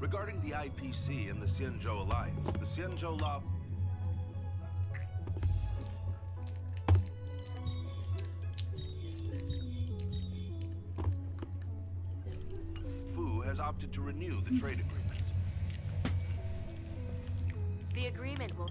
Regarding the IPC and the Xianzhou Alliance, the Xianzhou Law... Fu has opted to renew the trade agreement. The agreement will...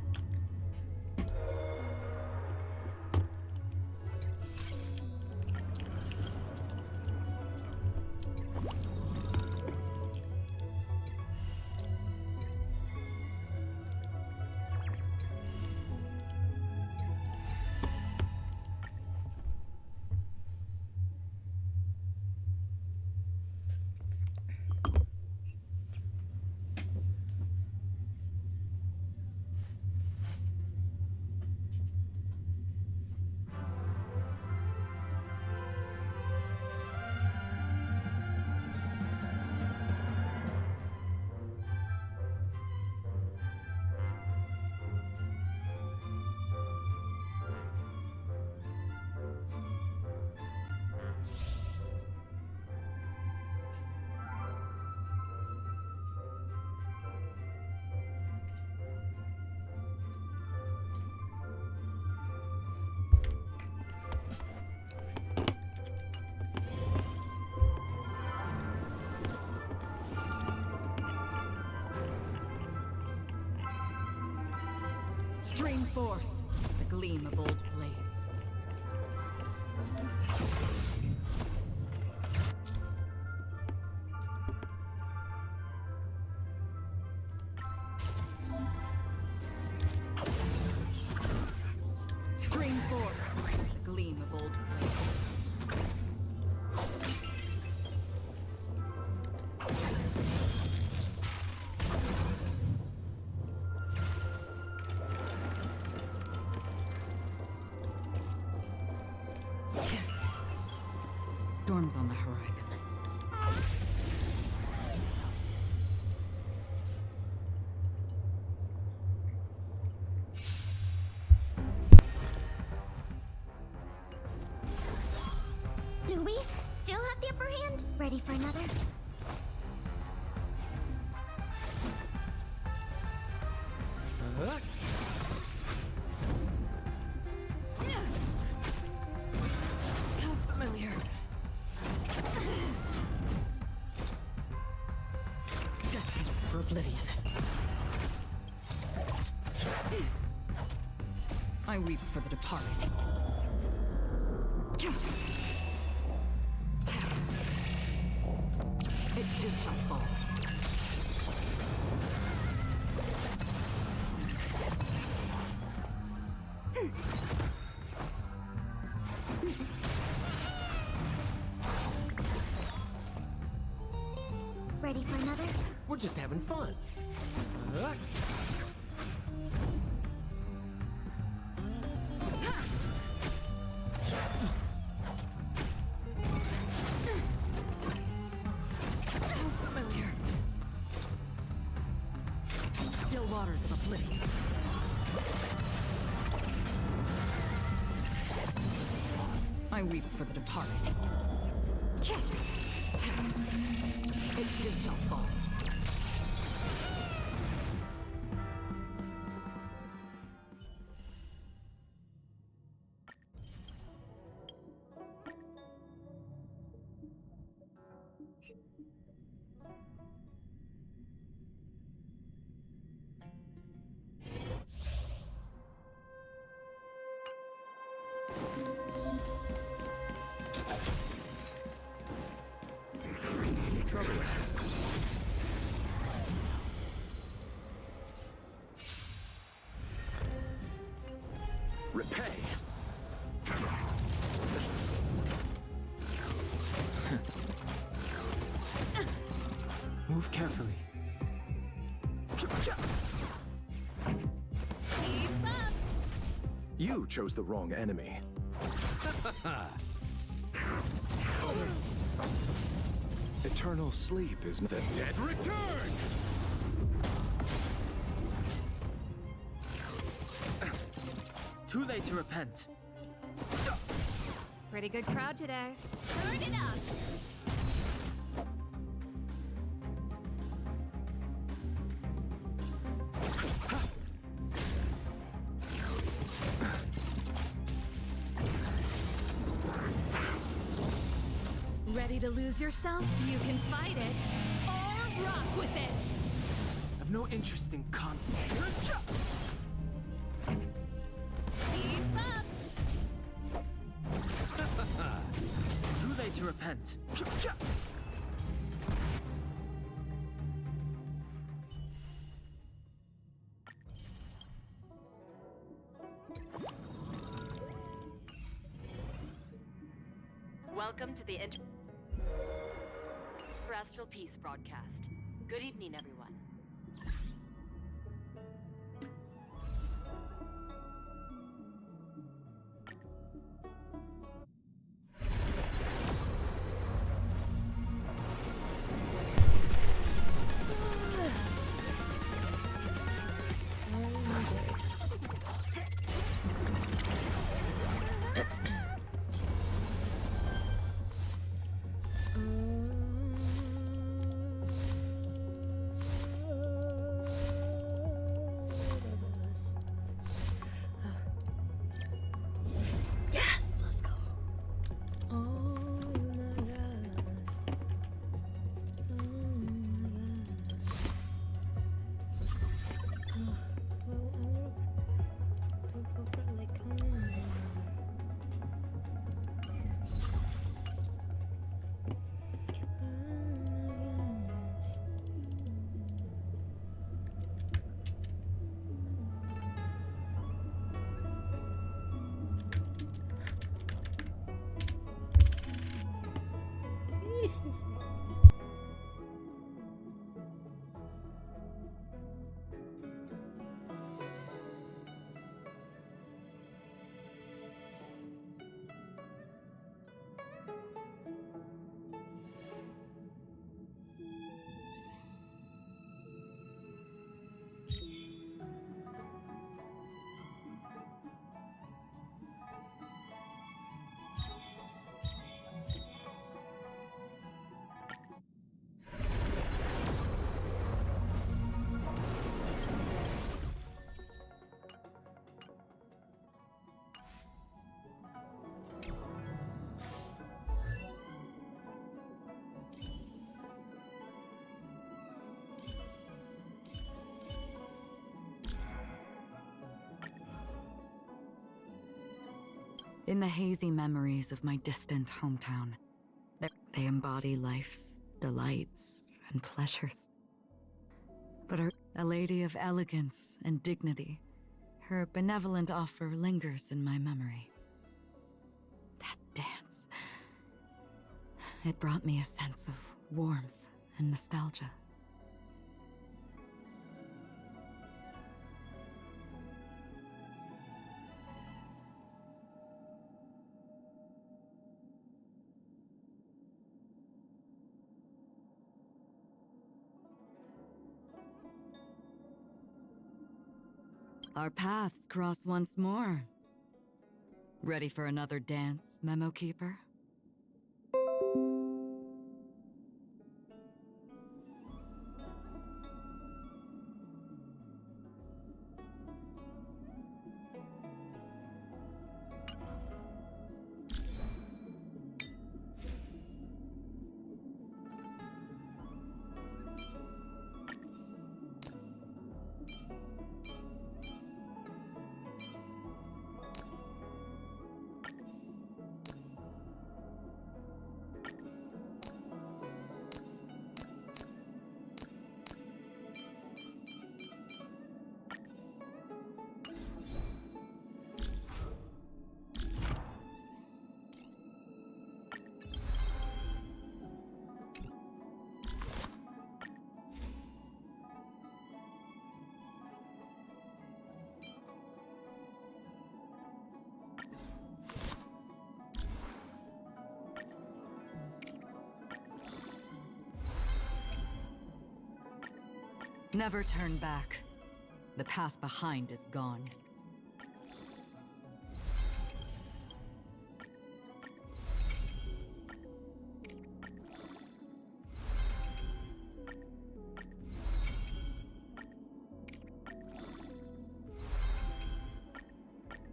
Stream forth the gleam of old blades. Stream forth the gleam of old blades. Storms on the horizon. Do we still have the upper hand? Ready for another? How familiar. Destined for oblivion. I weep for the departed. It too shall fall. Ready for another? We're just having fun. Familiar. Still waters of oblivion. I weep for the departed. It too shall fall. Trouble. Repay. Move carefully. You chose the wrong enemy. Eternal sleep is the dead return! Too late to repent. Pretty good crowd today. Turn it up! Ready to lose yourself? You can fight it or rock with it. I've no interest in conflict. Keep up. Too late to repent. Welcome to the Astral Peace broadcast. Good evening, everyone. In the hazy memories of my distant hometown, they embody life's delights and pleasures. But a lady of elegance and dignity, her benevolent offer lingers in my memory. That dance, it brought me a sense of warmth and nostalgia. Our paths cross once more. Ready for another dance, Memo Keeper? Never turn back. The path behind is gone.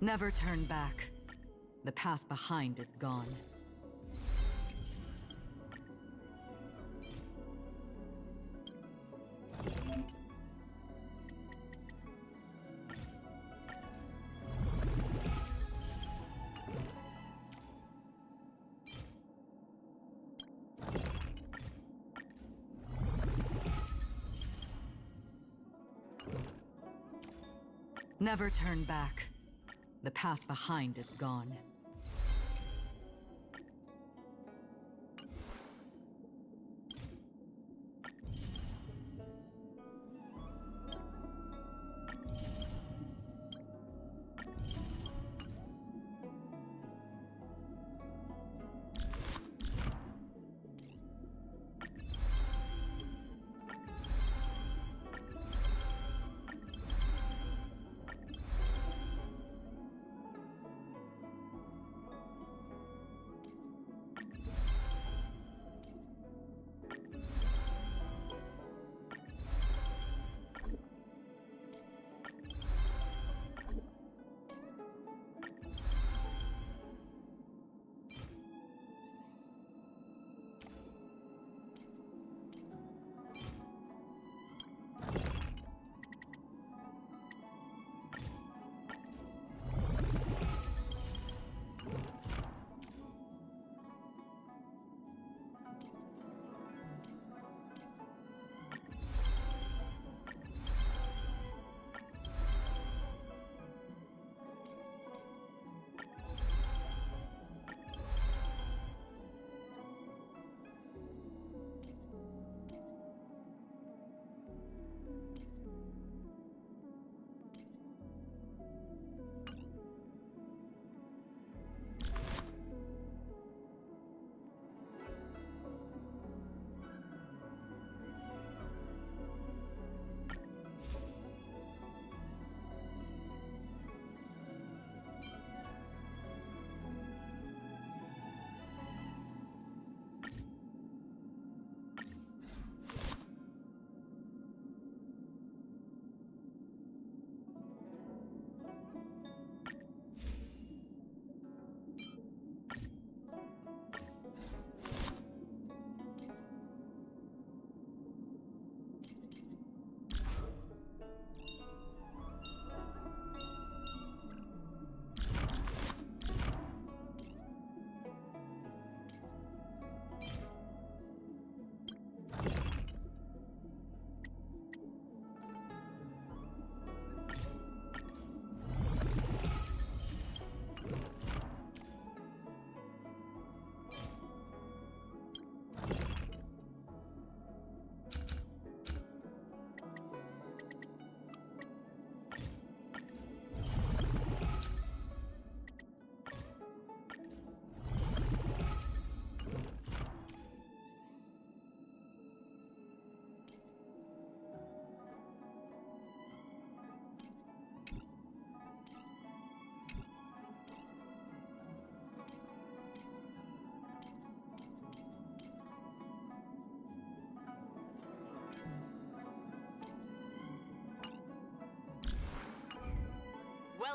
Never turn back. The path behind is gone. Never turn back. The path behind is gone.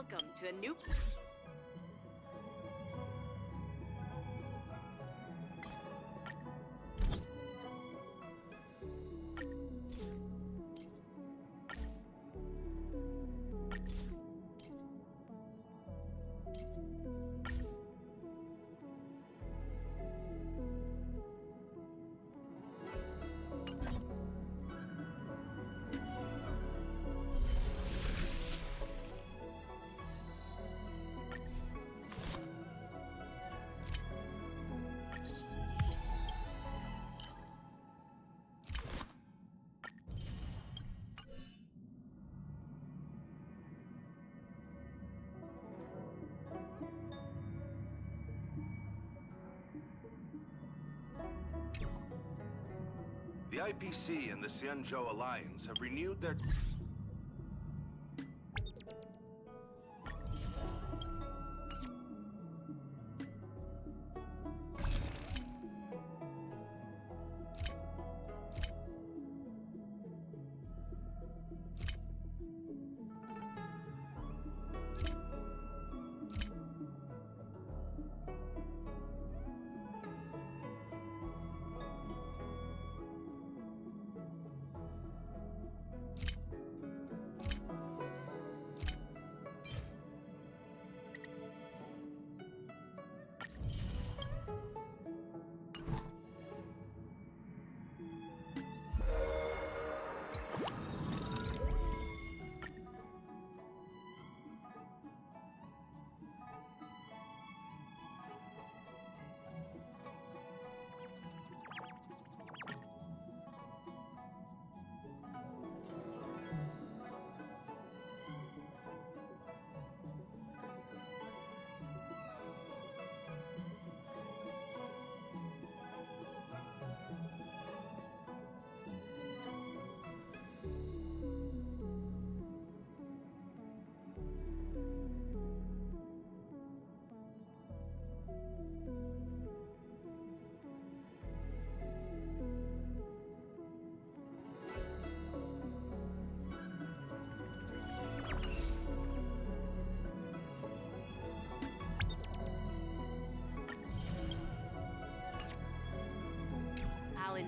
Welcome to a new... The IPC and the Xianzhou Alliance have renewed their...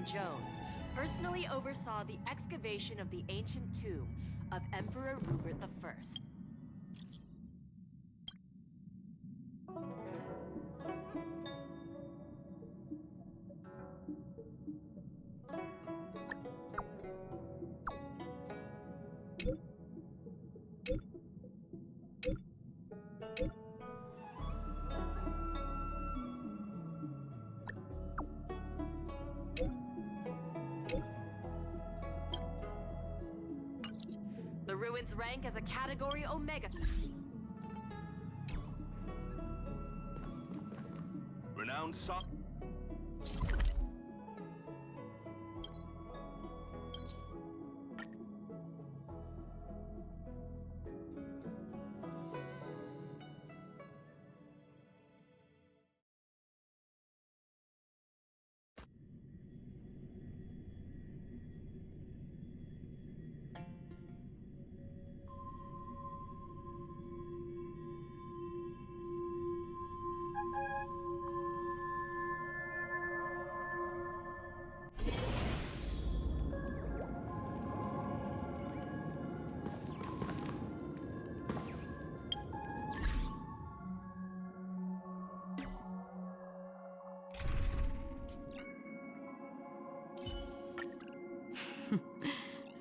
Jones, personally oversaw the excavation of the ancient tomb of Emperor Rupert I. The ruins rank as a Category Omega. Renowned song.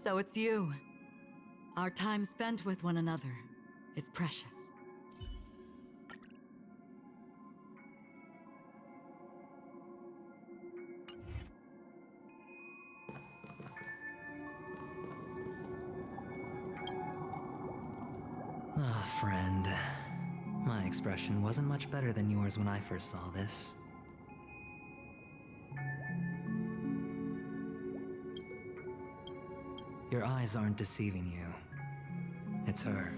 So it's you. Our time spent with one another is precious. Ah, friend. My expression wasn't much better than yours when I first saw this. Your eyes aren't deceiving you. It's her.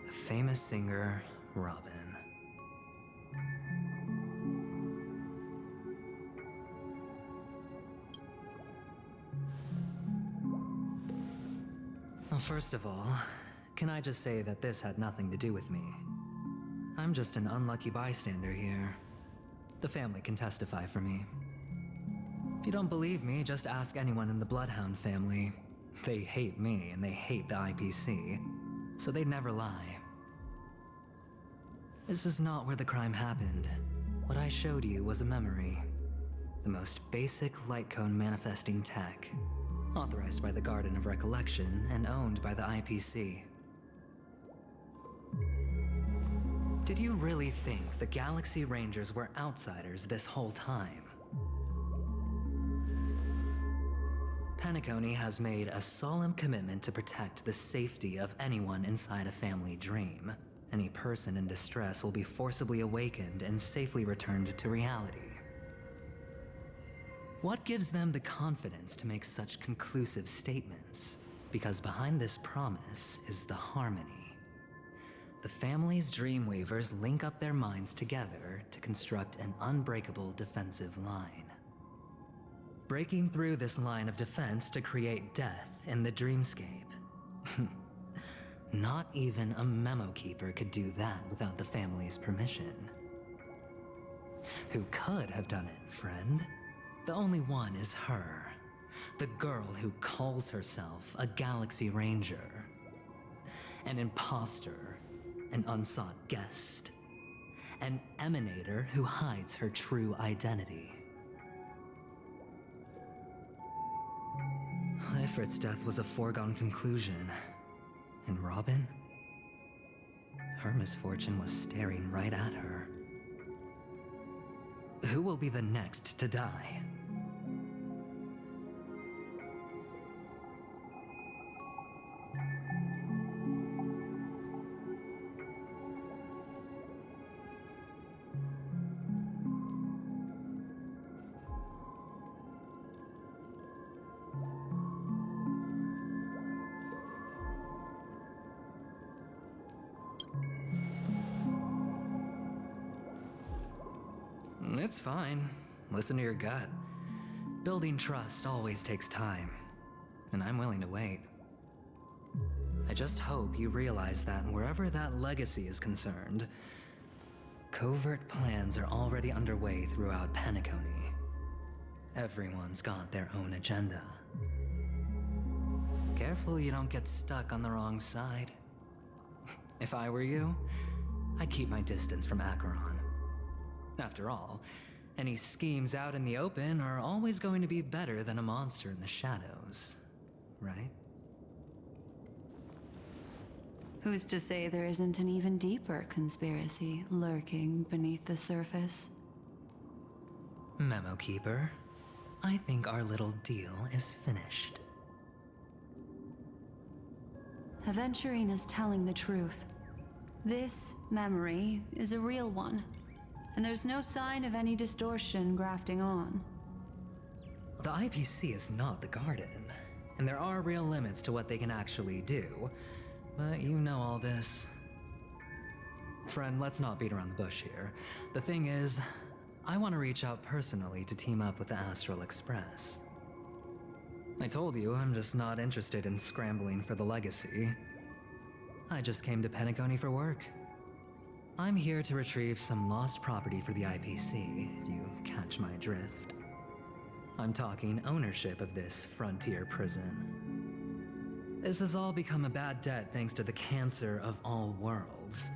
The famous singer, Robin. Well, first of all, can I just say that this had nothing to do with me? I'm just an unlucky bystander here. The family can testify for me. If you don't believe me, just ask anyone in the Bloodhound family. They hate me and they hate the IPC, so they'd never lie. This is not where the crime happened. What I showed you was a memory. The most basic light cone manifesting tech, authorized by the Garden of Recollection and owned by the IPC. Did you really think the Galaxy Rangers were outsiders this whole time? Penacony has made a solemn commitment to protect the safety of anyone inside a family dream. Any person in distress will be forcibly awakened and safely returned to reality. What gives them the confidence to make such conclusive statements? Because behind this promise is the harmony. The family's Dreamweavers link up their minds together to construct an unbreakable defensive line. Breaking through this line of defense to create death in the dreamscape. Not even a memo keeper could do that without the family's permission. Who could have done it, friend? The only one is her. The girl who calls herself a Galaxy Ranger. An imposter, an unsought guest. An emanator who hides her true identity. Ifrit's death was a foregone conclusion. And Robin? Her misfortune was staring right at her. Who will be the next to die? It's fine. Listen to your gut. Building trust always takes time, and I'm willing to wait. I just hope you realize that wherever that legacy is concerned, covert plans are already underway throughout Penacony. Everyone's got their own agenda. Careful you don't get stuck on the wrong side. If I were you, I'd keep my distance from Acheron. After all, any schemes out in the open are always going to be better than a monster in the shadows, right? Who's to say there isn't an even deeper conspiracy lurking beneath the surface? Memo Keeper, I think our little deal is finished. Aventurine is telling the truth. This memory is a real one, and there's no sign of any distortion grafting on. The IPC is not the Garden, and there are real limits to what they can actually do, but you know all this. Friend, let's not beat around the bush here. The thing is, I want to reach out personally to team up with the Astral Express. I told you I'm just not interested in scrambling for the legacy. I just came to Penacony for work. I'm here to retrieve some lost property for the IPC, if you catch my drift. I'm talking ownership of this frontier prison. This has all become a bad debt thanks to the cancer of all worlds.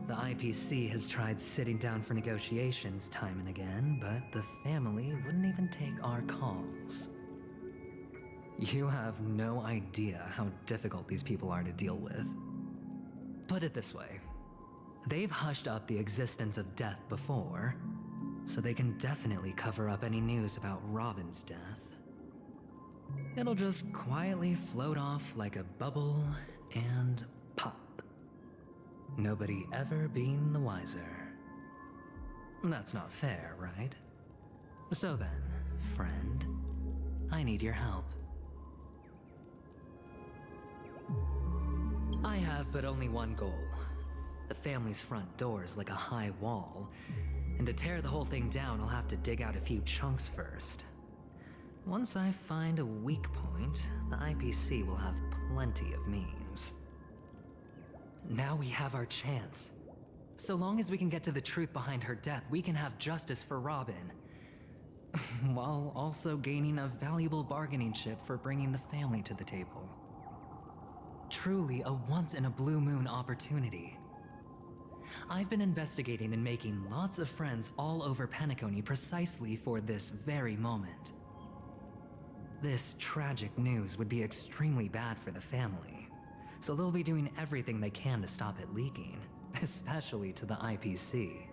The IPC has tried sitting down for negotiations time and again, but the family wouldn't even take our calls. You have no idea how difficult these people are to deal with. Put it this way. They've hushed up the existence of death before, so they can definitely cover up any news about Robin's death. It'll just quietly float off like a bubble and pop. Nobody ever being the wiser. That's not fair, right? So then, friend, I need your help. I have but only one goal. The family's front door is like a high wall, and to tear the whole thing down, I'll have to dig out a few chunks first. Once I find a weak point, the IPC will have plenty of means. Now we have our chance. So long as we can get to the truth behind her death, we can have justice for Robin, while also gaining a valuable bargaining chip for bringing the family to the table. Truly a once-in-a-blue-moon opportunity. I've been investigating and making lots of friends all over Penacony precisely for this very moment. This tragic news would be extremely bad for the family, so they'll be doing everything they can to stop it leaking, especially to the IPC.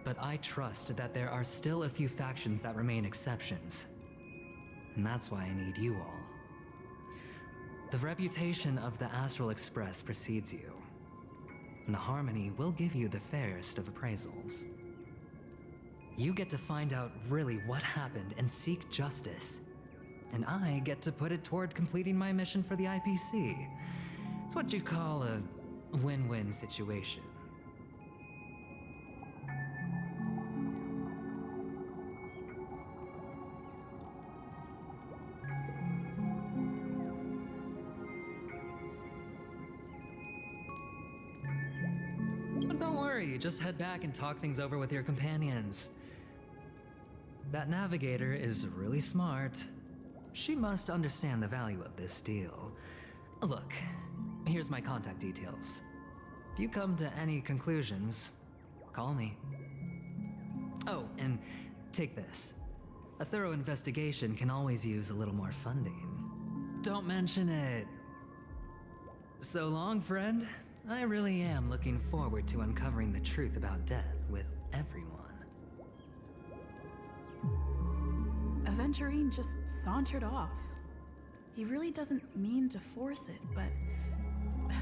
But I trust that there are still a few factions that remain exceptions, and that's why I need you all. The reputation of the Astral Express precedes you, and the Harmony will give you the fairest of appraisals. You get to find out really what happened and seek justice, and I get to put it toward completing my mission for the IPC. It's what you call a win-win situation. Don't worry, just head back and talk things over with your companions. That navigator is really smart. She must understand the value of this deal. Look, here's my contact details. If you come to any conclusions, call me. Oh, and take this. A thorough investigation can always use a little more funding. Don't mention it. So long, friend. I really am looking forward to uncovering the truth about death with everyone. Aventurine just sauntered off. He really doesn't mean to force it, but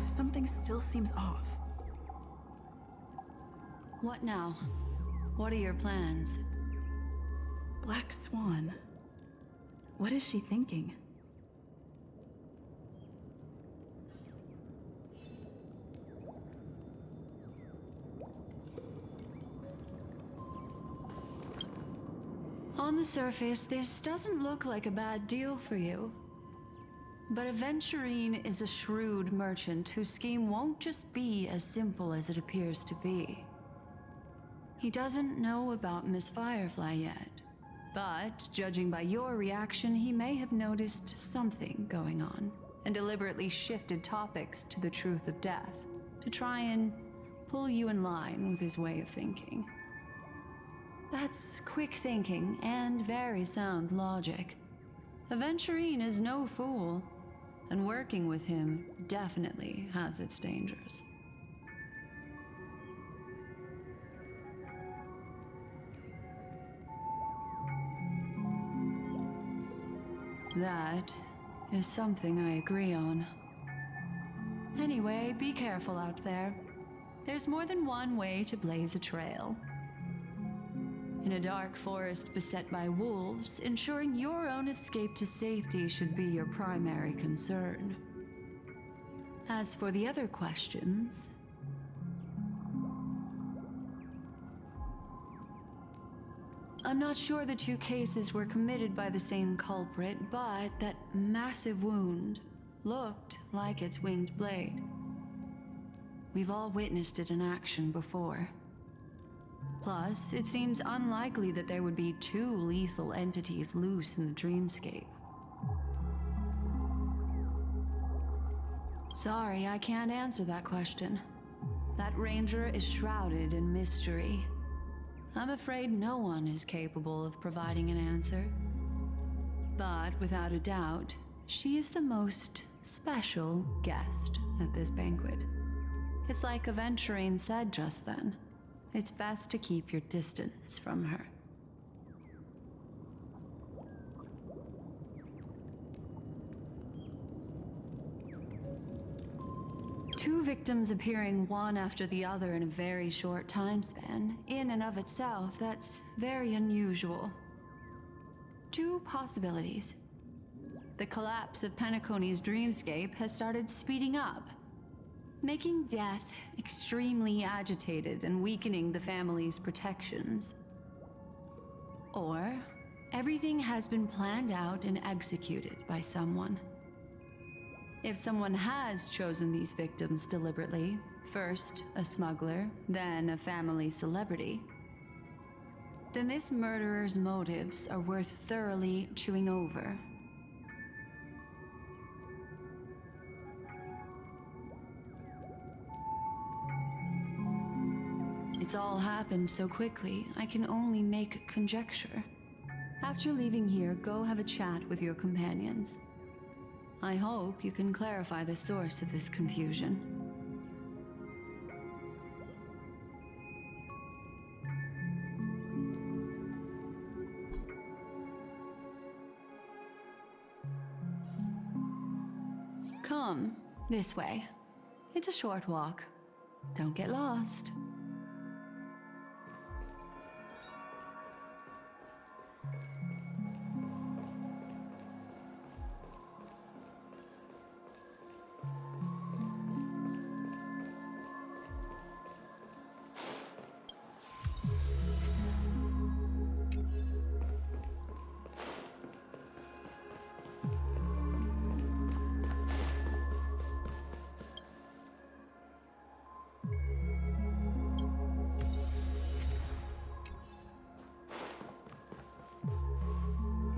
something still seems off. What now? What are your plans? Black Swan. What is she thinking? On the surface, this doesn't look like a bad deal for you. But Aventurine is a shrewd merchant whose scheme won't just be as simple as it appears to be. He doesn't know about Miss Firefly yet, But, judging by your reaction, he may have noticed something going on and deliberately shifted topics to the truth of death to try and pull you in line with his way of thinking. That's quick thinking and very sound logic. Aventurine is no fool, and working with him definitely has its dangers. That is something I agree on. Anyway, be careful out there. There's more than one way to blaze a trail. In a dark forest beset by wolves, ensuring your own escape to safety should be your primary concern. As for the other questions, I'm not sure the two cases were committed by the same culprit, but that massive wound looked like its winged blade. We've all witnessed it in action before. Plus, it seems unlikely that there would be two lethal entities loose in the dreamscape. Sorry, I can't answer that question. That ranger is shrouded in mystery. I'm afraid no one is capable of providing an answer. But without a doubt, she is the most special guest at this banquet. It's like Aventurine said just then. It's best to keep your distance from her. Two victims appearing one after the other in a very short time span, in and of itself, that's very unusual. Two possibilities. The collapse of Penacony's dreamscape has started speeding up, making death extremely agitated and weakening the family's protections. Or, everything has been planned out and executed by someone. If someone has chosen these victims deliberately, first a smuggler, then a family celebrity, then this murderer's motives are worth thoroughly chewing over. It's all happened so quickly, I can only make conjecture. After leaving here, go have a chat with your companions. I hope you can clarify the source of this confusion. Come, this way. It's a short walk. Don't get lost.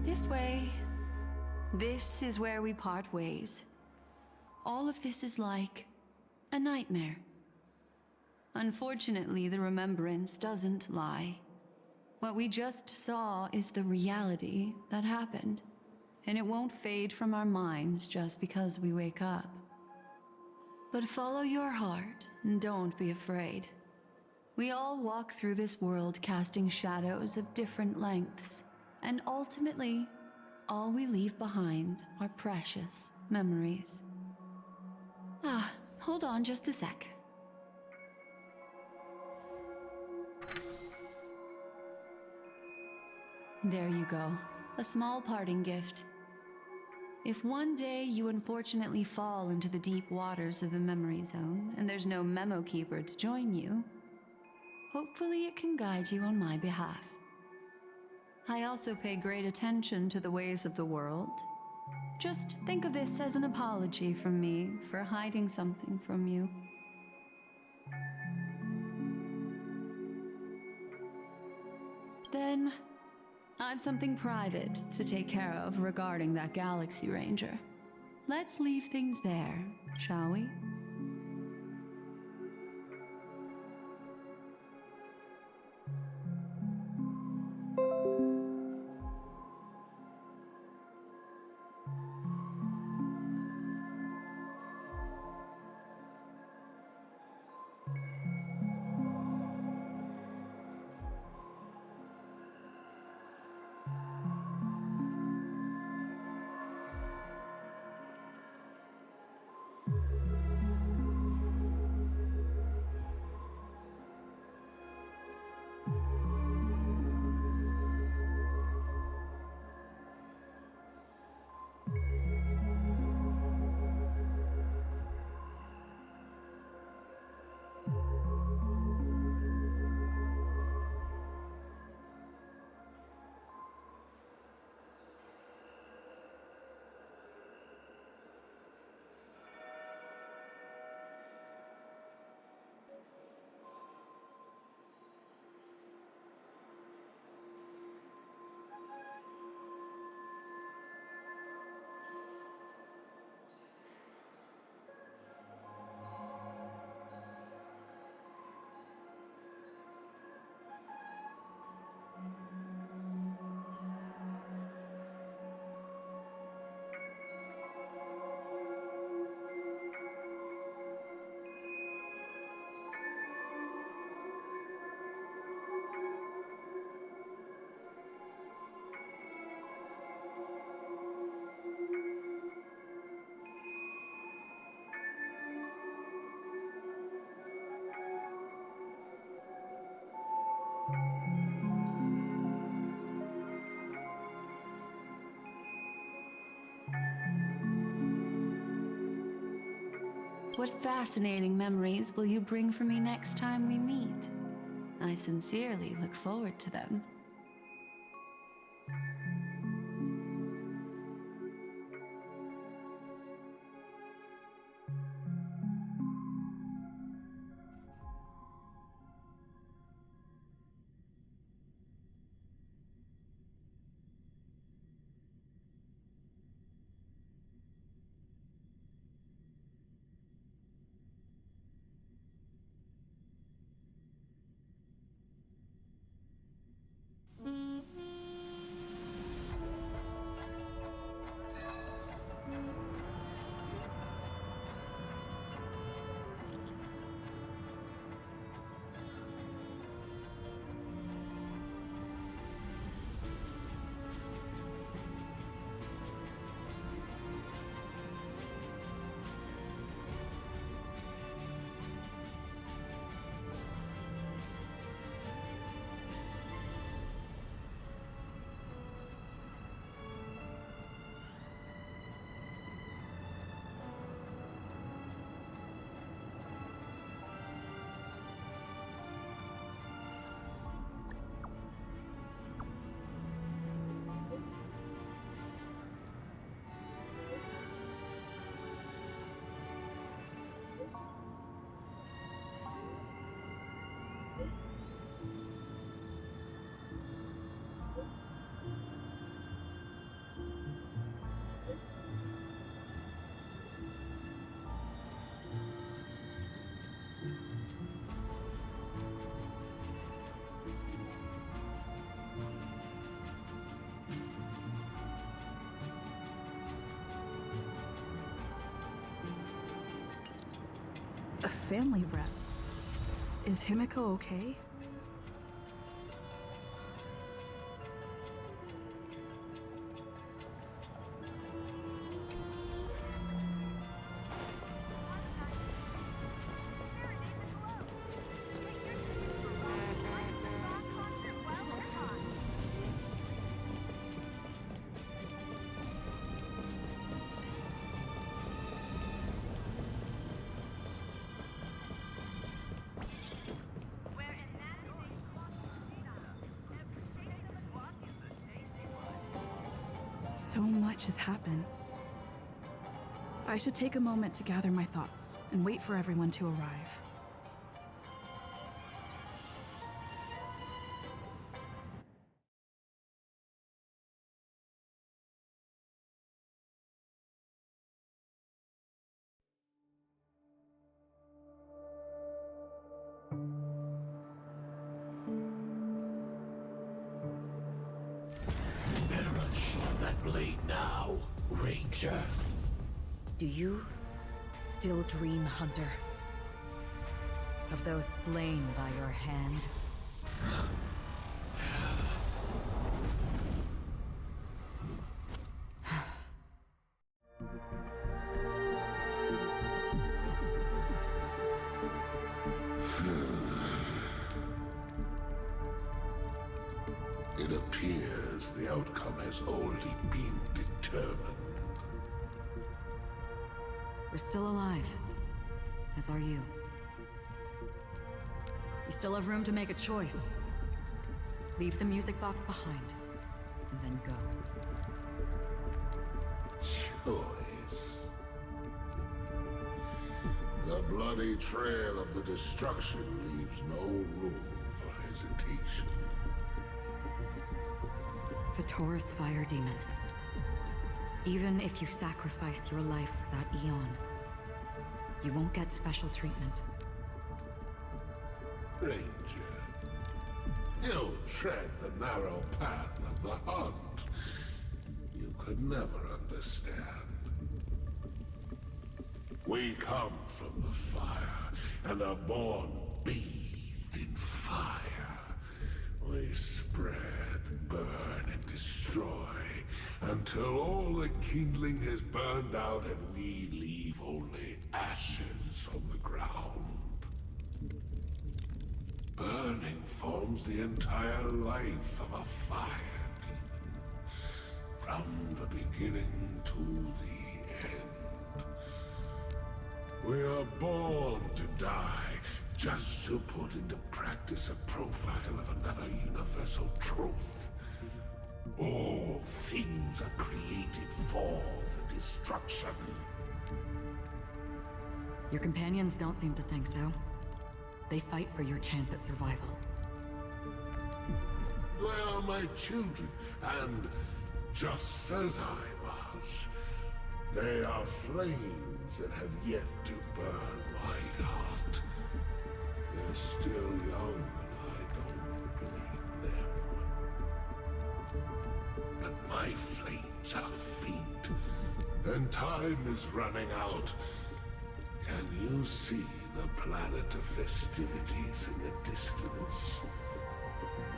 This way. This is where we part ways. All of this is like a nightmare. Unfortunately, the remembrance doesn't lie. What we just saw is the reality that happened, and it won't fade from our minds just because we wake up. But follow your heart and don't be afraid. We all walk through this world casting shadows of different lengths. And ultimately, all we leave behind are precious memories. Hold on just a sec. There you go. A small parting gift. If one day you unfortunately fall into the deep waters of the memory zone and there's no memo keeper to join you, hopefully it can guide you on my behalf. I also pay great attention to the ways of the world. Just think of this as an apology from me for hiding something from you. Then, I've something private to take care of regarding that Galaxy Ranger. Let's leave things there, shall we? What fascinating memories will you bring for me next time we meet? I sincerely look forward to them. A family rep. Is Himiko okay? So much has happened. I should take a moment to gather my thoughts and wait for everyone to arrive. blade now, Ranger. Do you still dream, Hunter? Of those slain by your hand? It appears the outcome has already been determined. We're still alive, as are you. You still have room to make a choice. Leave the music box behind, and then go. Choice. The bloody trail of the destruction leaves no room for hesitation. Vitora's fire demon. Even if you sacrifice your life for that Eon, you won't get special treatment. Ranger, you tread the narrow path of the hunt. You could never understand. We come from the fire, and are born bathed in fire. We spread, burn, and destroy, until all the kindling has burned out and we leave only ashes on the ground. Burning forms the entire life of a fire demon, from the beginning to the end. We are born to die, just to put into practice a profile of another universal truth. All things are created for the destruction. Your companions don't seem to think so. They fight for your chance at survival. They are my children, and just as I was, they are flames that have yet to burn white hot. They're still young, and I don't blame them. But my flames are faint, and time is running out. Can you see the planet of festivities in the distance?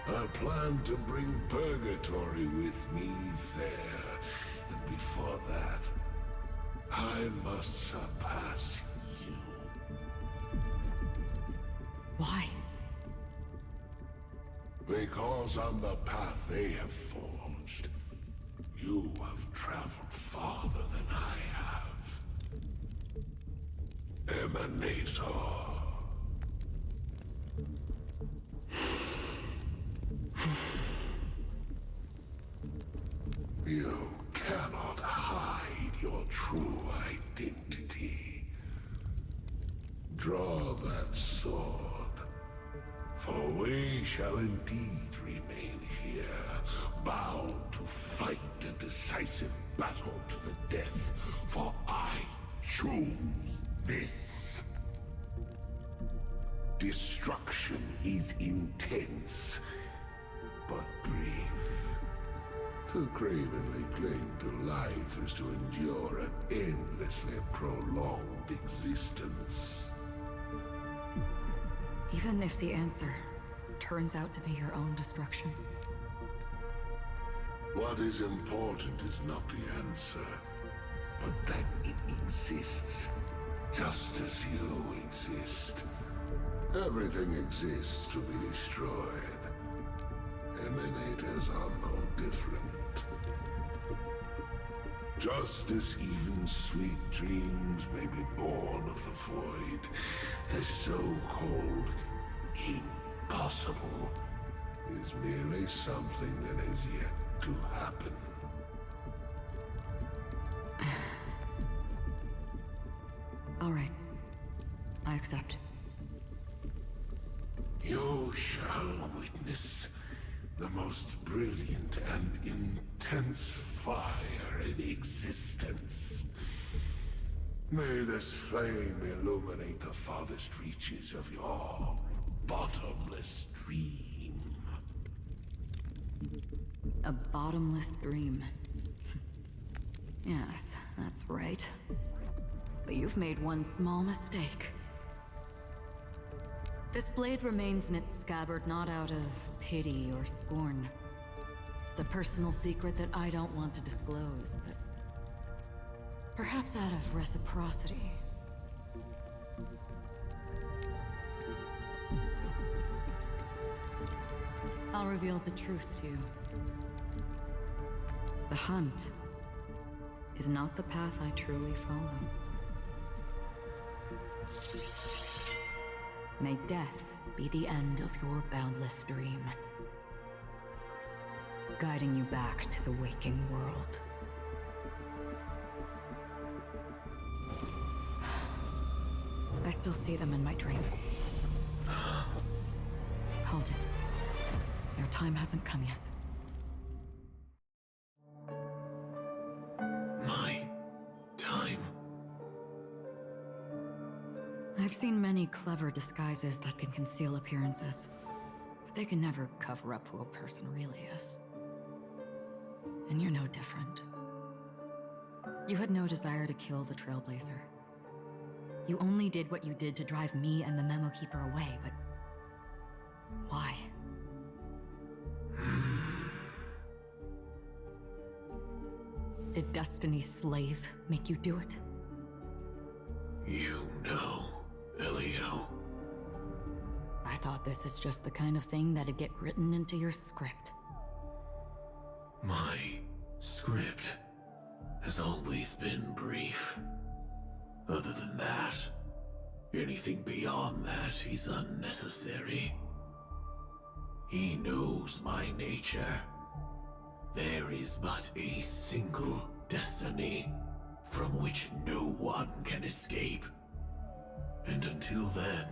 I plan to bring Purgatory with me there, and before that, I must surpass you. Why? Because on the path they have forged, you have traveled farther than I have. Emanator. You cannot hide your true identity. Draw that sword, for we shall indeed remain here, bound to fight a decisive battle to the death, for I choose this. Destruction is intense, but brief. To cravenly cling to life is to endure an endlessly prolonged existence. Even if the answer turns out to be your own destruction. What is important is not the answer, but that it exists, just as you exist. Everything exists to be destroyed. Emanators are no different. Just as even sweet dreams may be born of the void, the so-called impossible is merely something that has yet to happen. All right. I accept. You shall witness the most brilliant and intense fire in existence. May this flame illuminate the farthest reaches of your bottomless dream. A bottomless dream. Yes, that's right. But you've made one small mistake. This blade remains in its scabbard not out of pity or scorn. It's a personal secret that I don't want to disclose, but perhaps out of reciprocity. I'll reveal the truth to you. The hunt is not the path I truly follow. May death be the end of your boundless dream, guiding you back to the waking world. I still see them in my dreams. Hold it. Your time hasn't come yet. My time? I've seen many clever disguises that can conceal appearances, but they can never cover up who a person really is. And you're no different. You had no desire to kill the Trailblazer. You only did what you did to drive me and the Memo Keeper away, but why? Did Destiny's slave make you do it? You know, Elio. I thought this is just the kind of thing that'd get written into your script. My script has always been brief. Other than that, anything beyond that is unnecessary. He knows my nature. There is but a single destiny from which no one can escape. And until then,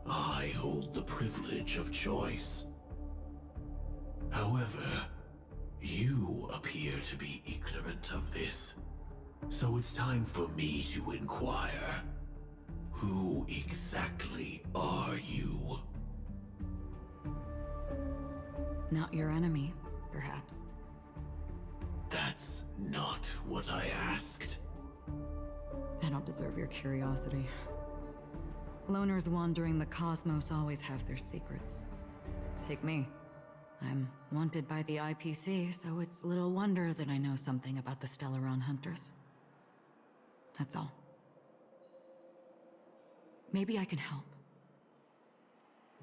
I hold the privilege of choice. However, you appear to be ignorant of this, so it's time for me to inquire. Who exactly are you? Not your enemy, perhaps. That's not what I asked. I don't deserve your curiosity. Loners wandering the cosmos always have their secrets. Take me. I'm wanted by the IPC, so it's little wonder that I know something about the Stellaron Hunters. That's all. Maybe I can help.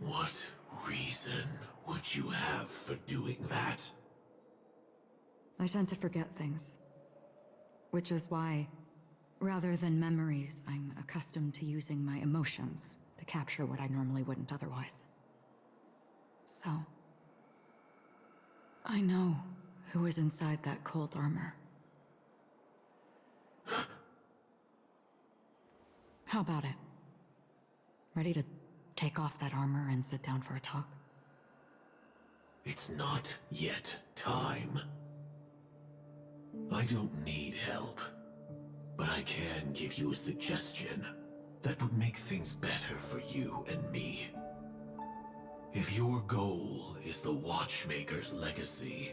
What reason would you have for doing that? I tend to forget things. Which is why, rather than memories, I'm accustomed to using my emotions to capture what I normally wouldn't otherwise. So, I know who is inside that cold armor. How about it? Ready to take off that armor and sit down for a talk? It's not yet time. I don't need help, but I can give you a suggestion that would make things better for you and me. If your goal is the Watchmaker's legacy,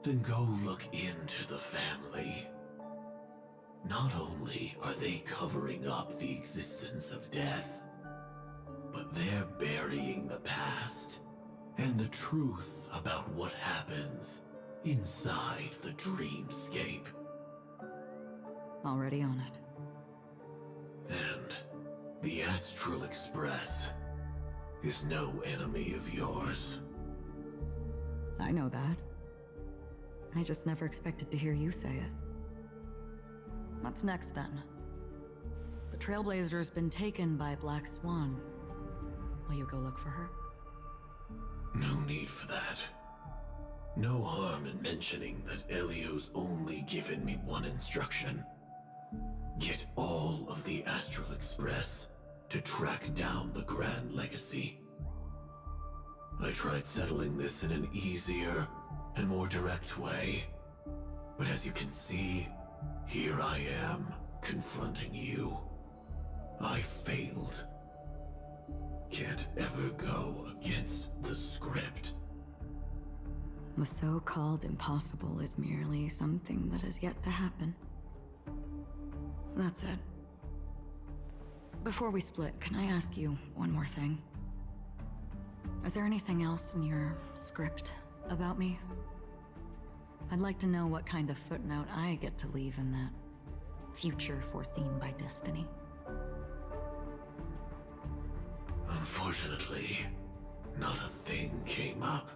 then go look into the family. Not only are they covering up the existence of death, but they're burying the past and the truth about what happens inside the dreamscape. Already on it. And the Astral Express is no enemy of yours. I know that. I just never expected to hear you say it. What's next, then? The Trailblazer's been taken by Black Swan. Will you go look for her? No need for that. No harm in mentioning that Elio's only given me one instruction. Get all of the Astral Express to track down the Grand Legacy. I tried settling this in an easier and more direct way, but as you can see, here I am, confronting you. I failed. Can't ever go against the script. The so-called impossible is merely something that has yet to happen. That's it. Before we split, can I ask you one more thing? Is there anything else in your script about me? I'd like to know what kind of footnote I get to leave in that future foreseen by destiny. Unfortunately, not a thing came up.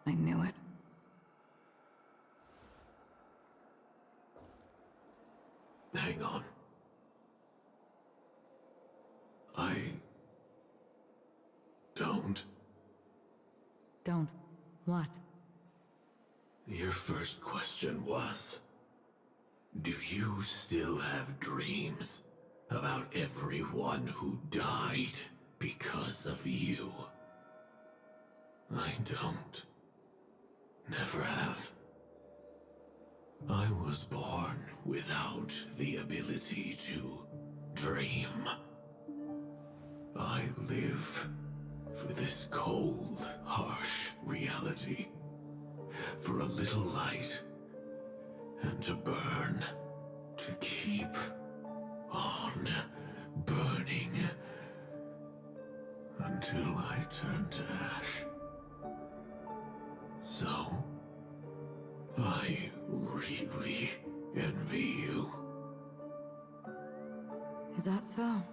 I knew it. Hang on. I don't. Don't. What? Your first question was, do you still have dreams about everyone who died because of you? I don't. Never have. I was born without the ability to dream. I live for this cold, harsh reality. For a little light. And to burn. To keep on burning. Until I turn to ash. So, I really envy you. Is that so?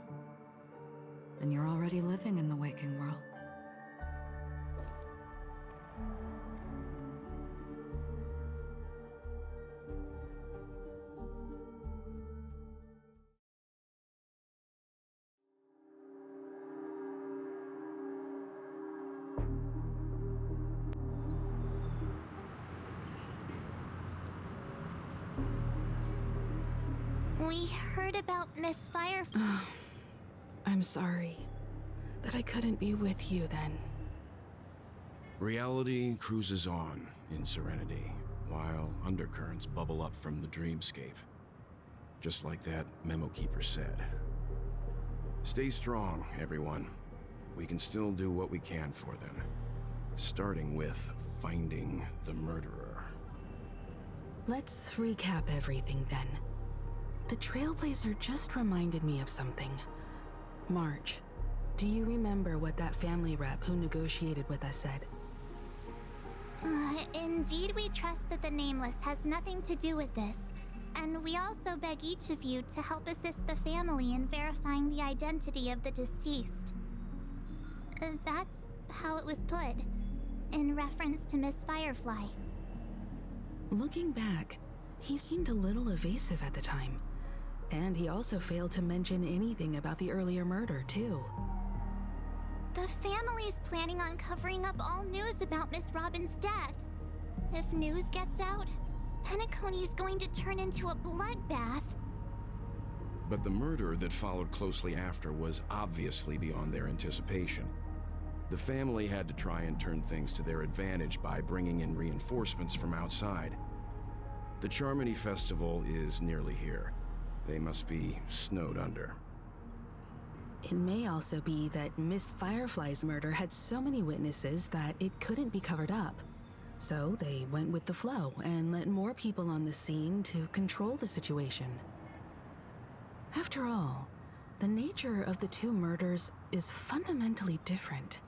And you're already living in the waking world. We heard about Miss Firefly. I'm sorry that I couldn't be with you then. Reality cruises on in serenity, while undercurrents bubble up from the dreamscape. Just like that memo keeper said. Stay strong, everyone. We can still do what we can for them. Starting with finding the murderer. Let's recap everything then. The Trailblazer just reminded me of something. March, do you remember what that family rep who negotiated with us said? Indeed, we trust that the Nameless has nothing to do with this. And we also beg each of you to help assist the family in verifying the identity of the deceased. That's how it was put, in reference to Miss Firefly. Looking back, he seemed a little evasive at the time. And he also failed to mention anything about the earlier murder, too. The family's planning on covering up all news about Miss Robin's death. If news gets out, Penacony's going to turn into a bloodbath. But the murder that followed closely after was obviously beyond their anticipation. The family had to try and turn things to their advantage by bringing in reinforcements from outside. The Charmony Festival is nearly here. They must be snowed under. It may also be that Miss Firefly's murder had so many witnesses that it couldn't be covered up. So they went with the flow and let more people on the scene to control the situation. After all, the nature of the two murders is fundamentally different.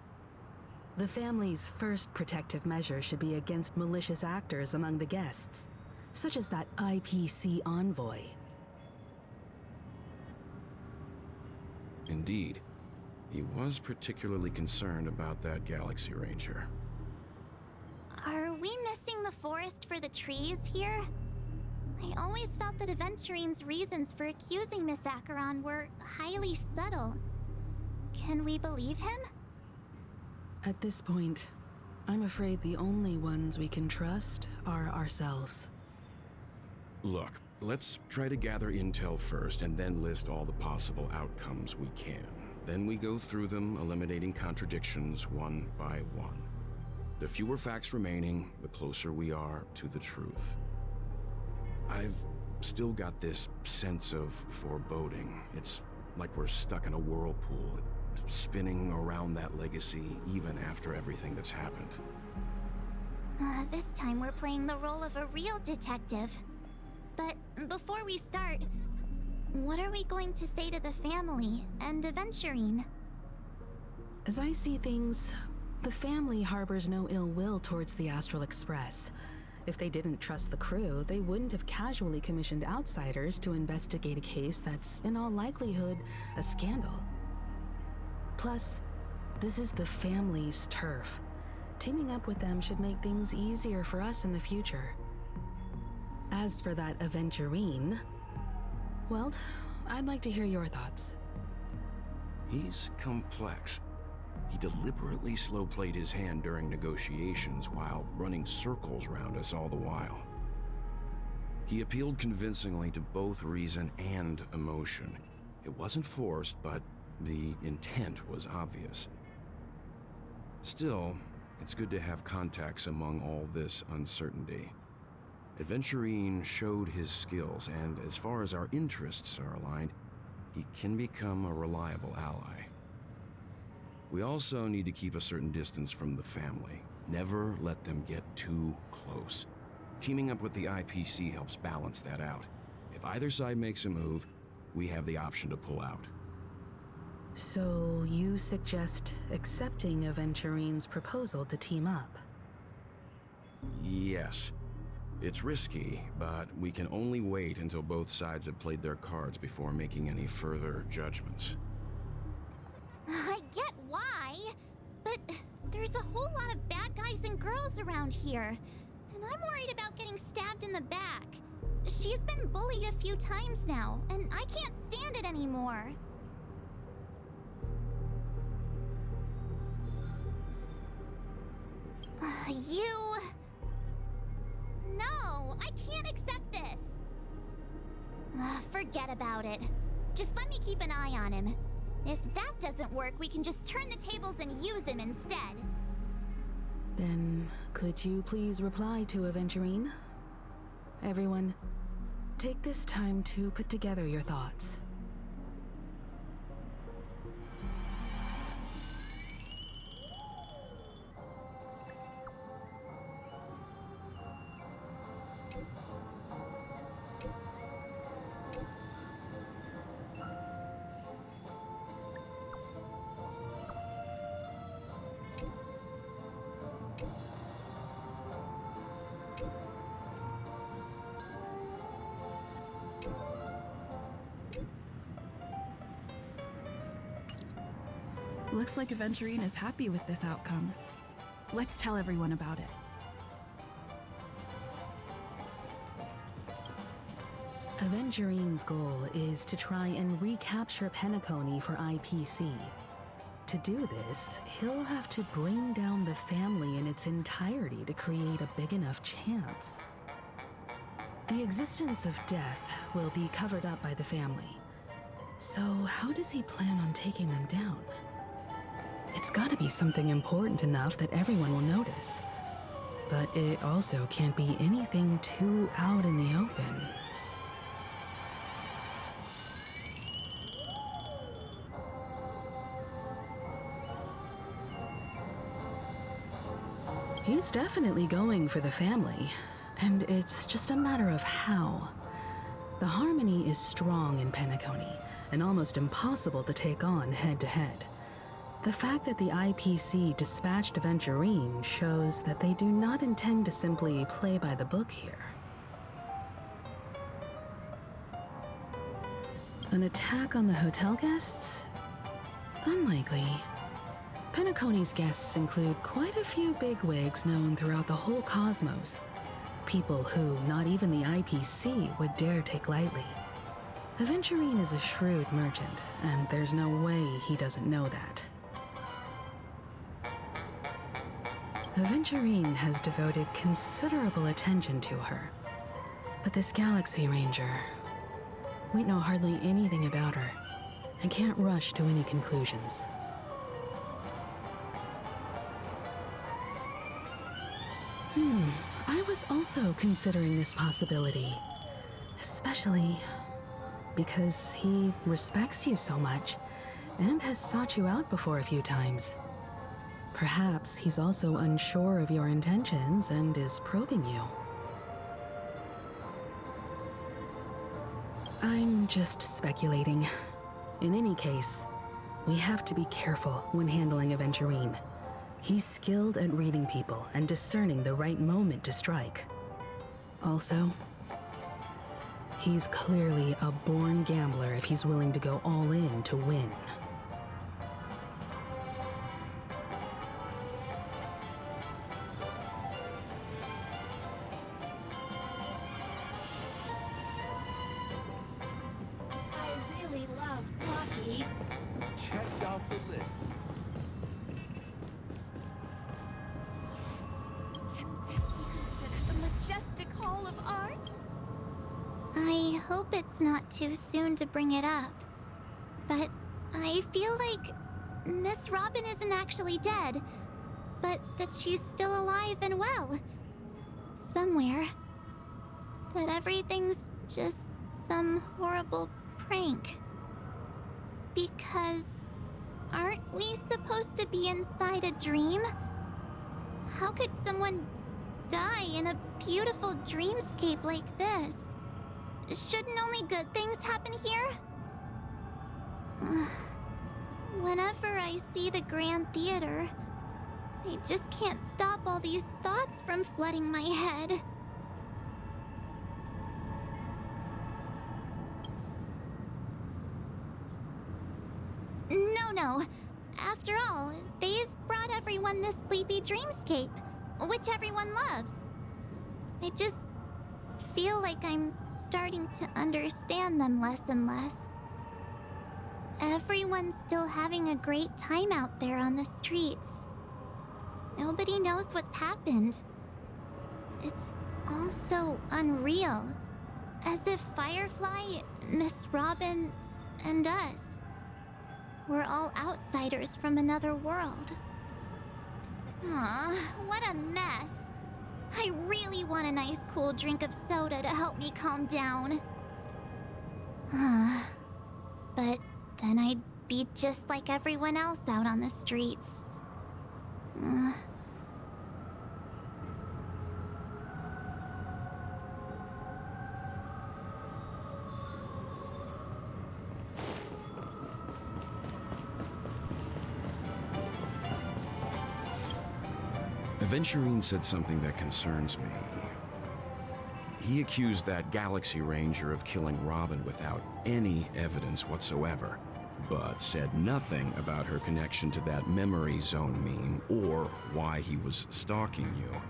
The family's first protective measure should be against malicious actors among the guests, such as that IPC envoy. Indeed. He was particularly concerned about that Galaxy Ranger. Are we missing the forest for the trees here? I always felt that Aventurine's reasons for accusing Miss Acheron were highly subtle. Can we believe him? At this point, I'm afraid the only ones we can trust are ourselves. Look, let's try to gather intel first and then list all the possible outcomes we can. Then we go through them, eliminating contradictions one by one. The fewer facts remaining, the closer we are to the truth. I've still got this sense of foreboding. It's like we're stuck in a whirlpool. spinning around that legacy even after everything that's happened. This time we're playing the role of a real detective. But before we start, what are we going to say to the family and Aventurine? As I see things, the family harbors no ill will towards the Astral Express. If they didn't trust the crew, they wouldn't have casually commissioned outsiders to investigate a case that's, in all likelihood, a scandal. Plus, this is the family's turf. Teaming up with them should make things easier for us in the future. As for that Aventurine, well, I'd like to hear your thoughts. He's complex. He deliberately slow-played his hand during negotiations while running circles around us all the while. He appealed convincingly to both reason and emotion. It wasn't forced, but the intent was obvious. Still, it's good to have contacts among all this uncertainty. Aventurine showed his skills, and as far as our interests are aligned, he can become a reliable ally. We also need to keep a certain distance from the family. Never let them get too close. Teaming up with the IPC helps balance that out. If either side makes a move, we have the option to pull out. So you suggest accepting Aventurine's proposal to team up? Yes. It's risky, but we can only wait until both sides have played their cards before making any further judgments. I get why, but there's a whole lot of bad guys and girls around here, and I'm worried about getting stabbed in the back. She's been bullied a few times now, and I can't stand it anymore. No, I can't accept this. Forget about it. Just let me keep an eye on him. If that doesn't work, we can just turn the tables and use him instead. Then, could you please reply to Aventurine? Everyone, take this time to put together your thoughts. Looks like Aventurine is happy with this outcome. Let's tell everyone about it. Aventurine's goal is to try and recapture Penacony for IPC. To do this, he'll have to bring down the family in its entirety to create a big enough chance. The existence of death will be covered up by the family. So how does he plan on taking them down? It's gotta be something important enough that everyone will notice. But it also can't be anything too out in the open. He's definitely going for the family, and it's just a matter of how. The harmony is strong in Penacony, and almost impossible to take on head-to-head. The fact that the IPC dispatched Aventurine shows that they do not intend to simply play by the book here. An attack on the hotel guests? Unlikely. Penacony's guests include quite a few bigwigs known throughout the whole cosmos. People who not even the IPC would dare take lightly. Aventurine is a shrewd merchant, and there's no way he doesn't know that. Aventurine has devoted considerable attention to her. But this Galaxy Ranger, we know hardly anything about her, and can't rush to any conclusions. I was also considering this possibility, especially because he respects you so much, and has sought you out before a few times. Perhaps he's also unsure of your intentions and is probing you. I'm just speculating. In any case, we have to be careful when handling Aventurine. He's skilled at reading people and discerning the right moment to strike. Also, he's clearly a born gambler if he's willing to go all in to win. I really love Blocky. Checked off the list. Can this be considered the majestic hall of art? I hope it's not too soon to bring it up. But I feel like Miss Robin isn't actually dead, but that she's still alive and well. Somewhere. That everything's just some horrible prank. Because aren't we supposed to be inside a dream? How could someone die in a beautiful dreamscape like this? Shouldn't only good things happen here? Whenever I see the Grand Theater, I just can't stop all these thoughts from flooding my head. No. After all, they've brought everyone this sleepy dreamscape, which everyone loves. I just feel like I'm starting to understand them less and less. Everyone's still having a great time out there on the streets. Nobody knows what's happened. It's all so unreal. As if Firefly, Miss Robin, and us were all outsiders from another world. Aw, what a mess. I really want a nice cool drink of soda to help me calm down. But then I'd be just like everyone else out on the streets. Aventurine said something that concerns me. He accused that Galaxy Ranger of killing Robin without any evidence whatsoever, but said nothing about her connection to that memory zone meme or why he was stalking you.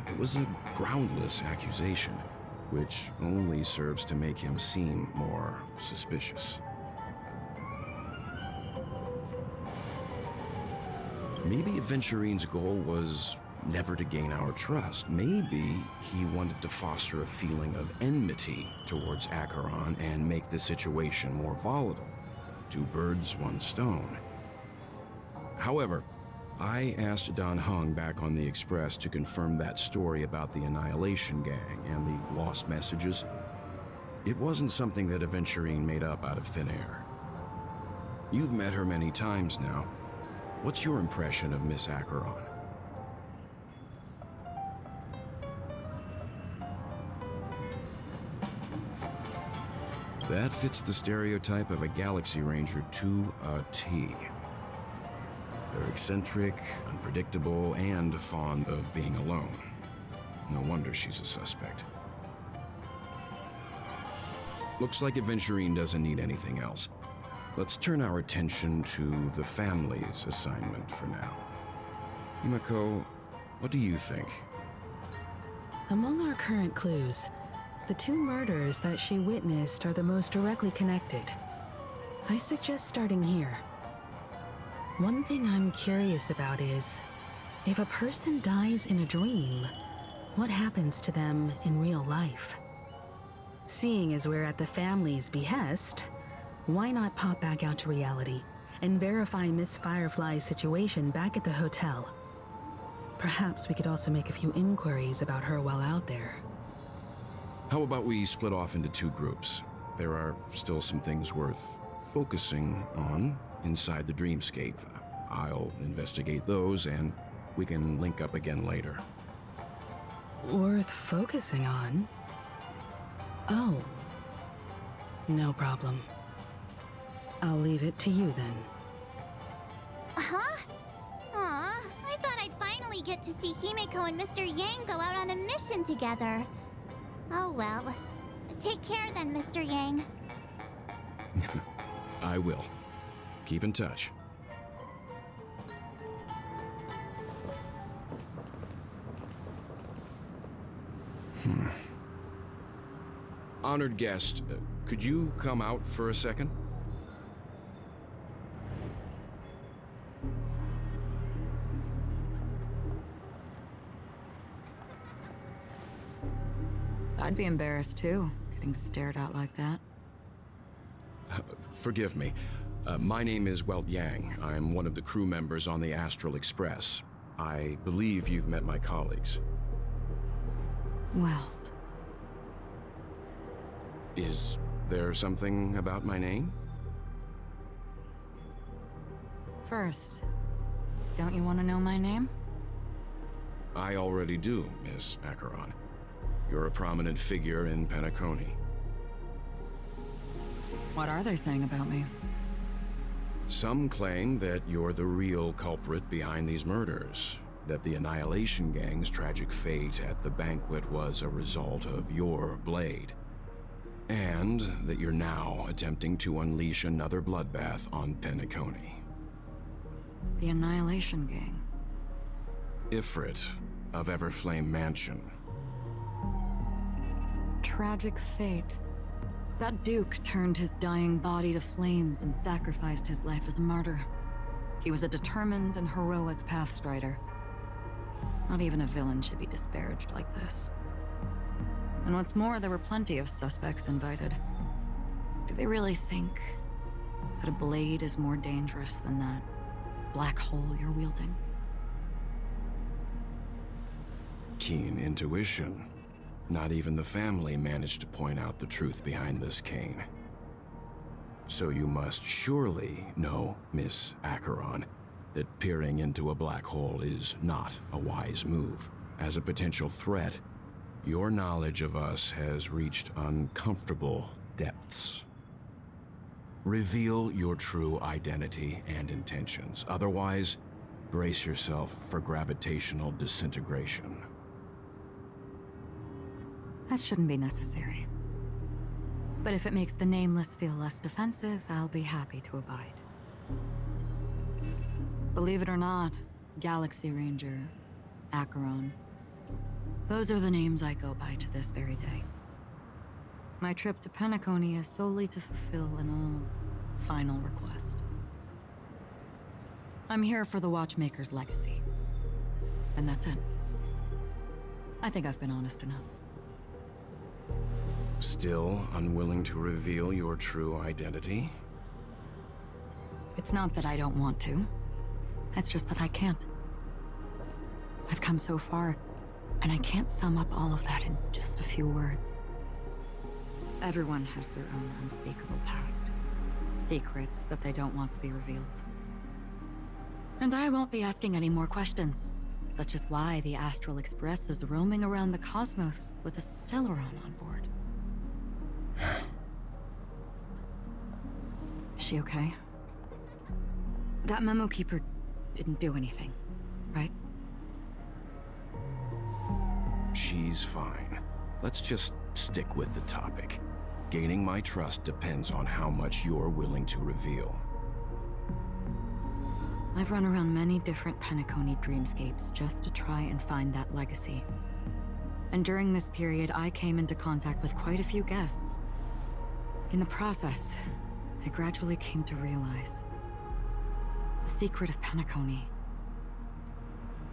It was a groundless accusation, which only serves to make him seem more suspicious. Maybe Aventurine's goal was never to gain our trust. Maybe he wanted to foster a feeling of enmity towards Acheron and make the situation more volatile. Two birds, one stone. However, I asked Dan Heng back on the Express to confirm that story about the Annihilation Gang and the lost messages. It wasn't something that Aventurine made up out of thin air. You've met her many times now. What's your impression of Miss Acheron? That fits the stereotype of a Galaxy Ranger to a T. They're eccentric, unpredictable, and fond of being alone. No wonder she's a suspect. Looks like Aventurine doesn't need anything else. Let's turn our attention to the family's assignment for now. Himiko, what do you think? Among our current clues, the two murders that she witnessed are the most directly connected. I suggest starting here. One thing I'm curious about is, if a person dies in a dream, what happens to them in real life? Seeing as we're at the family's behest, why not pop back out to reality and verify Miss Firefly's situation back at the hotel? Perhaps we could also make a few inquiries about her while out there. How about we split off into two groups? There are still some things worth focusing on inside the dreamscape. I'll investigate those, and we can link up again later. Worth focusing on? Oh. No problem. I'll leave it to you then. Huh? Aw, I thought I'd finally get to see Himeko and Mr. Yang go out on a mission together. Oh well. Take care then, Mr. Yang. I will. Keep in touch. Honored guest, could you come out for a second? I'd be embarrassed too, getting stared at like that. Forgive me. My name is Welt Yang. I'm one of the crew members on the Astral Express. I believe you've met my colleagues. Welt. Is there something about my name? First, don't you want to know my name? I already do, Miss Acheron. You're a prominent figure in Penacony. What are they saying about me? Some claim that you're the real culprit behind these murders, that the Annihilation Gang's tragic fate at the banquet was a result of your blade, and that you're now attempting to unleash another bloodbath on Penacony. The Annihilation Gang? Ifrit of Everflame Mansion. Tragic fate. That Duke turned his dying body to flames and sacrificed his life as a martyr. He was a determined and heroic pathstrider. Not even a villain should be disparaged like this. And what's more, there were plenty of suspects invited. Do they really think that a blade is more dangerous than that black hole you're wielding? Keen intuition. Not even the family managed to point out the truth behind this cane. So you must surely know, Miss Acheron, that peering into a black hole is not a wise move. As a potential threat, your knowledge of us has reached uncomfortable depths. Reveal your true identity and intentions. Otherwise, brace yourself for gravitational disintegration. That shouldn't be necessary. But if it makes the Nameless feel less defensive, I'll be happy to abide. Believe it or not, Galaxy Ranger, Acheron, those are the names I go by to this very day. My trip to Penacony is solely to fulfill an old, final request. I'm here for the Watchmaker's legacy. And that's it. I think I've been honest enough. Still unwilling to reveal your true identity? It's not that I don't want to. It's just that I can't. I've come so far, and I can't sum up all of that in just a few words. Everyone has their own unspeakable past. Secrets that they don't want to be revealed. And I won't be asking any more questions, such as why the Astral Express is roaming around the cosmos with a Stellaron on board. Is she okay? That memo keeper didn't do anything, right? She's fine. Let's just stick with the topic. Gaining my trust depends on how much you're willing to reveal. I've run around many different Penacony dreamscapes just to try and find that legacy. And during this period, I came into contact with quite a few guests. In the process, I gradually came to realize the secret of Penacony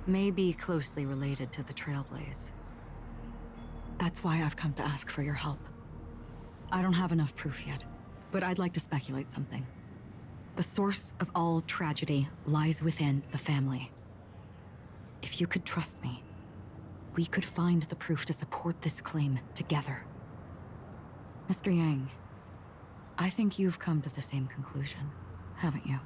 may be closely related to the trailblaze. That's why I've come to ask for your help. I don't have enough proof yet, but I'd like to speculate something. The source of all tragedy lies within the family. If you could trust me, we could find the proof to support this claim together. Mr. Yang, I think you've come to the same conclusion, haven't you?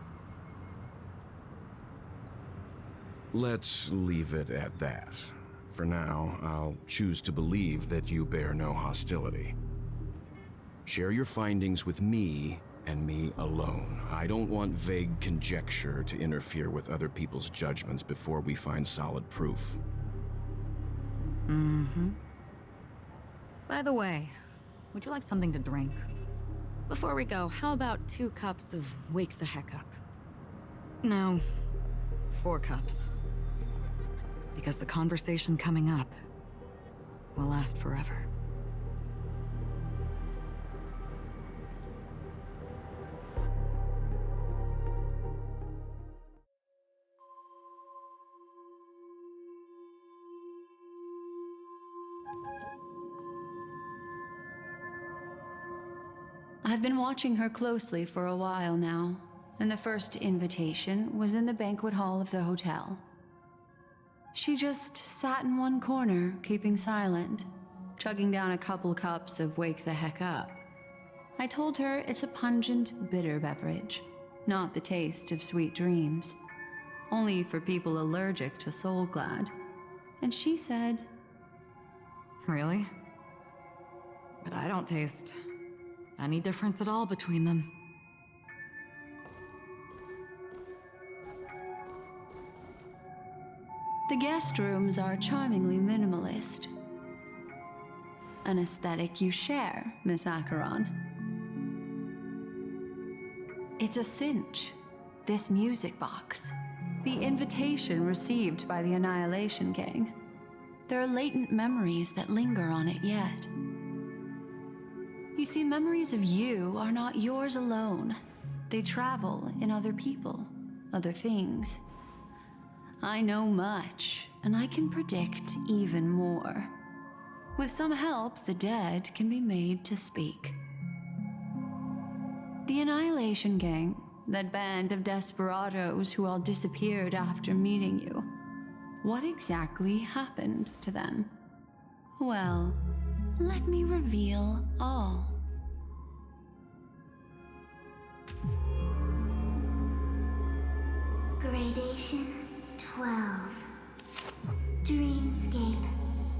Let's leave it at that. For now, I'll choose to believe that you bear no hostility. Share your findings with me and me alone. I don't want vague conjecture to interfere with other people's judgments before we find solid proof. By the way, would you like something to drink? Before we go, how about 2 cups of Wake the Heck Up? No, 4 cups. Because the conversation coming up will last forever. I've been watching her closely for a while now, and the first invitation was in the banquet hall of the hotel. She just sat in one corner, keeping silent, chugging down a couple cups of Wake the Heck Up. I told her it's a pungent, bitter beverage, not the taste of sweet dreams, only for people allergic to Soul Glad. And she said, Really? But I don't taste any difference at all between them. the guest rooms are charmingly minimalist. An aesthetic you share, Miss Acheron. It's a cinch, this music box. The invitation received by the Annihilation Gang. There are latent memories that linger on it yet. You see, memories of you are not yours alone. They travel in other people, other things. I know much, and I can predict even more. With some help, the dead can be made to speak. The Annihilation Gang, that band of desperados who all disappeared after meeting you. What exactly happened to them? Well, let me reveal all. Gradation 12. Dreamscape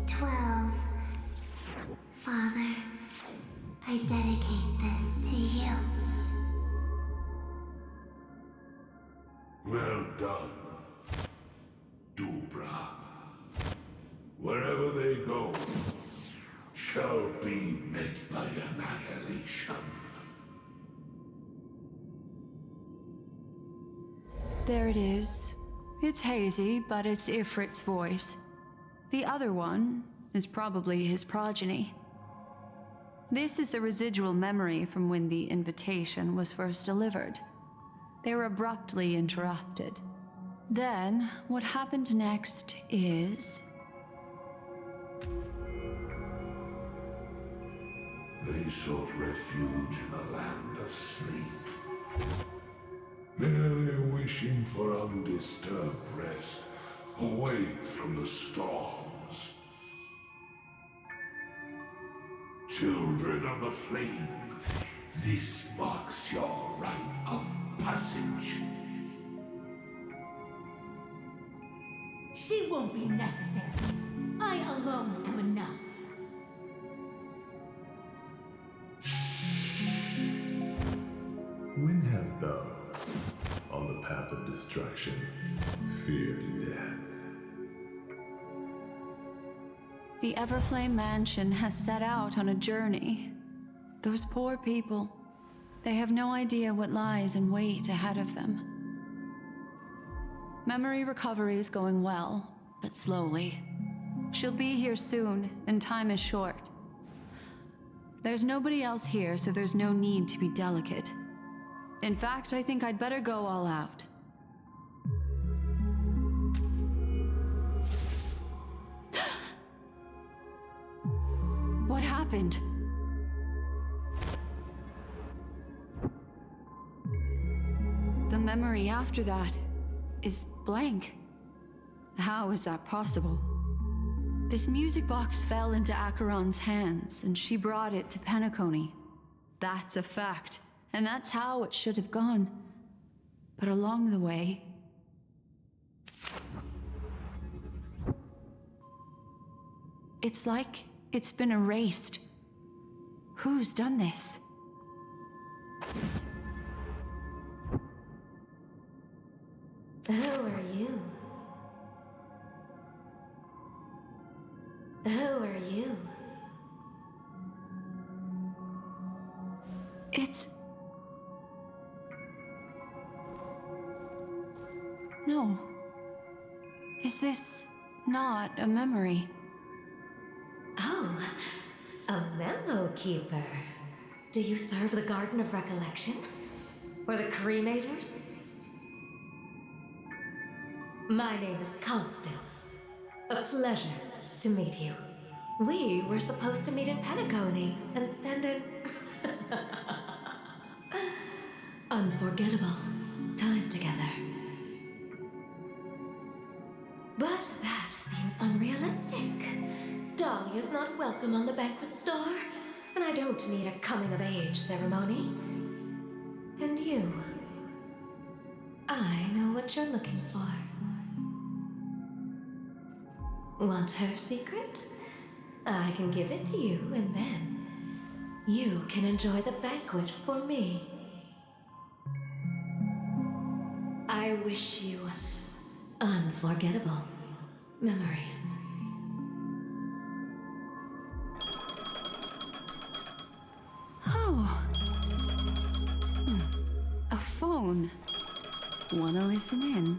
12. Father, I dedicate this to you. Well done, Dubra. Wherever they go, shall be met by annihilation. There it is. It's hazy, but it's Ifrit's voice. The other one is probably his progeny. This is the residual memory from when the invitation was first delivered. They were abruptly interrupted. Then, what happened next is... They sought refuge in the land of sleep, merely wishing for undisturbed rest, away from the storms. Children of the flame, this marks your rite of passage. She won't be necessary. I alone am enough. When have those on the path of destruction feared death? The Everflame Mansion has set out on a journey. Those poor people, they have no idea what lies in wait ahead of them. Memory recovery is going well, but slowly. She'll be here soon, and time is short. There's nobody else here, so there's no need to be delicate. In fact, I think I'd better go all out. What happened? The memory after that is blank. How is that possible? This music box fell into Acheron's hands, and she brought it to Penacony. That's a fact, and that's how it should have gone. But along the way... it's like it's been erased. Who's done this? Who are you? Who are you? It's... no. Is this not a memory? Oh, a memo keeper. Do you serve the Garden of Recollection? Or the Cremators? My name is Constance. A pleasure to meet you. We were supposed to meet in Penacony and spend an unforgettable time together. But that seems unrealistic. Dolly is not welcome on the banquet store, and I don't need a coming-of-age ceremony. And you, I know what you're looking for. Want her secret? I can give it to you, and then you can enjoy the banquet for me. I wish you unforgettable memories. Oh. A phone. Wanna listen in?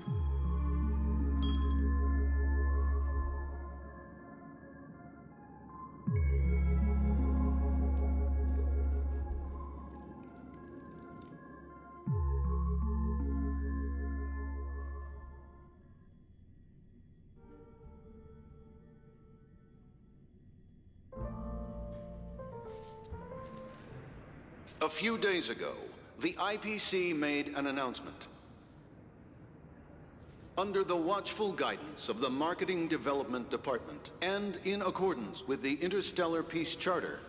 A few days ago, the IPC made an announcement. Under the watchful guidance of the Marketing Development Department, and in accordance with the Interstellar Peace Charter,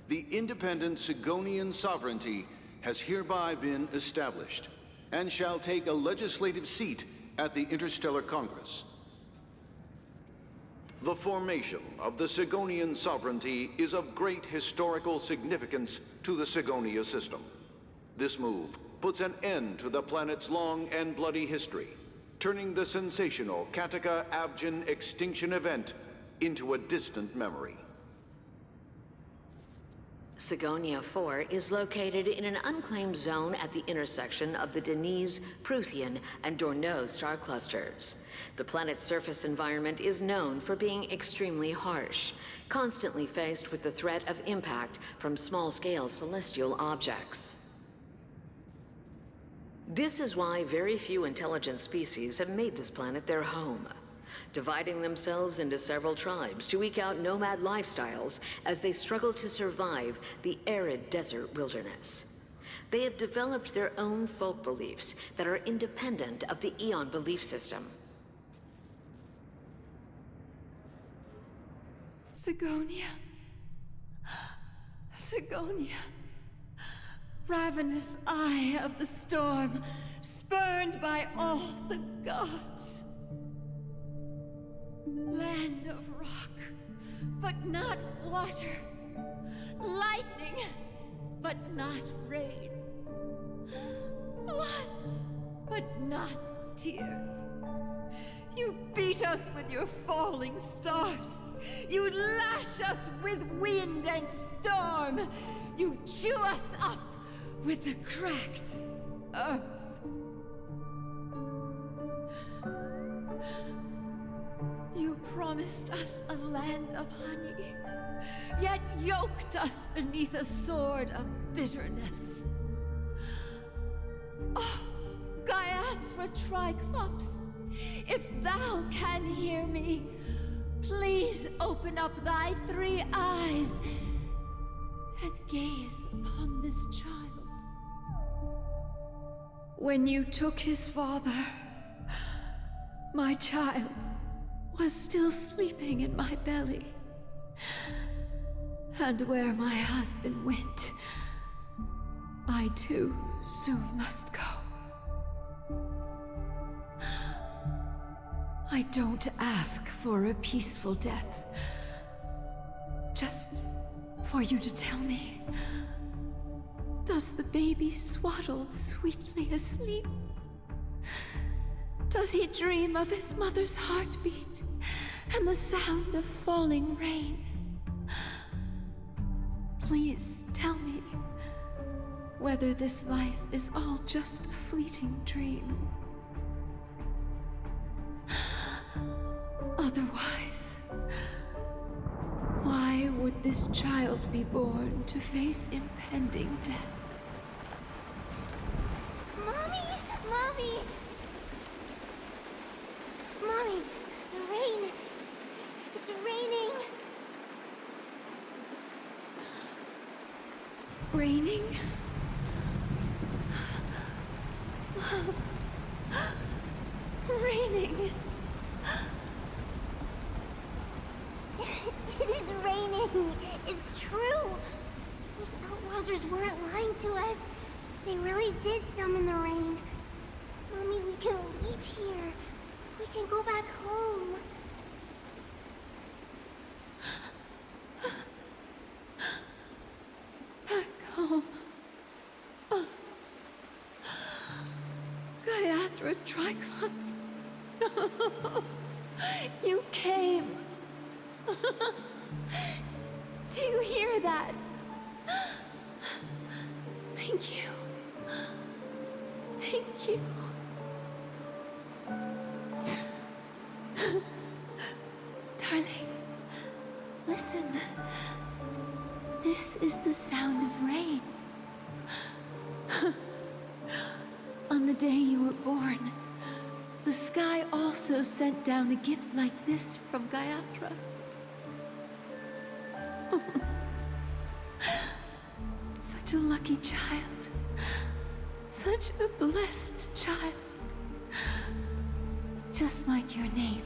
the independent Sigonian sovereignty has hereby been established, and shall take a legislative seat at the Interstellar Congress. The formation of the Sigonian sovereignty is of great historical significance to the Sigonia system. This move puts an end to the planet's long and bloody history, turning the sensational Kataka-Abjin extinction event into a distant memory. Sigonia 4 is located in an unclaimed zone at the intersection of the Denise, Prothean, and Dorneau star clusters. The planet's surface environment is known for being extremely harsh, constantly faced with the threat of impact from small-scale celestial objects. This is why very few intelligent species have made this planet their home, dividing themselves into several tribes to eke out nomad lifestyles as they struggle to survive the arid desert wilderness. They have developed their own folk beliefs that are independent of the Eon belief system. Sigonia. Sigonia. Ravenous eye of the storm, spurned by all the gods. Land of rock, but not water. Lightning, but not rain. Blood, but not tears. You beat us with your falling stars. You lash us with wind and storm. You chew us up with the cracked earth. You promised us a land of honey, yet yoked us beneath a sword of bitterness. Oh, Gaiathra Triclops, if thou can hear me, please open up thy 3 eyes and gaze upon this child. When you took his father, my child was still sleeping in my belly. And where my husband went, I too soon must go. I don't ask for a peaceful death. Just for you to tell me, does the baby swaddled sweetly asleep? Does he dream of his mother's heartbeat and the sound of falling rain? Please tell me whether this life is all just a fleeting dream. Otherwise, why would this child be born to face impending death? Mommy! Mommy! Mommy, the rain. It's raining. Raining? Raining. It is raining. It's true. Those Outworlders weren't lying to us. They really did summon the rain. Mommy, we can leave here. We can go back home. Back home. Gaiathra Triclops. You came. Do you hear that? Thank you. Thank you. Darling, listen. This is the sound of rain. On the day you were born, the sky also sent down a gift like this from Gaiathra. Such a lucky child. Such a blessed child. Just like your name.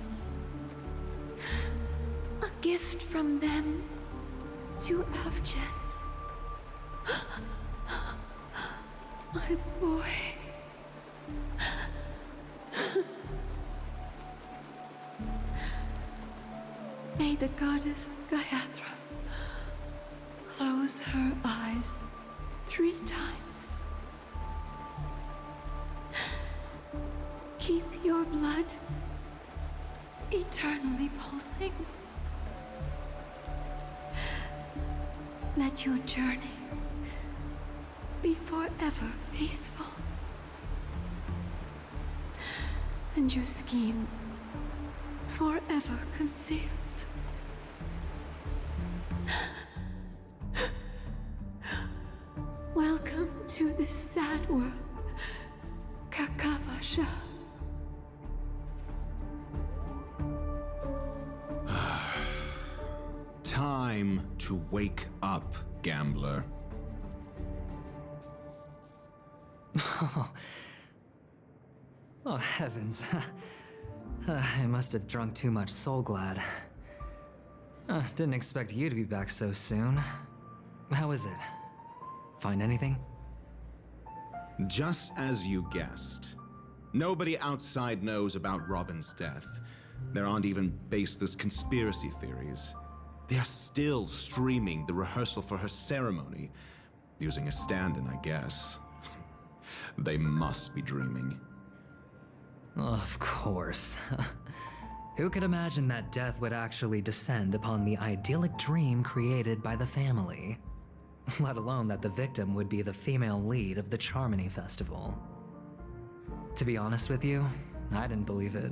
A gift from them to Avgen. My boy. May the goddess Gaiathra close her eyes 3 times. Keep your blood eternally pulsing. Let your journey be forever peaceful. And your schemes forever concealed. Welcome to this sad world, Kakavasha. Time to wake up, gambler. Oh, heavens. I must have drunk too much Soul Glad. Didn't expect you to be back so soon. How is it? Find anything? Just as you guessed. Nobody outside knows about Robin's death. There aren't even baseless conspiracy theories. They are still streaming the rehearsal for her ceremony, using a stand-in, I guess. They must be dreaming. Of course. Who could imagine that death would actually descend upon the idyllic dream created by the family? Let alone that the victim would be the female lead of the Charmony Festival. To be honest with you, I didn't believe it.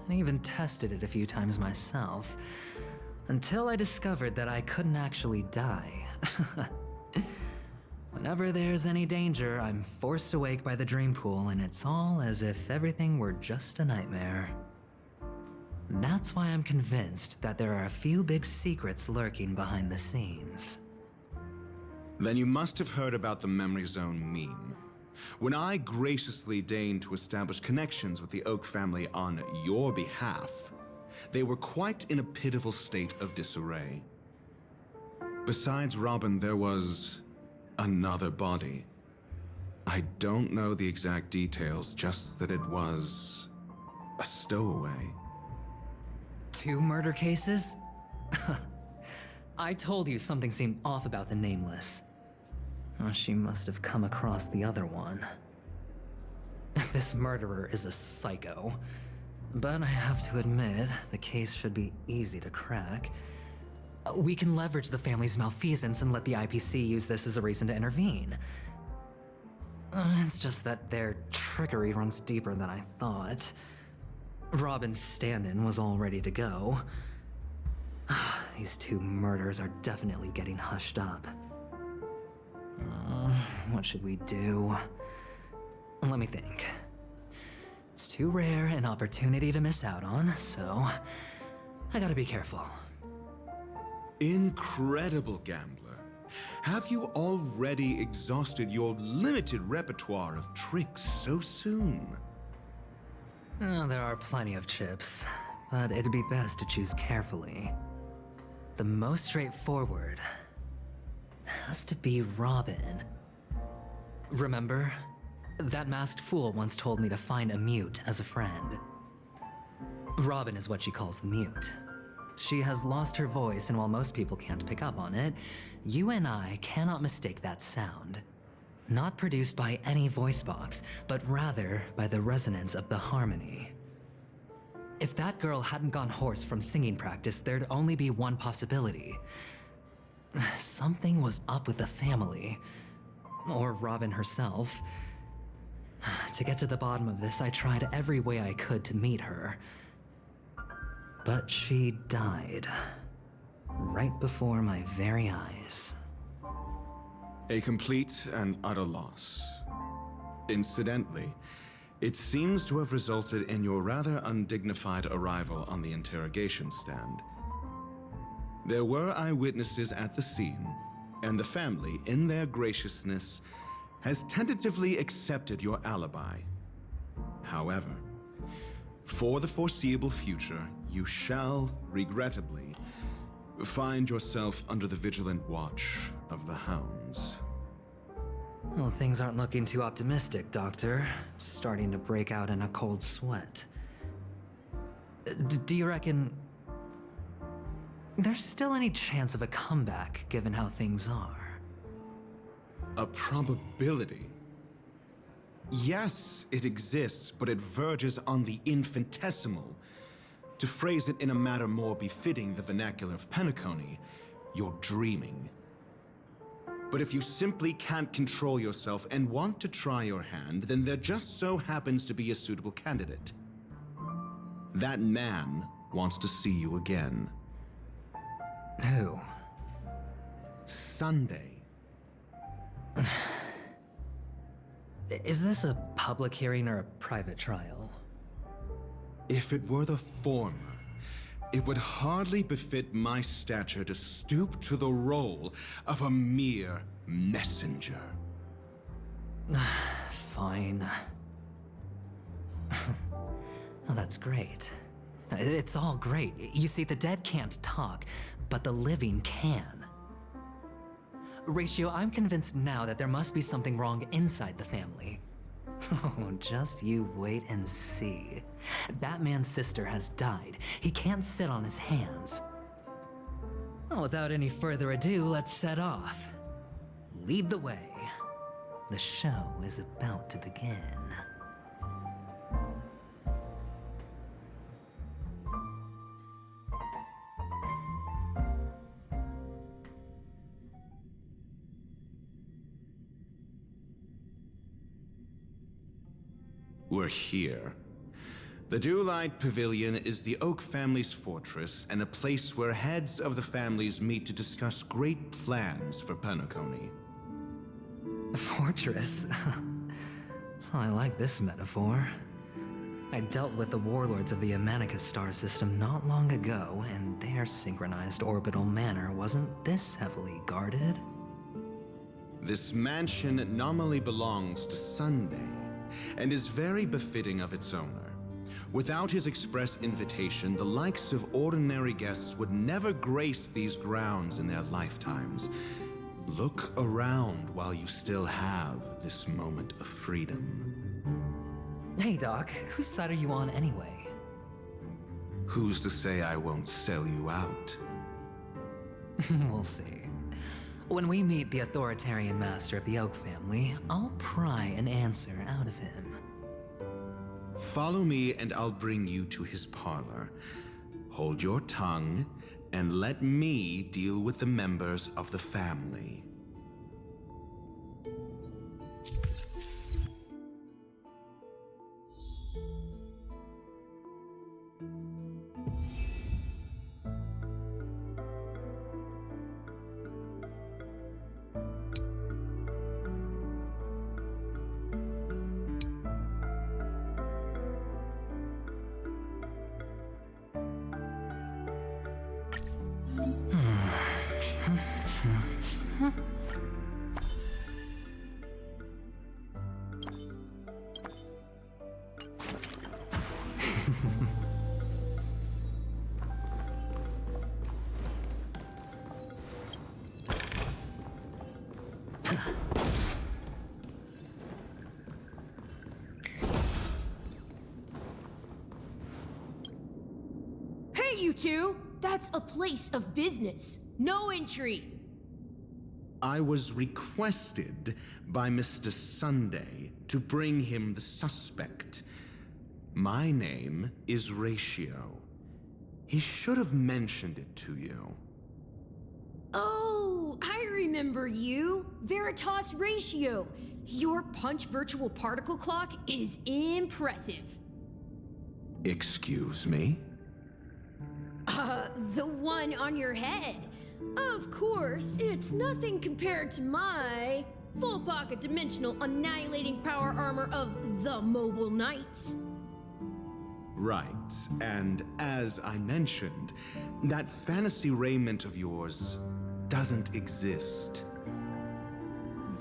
I even tested it a few times myself, until I discovered that I couldn't actually die. Whenever there's any danger, I'm forced awake by the dream pool, and it's all as if everything were just a nightmare. That's why I'm convinced that there are a few big secrets lurking behind the scenes. Then you must have heard about the Memory Zone meme. When I graciously deigned to establish connections with the Oak family on your behalf, they were quite in a pitiful state of disarray. Besides Robin, there was another body. I don't know the exact details, just that it was a stowaway. 2 murder cases? I told you something seemed off about the Nameless. Oh, she must have come across the other one. This murderer is a psycho. But I have to admit, the case should be easy to crack. We can leverage the family's malfeasance and let the IPC use this as a reason to intervene. It's just that their trickery runs deeper than I thought. Robin's stand-in was all ready to go. These 2 murders are definitely getting hushed up. What should we do? Let me think. It's too rare an opportunity to miss out on, so I gotta be careful. Incredible gambler. Have you already exhausted your limited repertoire of tricks so soon? There are plenty of chips, but it'd be best to choose carefully. The most straightforward has to be Robin. Remember? That masked fool once told me to find a mute as a friend. Robin is what she calls the mute. She has lost her voice, and while most people can't pick up on it, you and I cannot mistake that sound. Not produced by any voice box, but rather by the resonance of the harmony. If that girl hadn't gone hoarse from singing practice, there'd only be one possibility. Something was up with the family. Or Robin herself. To get to the bottom of this, I tried every way I could to meet her. But she died. Right before my very eyes. A complete and utter loss. Incidentally, it seems to have resulted in your rather undignified arrival on the interrogation stand. There were eyewitnesses at the scene, and the family, in their graciousness, has tentatively accepted your alibi. However, for the foreseeable future, you shall, regrettably, find yourself under the vigilant watch of the hounds. Well, things aren't looking too optimistic, Doctor. Starting to break out in a cold sweat. Do you reckon there's still any chance of a comeback, given how things are? A probability? Yes, it exists, but it verges on the infinitesimal. To phrase it in a manner more befitting the vernacular of Penacony, you're dreaming. But if you simply can't control yourself and want to try your hand, then there just so happens to be a suitable candidate. That man wants to see you again. Who? Sunday. Is this a public hearing or a private trial? If it were the former, it would hardly befit my stature to stoop to the role of a mere messenger. Fine. Oh, that's great. It's all great. You see, the dead can't talk, but the living can. Ratio, I'm convinced now that there must be something wrong inside the family. Oh, just you wait and see. That man's sister has died. He can't sit on his hands. Well, without any further ado, let's set off. Lead the way. The show is about to begin. We're here. The Dewlight Pavilion is the Oak family's fortress and a place where heads of the families meet to discuss great plans for Penacony. Fortress? I like this metaphor. I dealt with the warlords of the Amanicus star system not long ago, and their synchronized orbital manor wasn't this heavily guarded. This mansion nominally belongs to Sunday, and is very befitting of its owner. Without his express invitation, the likes of ordinary guests would never grace these grounds in their lifetimes, Look around while you still have this moment of freedom. Hey, Doc, whose side are you on anyway? Who's to say I won't sell you out? We'll see. When we meet the authoritarian master of the Oak family, I'll pry an answer out of him. Follow me and I'll bring you to his parlor. Hold your tongue and let me deal with the members of the family. Hey, you two! That's a place of business. No entry. I was requested by Mr. Sunday to bring him the suspect. My name is Ratio. He should have mentioned it to you. Oh, I remember you. Veritas Ratio. Your punch virtual particle clock is impressive. Excuse me? The one on your head. Of course, it's nothing compared to my full pocket dimensional annihilating power armor of the Mobile Knights. Right, and as I mentioned, that fantasy raiment of yours doesn't exist.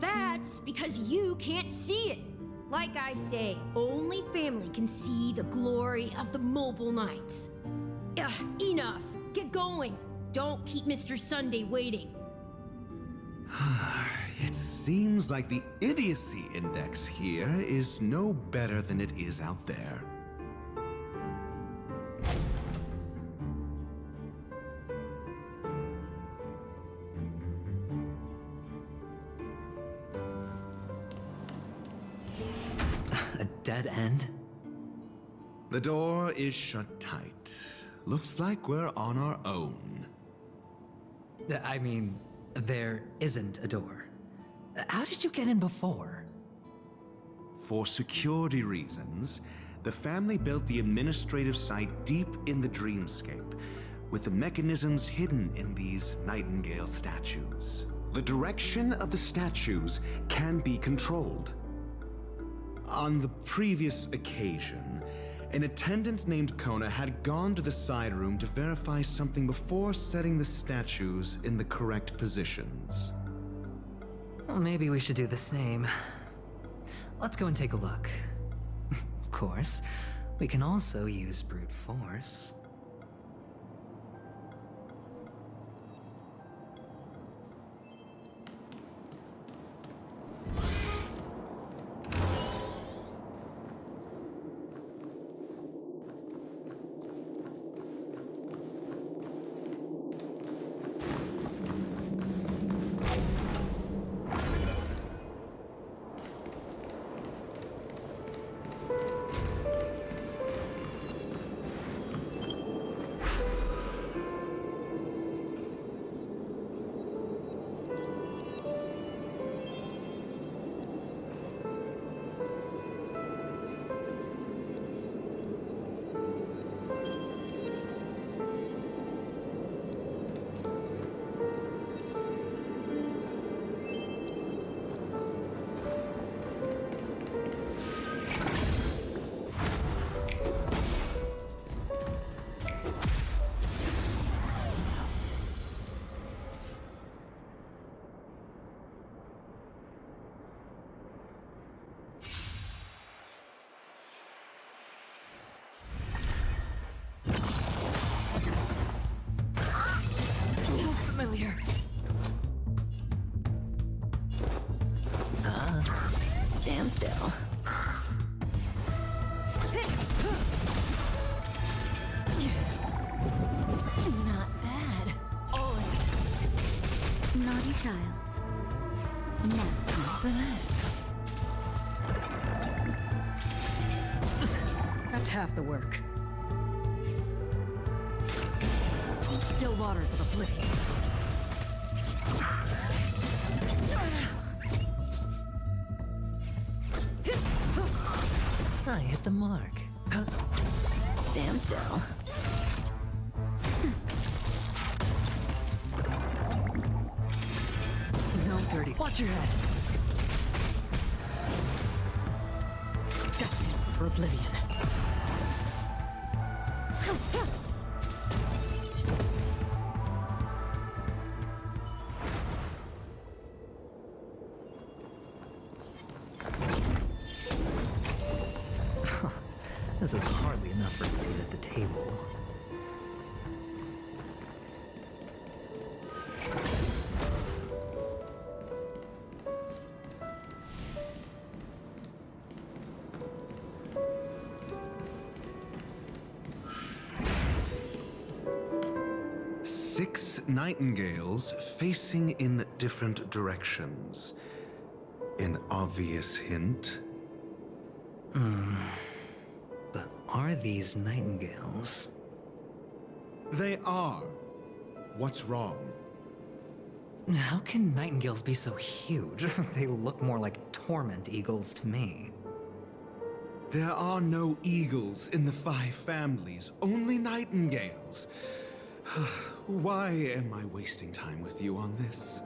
That's because you can't see it. Like I say, only family can see the glory of the Mobile Knights. Enough. Get going. Don't keep Mr. Sunday waiting. It seems like the idiocy index here is no better than it is out there. A dead end? The door is shut tight. Looks like we're on our own. I mean, there isn't a door. How did you get in before? For security reasons, the family built the administrative site deep in the dreamscape, with the mechanisms hidden in these Nightingale statues. The direction of the statues can be controlled. On the previous occasion, an attendant named Kona had gone to the side room to verify something before setting the statues in the correct positions. Well, maybe we should do the same. Let's go and take a look. Of course, we can also use brute force. Stand still. Not bad. Naughty child. Now, Relax. That's half the work. Still waters of oblivion. I hit the mark. Stand still. No dirty. Watch your head. Destined for oblivion. This is hardly enough for a seat at the table. Six nightingales facing in different directions. An obvious hint. But are these nightingales? They are. What's wrong? How can nightingales be so huge? They look more like torment eagles to me. There are no eagles in the 5 families, only nightingales. Why am I wasting time with you on this?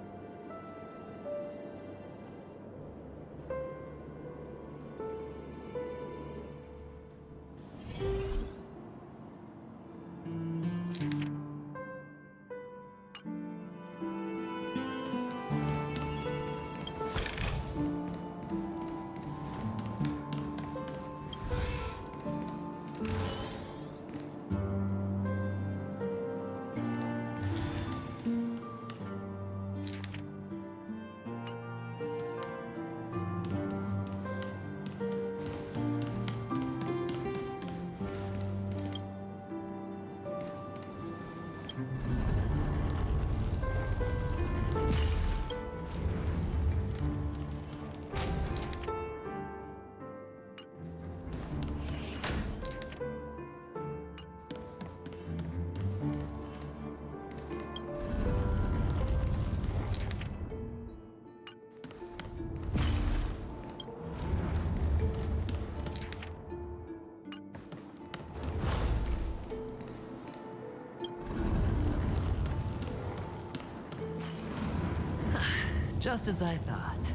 Just as I thought.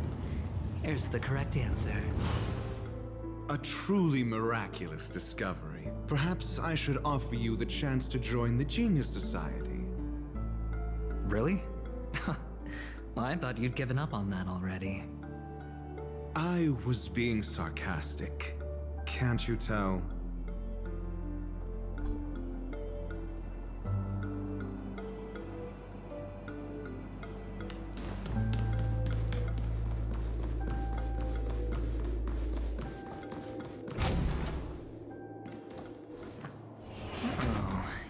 Here's the correct answer. A truly miraculous discovery. Perhaps I should offer you the chance to join the Genius Society. Really? Well, I thought you'd given up on that already. I was being sarcastic. Can't you tell?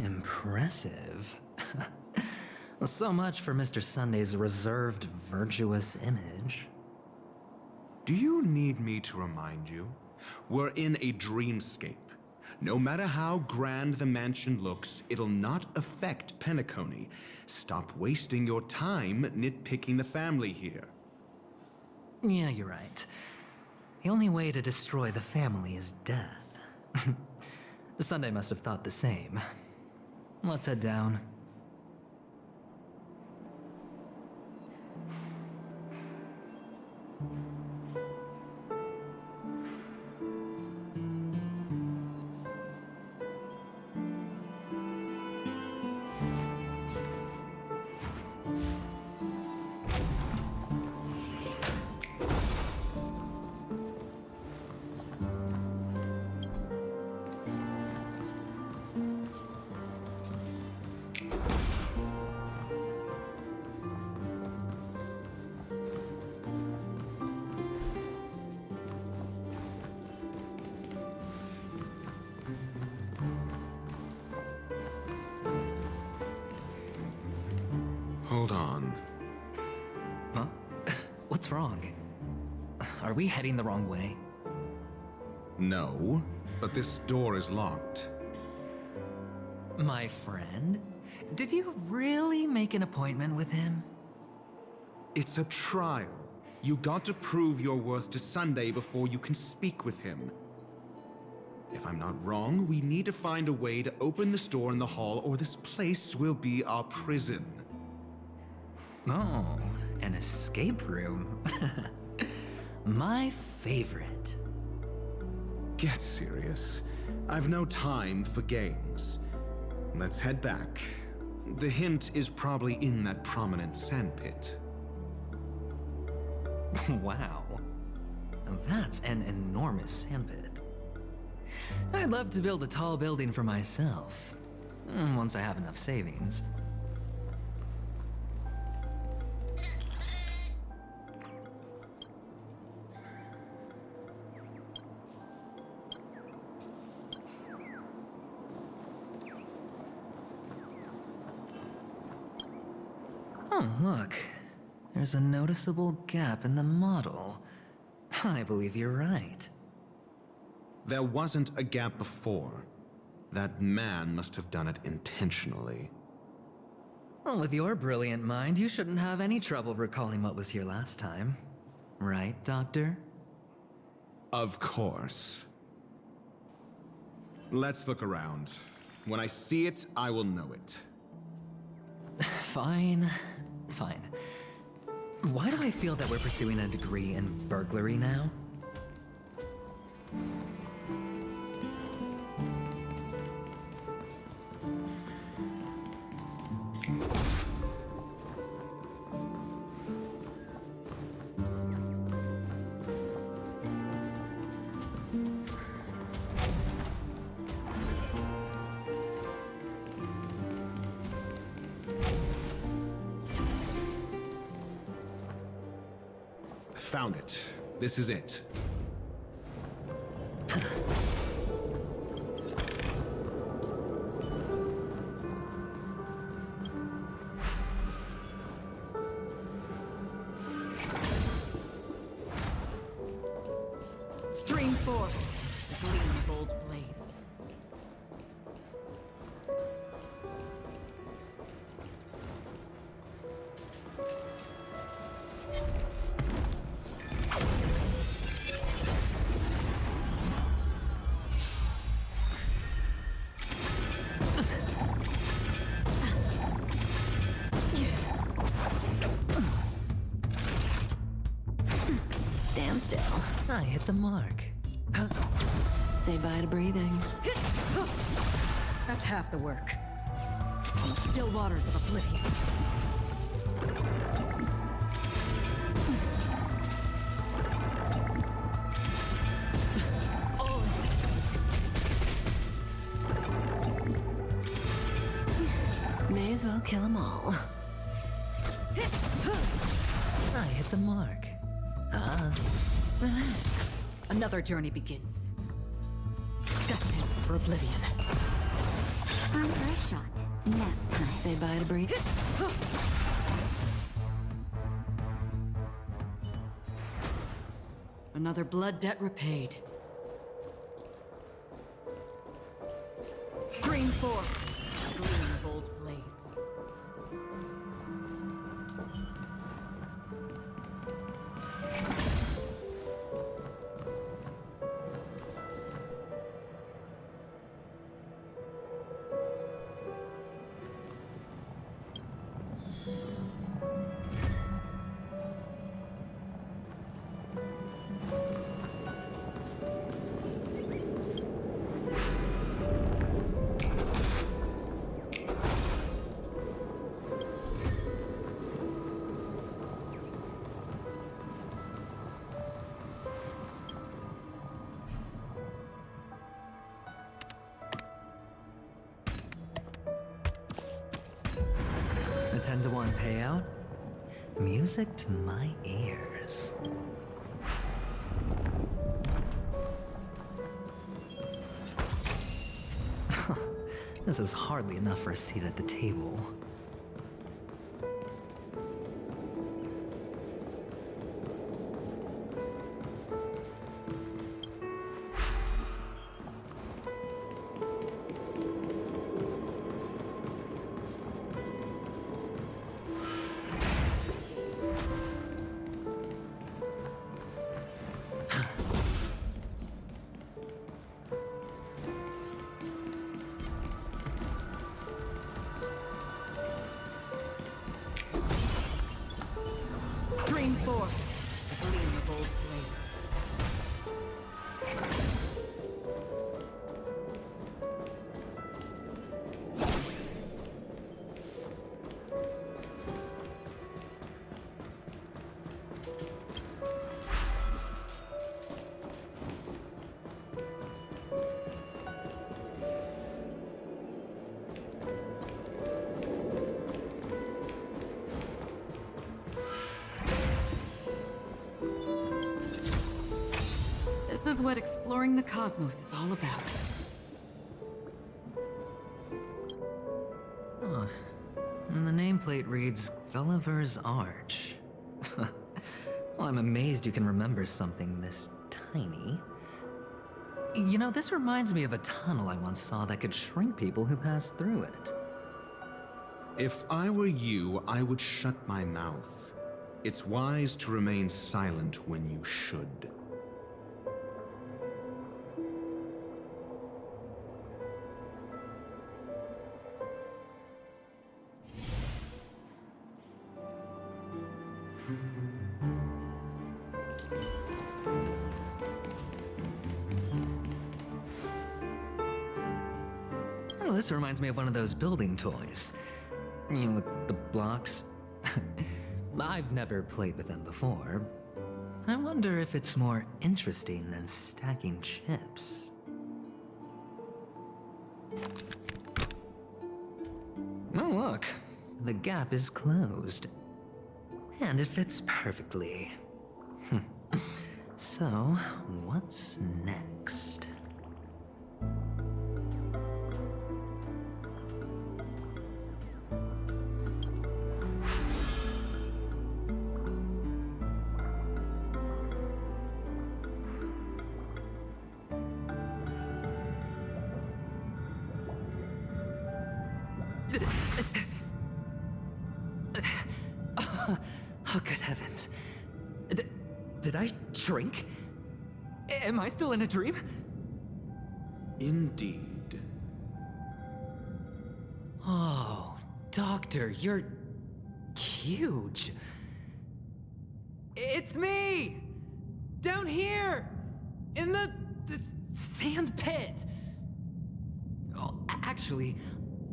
Impressive. So much for Mr. Sunday's reserved, virtuous image. Do you need me to remind you? We're in a dreamscape. No matter how grand the mansion looks, it'll not affect Penacony. Stop wasting your time nitpicking the family here. Yeah, you're right. The only way to destroy the family is death. Sunday must have thought the same. Let's head down. Huh? What's wrong? Are we heading the wrong way? No, but this door is locked. My friend? Did you really make an appointment with him? It's a trial. You got to prove your worth to Sunday before you can speak with him. If I'm not wrong, we need to find a way to open this door in the hall, or this place will be our prison. Oh, an escape room. My favorite. Get serious. I've no time for games. Let's head back. The hint is probably in that prominent sandpit. Wow. That's an enormous sandpit. I'd love to build a tall building for myself, once I have enough savings. Oh, look. There's a noticeable gap in the model. I believe you're right. There wasn't a gap before. That man must have done it intentionally. Well, with your brilliant mind, you shouldn't have any trouble recalling what was here last time. Right, Doctor? Of course. Let's look around. When I see it, I will know it. Fine. Fine. Why do I feel that we're pursuing a degree in burglary now? Found it. This is it. Stream 4. The gleam of old blades. Stand still. I hit the mark. Say bye to breathing. That's half the work. In still waters of oblivion. May as well kill them all. I hit the mark. Relax. Another journey begins. Destined for oblivion. On for a shot. Nap time. Say bye to breathing. Another blood debt repaid. Stream 4. Gleam of old blades. A 10-to-1 payout? Music to my ears. This is hardly enough for a seat at the table. Bring forth the gleam of old blades. This is what exploring the cosmos is all about. Huh. And the nameplate reads Gulliver's Arch. Well, I'm amazed you can remember something this tiny. You know, this reminds me of a tunnel I once saw that could shrink people who passed through it. If I were you, I would shut my mouth. It's wise to remain silent when you should. Oh, this reminds me of one of those building toys. You know, with the blocks. I've never played with them before. I wonder if it's more interesting than stacking chips. Oh, look. The gap is closed. And it fits perfectly. So, what's next? Oh, good heavens. Did I shrink? Am I still in a dream? Indeed. Oh, Doctor, you're huge. It's me! Down here! In the sand pit! Oh, actually,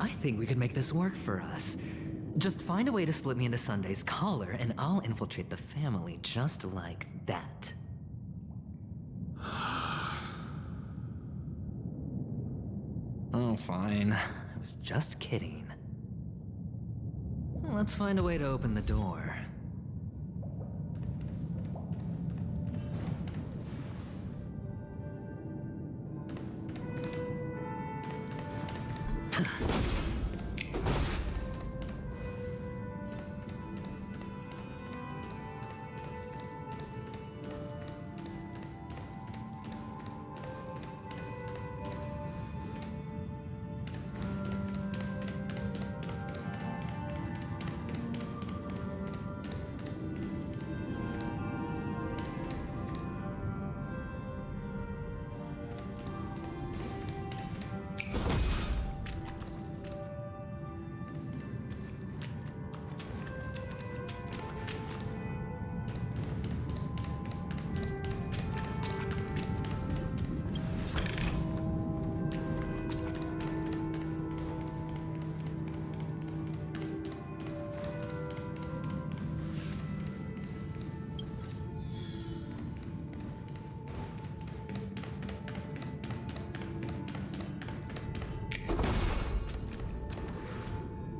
I think we could make this work for us. Just find a way to slip me into Sunday's collar, and I'll infiltrate the family just like that. Oh, fine. I was just kidding. Let's find a way to open the door.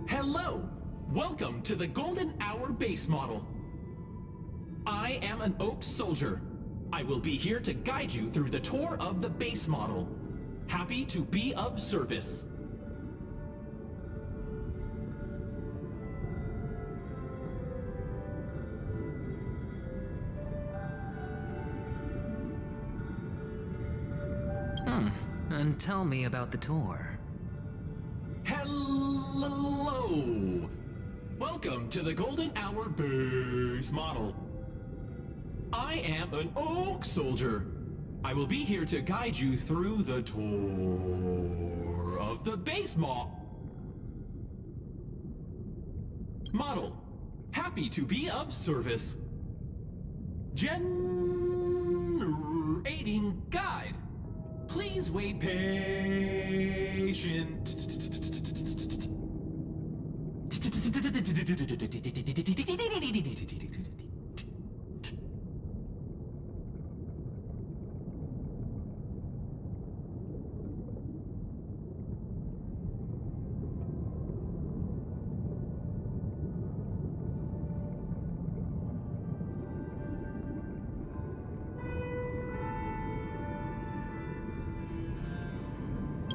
Hello! Welcome to the Golden Hour base model. I am an Oak Soldier. I will be here to guide you through the tour of the base model. Happy to be of service. And tell me about the tour. Hello! Welcome to the Golden Hour base model. I am an Oak Soldier. I will be here to guide you through the tour of the base model. Happy to be of service. Generating guide. Please wait patient.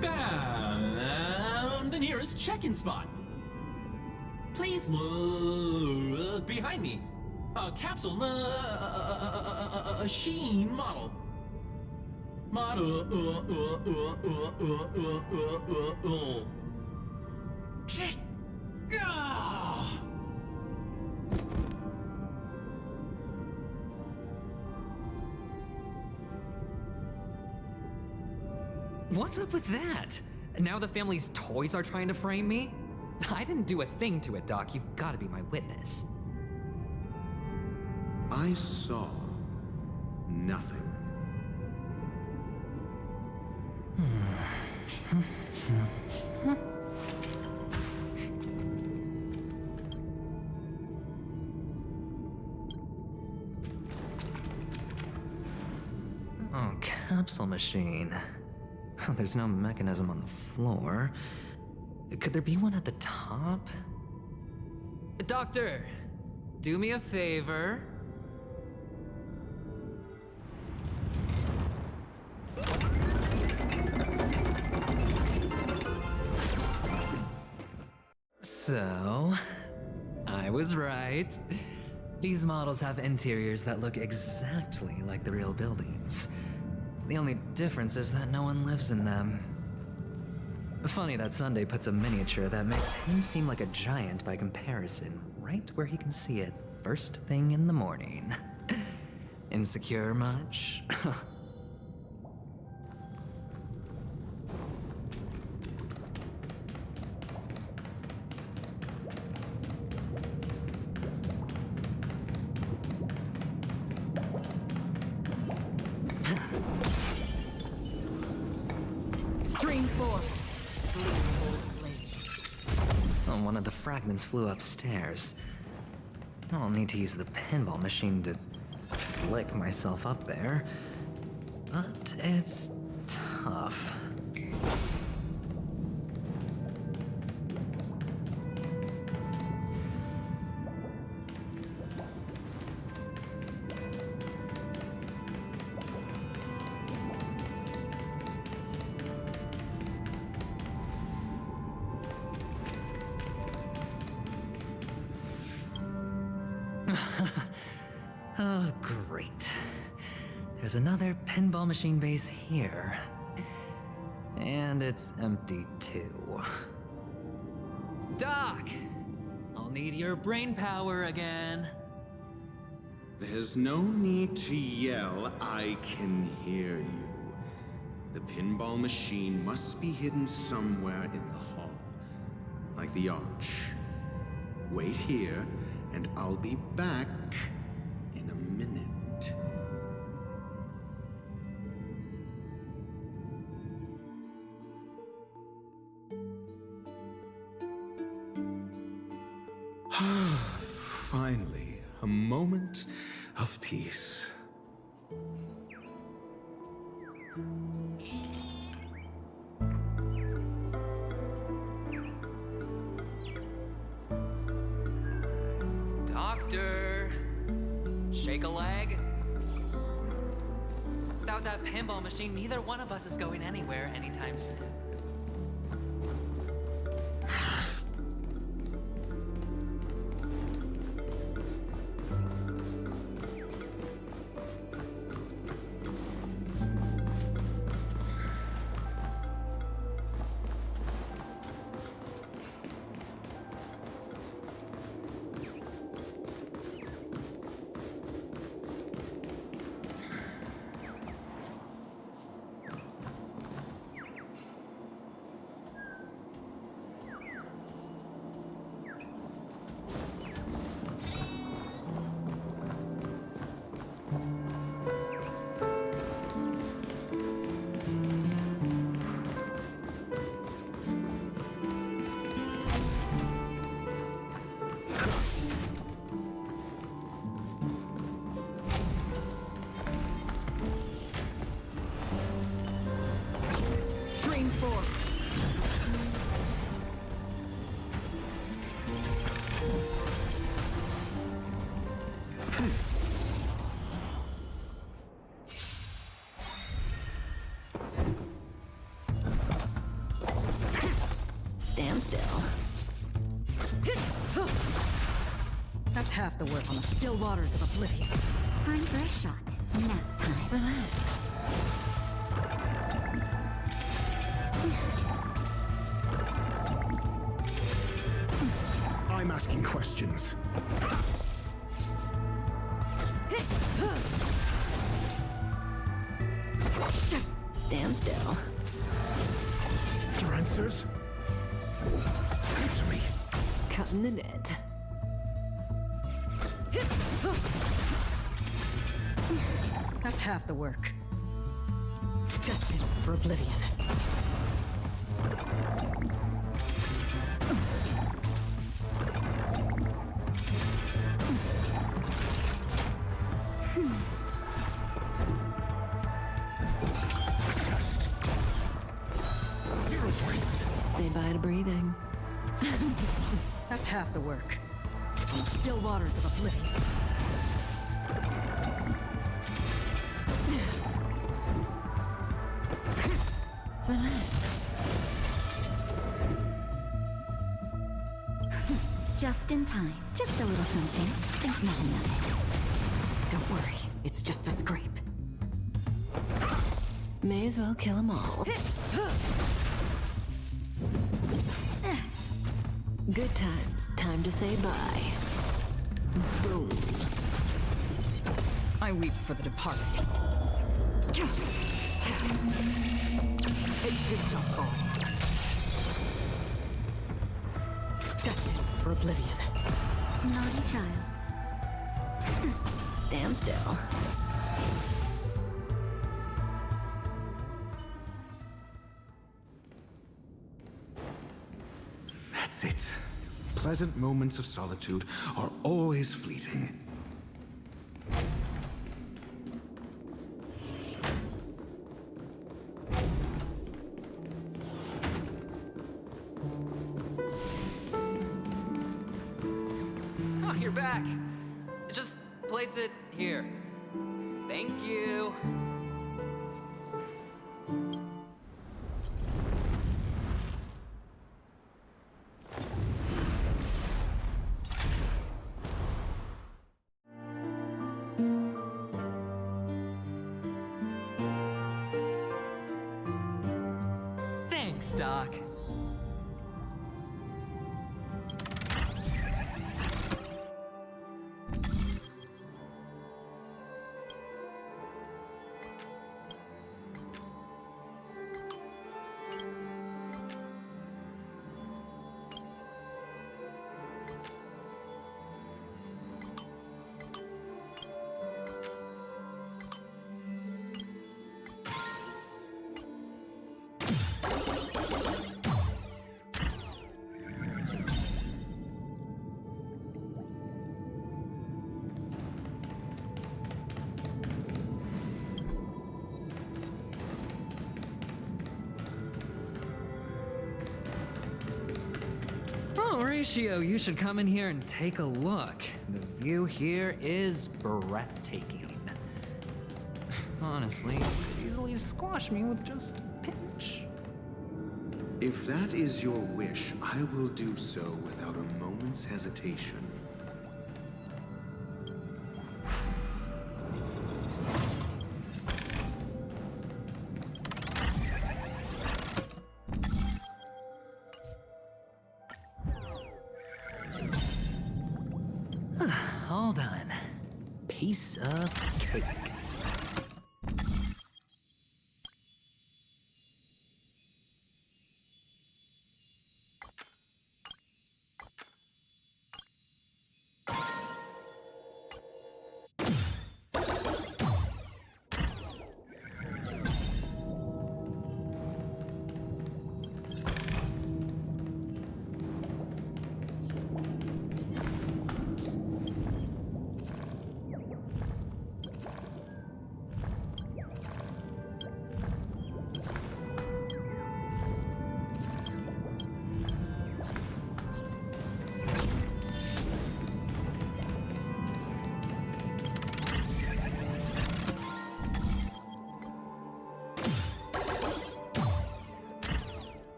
Found the nearest check-in spot. Please look behind me. A capsule machine model. Ah! What's up with that? Now the family's toys are trying to frame me? I didn't do a thing to it, Doc. You've got to be my witness. I saw nothing. Oh, capsule machine. There's no mechanism on the floor. Could there be one at the top? Doctor, do me a favor. So, I was right. These models have interiors that look exactly like the real buildings. The only difference is that no one lives in them. Funny that Sunday puts a miniature that makes him seem like a giant by comparison, right where he can see it first thing in the morning. Insecure much? Stream 4. Oh, one of the fragments flew upstairs. I'll need to use the pinball machine to flick myself up there. But it's tough. Oh, great. There's another pinball machine base here. And it's empty too. Doc! I'll need your brain power again. There's no need to yell, I can hear you. The pinball machine must be hidden somewhere in the hall. Like the arch. Wait here, and I'll be back in a minute. Finally, a moment of peace. Doctor! Shake a leg? Without that pinball machine, neither one of us is going anywhere anytime soon. half the work on the still waters of oblivion. Time for a shot. Nap time. Relax. I'm asking questions. Stand still. Your answers? Answer me. Cutting the net. That's half the work. Destined for oblivion. Test. 0 points. Say bye to breathing. That's half the work. On the still waters of oblivion. Relax. Just in time. Just a little something. Think nothing of it. Don't worry, it's just a scrape. May as well kill them all. Good times. Time to say bye. Boom. I weep for the departed. It takes off all. Destined for oblivion. Naughty child. Stand still. That's it. Pleasant moments of solitude are always fleeting. Oh, you're back. Just place it here. Thank you. Thanks, Doc. Oh, Horatio, you should come in here and take a look. The view here is breathtaking. Honestly, you could easily squash me with just a pinch. If that is your wish, I will do so without a moment's hesitation. All done. Piece of cake.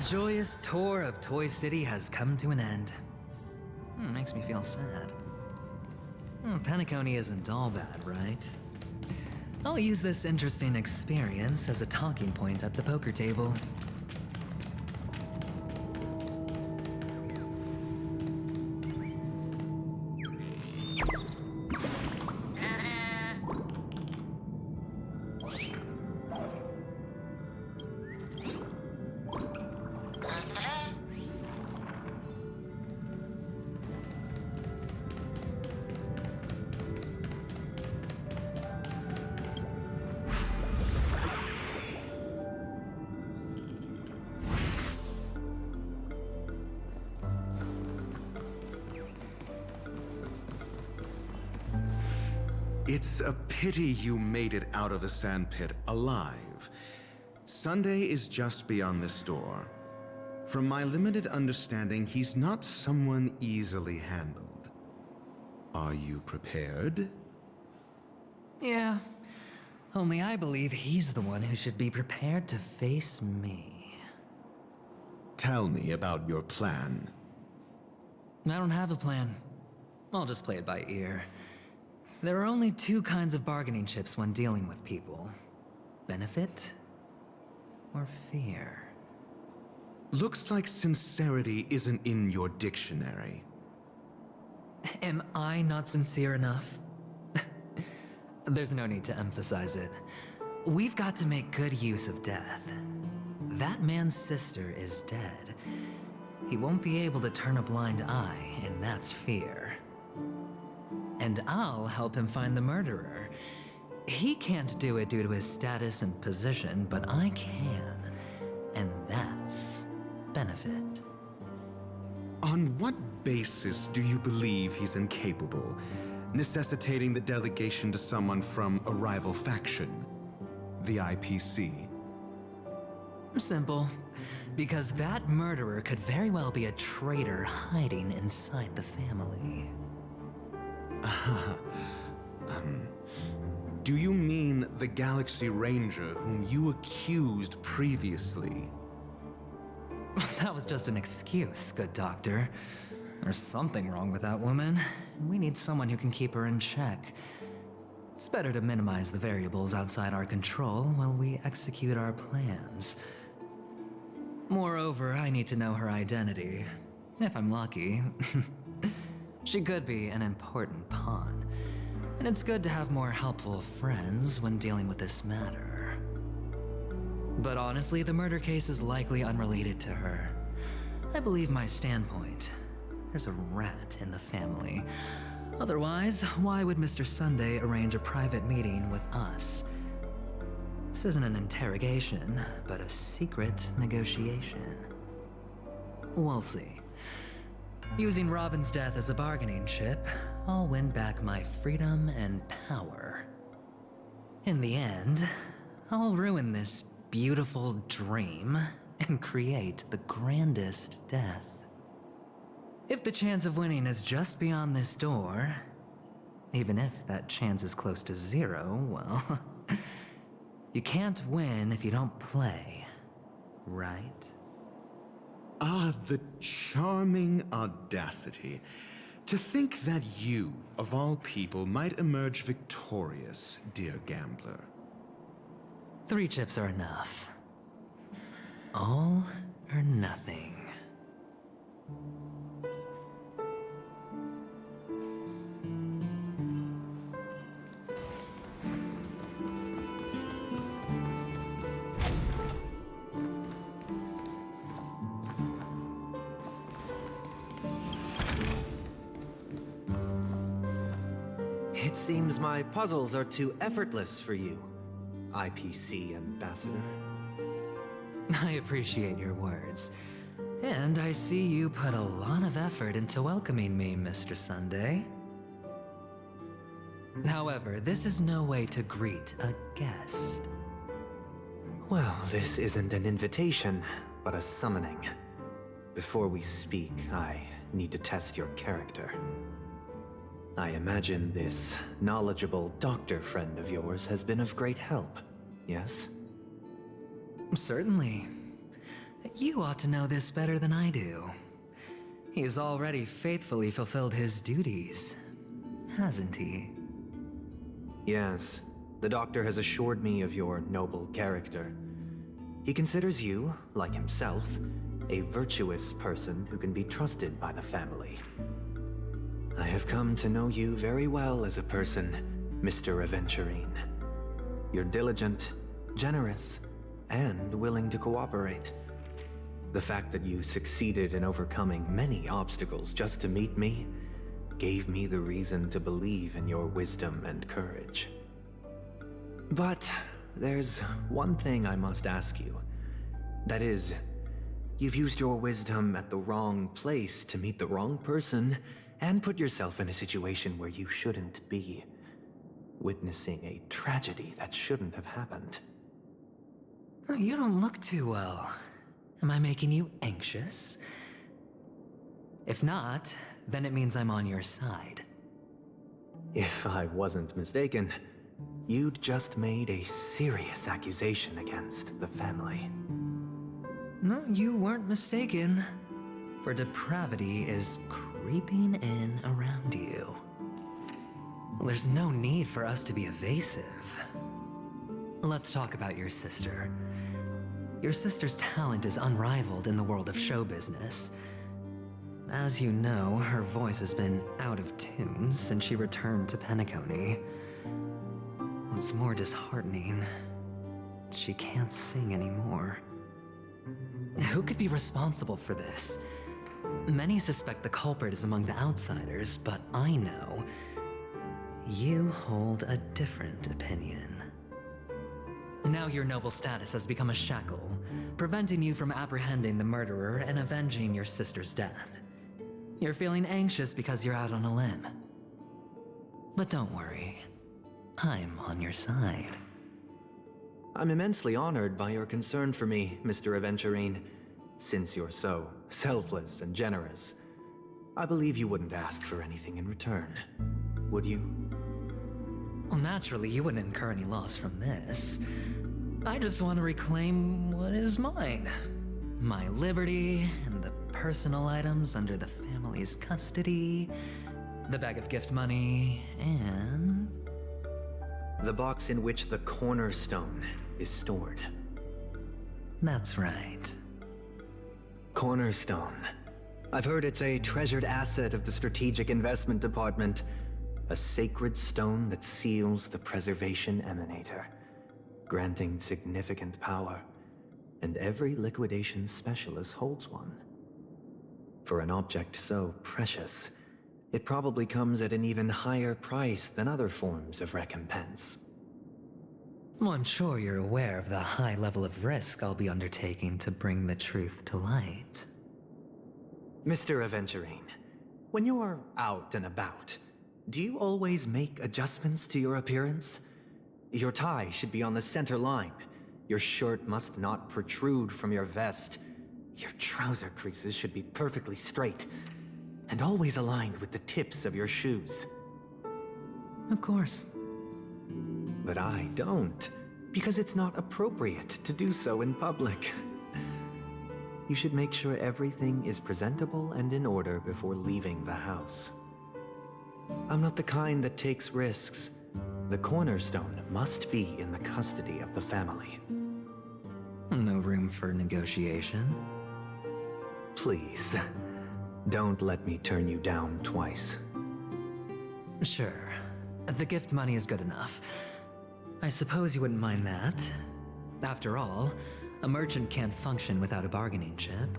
joyous tour of Toy City has come to an end. Makes me feel sad. Penacony isn't all bad, right? I'll use this interesting experience as a talking point at the poker table. It's a pity you made it out of the sandpit alive. Sunday is just beyond this door. From my limited understanding, he's not someone easily handled. Are you prepared? Yeah. Only I believe he's the one who should be prepared to face me. Tell me about your plan. I don't have a plan. I'll just play it by ear. There are only two kinds of bargaining chips when dealing with people. Benefit or fear. Looks like sincerity isn't in your dictionary. Am I not sincere enough? There's no need to emphasize it. We've got to make good use of death. That man's sister is dead. He won't be able to turn a blind eye, and that's fear. And I'll help him find the murderer. He can't do it due to his status and position, but I can. And that's benefit. On what basis do you believe he's incapable, necessitating the delegation to someone from a rival faction? The IPC? Simple. Because that murderer could very well be a traitor hiding inside the family. Do you mean the Galaxy Ranger whom you accused previously? That was just an excuse, good doctor. There's something wrong with that woman. We need someone who can keep her in check. It's better to minimize the variables outside our control while we execute our plans. Moreover, I need to know her identity. If I'm lucky. She could be an important pawn, and it's good to have more helpful friends when dealing with this matter. But honestly, the murder case is likely unrelated to her. I believe my standpoint. There's a rat in the family. Otherwise, why would Mr. Sunday arrange a private meeting with us? This isn't an interrogation, but a secret negotiation. We'll see. Using Robin's death as a bargaining chip, I'll win back my freedom and power. In the end, I'll ruin this beautiful dream and create the grandest death. If the chance of winning is just beyond this door, even if that chance is close to zero, well, you can't win if you don't play, right? Ah, the charming audacity. To think that you, of all people, might emerge victorious, dear gambler. 3 chips are enough. All or nothing. It seems my puzzles are too effortless for you, IPC Ambassador. I appreciate your words. And I see you put a lot of effort into welcoming me, Mr. Sunday. However, this is no way to greet a guest. Well, this isn't an invitation, but a summoning. Before we speak, I need to test your character. I imagine this knowledgeable doctor friend of yours has been of great help, yes? Certainly. You ought to know this better than I do. He's already faithfully fulfilled his duties, hasn't he? Yes, the doctor has assured me of your noble character. He considers you, like himself, a virtuous person who can be trusted by the family. I have come to know you very well as a person, Mr. Aventurine. You're diligent, generous, and willing to cooperate. The fact that you succeeded in overcoming many obstacles just to meet me gave me the reason to believe in your wisdom and courage. But there's one thing I must ask you. That is, you've used your wisdom at the wrong place to meet the wrong person and put yourself in a situation where you shouldn't be, witnessing a tragedy that shouldn't have happened. You don't look too well. Am I making you anxious? If not, then it means I'm on your side. If I wasn't mistaken, you'd just made a serious accusation against the family. No, you weren't mistaken. For depravity is creeping in around you. There's no need for us to be evasive. Let's talk about your sister. Your sister's talent is unrivaled in the world of show business. As you know, her voice has been out of tune since she returned to Penacony. What's more disheartening, she can't sing anymore. Who could be responsible for this? Many suspect the culprit is among the outsiders, but I know you hold a different opinion. Now your noble status has become a shackle, preventing you from apprehending the murderer and avenging your sister's death. You're feeling anxious because you're out on a limb. But don't worry, I'm on your side. I'm immensely honored by your concern for me, Mr. Aventurine. Since you're so selfless and generous, I believe you wouldn't ask for anything in return, would you? Well, naturally, you wouldn't incur any loss from this. I just want to reclaim what is mine. My liberty and the personal items under the family's custody, the bag of gift money, and the box in which the cornerstone is stored. That's right. Cornerstone. I've heard it's a treasured asset of the Strategic Investment Department. A sacred stone that seals the Preservation Emanator, granting significant power, and every liquidation specialist holds one. For an object so precious, it probably comes at an even higher price than other forms of recompense. Well, I'm sure you're aware of the high level of risk I'll be undertaking to bring the truth to light. Mr. Aventurine, when you're out and about, do you always make adjustments to your appearance? Your tie should be on the center line. Your shirt must not protrude from your vest. Your trouser creases should be perfectly straight, and always aligned with the tips of your shoes. Of course. But I don't, because it's not appropriate to do so in public. You should make sure everything is presentable and in order before leaving the house. I'm not the kind that takes risks. The cornerstone must be in the custody of the family. No room for negotiation? Please, don't let me turn you down twice. Sure. The gift money is good enough. I suppose you wouldn't mind that. After all, a merchant can't function without a bargaining chip.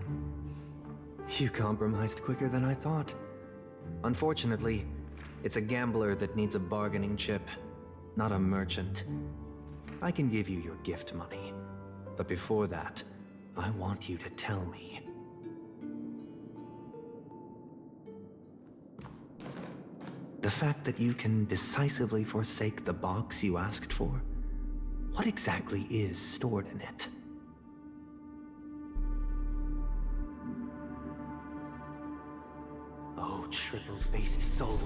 You compromised quicker than I thought. Unfortunately, it's a gambler that needs a bargaining chip, not a merchant. I can give you your gift money, but before that, I want you to tell me. The fact that you can decisively forsake the box you asked for, what exactly is stored in it? Oh, triple-faced soul,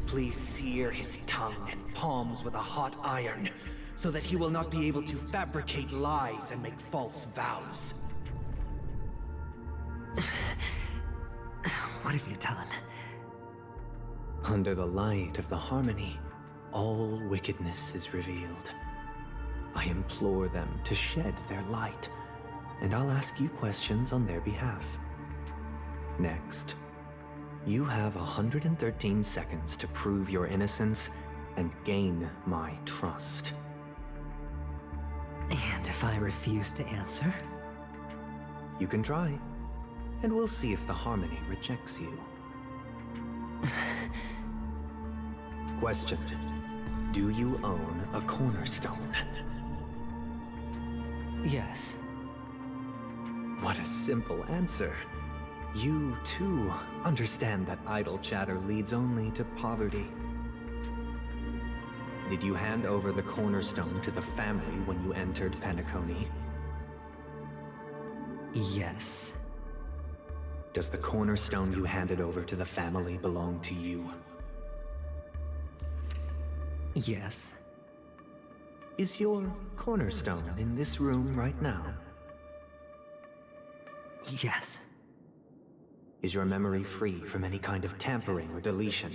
please sear his tongue and palms with a hot iron, so that he will not be able to fabricate lies and make false vows. What have you done? Under the light of the harmony, all wickedness is revealed. I implore them to shed their light, and I'll ask you questions on their behalf. Next, you have 113 seconds to prove your innocence and gain my trust. And if I refuse to answer? You can try, and we'll see if the harmony rejects you. Question: do you own a cornerstone? Yes. What a simple answer. You, too, understand that idle chatter leads only to poverty. Did you hand over the cornerstone to the family when you entered Penacony? Yes. Does the cornerstone you handed over to the family belong to you? Yes. Is your cornerstone in this room right now? Yes. Is your memory free from any kind of tampering or deletion,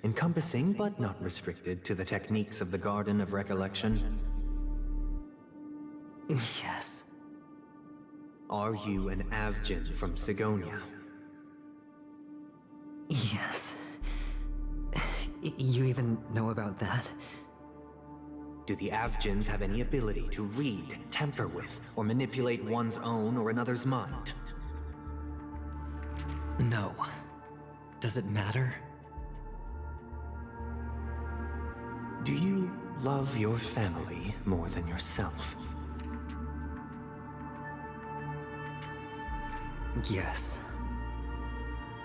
encompassing but not restricted to the techniques of the Garden of Recollection? Yes. Are you an Avgin from Sigonia? Yes. You even know about that? Do the Avgins have any ability to read, tamper with, or manipulate one's own or another's mind? No. Does it matter? Do you love your family more than yourself? Yes.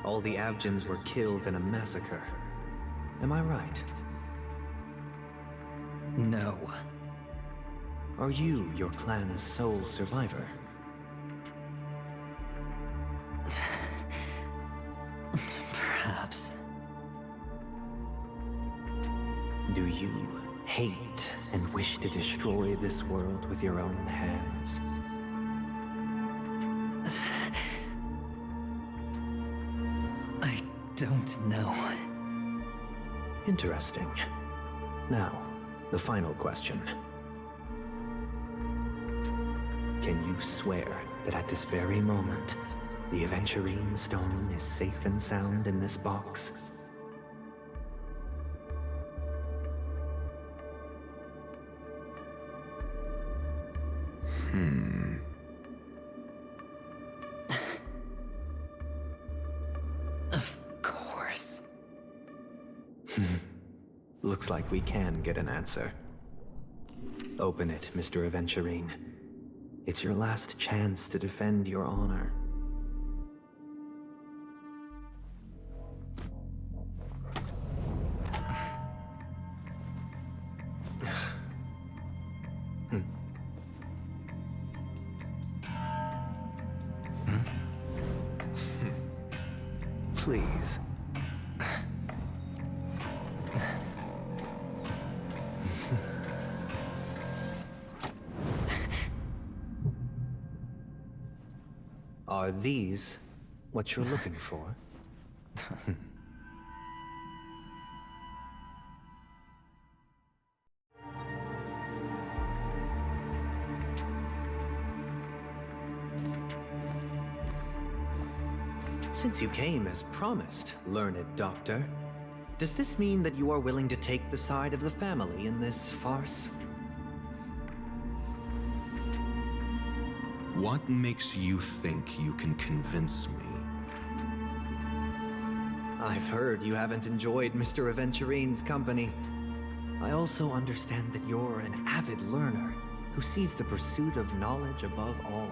All the Avgins were killed in a massacre. Am I right? No. Are you your clan's sole survivor? Perhaps. Do you hate and wish to destroy this world with your own hands? I don't know. Interesting. Now, the final question. Can you swear that at this very moment, the Aventurine Stone is safe and sound in this box? Of course. Looks like we can get an answer. Open it, Mr. Aventurine. It's your last chance to defend your honor. Please. Are these what you're looking for? Since you came as promised, learned doctor, does this mean that you are willing to take the side of the family in this farce? What makes you think you can convince me? I've heard you haven't enjoyed Mr. Aventurine's company. I also understand that you're an avid learner who sees the pursuit of knowledge above all.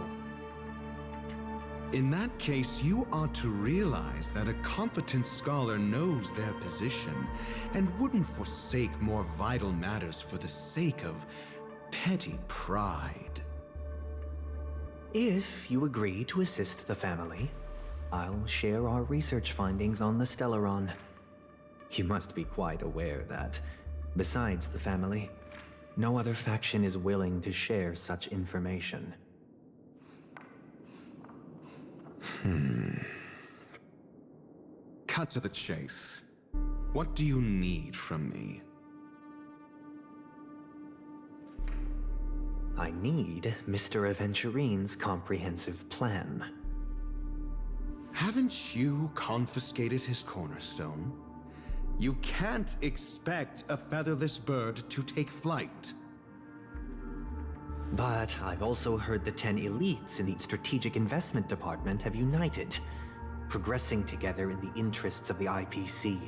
In that case, you ought to realize that a competent scholar knows their position and wouldn't forsake more vital matters for the sake of petty pride. If you agree to assist the family, I'll share our research findings on the Stellaron. You must be quite aware that, besides the family, no other faction is willing to share such information. Cut to the chase. What do you need from me? I need Mr. Aventurine's comprehensive plan. Haven't you confiscated his cornerstone? You can't expect a featherless bird to take flight. But I've also heard the 10 elites in the Strategic Investment Department have united, progressing together in the interests of the IPC.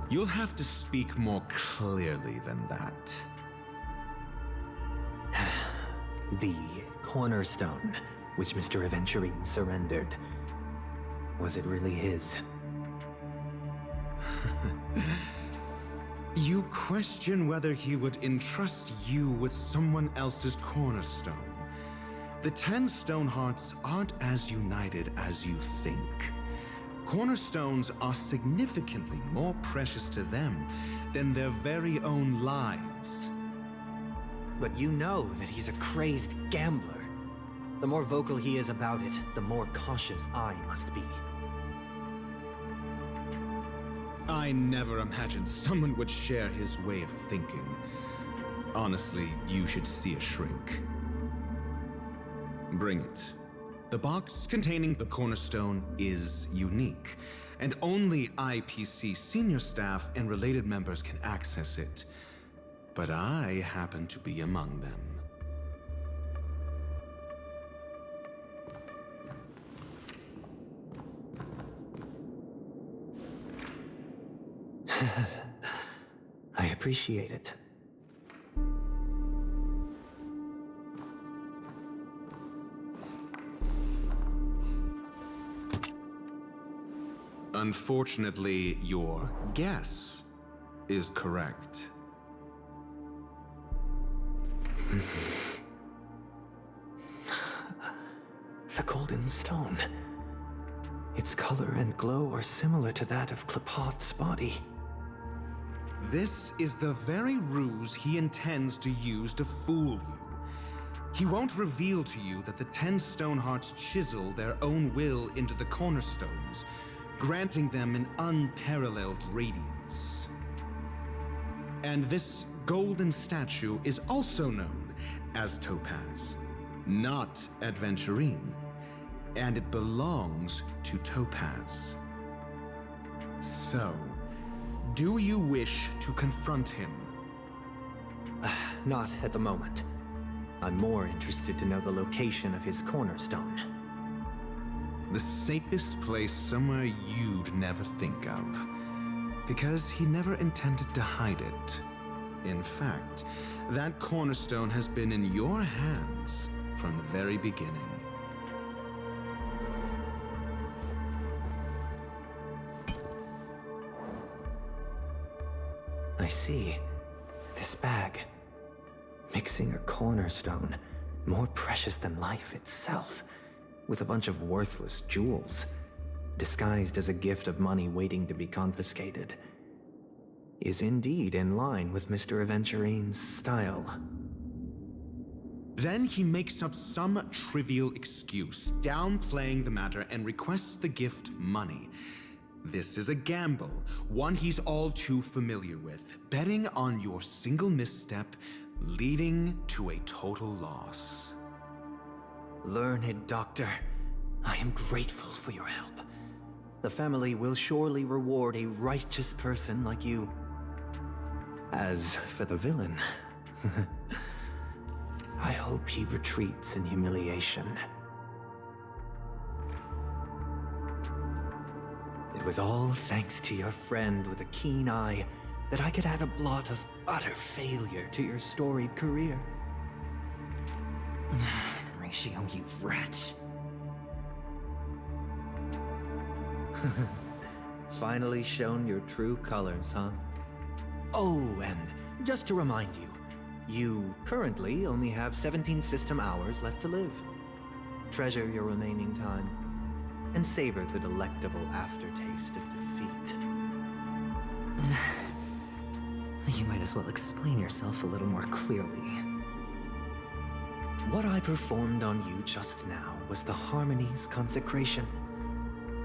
You'll have to speak more clearly than that. The cornerstone, which Mr. Aventurine surrendered. Was it really his? You question whether he would entrust you with someone else's cornerstone. The 10 Stonehearts aren't as united as you think. Cornerstones are significantly more precious to them than their very own lives. But you know that he's a crazed gambler. The more vocal he is about it, the more cautious I must be. I never imagined someone would share his way of thinking. Honestly, you should see a shrink. Bring it. The box containing the cornerstone is unique, and only IPC senior staff and related members can access it. But I happen to be among them. I appreciate it. Unfortunately, your guess is correct. The golden stone. Its color and glow are similar to that of Klepoth's body. This is the very ruse he intends to use to fool you. He won't reveal to you that the 10 Stonehearts chisel their own will into the cornerstones, granting them an unparalleled radiance. And this golden statue is also known as Topaz, not Adventurine, and it belongs to Topaz. So, do you wish to confront him? Not at the moment. I'm more interested to know the location of his cornerstone. The safest place somewhere you'd never think of. Because he never intended to hide it. In fact, that cornerstone has been in your hands from the very beginning. I see. This bag. Mixing a cornerstone, more precious than life itself, with a bunch of worthless jewels, disguised as a gift of money waiting to be confiscated, is indeed in line with Mr. Aventurine's style. Then he makes up some trivial excuse, downplaying the matter and requests the gift money. This is a gamble, one he's all too familiar with, betting on your single misstep, leading to a total loss. Learned doctor, I am grateful for your help. The family will surely reward a righteous person like you. As for the villain, I hope he retreats in humiliation. It was all thanks to your friend with a keen eye that I could add a blot of utter failure to your storied career. Ratio, you wretch. Finally shown your true colors, huh? Oh, and just to remind you, you currently only have 17 system hours left to live. Treasure your remaining time, and savor the delectable aftertaste of defeat. You might as well explain yourself a little more clearly. What I performed on you just now was the Harmony's consecration.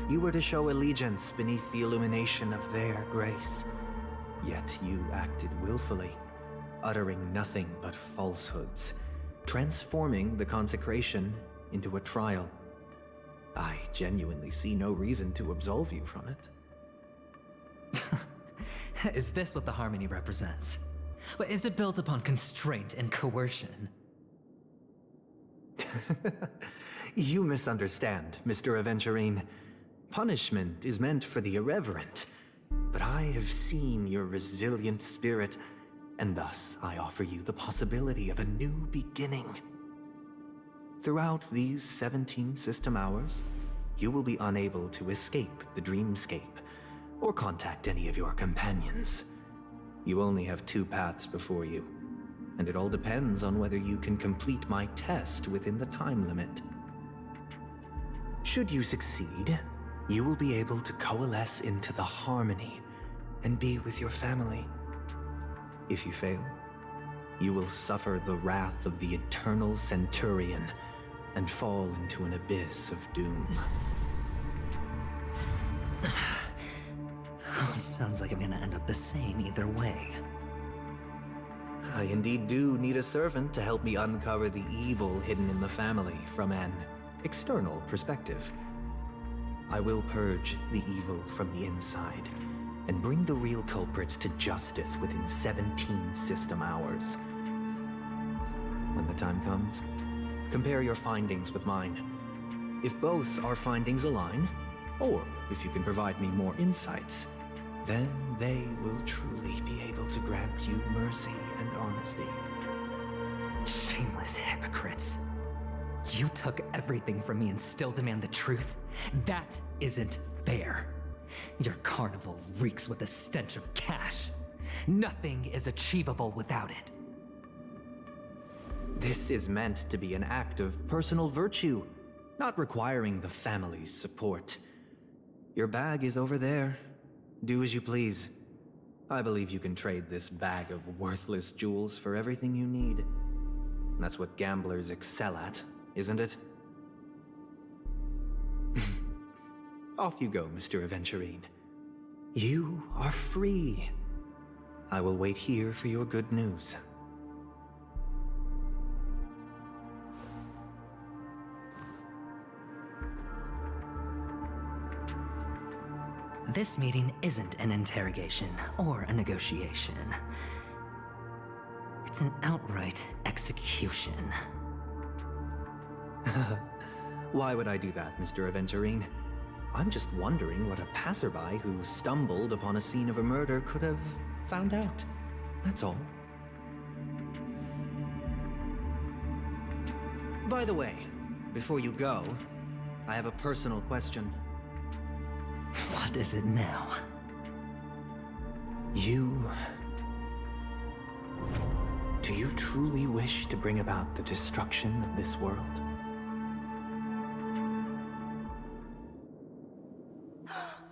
You were to show allegiance beneath the illumination of their grace. Yet you acted willfully, uttering nothing but falsehoods, transforming the consecration into a trial. I genuinely see no reason to absolve you from it. Is this what the Harmony represents? Is it built upon constraint and coercion? You misunderstand, Mr. Aventurine. Punishment is meant for the irreverent, but I have seen your resilient spirit, and thus I offer you the possibility of a new beginning. Throughout these 17 system hours, you will be unable to escape the dreamscape or contact any of your companions. You only have 2 paths before you, and it all depends on whether you can complete my test within the time limit. Should you succeed, you will be able to coalesce into the Harmony and be with your family. If you fail, you will suffer the wrath of the eternal Centurion and fall into an abyss of doom. Sounds like I'm gonna end up the same either way. I indeed do need a servant to help me uncover the evil hidden in the family from an external perspective. I will purge the evil from the inside and bring the real culprits to justice within 17 system hours. When the time comes, compare your findings with mine. If both our findings align, or if you can provide me more insights, then they will truly be able to grant you mercy and honesty. Shameless hypocrites. You took everything from me and still demand the truth? That isn't fair. Your carnival reeks with the stench of cash. Nothing is achievable without it. This is meant to be an act of personal virtue, not requiring the family's support. Your bag is over there. Do as you please. I believe you can trade this bag of worthless jewels for everything you need. That's what gamblers excel at, isn't it? Off you go, Mr. Aventurine. You are free. I will wait here for your good news. This meeting isn't an interrogation or a negotiation. It's an outright execution. Why would I do that, Mr. Aventurine? I'm just wondering what a passerby who stumbled upon a scene of a murder could have found out. That's all. By the way, before you go, I have a personal question. What is it now? Do you truly wish to bring about the destruction of this world?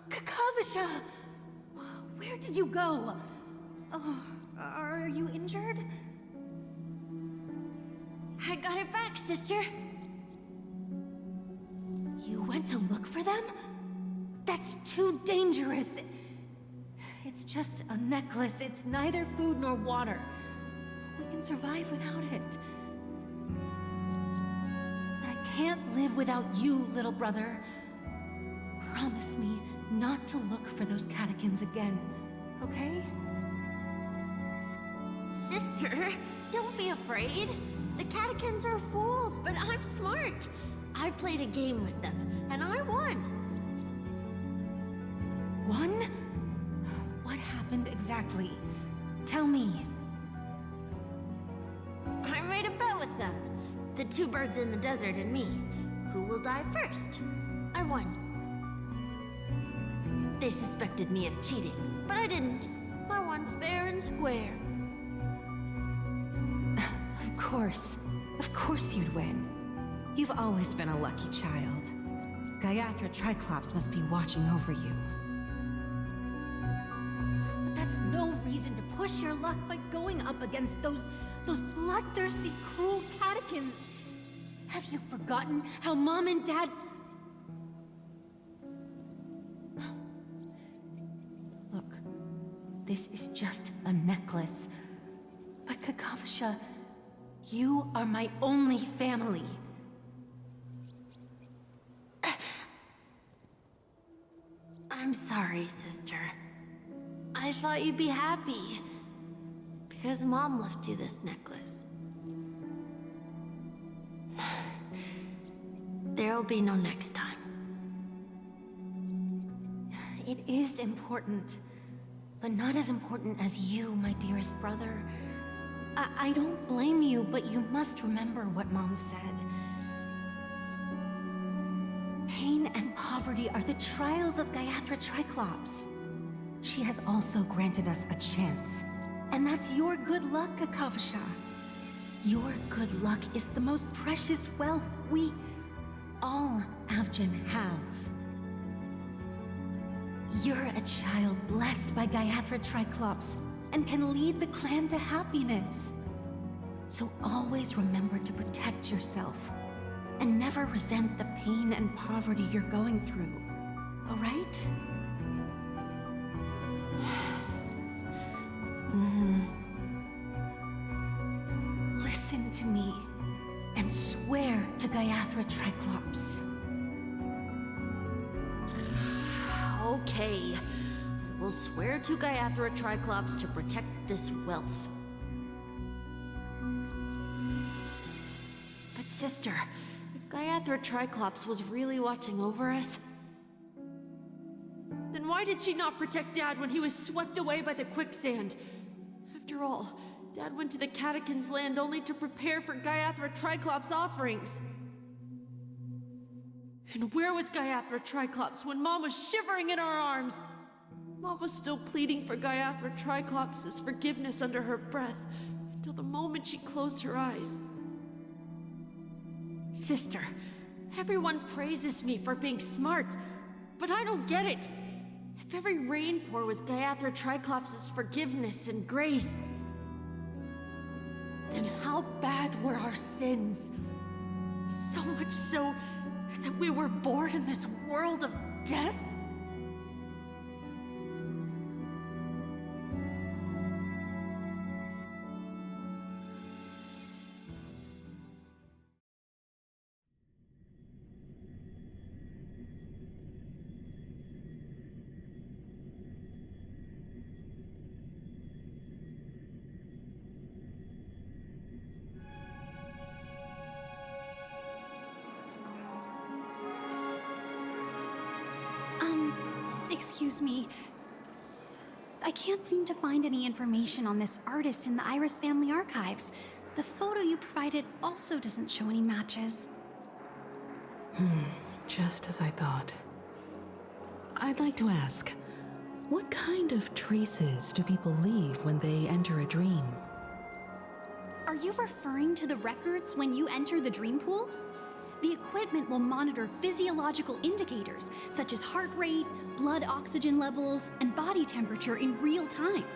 Kakavasha! Where did you go? Oh, are you injured? I got it back, sister. You went to look for them? That's too dangerous. It's just a necklace. It's neither food nor water. We can survive without it. But I can't live without you, little brother. Promise me not to look for those catechins again, okay? Sister, don't be afraid. The catechins are fools, but I'm smart. I played a game with them, and I won. Won? What happened exactly? Tell me. I made a bet with them. The 2 birds in the desert and me. Who will die first? I won. They suspected me of cheating, but I didn't. I won fair and square. Of course you'd win. You've always been a lucky child. Gaiathra Triclops must be watching over you. But that's no reason to push your luck by going up against those bloodthirsty, cruel catechins. Have you forgotten how Mom and Dad... Look, this is just a necklace. But Kakavasha, you are my only family. I'm sorry, sister. I thought you'd be happy. Because Mom left you this necklace. There'll be no next time. It is important. But not as important as you, my dearest brother. I don't blame you, but you must remember what Mom said. Pain and poverty are the trials of Gayathra Triclops. She has also granted us a chance. And that's your good luck, Kakavasha. Your good luck is the most precious wealth we all Avgin have. You're a child blessed by Gayathra Triclops and can lead the clan to happiness. So always remember to protect yourself and never resent the pain and poverty you're going through. All right? Listen to me and swear to Gayathra Triclops. Okay. We'll swear to Gayathra Triclops to protect this wealth. But sister, if Gayathra Triclops was really watching over us... Then why did she not protect Dad when he was swept away by the quicksand? After all, Dad went to the Catechins' land only to prepare for Gayathra Triclops' offerings. And where was Gayathra Triclops when Mom was shivering in our arms? Mom was still pleading for Gayathra Triclops' forgiveness under her breath, until the moment she closed her eyes. Sister, everyone praises me for being smart, but I don't get it. If every rain pour was Gayathra Triclops' forgiveness and grace, then how bad were our sins? So much so that we were born in this world of death? Excuse me. I can't seem to find any information on this artist in the Iris family archives. The photo you provided also doesn't show any matches. Just as I thought. I'd like to ask, what kind of traces do people leave when they enter a dream? Are you referring to the records when you enter the dream pool? The equipment will monitor physiological indicators, such as heart rate, blood oxygen levels, and body temperature in real time.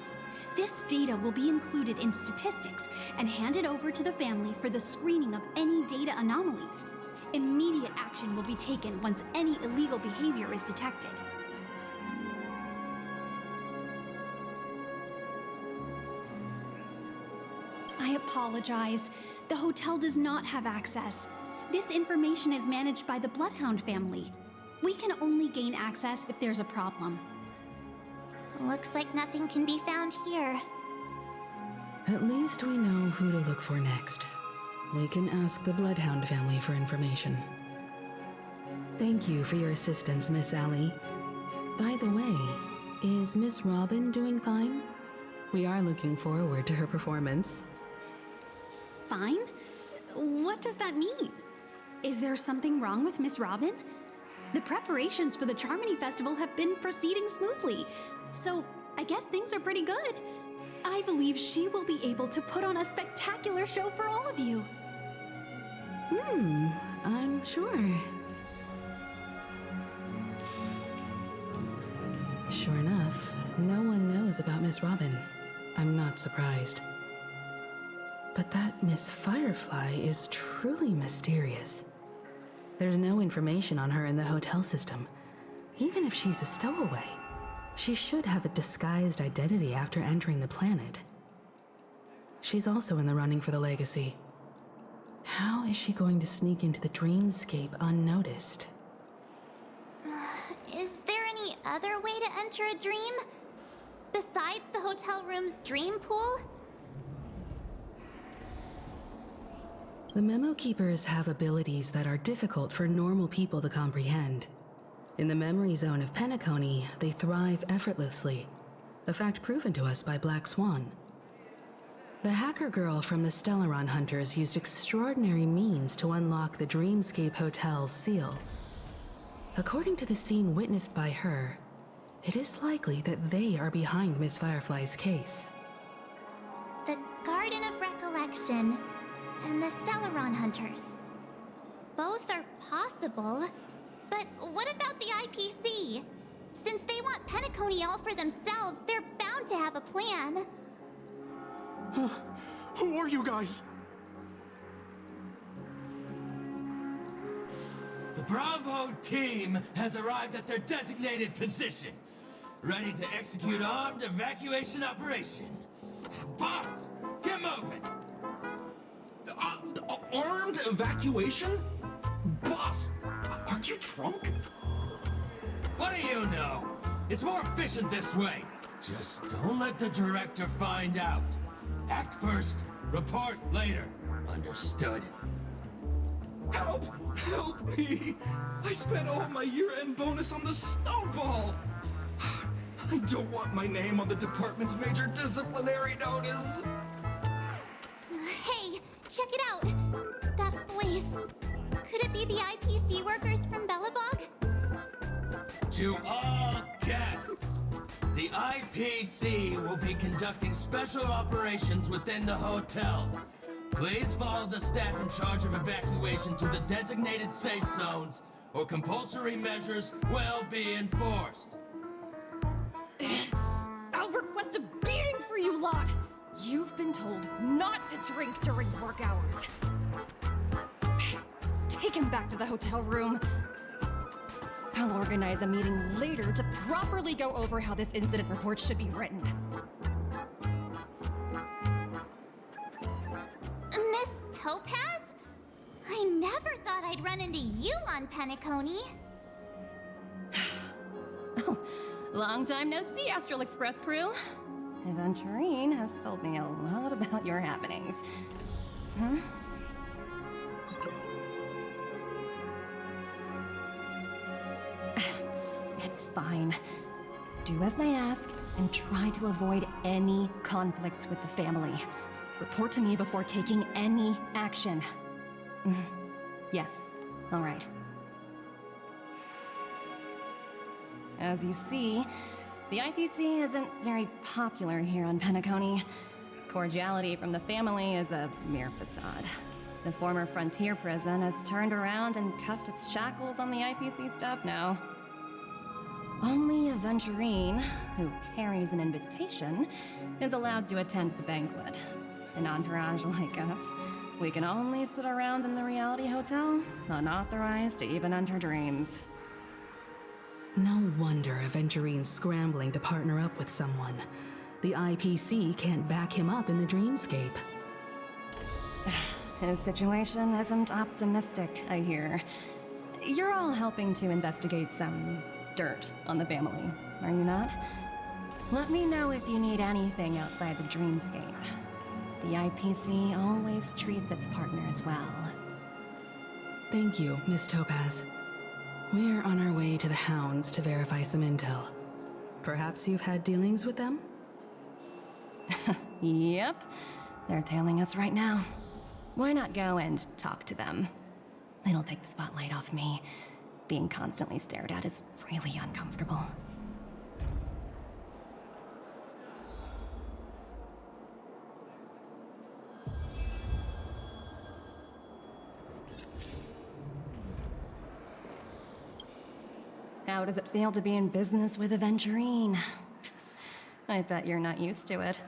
This data will be included in statistics and handed over to the family for the screening of any data anomalies. Immediate action will be taken once any illegal behavior is detected. I apologize. The hotel does not have access. This information is managed by the Bloodhound family. We can only gain access if there's a problem. Looks like nothing can be found here. At least we know who to look for next. We can ask the Bloodhound family for information. Thank you for your assistance, Miss Allie. By the way, is Miss Robin doing fine? We are looking forward to her performance. Fine? What does that mean? Is there something wrong with Miss Robin? The preparations for the Charmony Festival have been proceeding smoothly, so I guess things are pretty good. I believe she will be able to put on a spectacular show for all of you. I'm sure. Sure enough, no one knows about Miss Robin. I'm not surprised. But that Miss Firefly is truly mysterious. There's no information on her in the hotel system. Even if she's a stowaway, she should have a disguised identity after entering the planet. She's also in the running for the legacy. How is she going to sneak into the dreamscape unnoticed? Is there any other way to enter a dream? Besides the hotel room's dream pool? The Memo Keepers have abilities that are difficult for normal people to comprehend. In the memory zone of Penacony, they thrive effortlessly, a fact proven to us by Black Swan. The hacker girl from the Stellaron Hunters used extraordinary means to unlock the Dreamscape Hotel's seal. According to the scene witnessed by her, it is likely that they are behind Miss Firefly's case. The Garden of Recollection and the Stellaron Hunters. Both are possible, but what about the IPC? Since they want Penacony all for themselves, they're bound to have a plan. Who are you guys? The Bravo team has arrived at their designated position, ready to execute armed evacuation operation. Boss, get moving! Armed evacuation? Boss, are you drunk? What do you know? It's more efficient this way. Just don't let the director find out. Act first, report later. Understood? Help! Help me! I spent all my year-end bonus on the snowball! I don't want my name on the department's major disciplinary notice! Hey, check it out! That voice. Could it be the IPC workers from Bellabog? To all guests, the IPC will be conducting special operations within the hotel. Please follow the staff in charge of evacuation to the designated safe zones, or compulsory measures will be enforced. I'll request a beating for you lot! You've been told not to drink during work hours. Take him back to the hotel room. I'll organize a meeting later to properly go over how this incident report should be written. Miss Topaz? I never thought I'd run into you on Penacony. Oh, long time no see, Astral Express crew. Aventurine has told me a lot about your happenings. Hmm? It's fine. Do as I ask, and try to avoid any conflicts with the family. Report to me before taking any action. Yes, all right. As you see, the IPC isn't very popular here on Penacony. Cordiality from the family is a mere facade. The former frontier prison has turned around and cuffed its shackles on the IPC staff now. Only Aventurine, who carries an invitation, is allowed to attend the banquet. An entourage like us, we can only sit around in the reality hotel, unauthorized to even enter dreams. No wonder Aventurine's scrambling to partner up with someone. The IPC can't back him up in the dreamscape. His situation isn't optimistic, I hear. You're all helping to investigate some dirt on the family, are you not? Let me know if you need anything outside the dreamscape. The IPC always treats its partners well. Thank you, Miss Topaz. We're on our way to the Hounds to verify some intel. Perhaps you've had dealings with them? Yep. They're tailing us right now. Why not go and talk to them? It'll take the spotlight off me. Being constantly stared at is really uncomfortable. How does it feel to be in business with Aventurine? I bet you're not used to it.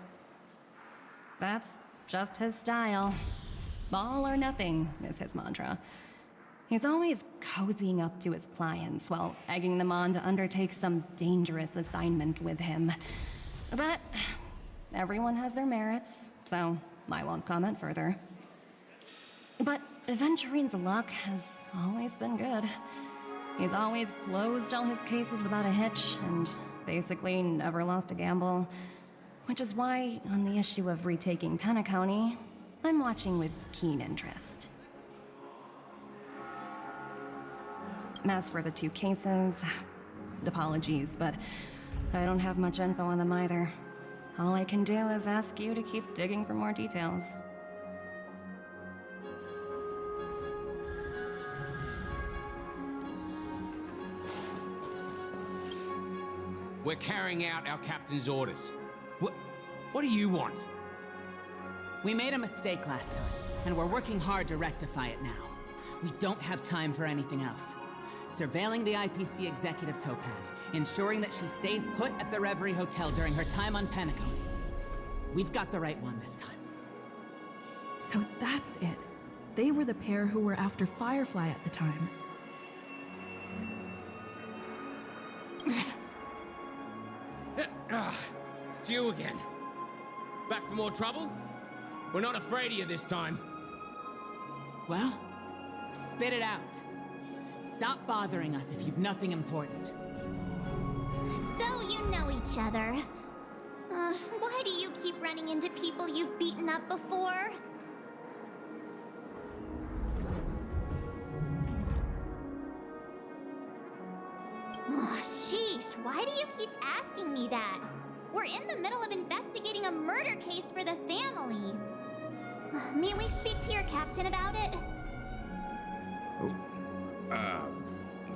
That's just his style. All or nothing is his mantra. He's always cozying up to his clients while egging them on to undertake some dangerous assignment with him. But everyone has their merits, so I won't comment further. But Aventurine's luck has always been good. He's always closed all his cases without a hitch, and basically never lost a gamble. Which is why, on the issue of retaking Penacony, I'm watching with keen interest. As for the two cases, apologies, but I don't have much info on them either. All I can do is ask you to keep digging for more details. We're carrying out our captain's orders. What do you want? We made a mistake last time, and we're working hard to rectify it now. We don't have time for anything else. Surveilling the IPC executive Topaz, ensuring that she stays put at the Reverie Hotel during her time on Penacony. We've got the right one this time. So that's it. They were the pair who were after Firefly at the time. It's you again. Back for more trouble? We're not afraid of you this time. Well, spit it out. Stop bothering us if you've nothing important. So you know each other. Why do you keep running into people you've beaten up before? Oh, sheesh, why do you keep asking me that? We're in the middle of investigating a murder case for the family. May we speak to your captain about it?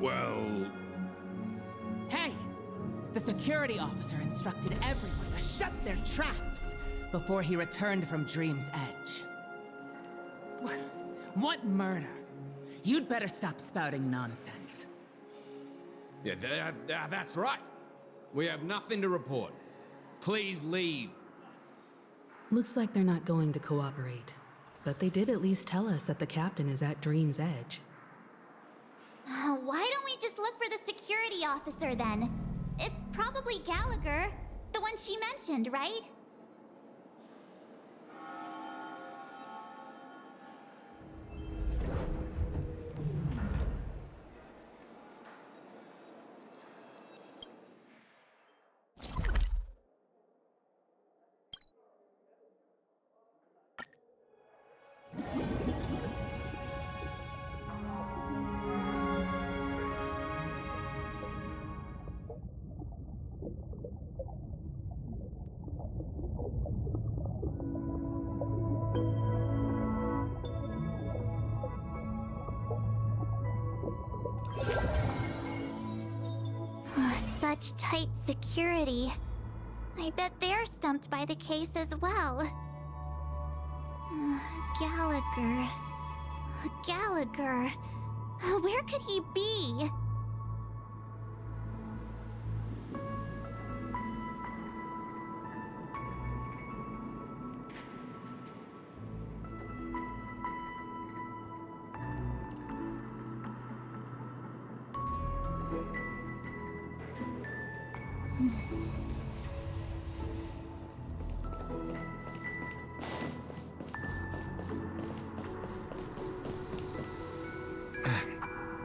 Well... Hey! The security officer instructed everyone to shut their traps before he returned from Dream's Edge. What murder? You'd better stop spouting nonsense. Yeah, that's right. We have nothing to report. Please leave. Looks like they're not going to cooperate. But they did at least tell us that the captain is at Dream's Edge. Why don't we just look for the security officer then? It's probably Gallagher, the one she mentioned, right? Such tight security. I bet they're stumped by the case as well. Gallagher. Gallagher. Where could he be?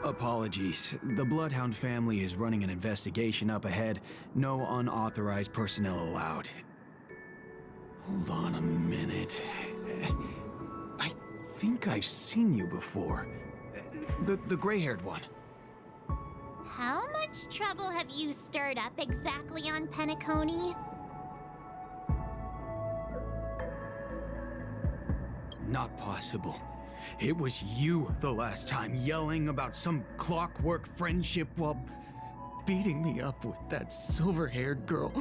Apologies. The Bloodhound family is running an investigation up ahead. No unauthorized personnel allowed. Hold on a minute. I think I've seen you before. The gray-haired one. How much trouble have you stirred up exactly on Penacony? Not possible. It was you the last time, yelling about some clockwork friendship while beating me up with that silver-haired girl.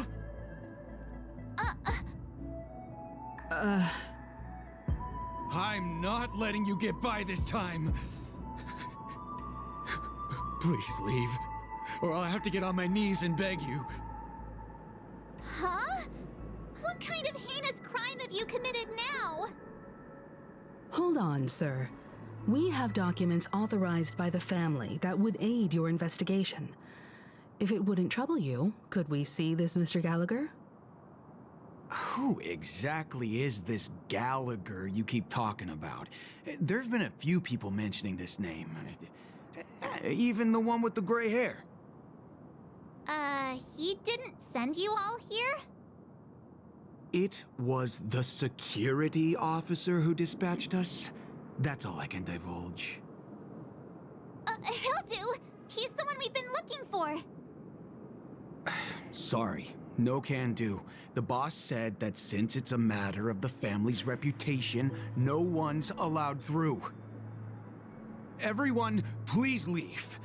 I'm not letting you get by this time. Please leave, or I'll have to get on my knees and beg you. Huh? What kind of heinous crime crime have you committed now? Hold on, sir. We have documents authorized by the family that would aid your investigation. If it wouldn't trouble you, could we see this Mr. Gallagher? Who exactly is this Gallagher you keep talking about? There's been a few people mentioning this name. Even the one with the gray hair. He didn't send you all here? It was the security officer who dispatched us. That's all I can divulge. He'll do. He's the one we've been looking for. Sorry, no can do. The boss said that since it's a matter of the family's reputation, no one's allowed through. Everyone, please leave.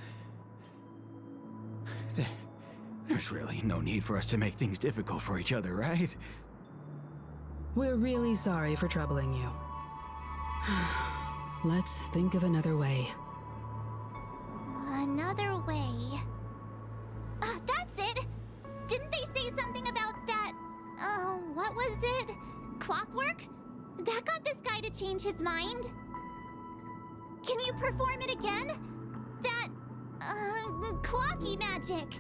There's really no need for us to make things difficult for each other, right? We're really sorry for troubling you. Let's think of another way. Another way. That's it! Didn't they say something about that? What was it? Clockwork? That got this guy to change his mind. Can you perform it again? That, clocky magic.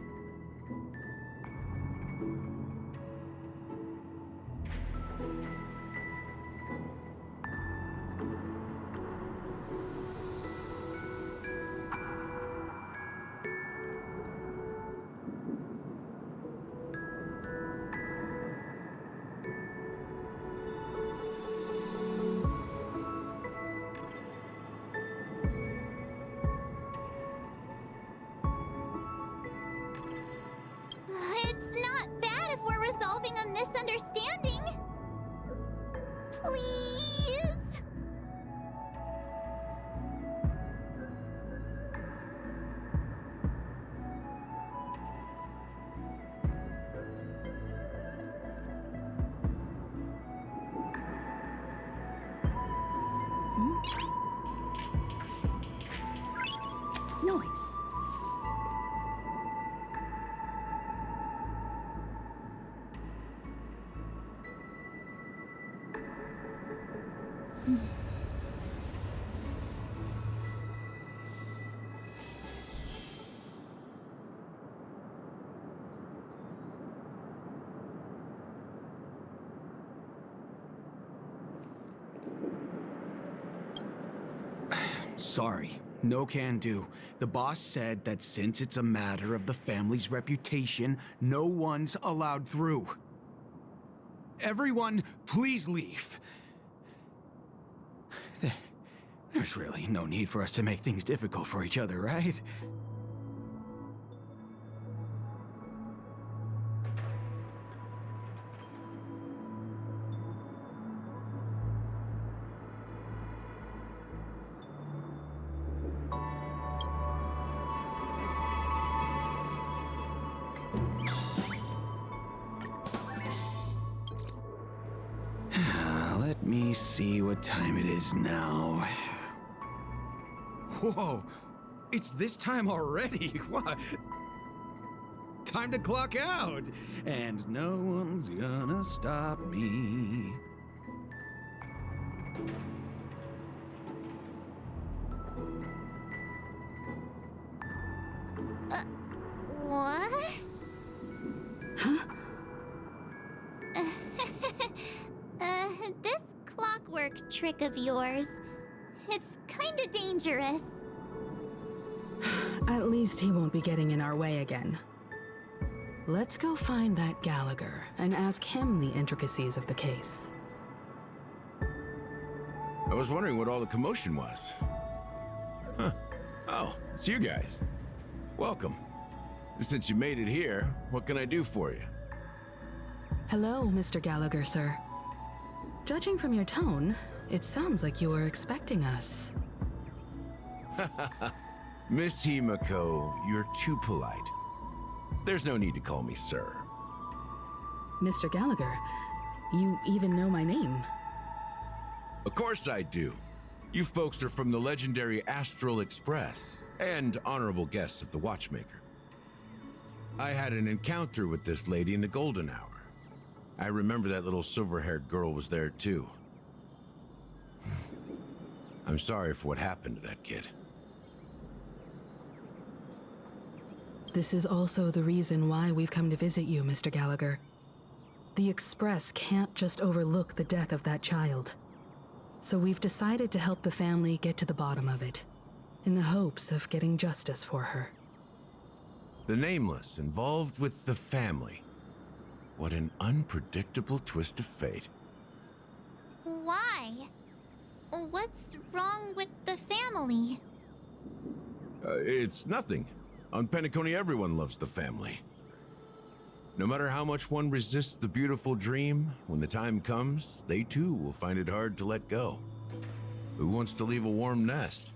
It's not bad if we're resolving a misunderstanding. Please? Nice. Sorry, no can do. The boss said that since it's a matter of the family's reputation, no one's allowed through. Everyone, please leave. There's really no need for us to make things difficult for each other, right? Let me see what time it is now. Whoa, it's this time already. What? Time to clock out. And no one's gonna stop me. What? This clockwork trick of yours, it's kinda dangerous. At least he won't be getting in our way again. Let's go find that Gallagher and ask him the intricacies of the case. I was wondering what all the commotion was. Huh. Oh, it's you guys. Welcome. Since you made it here, what can I do for you? Hello, Mr. Gallagher, sir. Judging from your tone, it sounds like you were expecting us. Miss Himiko, you're too polite. There's no need to call me sir. Mr. Gallagher, you even know my name. Of course I do. You folks are from the legendary Astral Express and honorable guests of the Watchmaker. I had an encounter with this lady in the Golden Hour. I remember that little silver-haired girl was there too. I'm sorry for what happened to that kid. This is also the reason why we've come to visit you, Mr. Gallagher. The Express can't just overlook the death of that child. So we've decided to help the family get to the bottom of it, in the hopes of getting justice for her. The Nameless involved with the family. What an unpredictable twist of fate. Why? What's wrong with the family? It's nothing. On Penacony, everyone loves the family. No matter how much one resists the beautiful dream, when the time comes, they too will find it hard to let go. Who wants to leave a warm nest?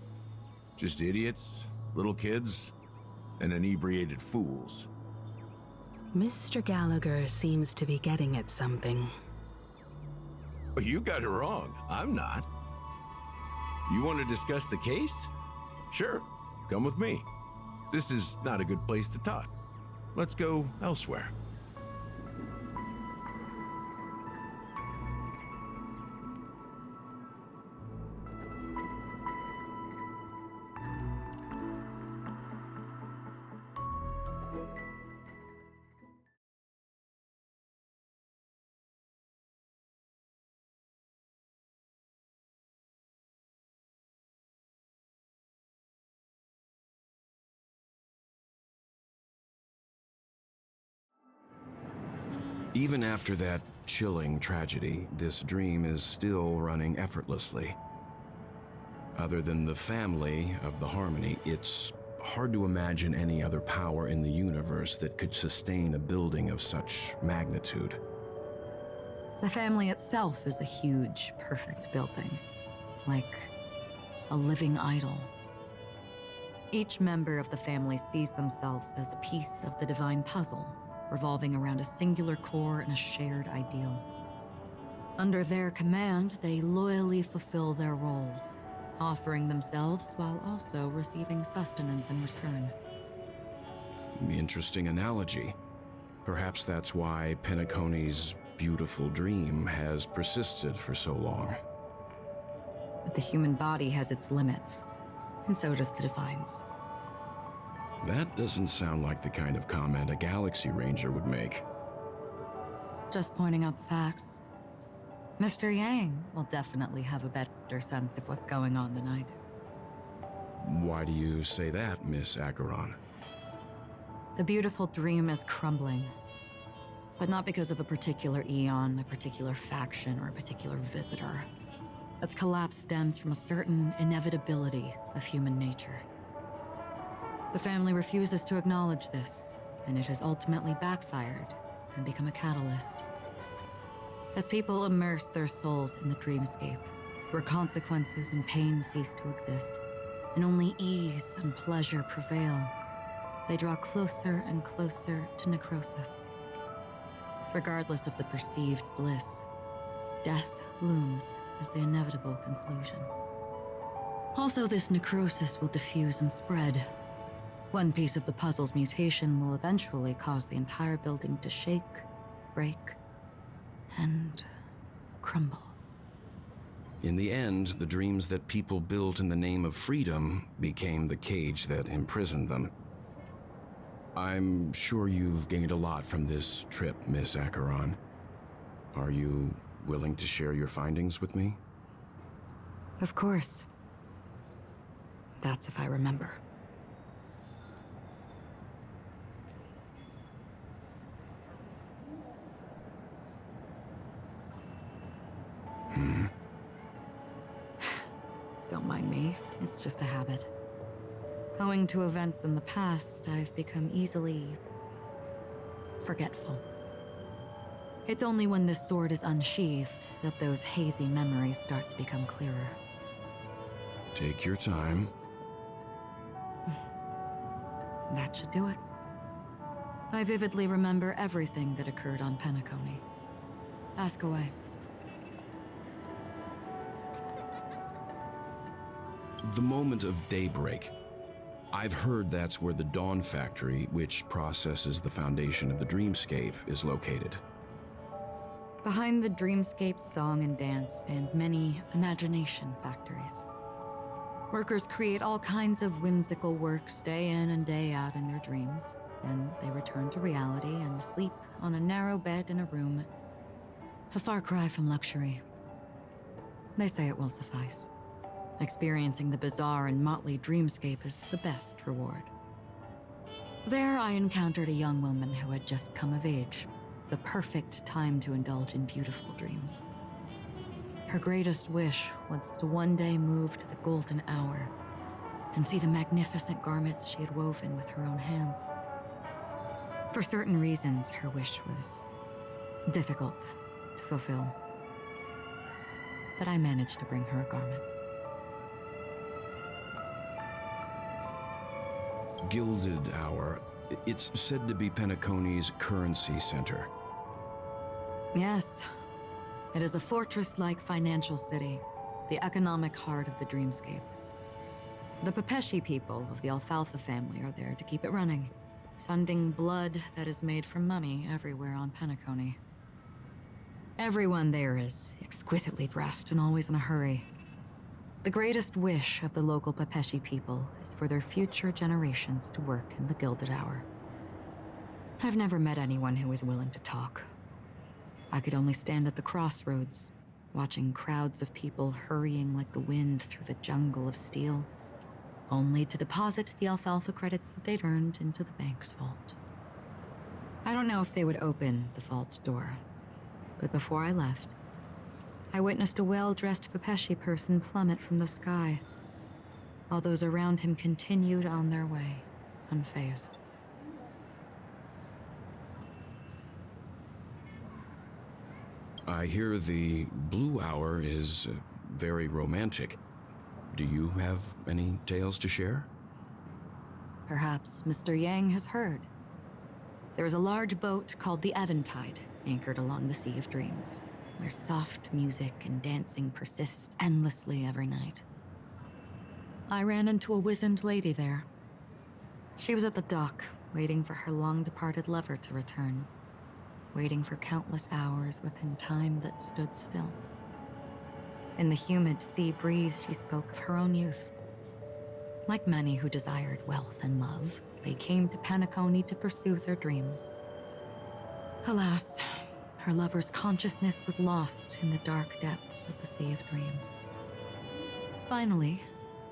Just idiots, little kids, and inebriated fools. Mr. Gallagher seems to be getting at something. Well, you got it wrong. I'm not. You want to discuss the case? Sure, come with me. This is not a good place to talk. Let's go elsewhere. Even after that chilling tragedy, this dream is still running effortlessly. Other than the family of the Harmony, it's hard to imagine any other power in the universe that could sustain a building of such magnitude. The family itself is a huge, perfect building, like a living idol. Each member of the family sees themselves as a piece of the divine puzzle, revolving around a singular core and a shared ideal. Under their command, they loyally fulfill their roles, offering themselves while also receiving sustenance in return. Interesting analogy. Perhaps that's why Penacony's beautiful dream has persisted for so long. But the human body has its limits, and so does the Divine's. That doesn't sound like the kind of comment a Galaxy Ranger would make. Just pointing out the facts. Mr. Yang will definitely have a better sense of what's going on than I do. Why do you say that, Miss Acheron? The beautiful dream is crumbling. But not because of a particular eon, a particular faction, or a particular visitor. Its collapse stems from a certain inevitability of human nature. The family refuses to acknowledge this, and it has ultimately backfired and become a catalyst. As people immerse their souls in the dreamscape, where consequences and pain cease to exist, and only ease and pleasure prevail, they draw closer and closer to necrosis. Regardless of the perceived bliss, death looms as the inevitable conclusion. Also, this necrosis will diffuse and spread. One piece of the puzzle's mutation will eventually cause the entire building to shake, break, and crumble. In the end, the dreams that people built in the name of freedom became the cage that imprisoned them. I'm sure you've gained a lot from this trip, Miss Acheron. Are you willing to share your findings with me? Of course. That's if I remember. Don't mind me, it's just a habit. Owing to events in the past, I've become easily forgetful. It's only when this sword is unsheathed that those hazy memories start to become clearer. Take your time. That should do it. I vividly remember everything that occurred on Penacony. Ask away. The moment of daybreak. I've heard that's where the Dawn Factory, which processes the foundation of the dreamscape, is located. Behind the dreamscape song and dance stand many imagination factories. Workers create all kinds of whimsical works day in and day out in their dreams. Then they return to reality and sleep on a narrow bed in a room. A far cry from luxury. They say it will suffice. Experiencing the bizarre and motley dreamscape is the best reward. There I encountered a young woman who had just come of age. The perfect time to indulge in beautiful dreams. Her greatest wish was to one day move to the golden hour and see the magnificent garments she had woven with her own hands. For certain reasons, her wish was difficult to fulfill. But I managed to bring her a garment. Gilded Hour. It's said to be Penacony's currency center. Yes. It is a fortress-like financial city, the economic heart of the dreamscape. The Pepeshi people of the Alfalfa family are there to keep it running, sending blood that is made from money everywhere on Penacony. Everyone there is exquisitely dressed and always in a hurry. The greatest wish of the local Pepeshi people is for their future generations to work in the Gilded Hour. I've never met anyone who is willing to talk. I could only stand at the crossroads, watching crowds of people hurrying like the wind through the jungle of steel, only to deposit the alfalfa credits that they'd earned into the bank's vault. I don't know if they would open the vault door, but before I left, I witnessed a well-dressed Pepeshi person plummet from the sky, while those around him continued on their way, unfazed. I hear the Blue Hour is very romantic. Do you have any tales to share? Perhaps Mr. Yang has heard. There is a large boat called the Eventide, anchored along the Sea of Dreams, where soft music and dancing persist endlessly every night. I ran into a wizened lady there. She was at the dock, waiting for her long-departed lover to return, waiting for countless hours within time that stood still. In the humid sea breeze, she spoke of her own youth. Like many who desired wealth and love, they came to Penacony to pursue their dreams. Alas, her lover's consciousness was lost in the dark depths of the Sea of Dreams. Finally,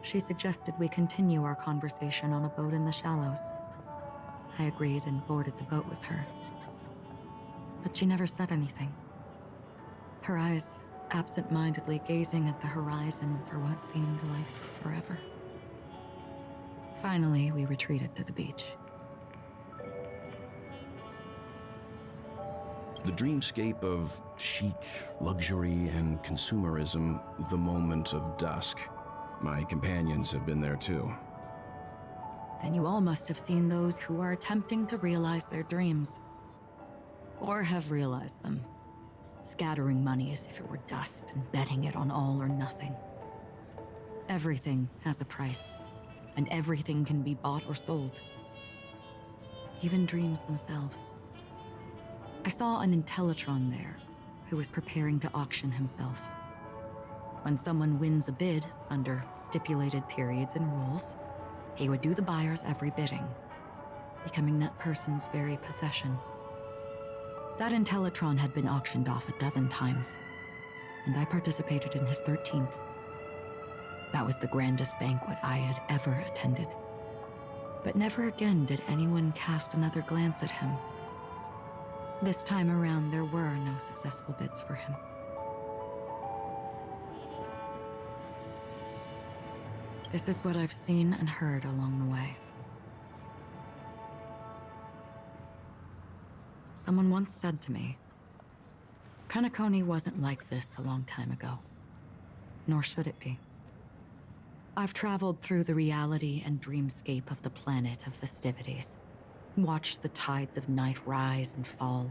she suggested we continue our conversation on a boat in the shallows. I agreed and boarded the boat with her. But she never said anything. Her eyes absent-mindedly gazing at the horizon for what seemed like forever. Finally, we retreated to the beach. The dreamscape of chic, luxury, and consumerism, the moment of dusk. My companions have been there too. Then you all must have seen those who are attempting to realize their dreams. Or have realized them, scattering money as if it were dust and betting it on all or nothing. Everything has a price, and everything can be bought or sold. Even dreams themselves. I saw an Intellitron there, who was preparing to auction himself. When someone wins a bid under stipulated periods and rules, he would do the buyer's every bidding, becoming that person's very possession. That Intellitron had been auctioned off a dozen times, and I participated in his 13th. That was the grandest banquet I had ever attended. But never again did anyone cast another glance at him. This time around, there were no successful bids for him. This is what I've seen and heard along the way. Someone once said to me, Penacony wasn't like this a long time ago, nor should it be. I've traveled through the reality and dreamscape of the planet of festivities, watched the tides of night rise and fall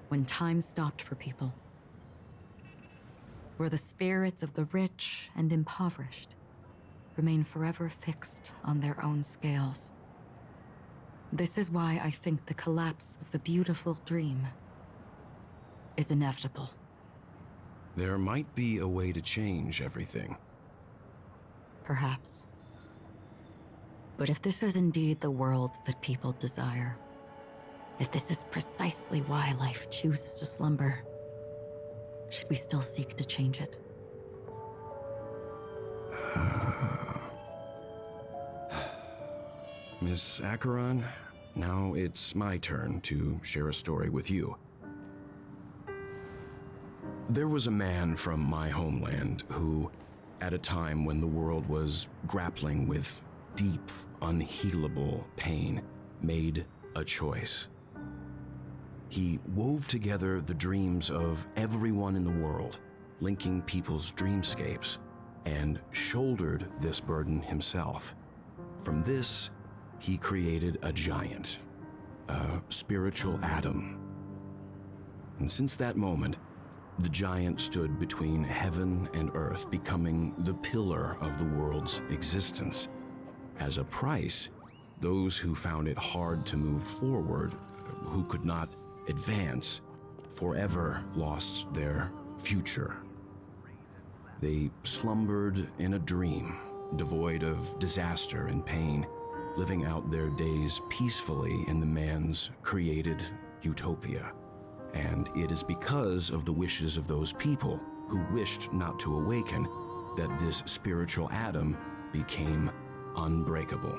when time stopped for people, where the spirits of the rich and impoverished remain forever fixed on their own scales. This is why I think the collapse of the beautiful dream is inevitable. There might be a way to change everything. Perhaps. But if this is indeed the world that people desire, if this is precisely why life chooses to slumber, should we still seek to change it? Miss Acheron, now it's my turn to share a story with you. There was a man from my homeland who, at a time when the world was grappling with deep, unhealable pain, made a choice. He wove together the dreams of everyone in the world, linking people's dreamscapes, and shouldered this burden himself. From this, he created a giant, a spiritual atom. And since that moment, the giant stood between heaven and earth, becoming the pillar of the world's existence. As a price, those who found it hard to move forward, who could not advance, forever lost their future. They slumbered in a dream, devoid of disaster and pain, living out their days peacefully in the man's created utopia. And it is because of the wishes of those people who wished not to awaken that this spiritual atom became unbreakable.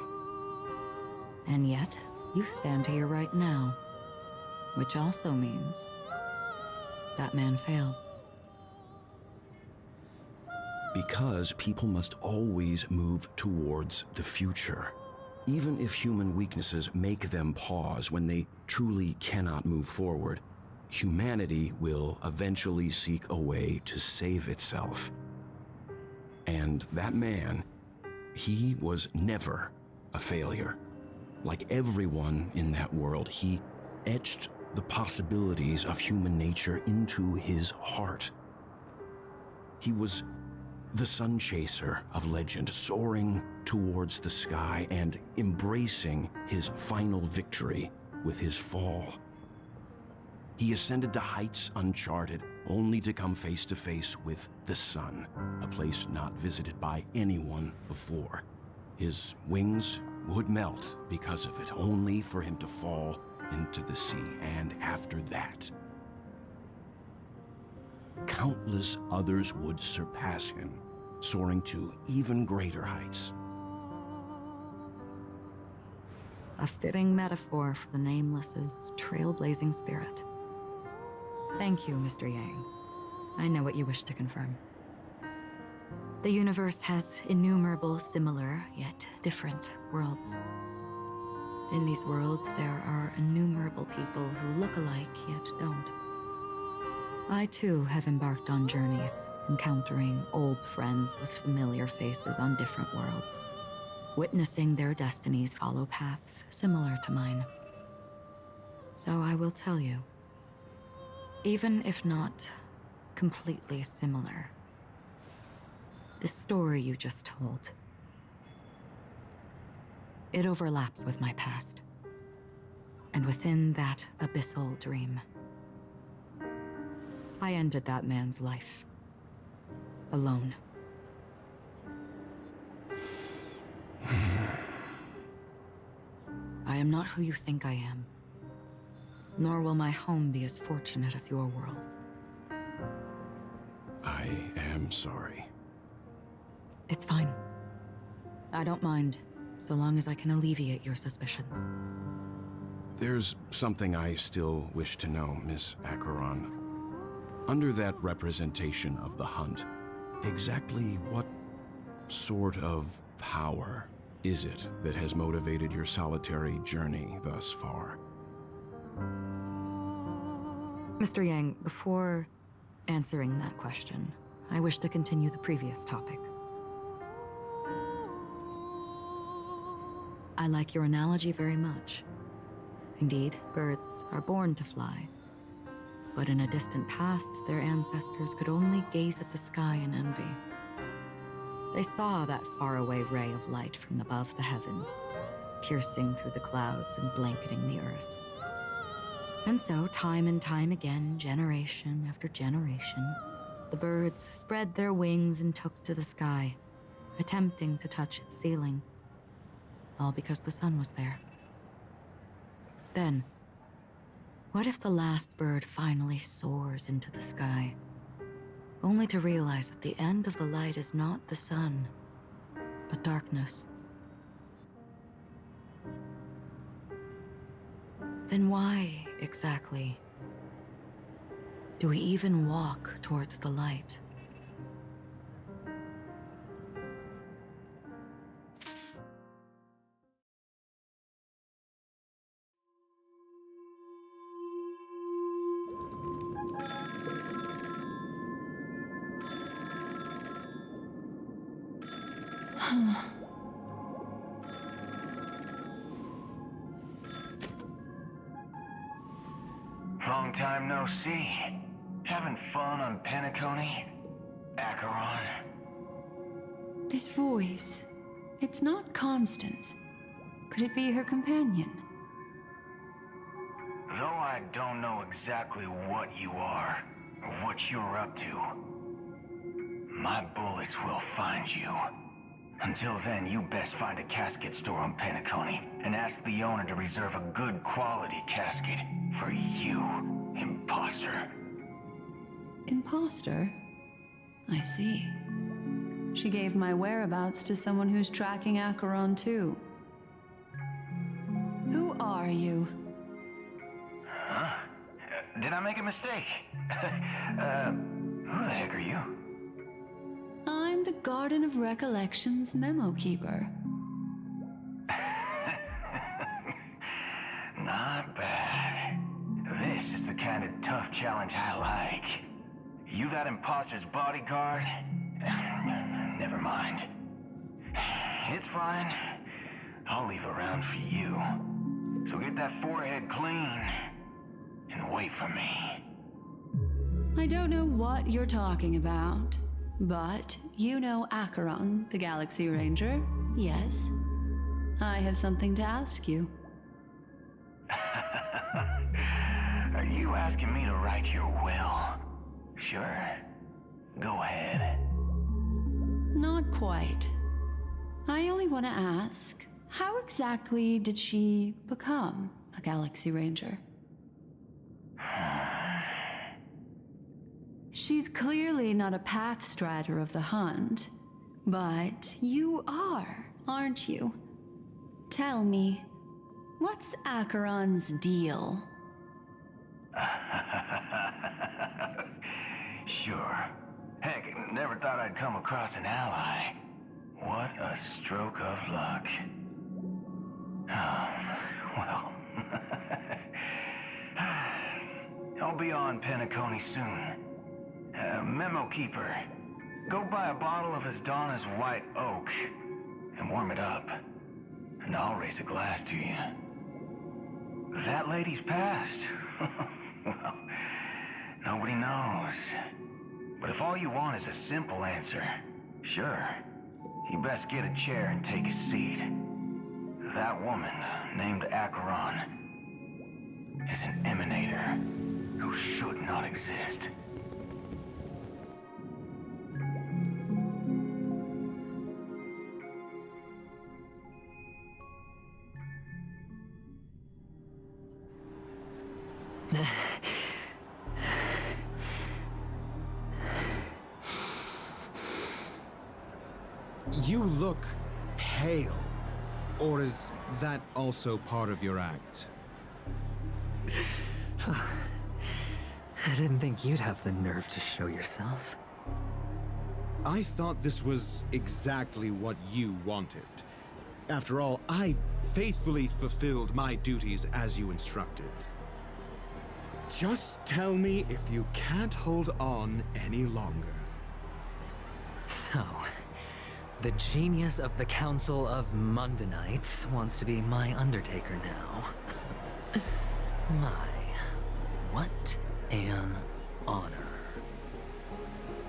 And yet, you stand here right now, which also means that man failed. Because people must always move towards the future. Even if human weaknesses make them pause when they truly cannot move forward, humanity will eventually seek a way to save itself. And that man, he was never a failure. Like everyone in that world, he etched the possibilities of human nature into his heart. He was the sun chaser of legend, soaring towards the sky and embracing his final victory with his fall. He ascended to heights uncharted, only to come face to face with the sun, a place not visited by anyone before. His wings would melt because of it, only for him to fall into the sea. And after that, countless others would surpass him, soaring to even greater heights. A fitting metaphor for the Nameless's trailblazing spirit. Thank you, Mr. Yang. I know what you wish to confirm. The universe has innumerable similar, yet different worlds. In these worlds, there are innumerable people who look alike, yet don't. I too have embarked on journeys, encountering old friends with familiar faces on different worlds, witnessing their destinies follow paths similar to mine. So I will tell you, even if not completely similar, the story you just told, it overlaps with my past. And within that abyssal dream, I ended that man's life. Alone. I am not who you think I am. Nor will my home be as fortunate as your world. I am sorry. It's fine. I don't mind, so long as I can alleviate your suspicions. There's something I still wish to know, Miss Acheron. Under that representation of the hunt, exactly what sort of power is it that has motivated your solitary journey thus far? Mr. Yang, before answering that question, I wish to continue the previous topic. I like your analogy very much. Indeed, birds are born to fly. But in a distant past, their ancestors could only gaze at the sky in envy. They saw that faraway ray of light from above the heavens, piercing through the clouds and blanketing the earth. And so, time and time again, generation after generation, The birds spread their wings and took to the sky, attempting to touch its ceiling. All because the sun was there. Then, what if the last bird finally soars into the sky, only to realize that the end of the light is not the sun, but darkness? Then why, exactly, do we even walk towards the light? Long time no see. Having fun on Penacony? Acheron? This voice, it's not Constance. Could it be her companion? Though I don't know exactly what you are, or what you're up to, my bullets will find you. Until then, you best find a casket store on Penacony and ask the owner to reserve a good quality casket for you, imposter. Imposter? I see. She gave my whereabouts to someone who's tracking Acheron too. Who are you? Huh? Did I make a mistake? Who the heck are you? I'm the Garden of Recollection's memo keeper. Not bad. This is the kind of tough challenge I like. You that imposter's bodyguard? Never mind. It's fine. I'll leave a round for you. So get that forehead clean and wait for me. I don't know what you're talking about, but you know Acheron, the Galaxy Ranger, yes? I have something to ask you. Are you asking me to write your will? Sure. Go ahead. Not quite. I only want to ask, how exactly did she become a Galaxy Ranger? She's clearly not a path strider of the hunt, but you are, aren't you? Tell me, what's Acheron's deal? Sure. Heck, never thought I'd come across an ally. What a stroke of luck. Oh, well. I'll be on Penacony soon. Memo keeper, go buy a bottle of Donna's white oak and warm it up, and I'll raise a glass to you. That lady's passed. Well, nobody knows. But if all you want is a simple answer, sure, you best get a chair and take a seat. That woman, named Acheron, is an emanator who should not exist. You look pale. Or is that also part of your act? I didn't think you'd have the nerve to show yourself. I thought this was exactly what you wanted. After all, I faithfully fulfilled my duties as you instructed. Just tell me if you can't hold on any longer. So, the genius of the Council of Mundanites wants to be my Undertaker now. My, what an honor.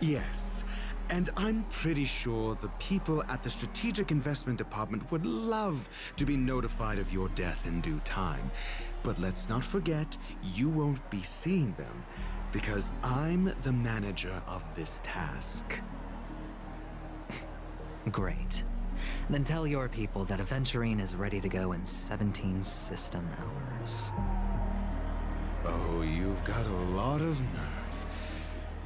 Yes, and I'm pretty sure the people at the Strategic Investment Department would love to be notified of your death in due time. But let's not forget, you won't be seeing them. Because I'm the manager of this task. Great. Then tell your people that Aventurine is ready to go in 17 system hours. Oh, you've got a lot of nerve.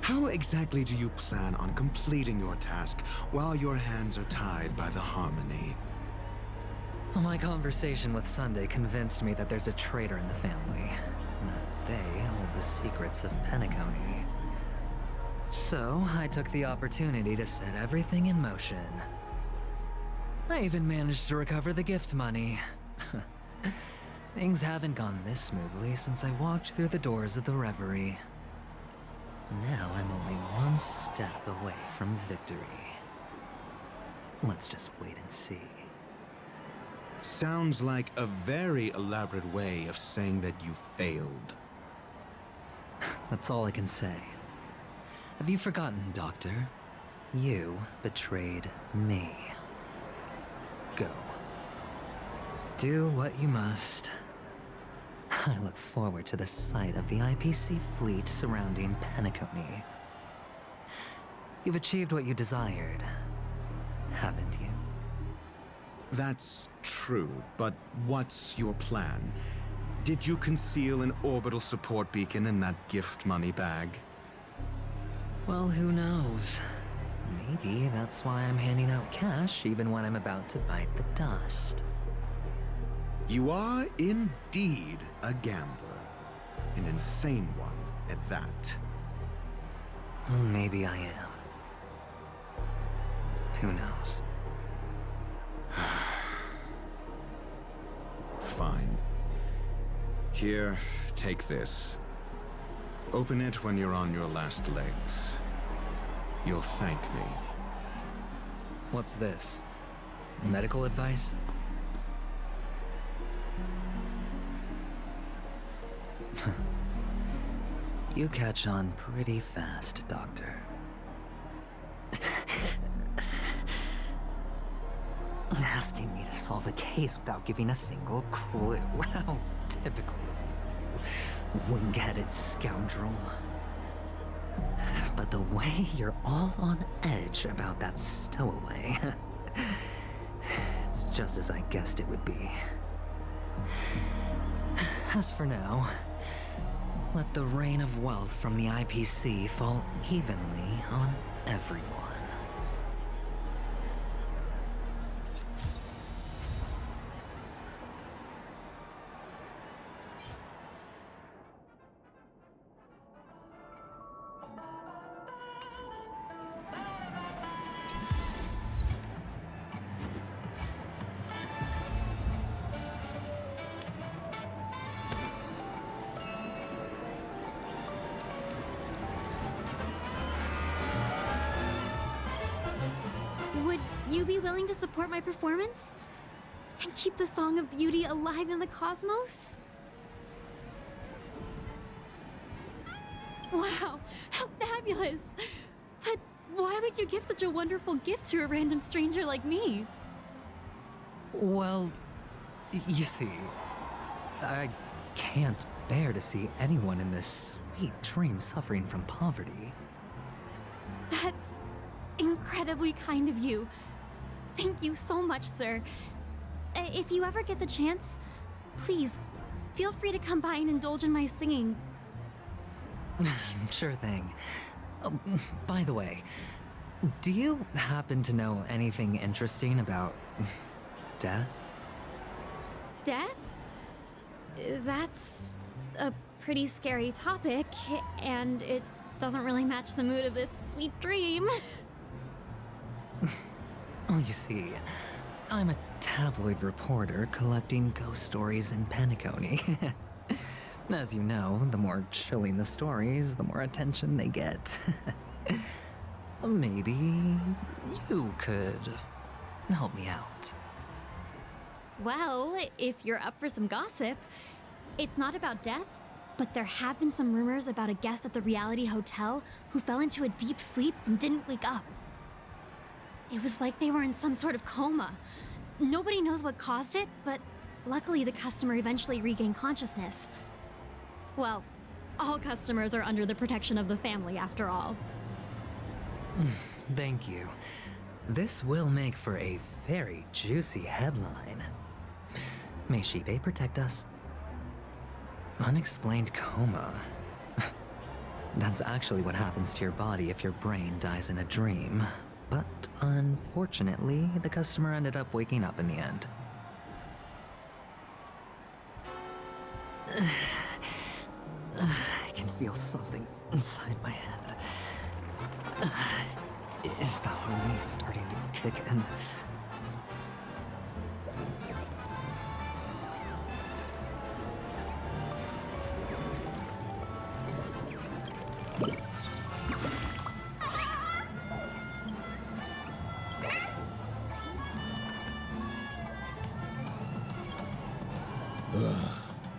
How exactly do you plan on completing your task while your hands are tied by the Harmony? Well, my conversation with Sunday convinced me that there's a traitor in the family, and that they hold the secrets of Penacony. So, I took the opportunity to set everything in motion. I even managed to recover the gift money. Things haven't gone this smoothly since I walked through the doors of the Reverie. Now I'm only one step away from victory. Let's just wait and see. Sounds like a very elaborate way of saying that you failed. That's all I can say. Have you forgotten, Doctor? You betrayed me. Go. Do what you must. I look forward to the sight of the IPC fleet surrounding Penacony. You've achieved what you desired, haven't you? That's true, but what's your plan? Did you conceal an orbital support beacon in that gift money bag? Well, who knows? Maybe that's why I'm handing out cash even when I'm about to bite the dust. You are indeed a gambler. An insane one at that. Maybe I am. Who knows? Fine. Here, take this. Open it when you're on your last legs. You'll thank me. What's this? Medical advice? You catch on pretty fast, Doctor. Asking me to solve a case without giving a single clue. How typical of you, you wing-headed scoundrel. But the way you're all on edge about that stowaway, it's just as I guessed it would be. As for now, let the rain of wealth from the IPC fall evenly on everyone. Would you be willing to support my performance? And keep the Song of Beauty alive in the cosmos? Wow, how fabulous! But why would you give such a wonderful gift to a random stranger like me? Well, you see, I can't bear to see anyone in this sweet dream suffering from poverty. That's incredibly kind of you. Thank you so much, sir. If you ever get the chance, please, feel free to come by and indulge in my singing. Sure thing. Oh, by the way, do you happen to know anything interesting about death? Death? That's a pretty scary topic, and it doesn't really match the mood of this sweet dream. Oh, you see, I'm a tabloid reporter collecting ghost stories in Penacony. As you know, the more chilling the stories, the more attention they get. Maybe you could help me out. Well, if you're up for some gossip, it's not about death, but there have been some rumors about a guest at the Reality Hotel who fell into a deep sleep and didn't wake up. It was like they were in some sort of coma. Nobody knows what caused it, but luckily the customer eventually regained consciousness. Well, All customers are under the protection of the family, after all. Thank you. This will make for a very juicy headline. May Shibe protect us? Unexplained coma. That's actually what happens to your body if your brain dies in a dream. But unfortunately, the customer ended up waking up in the end. I can feel something inside my head. Is the harmony starting to kick in?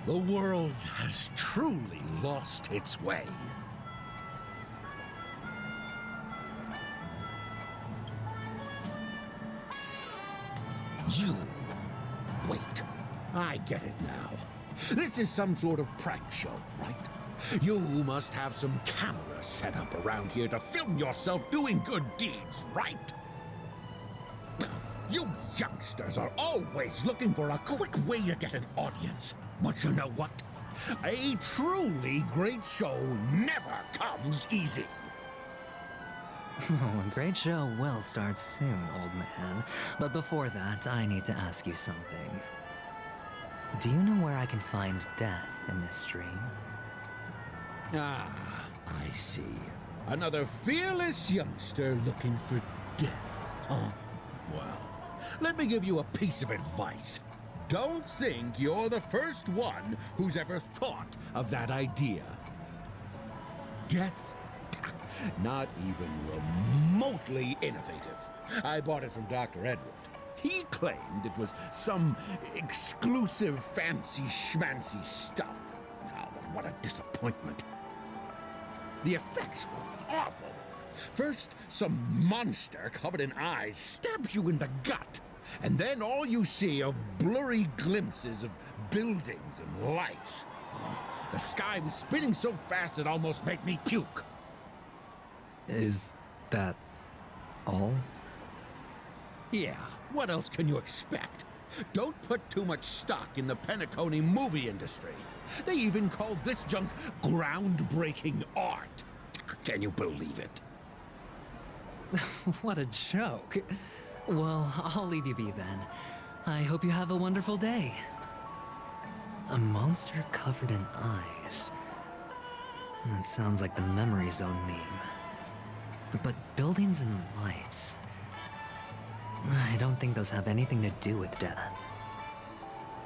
The world has truly lost its way. You... Wait. I get it now. This is some sort of prank show, right? You must have some cameras set up around here to film yourself doing good deeds, right? You youngsters are always looking for a quick way to get an audience. But you know what? A truly great show never comes easy. Oh, a great show will start soon, old man. But before that, I need to ask you something. Do you know where I can find death in this dream? Ah, I see. Another fearless youngster looking for death, huh? Well, let me give you a piece of advice. Don't think you're the first one who's ever thought of that idea. Death? Not even remotely innovative. I bought it from Dr. Edward. He claimed it was some exclusive fancy schmancy stuff. Now, but what a disappointment. The effects were awful. First, some monster covered in eyes stabs you in the gut. And then all you see are blurry glimpses of buildings and lights. The sky was spinning so fast it almost made me puke. Is that all? Yeah, what else can you expect? Don't put too much stock in the Penacony movie industry. They even call this junk groundbreaking art. Can you believe it? What a joke. Well, I'll leave you be then. I hope you have a wonderful day. A monster covered in eyes. That sounds like the Memory Zone meme. But buildings and lights... I don't think those have anything to do with death.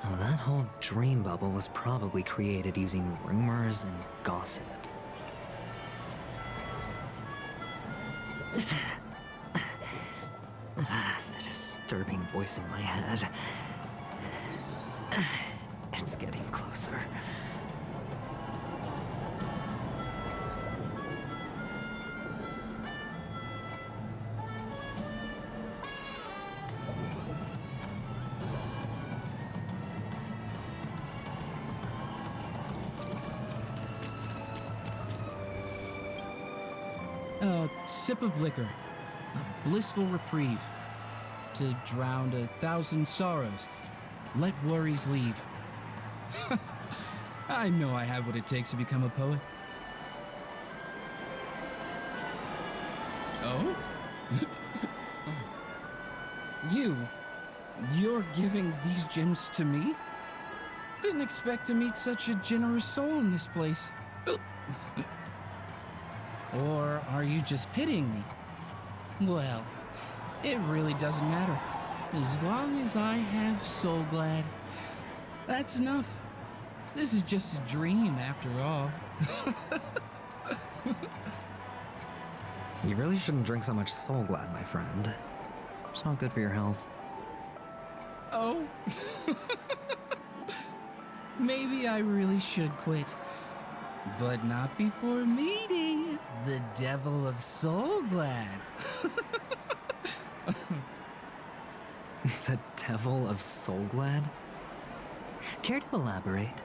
Well, that whole dream bubble was probably created using rumors and gossip. The disturbing voice in my head. It's getting closer. A sip of liquor, a blissful reprieve. To drown 1,000 sorrows, let worries leave. I know I have what it takes to become a poet. Oh? You're giving these gems to me? Didn't expect to meet such a generous soul in this place. Or are you just pitying me? Well, it really doesn't matter. As long as I have Soul Glad, that's enough. This is just a dream after all. You really shouldn't drink so much Soul Glad, my friend. It's not good for your health. Oh? Maybe I really should quit. But not before meeting the Devil of Soul Glad. The Devil of Soul Glad? Care to elaborate?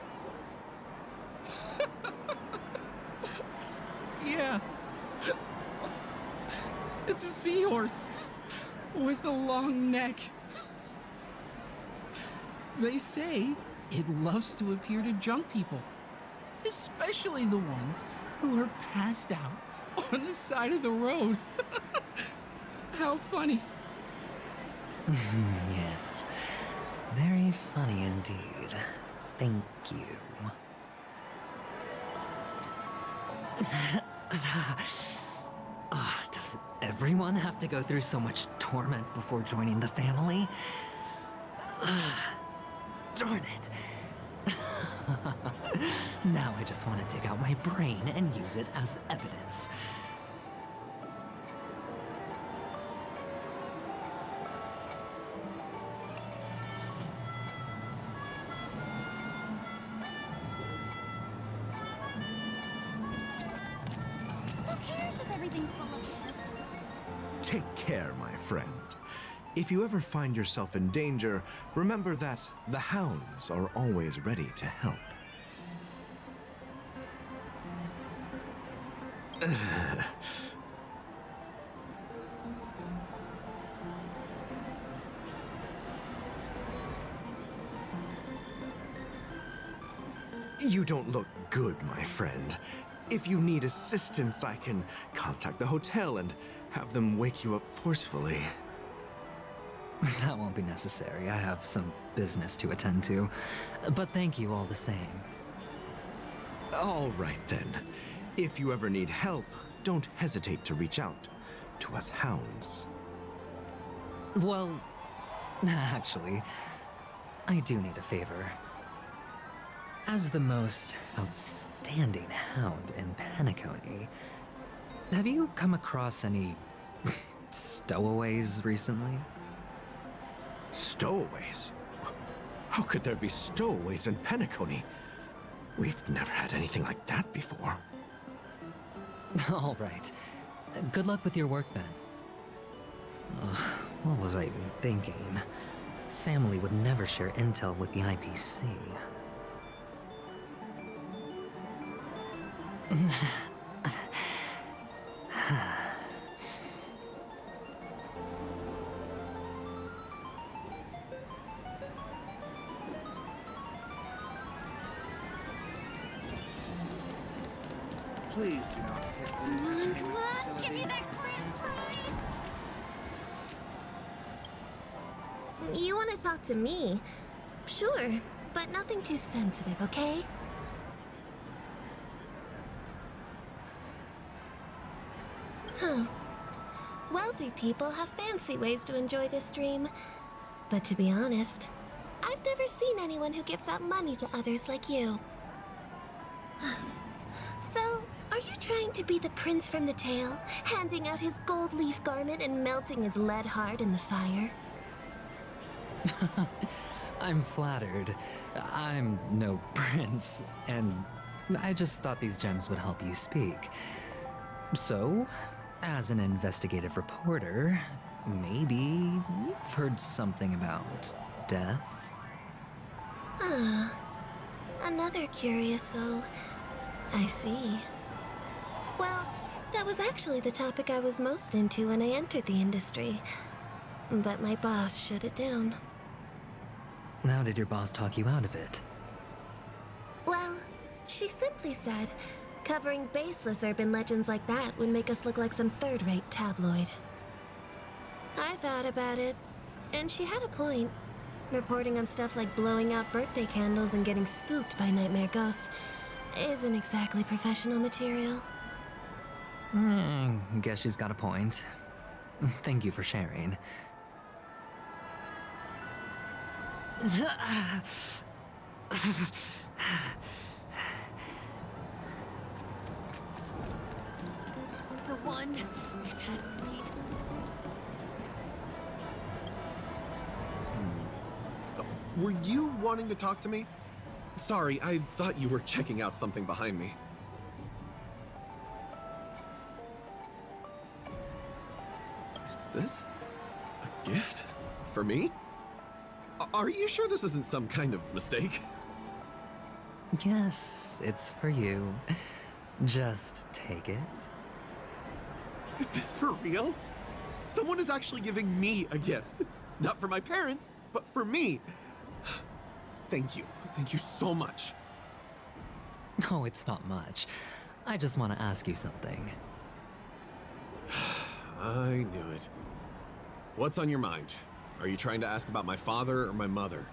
yeah. It's a seahorse with a long neck. They say it loves to appear to drunk people, especially the ones who are passed out on the side of the road. How funny. Yeah. Very funny indeed. Thank you. Does everyone have to go through so much torment before joining the family? Darn it. Now I just want to dig out my brain and use it as evidence. Who cares if everything's full of hair? Take care, my friend. If you ever find yourself in danger, remember that the hounds are always ready to help. You don't look good, my friend. If you need assistance, I can contact the hotel and have them wake you up forcefully. That won't be necessary. I have some business to attend to. But thank you all the same. All right then. If you ever need help, don't hesitate to reach out to us hounds. Well, actually, I do need a favor. As the most outstanding hound in Penacony, have you come across any stowaways recently? Stowaways? How could there be stowaways in Penacony? We've never had anything like that before. All right. Good luck with your work then. What was I even thinking? Family would never share intel with the IPC. Please do not hit Give me that grand prize! You want to talk to me? Sure, but nothing too sensitive, okay? Huh. Wealthy people have fancy ways to enjoy this dream. But to be honest, I've never seen anyone who gives out money to others like you. So, are you trying to be the prince from the tale, handing out his gold leaf garment and melting his lead heart in the fire? I'm flattered. I'm no prince, and I just thought these gems would help you speak. So, as an investigative reporter, maybe you've heard something about death? Ah, another curious soul. I see. Well, that was actually the topic I was most into when I entered the industry. But my boss shut it down. How did your boss talk you out of it? Well, she simply said, covering baseless urban legends like that would make us look like some third-rate tabloid. I thought about it, and she had a point. Reporting on stuff like blowing out birthday candles and getting spooked by nightmare ghosts isn't exactly professional material. Guess she's got a point. Thank you for sharing. This is the one. It has to be. Were you wanting to talk to me? Sorry, I thought you were checking out something behind me. Is this a gift for me? Are you sure this isn't some kind of mistake? Yes, it's for you. Just take it. Is this for real? Someone is actually giving me a gift. Not for my parents, but for me. Thank you. Thank you so much. No, it's not much. I just want to ask you something. I knew it. What's on your mind? Are you trying to ask about my father or my mother?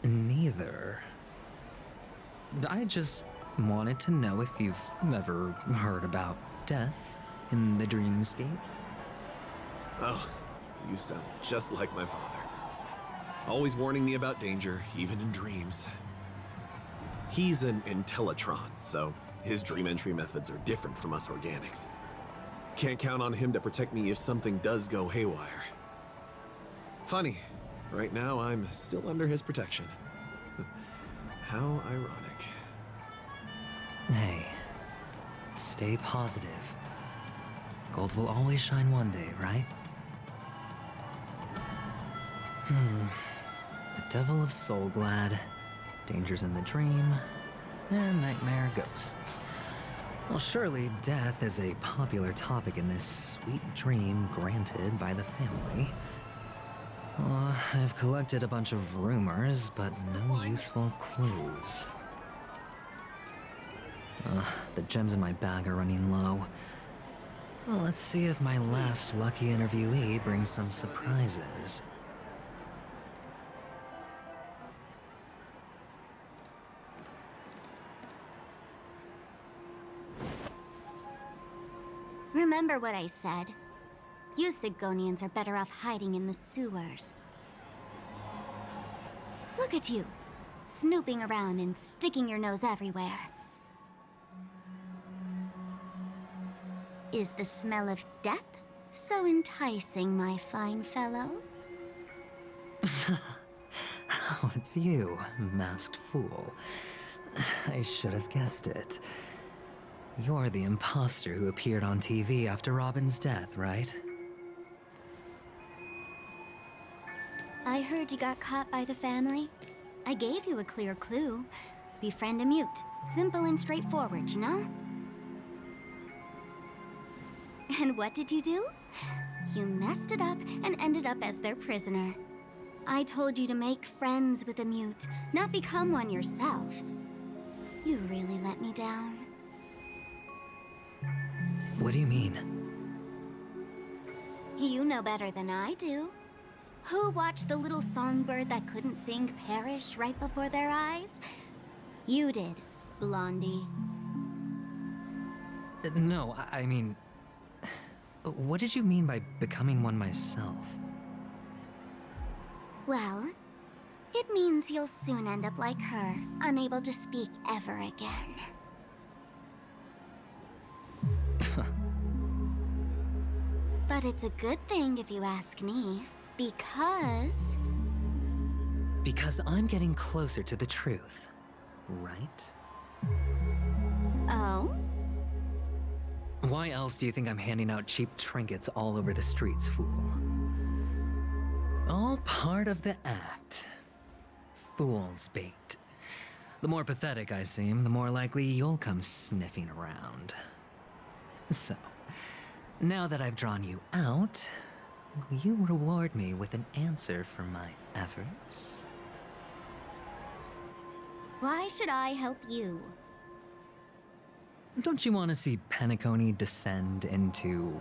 Neither. I just wanted to know if you've ever heard about death in the dreamscape. Oh, you sound just like my father. Always warning me about danger, even in dreams. He's an Intellitron, so his dream entry methods are different from us organics. Can't count on him to protect me if something does go haywire. Funny, right now I'm still under his protection. How ironic. Hey, stay positive. Gold will always shine one day, right? The Devil of Soulglad, Dangers in the Dream, and Nightmare Ghosts. Well, surely death is a popular topic in this sweet dream granted by the family. I've collected a bunch of rumors, but no useful clues. The gems in my bag are running low. Well, let's see if my last lucky interviewee brings some surprises. Remember what I said. You Sigonians are better off hiding in the sewers. Look at you, snooping around and sticking your nose everywhere. Is the smell of death so enticing, my fine fellow? Oh, it's you, masked fool. I should have guessed it. You're the imposter who appeared on TV after Robin's death, right? I heard you got caught by the family. I gave you a clear clue. Befriend a mute. Simple and straightforward, you know? And what did you do? You messed it up and ended up as their prisoner. I told you to make friends with a mute, not become one yourself. You really let me down. What do you mean? You know better than I do. Who watched the little songbird that couldn't sing perish right before their eyes? You did, Blondie. No, I mean... What did you mean by becoming one myself? Well, it means you'll soon end up like her, unable to speak ever again. But it's a good thing if you ask me, because... Because I'm getting closer to the truth, right? Oh? Why else do you think I'm handing out cheap trinkets all over the streets, fool? All part of the act. Fool's bait. The more pathetic I seem, the more likely you'll come sniffing around. So, now that I've drawn you out, will you reward me with an answer for my efforts? Why should I help you? Don't you want to see Penacony descend into...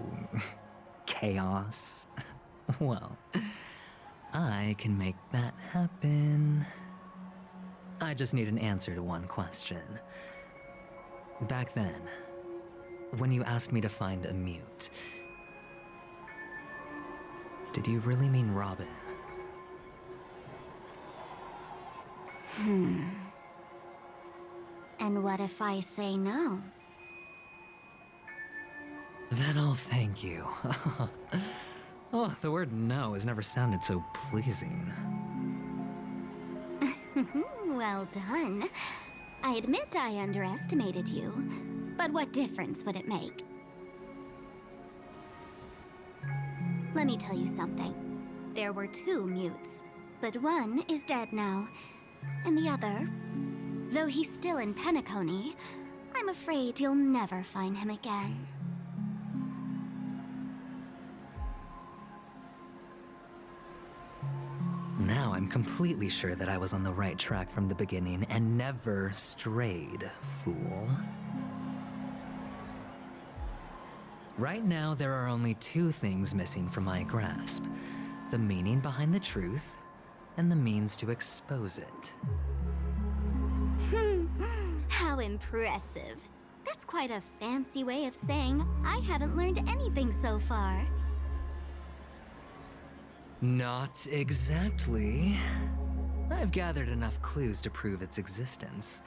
chaos? Well, I can make that happen. I just need an answer to one question. Back then, when you asked me to find a mute, did you really mean Robin? And what if I say no? Then I'll thank you. Oh, the word no has never sounded so pleasing. Well done. I admit I underestimated you, but what difference would it make? Let me tell you something. There were two mutes, but one is dead now, and the other, Though he's still in Penacony, I'm afraid you'll never find him again. Now I'm completely sure that I was on the right track from the beginning and never strayed, fool. Right now, there are only two things missing from my grasp: the meaning behind the truth, and the means to expose it. How impressive. That's quite a fancy way of saying I haven't learned anything so far. Not exactly. I've gathered enough clues to prove its existence,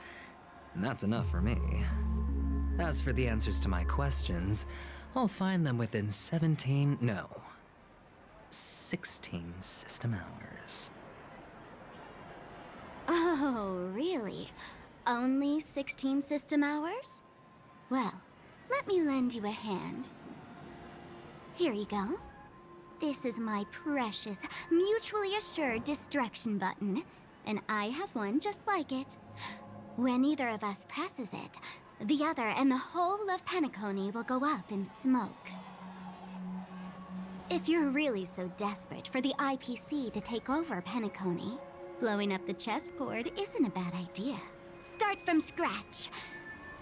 and that's enough for me. As for the answers to my questions, I'll find them within 16 system hours. Oh, really? Only 16 system hours? Well, let me lend you a hand. Here you go. This is my precious, mutually assured destruction button, and I have one just like it. When either of us presses it, the other and the whole of Penacony will go up in smoke. If you're really so desperate for the IPC to take over Penacony, blowing up the chessboard isn't a bad idea. Start from scratch.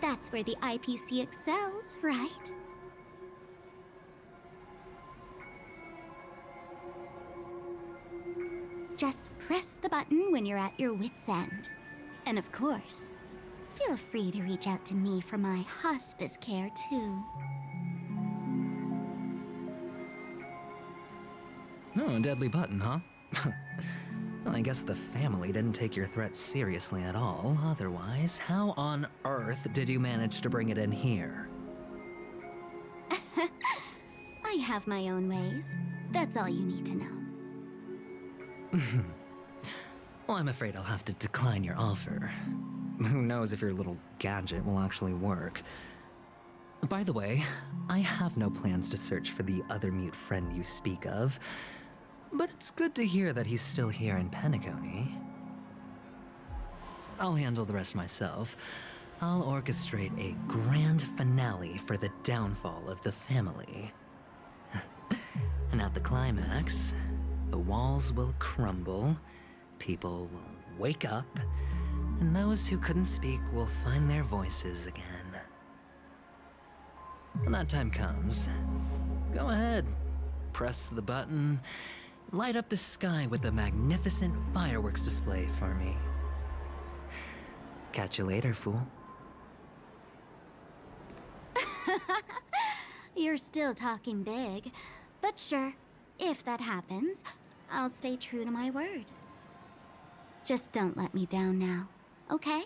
That's where the IPC excels, right? Just press the button when you're at your wit's end. And of course, feel free to reach out to me for my hospice care, too. Oh, a deadly button, huh? Well, I guess the family didn't take your threat seriously at all. Otherwise, how on earth did you manage to bring it in here? I have my own ways. That's all you need to know. Well, I'm afraid I'll have to decline your offer. Who knows if your little gadget will actually work. By the way, I have no plans to search for the other mute friend you speak of, but it's good to hear that he's still here in Penacony. I'll handle the rest myself. I'll orchestrate a grand finale for the downfall of the family. And at the climax, the walls will crumble, people will wake up, and those who couldn't speak will find their voices again. When that time comes, go ahead, press the button, light up the sky with a magnificent fireworks display for me. Catch you later, fool. You're still talking big, but sure, if that happens, I'll stay true to my word. Just don't let me down now, okay?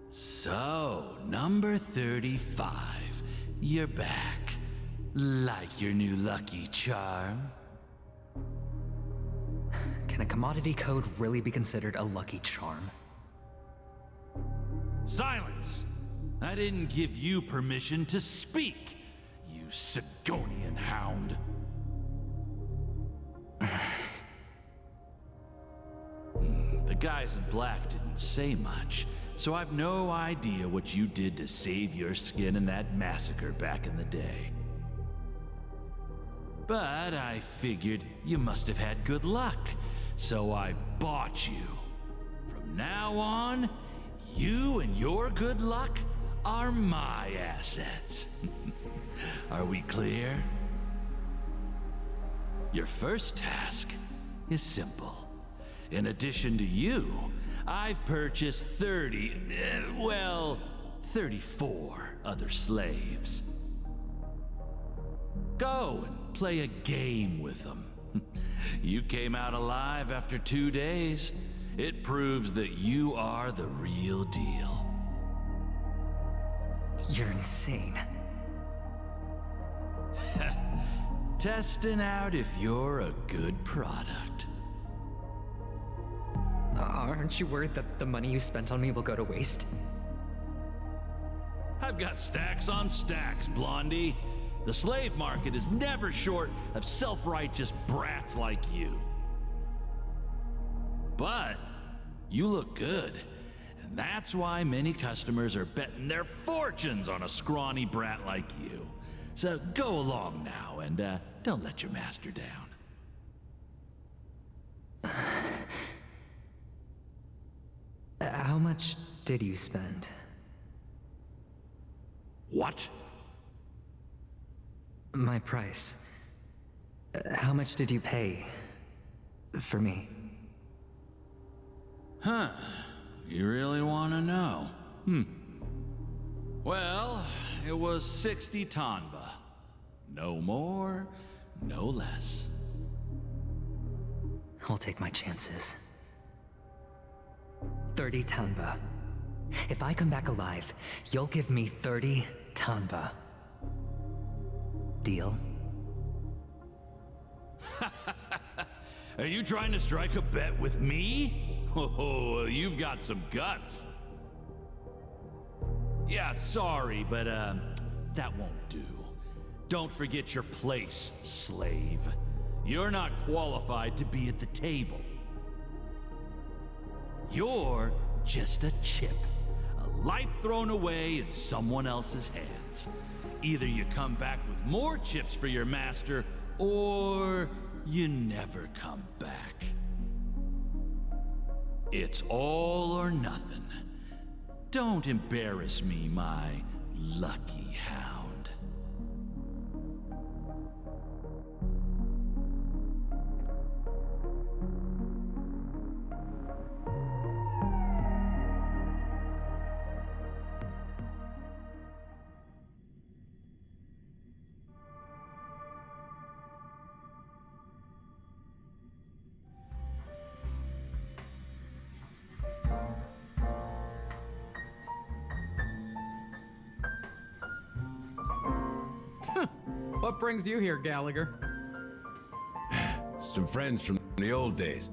So, number 35. You're back. Like your new lucky charm? Can a commodity code really be considered a lucky charm? Silence! I didn't give you permission to speak, you Sigonian hound. The guys in black didn't say much, so I've no idea what you did to save your skin in that massacre back in the day. But I figured you must have had good luck, so I bought you. From now on, you and your good luck are my assets. Are we clear? Your first task is simple. In addition to you, I've purchased 34 other slaves. Go and play a game with them. You came out alive after 2 days. It proves that you are the real deal. You're insane. Testing out if you're a good product. Aren't you worried that the money you spent on me will go to waste? I've got stacks on stacks, Blondie. The slave market is never short of self-righteous brats like you. But you look good, and that's why many customers are betting their fortunes on a scrawny brat like you. So go along now, and don't let your master down. How much did you spend? What? My price. How much did you pay for me? Huh. You really want to know? Well, it was 60 tanba. No more, no less. I'll take my chances. 30 tanba. If I come back alive, you'll give me 30 tanba. Deal? Are you trying to strike a bet with me? Oh, you've got some guts. Yeah, sorry, but that won't do. Don't forget your place, slave. You're not qualified to be at the table. You're just a chip. A life thrown away in someone else's hands. Either you come back with more chips for your master, or you never come back. It's all or nothing. Don't embarrass me, my lucky hound. What brings you here, Gallagher? Some friends from the old days.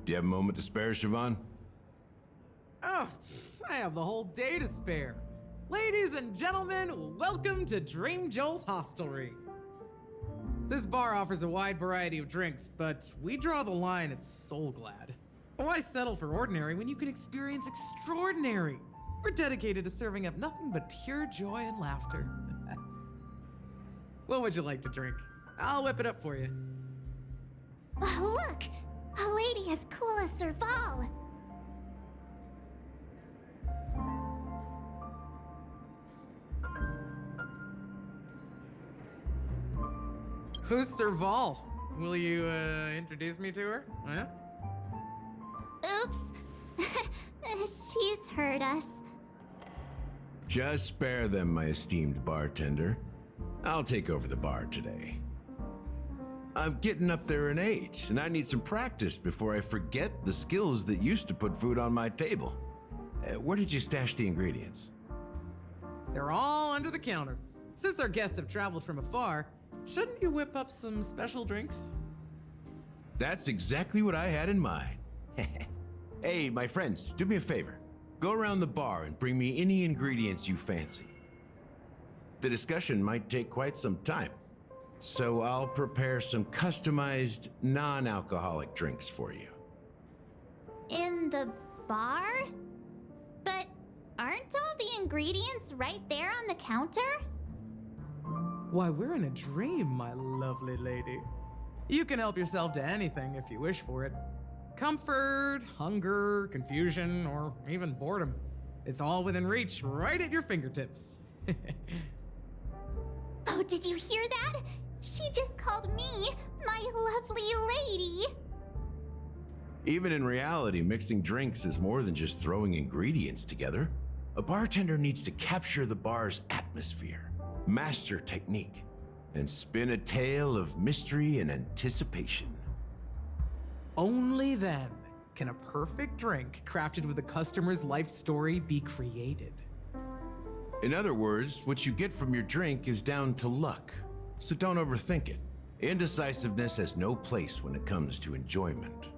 Do you have a moment to spare, Siobhan? Oh, I have the whole day to spare. Ladies and gentlemen, welcome to Dream Jolt Hostelry. This bar offers a wide variety of drinks, but we draw the line at Soul Glad. Why settle for ordinary when you can experience extraordinary? We're dedicated to serving up nothing but pure joy and laughter. What would you like to drink? I'll whip it up for you. Look! A lady as cool as Serval! Who's Serval? Will you, introduce me to her? Huh? Oops. She's heard us. Just spare them, my esteemed bartender. I'll take over the bar today. I'm getting up there in age, and I need some practice before I forget the skills that used to put food on my table. Where did you stash the ingredients? They're all under the counter. Since our guests have traveled from afar, shouldn't you whip up some special drinks? That's exactly what I had in mind. Hey, my friends, do me a favor. Go around the bar and bring me any ingredients you fancy. The discussion might take quite some time, so I'll prepare some customized, non-alcoholic drinks for you. In the bar? But aren't all the ingredients right there on the counter? Why, we're in a dream, my lovely lady. You can help yourself to anything if you wish for it. Comfort, hunger, confusion, or even boredom. It's all within reach, right at your fingertips. Oh, did you hear that? She just called me my lovely lady. Even in reality, mixing drinks is more than just throwing ingredients together. A bartender needs to capture the bar's atmosphere, master technique, and spin a tale of mystery and anticipation. Only then can a perfect drink crafted with a customer's life story be created. In other words, what you get from your drink is down to luck, so don't overthink it. Indecisiveness has no place when it comes to enjoyment.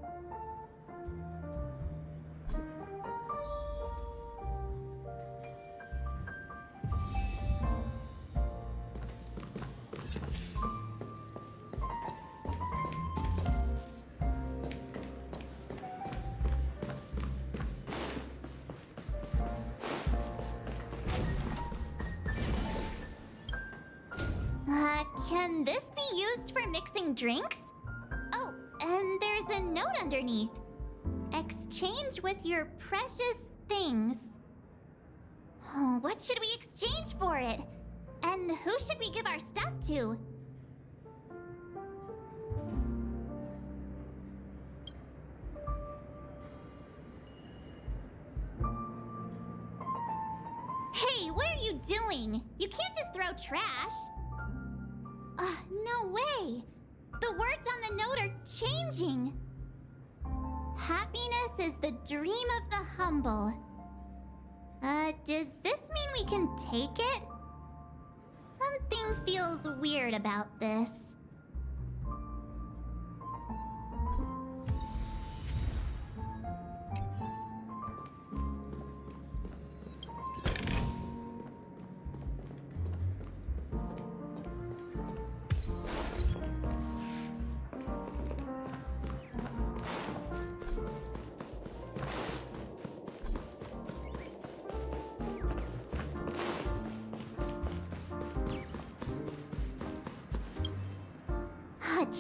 used for mixing drinks? Oh, and there's a note underneath. Exchange with your precious things. Oh, what should we exchange for it? And who should we give our stuff to? Hey, what are you doing? You can't just throw trash. No way. The words on the note are changing. Happiness is the dream of the humble. Does this mean we can take it? Something feels weird about this.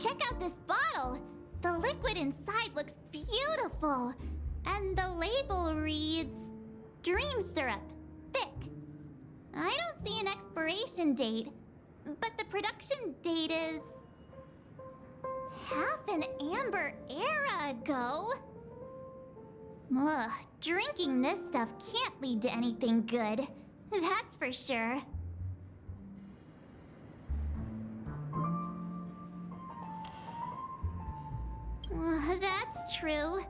Check out this bottle! The liquid inside looks beautiful. And the label reads... Dream syrup. Thick. I don't see an expiration date. But the production date is... half an amber era ago. Ugh, drinking this stuff can't lead to anything good. That's for sure. That's true,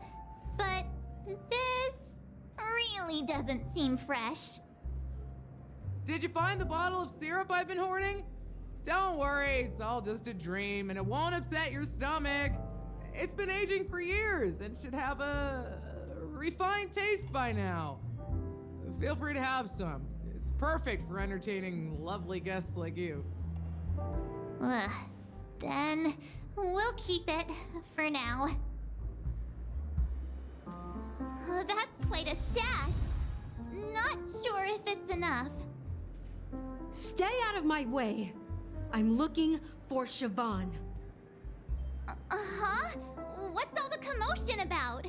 but this really doesn't seem fresh. Did you find the bottle of syrup I've been hoarding? Don't worry, it's all just a dream and it won't upset your stomach. It's been aging for years and should have a refined taste by now. Feel free to have some. It's perfect for entertaining lovely guests like you. Then we'll keep it for now. That's quite a stash. Not sure if it's enough. Stay out of my way. I'm looking for Siobhan. Huh? What's all the commotion about?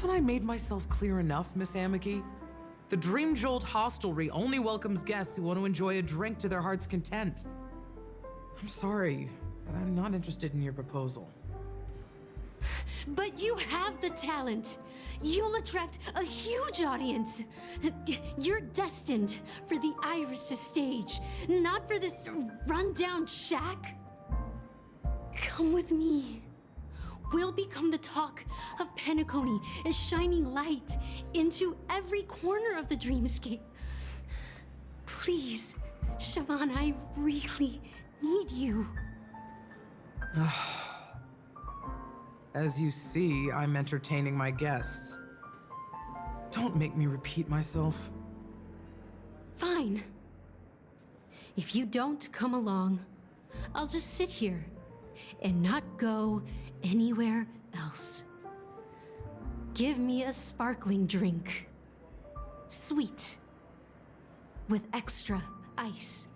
Haven't I made myself clear enough, Miss Amiki? The Dream Jolt hostelry only welcomes guests who want to enjoy a drink to their heart's content. I'm sorry, but I'm not interested in your proposal. But you have the talent. You'll attract a huge audience. You're destined for the Iris' stage, not for this rundown shack. Come with me. We'll become the talk of Penacony, a shining light into every corner of the dreamscape. Please, Siobhan, I really need you. As you see, I'm entertaining my guests. Don't make me repeat myself. Fine. If you don't come along, I'll just sit here and not go anywhere else. Give me a sparkling drink. Sweet. With extra ice.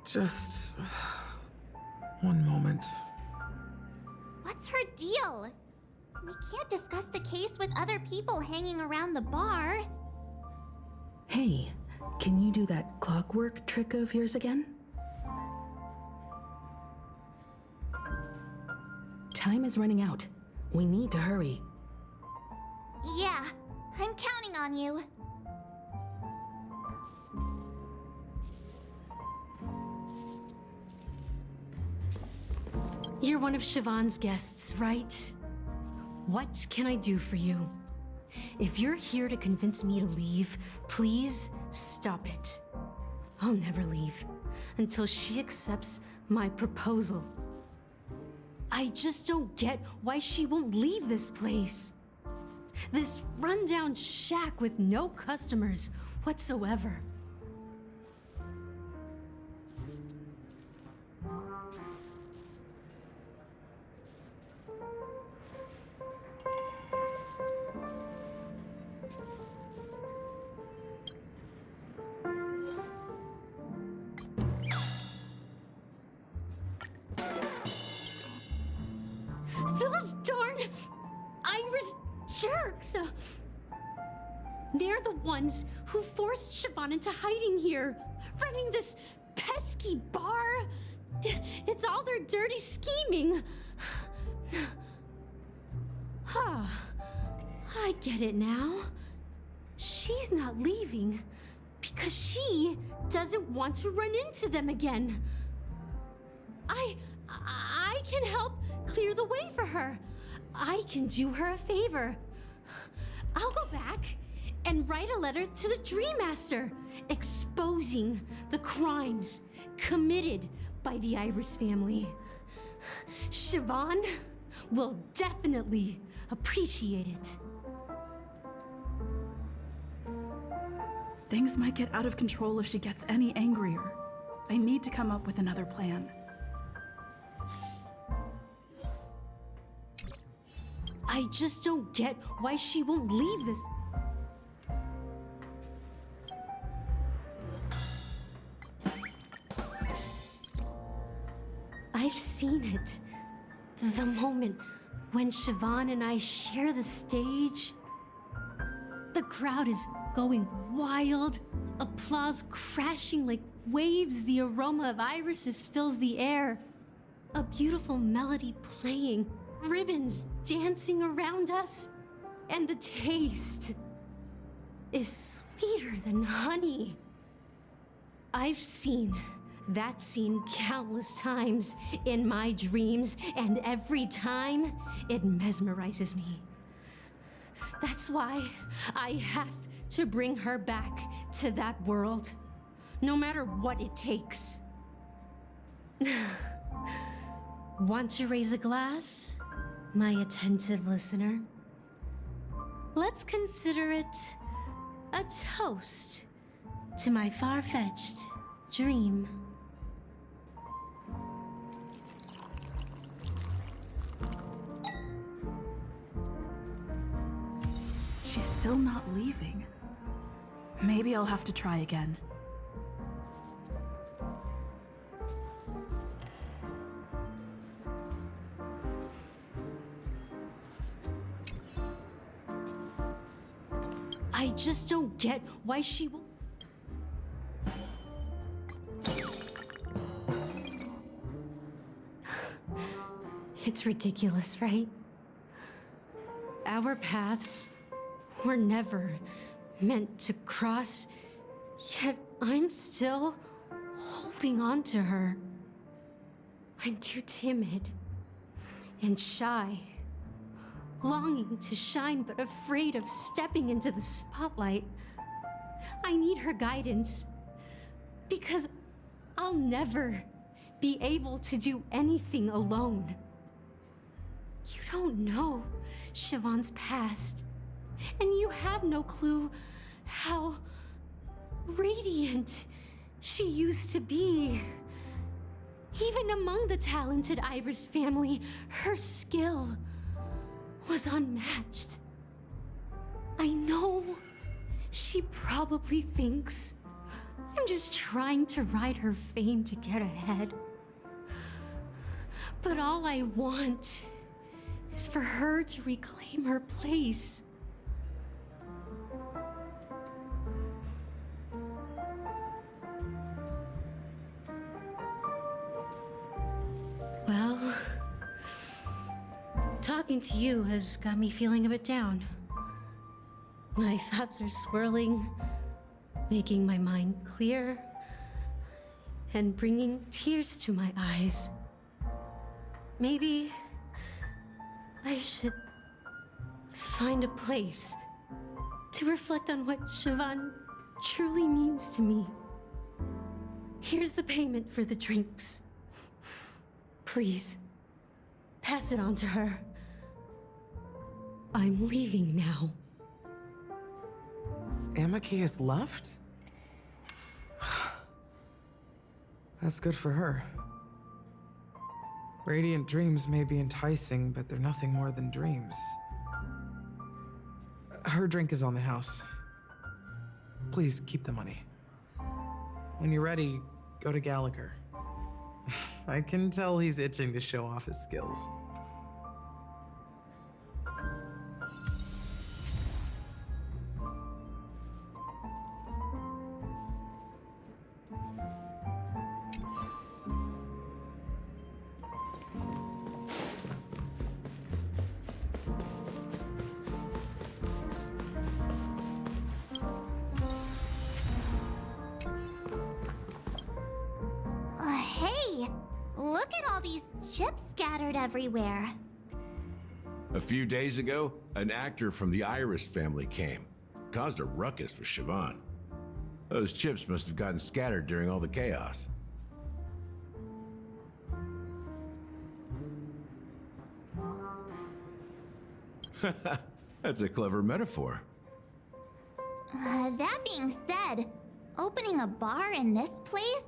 Just one moment. What's her deal? We can't discuss the case with other people hanging around the bar. Hey, can you do that clockwork trick of yours again? Time is running out. We need to hurry. Yeah, I'm counting on you. You're one of Siobhan's guests, right? What can I do for you? If you're here to convince me to leave, please stop it. I'll never leave until she accepts my proposal. I just don't get why she won't leave this place. This rundown shack with no customers whatsoever. Those darn Iris jerks! They're the ones who forced Siobhan into hiding here, running this pesky bar. It's all their dirty scheming. Huh. I get it now. She's not leaving because she doesn't want to run into them again. I can help clear the way for her. I can do her a favor. I'll go back and write a letter to the Dream Master exposing the crimes committed by the Iris family. Siobhan will definitely appreciate it. Things might get out of control if she gets any angrier. I need to come up with another plan. I just don't get why she won't leave this. I've seen it. The moment when Siobhan and I share the stage. The crowd is going wild, applause crashing like waves. The aroma of irises fills the air. A beautiful melody playing, ribbons dancing around us, and the taste is sweeter than honey. I've seen that scene countless times in my dreams, and every time it mesmerizes me. That's why I have to bring her back to that world, no matter what it takes. Want to raise a glass, my attentive listener? Let's consider it a toast to my far-fetched dream. She's still not leaving. Maybe I'll have to try again. just don't get why she will. It's ridiculous, right? Our paths were never meant to cross, yet I'm still holding on to her. I'm too timid and shy, longing to shine but afraid of stepping into the spotlight. I need her guidance because I'll never be able to do anything alone. You don't know Siobhan's past, and you have no clue how radiant she used to be. Even among the talented Iris family, her skill was unmatched. I know she probably thinks I'm just trying to ride her fame to get ahead. But all I want is for her to reclaim her place. Well, talking to you has got me feeling a bit down. My thoughts are swirling, making my mind clear, and bringing tears to my eyes. Maybe I should find a place to reflect on what Siobhan truly means to me. Here's the payment for the drinks. Please, pass it on to her. I'm leaving now. Amaki has left? That's good for her. Radiant dreams may be enticing, but they're nothing more than dreams. Her drink is on the house. Please keep the money. When you're ready, go to Gallagher. I can tell he's itching to show off his skills. Hey! Look at all these chips scattered everywhere. A few days ago, an actor from the Iris family came. Caused a ruckus with Siobhan. Those chips must have gotten scattered during all the chaos. That's a clever metaphor. That being said, opening a bar in this place,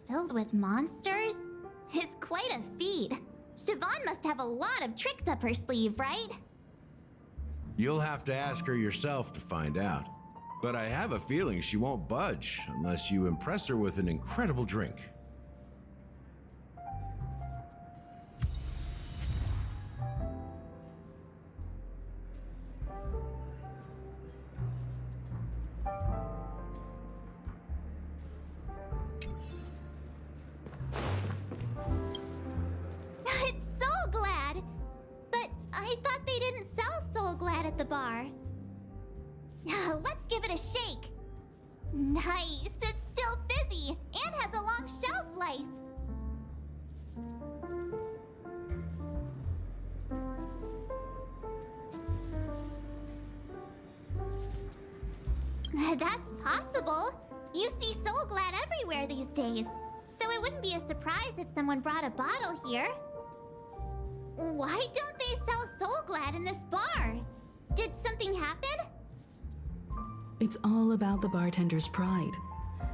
filled with monsters, is quite a feat. Siobhan must have a lot of tricks up her sleeve, right? You'll have to ask her yourself to find out. But I have a feeling she won't budge unless you impress her with an incredible drink. It's Soul Glad! But I thought they didn't sell Soul Glad at the bar. Let's give it a shake. Nice, it's still fizzy and has a long shelf life. That's possible. You see Soul Glad everywhere these days, so it wouldn't be a surprise if someone brought a bottle here. Why don't they sell Soul Glad in this bar? Did something happen? It's all about the bartender's pride.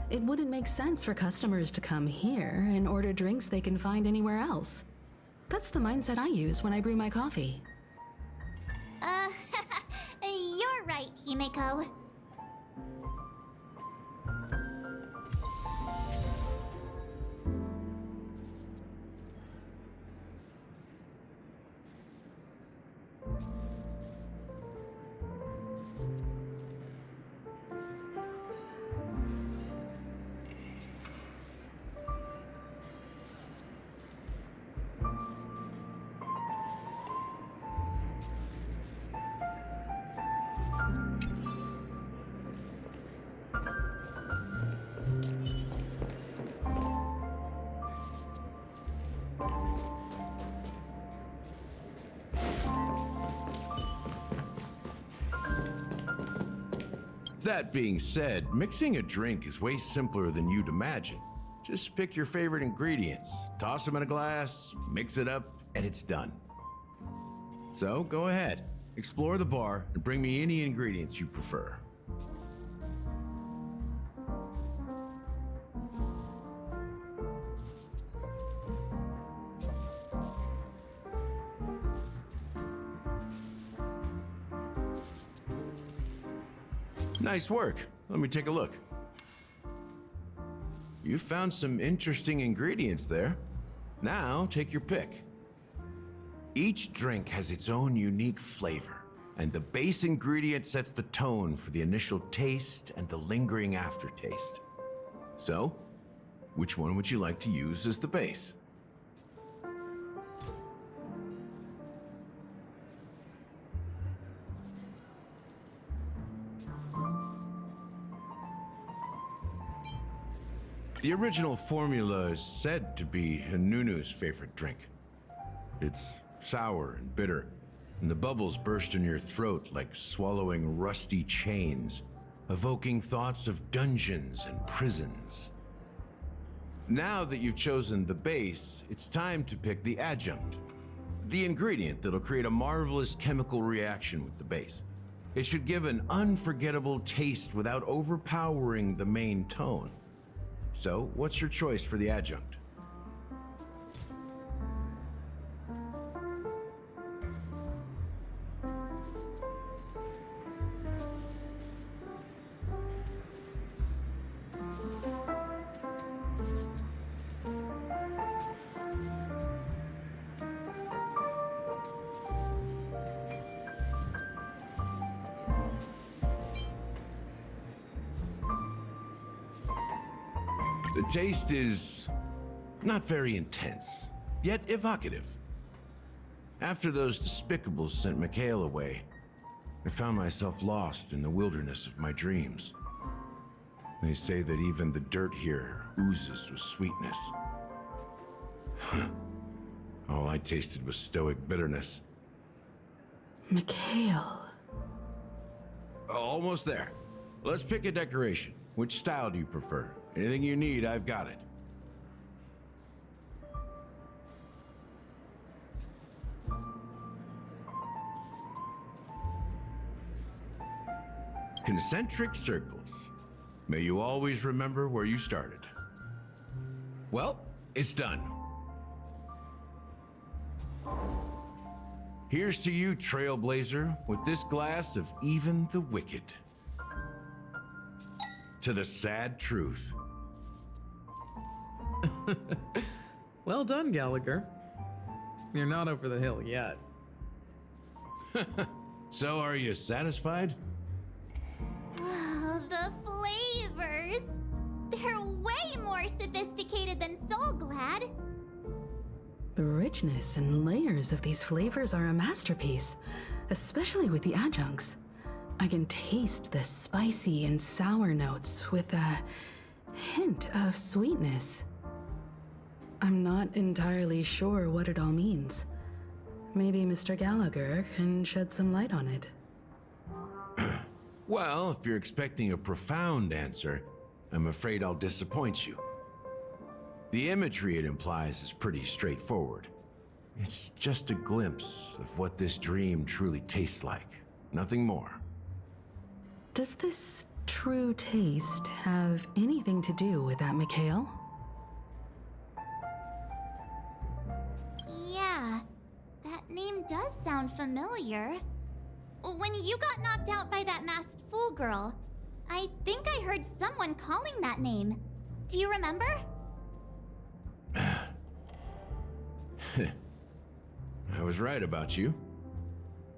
It wouldn't make sense for customers to come here and order drinks they can find anywhere else. That's the mindset I use when I brew my coffee. You're right, Himeko. That being said, mixing a drink is way simpler than you'd imagine. Just pick your favorite ingredients, toss them in a glass, mix it up, and it's done. So go ahead, explore the bar, and bring me any ingredients you prefer. Nice work. Let me take a look. You found some interesting ingredients there. Now, take your pick. Each drink has its own unique flavor, and the base ingredient sets the tone for the initial taste and the lingering aftertaste. So, which one would you like to use as the base? The original formula is said to be Nunu's favorite drink. It's sour and bitter, and the bubbles burst in your throat like swallowing rusty chains, evoking thoughts of dungeons and prisons. Now that you've chosen the base, it's time to pick the adjunct, the ingredient that'll create a marvelous chemical reaction with the base. It should give an unforgettable taste without overpowering the main tone. So, what's your choice for the adjunct? The taste is not very intense, yet evocative. After those despicables sent Mikhail away, I found myself lost in the wilderness of my dreams. They say that even the dirt here oozes with sweetness. All I tasted was stoic bitterness. Mikhail. Almost there. Let's pick a decoration. Which style do you prefer? Anything you need, I've got it. Concentric circles. May you always remember where you started. Well, it's done. Here's to you, trailblazer, with this glass of even the wicked. To the sad truth. Well done, Gallagher. You're not over the hill yet. So, are you satisfied? Oh, the flavors! They're way more sophisticated than Soulglad. The richness and layers of these flavors are a masterpiece, especially with the adjuncts. I can taste the spicy and sour notes with a hint of sweetness. I'm not entirely sure what it all means. Maybe Mr. Gallagher can shed some light on it. Well, if you're expecting a profound answer, I'm afraid I'll disappoint you. The imagery it implies is pretty straightforward. It's just a glimpse of what this dream truly tastes like, nothing more. Does this true taste have anything to do with that, Mikhail? Yeah, that name does sound familiar. When you got knocked out by that masked fool girl, I think I heard someone calling that name. Do you remember? I was right about you.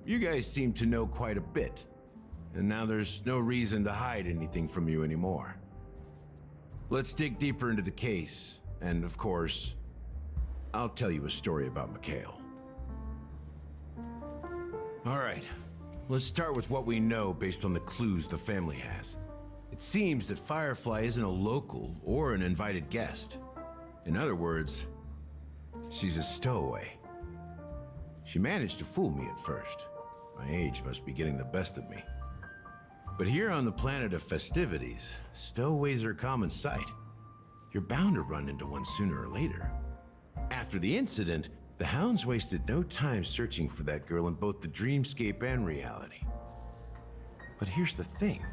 You guys seem to know quite a bit, and now there's no reason to hide anything from you anymore. Let's dig deeper into the case, and of course, I'll tell you a story about Mikhail. All right, let's start with what we know based on the clues the family has. It seems that Firefly isn't a local or an invited guest. In other words, she's a stowaway. She managed to fool me at first. My age must be getting the best of me. But here on the planet of festivities, stowaways are common sight. You're bound to run into one sooner or later. After the incident, the hounds wasted no time searching for that girl in both the dreamscape and reality. But here's the thing.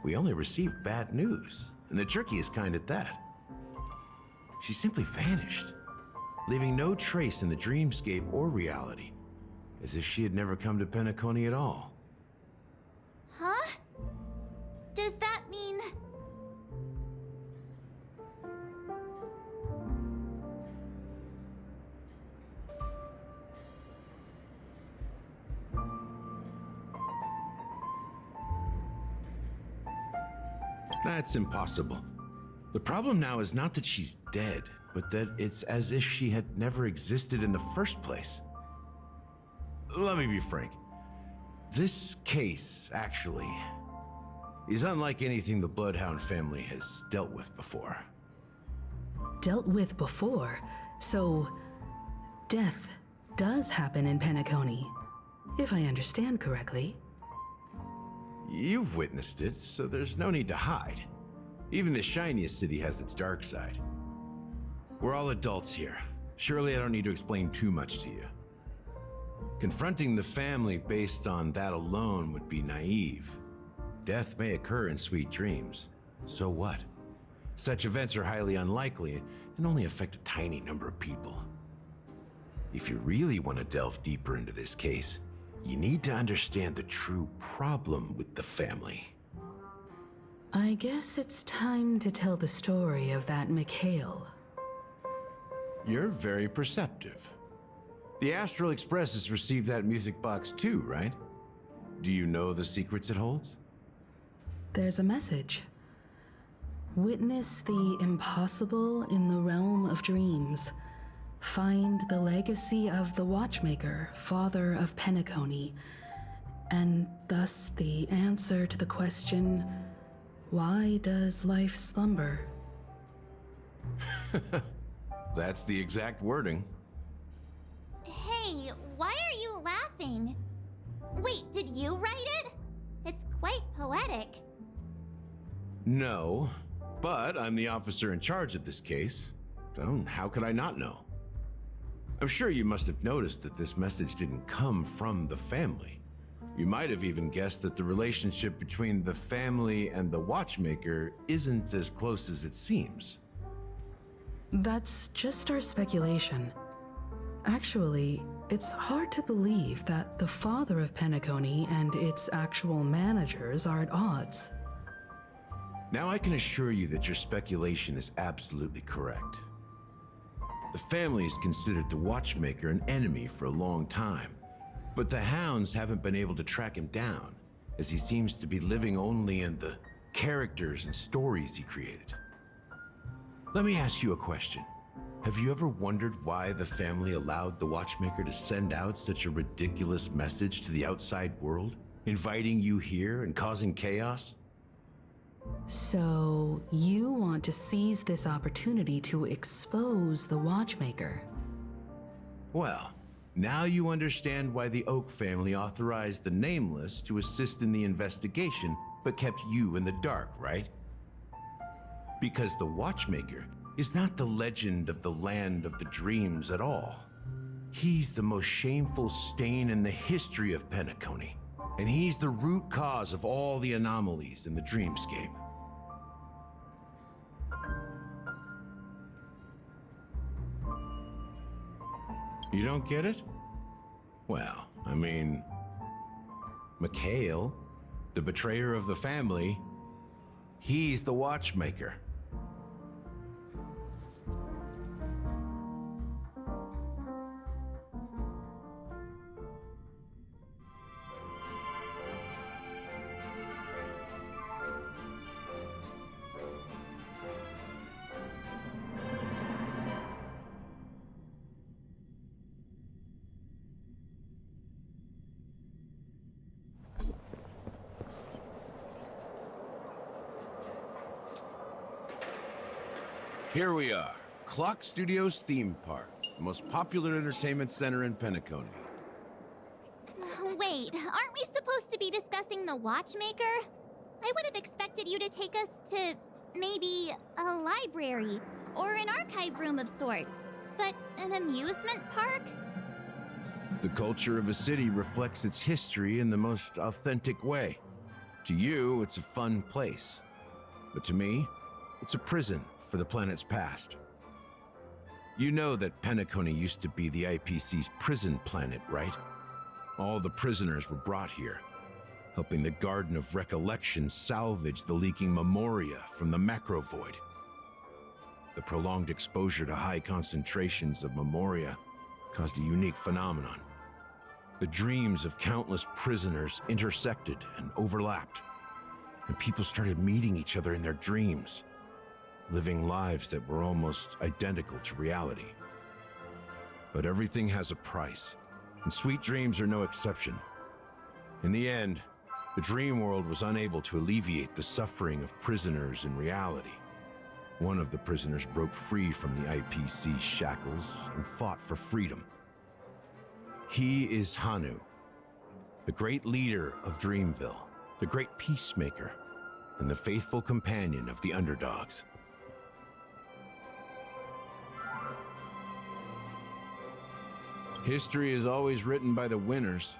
We only received bad news, and the trickiest kind at that. She simply vanished, leaving no trace in the dreamscape or reality, as if she had never come to Penacony at all. Huh? Does that mean... That's impossible. The problem now is not that she's dead, but that it's as if she had never existed in the first place. Let me be frank. This case, actually, is unlike anything the Bloodhound family has dealt with before. Dealt with before? So, death does happen in Penacony, if I understand correctly. You've witnessed it, so there's no need to hide. Even the shiniest city has its dark side. We're all adults here. Surely I don't need to explain too much to you. Confronting the family based on that alone would be naive. Death may occur in sweet dreams. So what? Such events are highly unlikely and only affect a tiny number of people. If you really want to delve deeper into this case, you need to understand the true problem with the family. I guess it's time to tell the story of that Mikhail. You're very perceptive. The Astral Express has received that music box too, right? Do you know the secrets it holds? There's a message. Witness the impossible in the realm of dreams. Find the legacy of the Watchmaker, father of Penacony, and thus the answer to the question, why does life slumber? That's the exact wording. Hey, why are you laughing? Wait, did you write it? It's quite poetic. No, but I'm the officer in charge of this case, so how could I not know? I'm sure you must have noticed that this message didn't come from the family. You might have even guessed that the relationship between the family and the Watchmaker isn't as close as it seems. That's just our speculation. Actually, it's hard to believe that the father of Penacony and its actual managers are at odds. Now I can assure you that your speculation is absolutely correct. The family has considered the Watchmaker an enemy for a long time, but the hounds haven't been able to track him down, as he seems to be living only in the characters and stories he created. Let me ask you a question. Have you ever wondered why the family allowed the Watchmaker to send out such a ridiculous message to the outside world, inviting you here and causing chaos? So, you want to seize this opportunity to expose the Watchmaker? Well, now you understand why the Oak family authorized the Nameless to assist in the investigation, but kept you in the dark, right? Because the Watchmaker is not the legend of the land of the dreams at all. He's the most shameful stain in the history of Penacony, and he's the root cause of all the anomalies in the dreamscape. You don't get it? Well, I mean, Mikhail, the betrayer of the family, he's the Watchmaker. Here we are, Clock Studios Theme Park, the most popular entertainment center in Penacony. Wait, aren't we supposed to be discussing the Watchmaker? I would have expected you to take us to maybe a library or an archive room of sorts. But an amusement park? The culture of a city reflects its history in the most authentic way. To you, it's a fun place. But to me, it's a prison for the planet's past. You know that Penacony used to be the IPC's prison planet, right? All the prisoners were brought here, helping the Garden of Recollection salvage the leaking memoria from the macro void. The prolonged exposure to high concentrations of memoria caused a unique phenomenon. The dreams of countless prisoners intersected and overlapped, and people started meeting each other in their dreams, living lives that were almost identical to reality. But everything has a price, and sweet dreams are no exception. In the end, the dream world was unable to alleviate the suffering of prisoners in reality. One of the prisoners broke free from the IPC's shackles and fought for freedom. He is Hanu, the great leader of Dreamville, the great peacemaker, and the faithful companion of the underdogs. History is always written by the winners.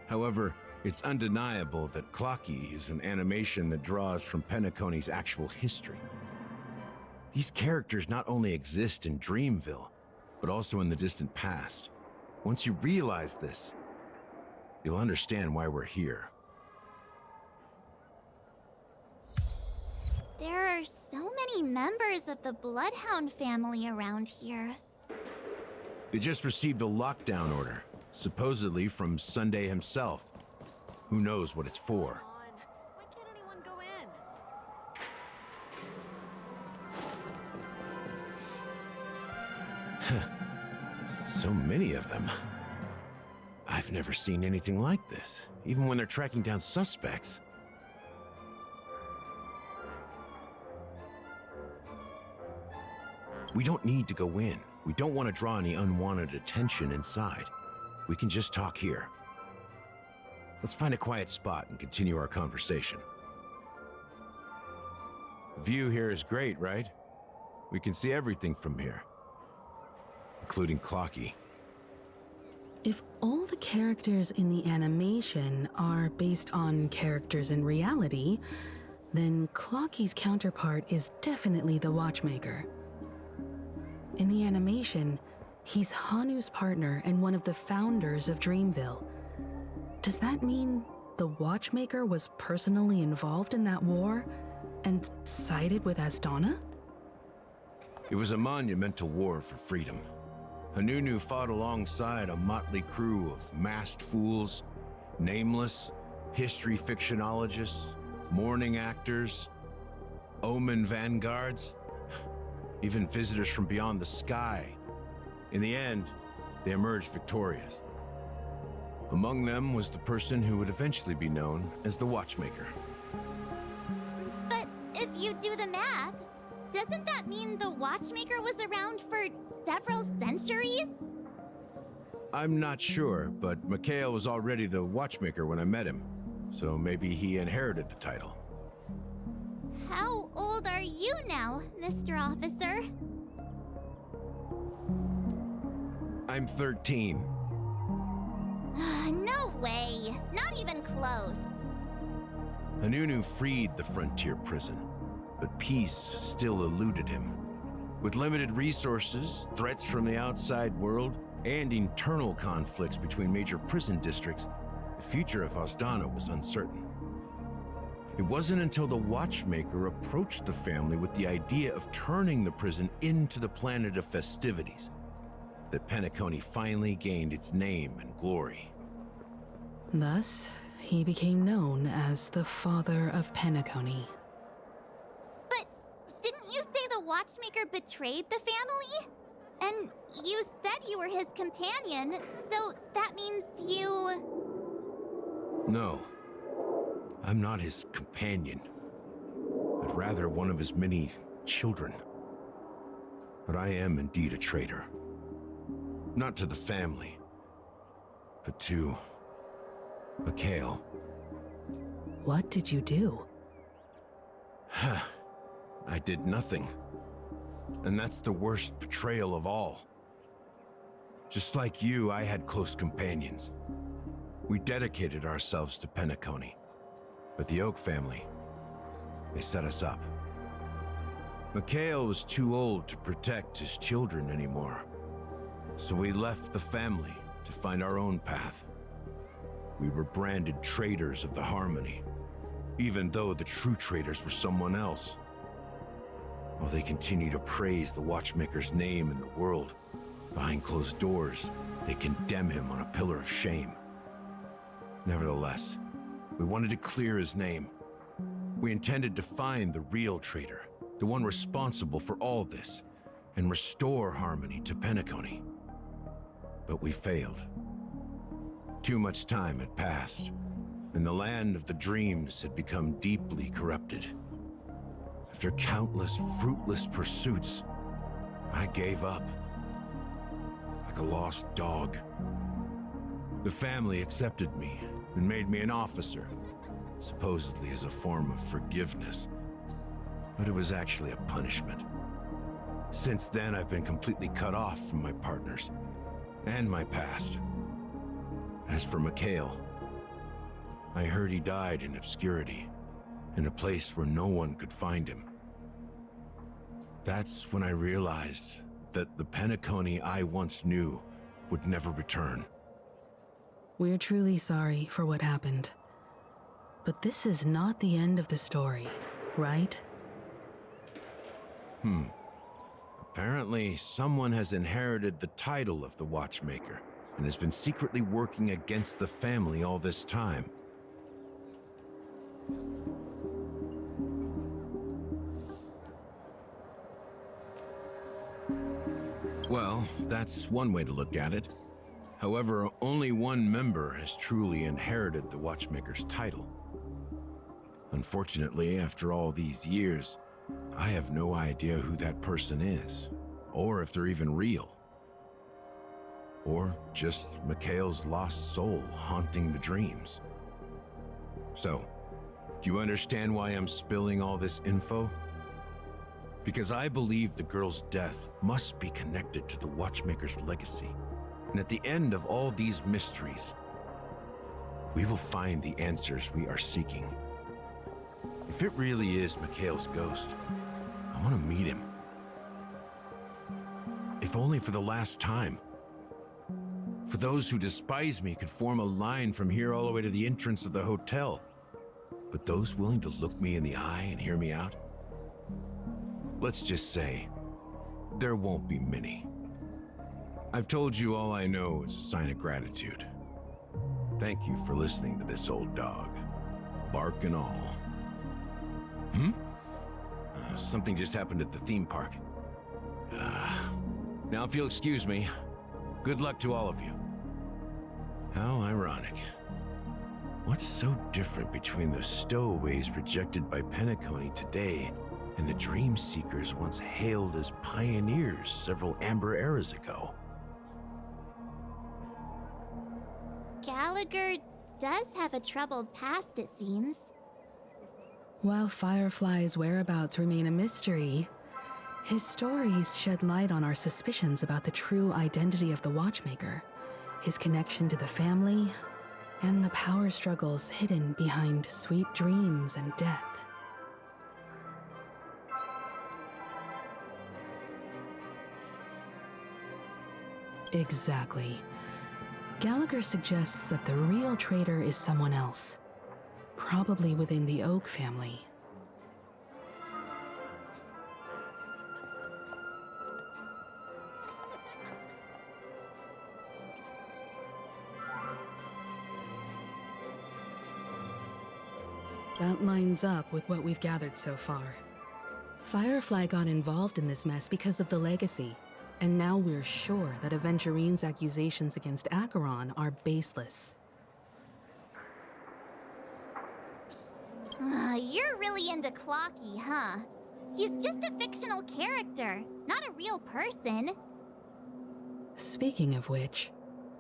However, it's undeniable that Clocky is an animation that draws from Penacony's actual history. These characters not only exist in Dreamville, but also in the distant past. Once you realize this, you'll understand why we're here. There are so many members of the Bloodhound family around here. They just received a lockdown order, supposedly from Sunday himself. Who knows what it's for? Why can't anyone go in? So many of them. I've never seen anything like this, even when they're tracking down suspects. We don't need to go in. We don't want to draw any unwanted attention inside. We can just talk here. Let's find a quiet spot and continue our conversation. The view here is great, right? We can see everything from here, including Clocky. If all the characters in the animation are based on characters in reality, then Clocky's counterpart is definitely the Watchmaker. In the animation, he's Hanu's partner and one of the founders of Dreamville. Does that mean the Watchmaker was personally involved in that war and sided with Asdana? It was a monumental war for freedom. Hanunu fought alongside a motley crew of masked fools, nameless, history fictionologists, mourning actors, omen vanguards, even visitors from beyond the sky. In the end, they emerged victorious. Among them was the person who would eventually be known as the Watchmaker. But if you do the math, doesn't that mean the Watchmaker was around for several centuries? I'm not sure, but Mikhail was already the Watchmaker when I met him, so maybe he inherited the title. How old are you now, Mr. Officer? I'm 13. No way. Not even close. Hanunu freed the frontier prison, but peace still eluded him. With limited resources, threats from the outside world, and internal conflicts between major prison districts, the future of Asdana was uncertain. It wasn't until the Watchmaker approached the family with the idea of turning the prison into the planet of festivities that Penacony finally gained its name and glory. Thus, he became known as the Father of Penacony. But didn't you say the Watchmaker betrayed the family? And you said you were his companion, so that means you... No, I'm not his companion, but rather one of his many children. But I am indeed a traitor. Not to the family, but to Mikhail. What did you do? I did nothing. And that's the worst betrayal of all. Just like you, I had close companions. We dedicated ourselves to Penacony. But the Oak family, they set us up. Mikhail was too old to protect his children anymore. So we left the family to find our own path. We were branded traitors of the Harmony, even though the true traitors were someone else. While they continue to praise the Watchmaker's name in the world, behind closed doors, they condemn him on a pillar of shame. Nevertheless, we wanted to clear his name. We intended to find the real traitor, the one responsible for all this, and restore harmony to Penacony. But we failed. Too much time had passed, and the land of the dreams had become deeply corrupted. After countless fruitless pursuits, I gave up. Like a lost dog. The family accepted me and made me an officer, supposedly as a form of forgiveness. But it was actually a punishment. Since then, I've been completely cut off from my partners and my past. As for Mikhail, I heard he died in obscurity, in a place where no one could find him. That's when I realized that the Penacony I once knew would never return. We're truly sorry for what happened. But this is not the end of the story, right? Apparently, someone has inherited the title of the Watchmaker and has been secretly working against the family all this time. Well, that's one way to look at it. However, only one member has truly inherited the Watchmaker's title. Unfortunately, after all these years, I have no idea who that person is, or if they're even real. Or just Mikhail's lost soul haunting the dreams. So, do you understand why I'm spilling all this info? Because I believe the girl's death must be connected to the Watchmaker's legacy. And at the end of all these mysteries, we will find the answers we are seeking. If it really is Mikhail's ghost, I want to meet him. If only for the last time. For those who despise me could form a line from here all the way to the entrance of the hotel. But those willing to look me in the eye and hear me out? Let's just say, there won't be many. I've told you all I know is a sign of gratitude. Thank you for listening to this old dog, bark and all. Something just happened at the theme park. Now if you'll excuse me, good luck to all of you. How ironic. What's so different between the stowaways rejected by Penacony today and the dream seekers once hailed as pioneers several amber eras ago? Gallagher does have a troubled past, it seems. While Firefly's whereabouts remain a mystery, his stories shed light on our suspicions about the true identity of the Watchmaker, his connection to the family, and the power struggles hidden behind sweet dreams and death. Exactly. Gallagher suggests that the real traitor is someone else, probably within the Oak family. That lines up with what we've gathered so far. Firefly got involved in this mess because of the legacy, and now we're sure that Aventurine's accusations against Acheron are baseless. You're really into Clocky, huh? He's just a fictional character, not a real person. Speaking of which,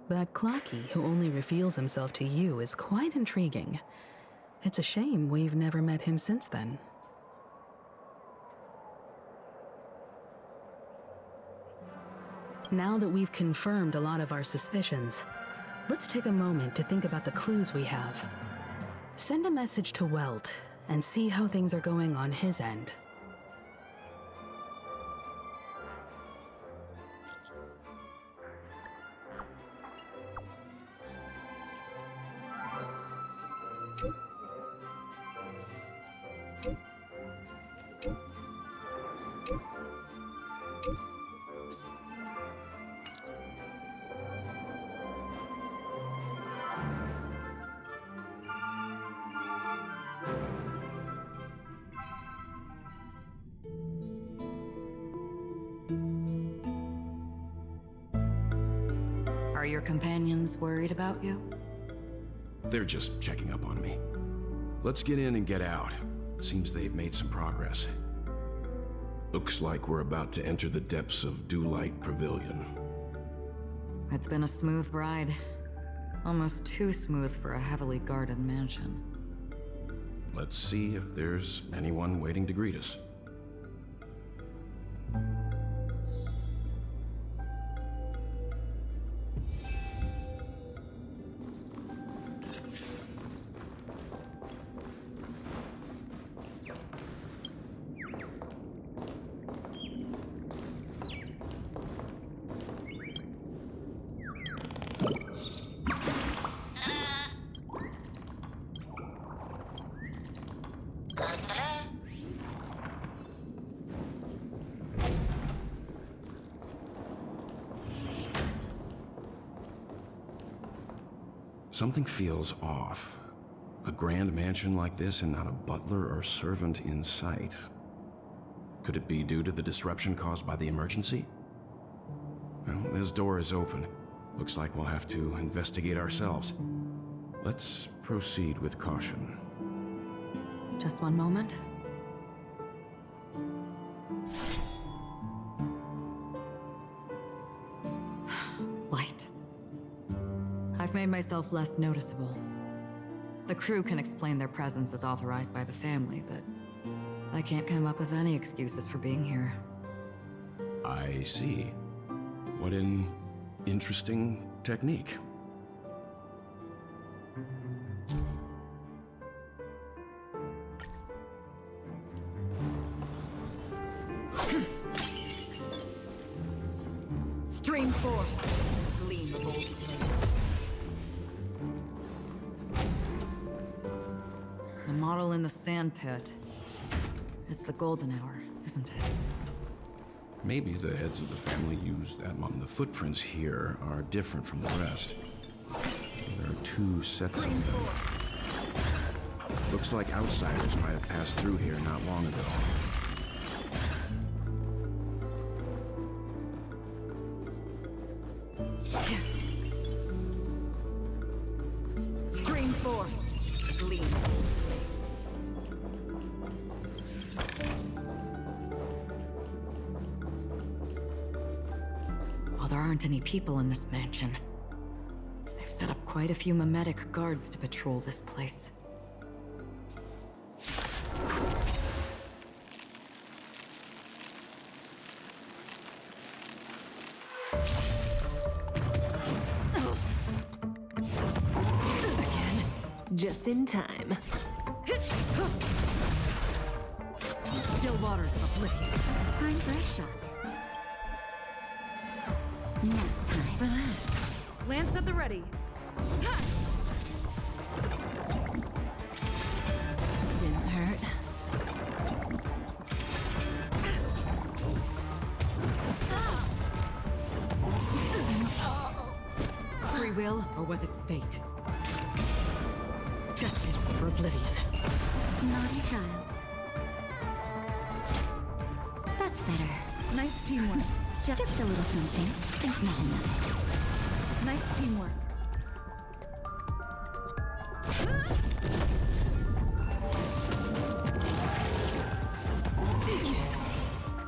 that Clocky who only reveals himself to you is quite intriguing. It's a shame we've never met him since then. Now that we've confirmed a lot of our suspicions, let's take a moment to think about the clues we have. Send a message to Welt and see how things are going on his end. Are your companions worried about you? They're just checking up on me. Let's get in and get out. Seems they've made some progress. Looks like we're about to enter the depths of Dewlight Pavilion. It's been a smooth ride. Almost too smooth for a heavily guarded mansion. Let's see if there's anyone waiting to greet us. Something feels off. A grand mansion like this and not a butler or servant in sight. Could it be due to the disruption caused by the emergency? Well, this door is open. Looks like we'll have to investigate ourselves. Let's proceed with caution. Just one moment. Light. I've made myself less noticeable. The crew can explain their presence as authorized by the family, but I can't come up with any excuses for being here. I see. What an interesting technique. Stream forth, gleam of old flame. The model in the sand pit. It's the golden hour, isn't it? Maybe the heads of the family used that model. The footprints here are different from the rest. There are two sets of them. Looks like outsiders might have passed through here not long ago. Stream forth, gleam of old blades. While there aren't any people in this mansion, they've set up quite a few mimetic guards to patrol this place. Just in time. Still waters of oblivion. Time for a shot. Nap time. Relax. Lance at the ready. Didn't hurt. Free will, or was it fate? Destined for oblivion. Naughty child. That's better. Nice teamwork. Just a little something. Think not enough. Nice teamwork.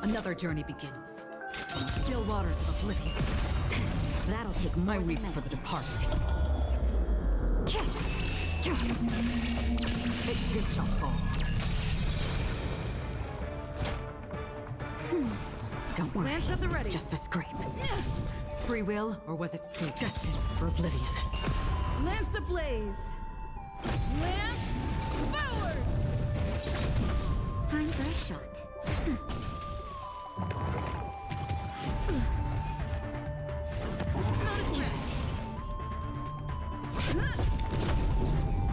Another journey begins. From still waters of oblivion. That'll take my weep for the departed. It too shall fall. Don't worry. Lance at the ready. It's just a scrape. Free will, or was it fate destined for oblivion? Lance ablaze. Lance forward. Time for a shot.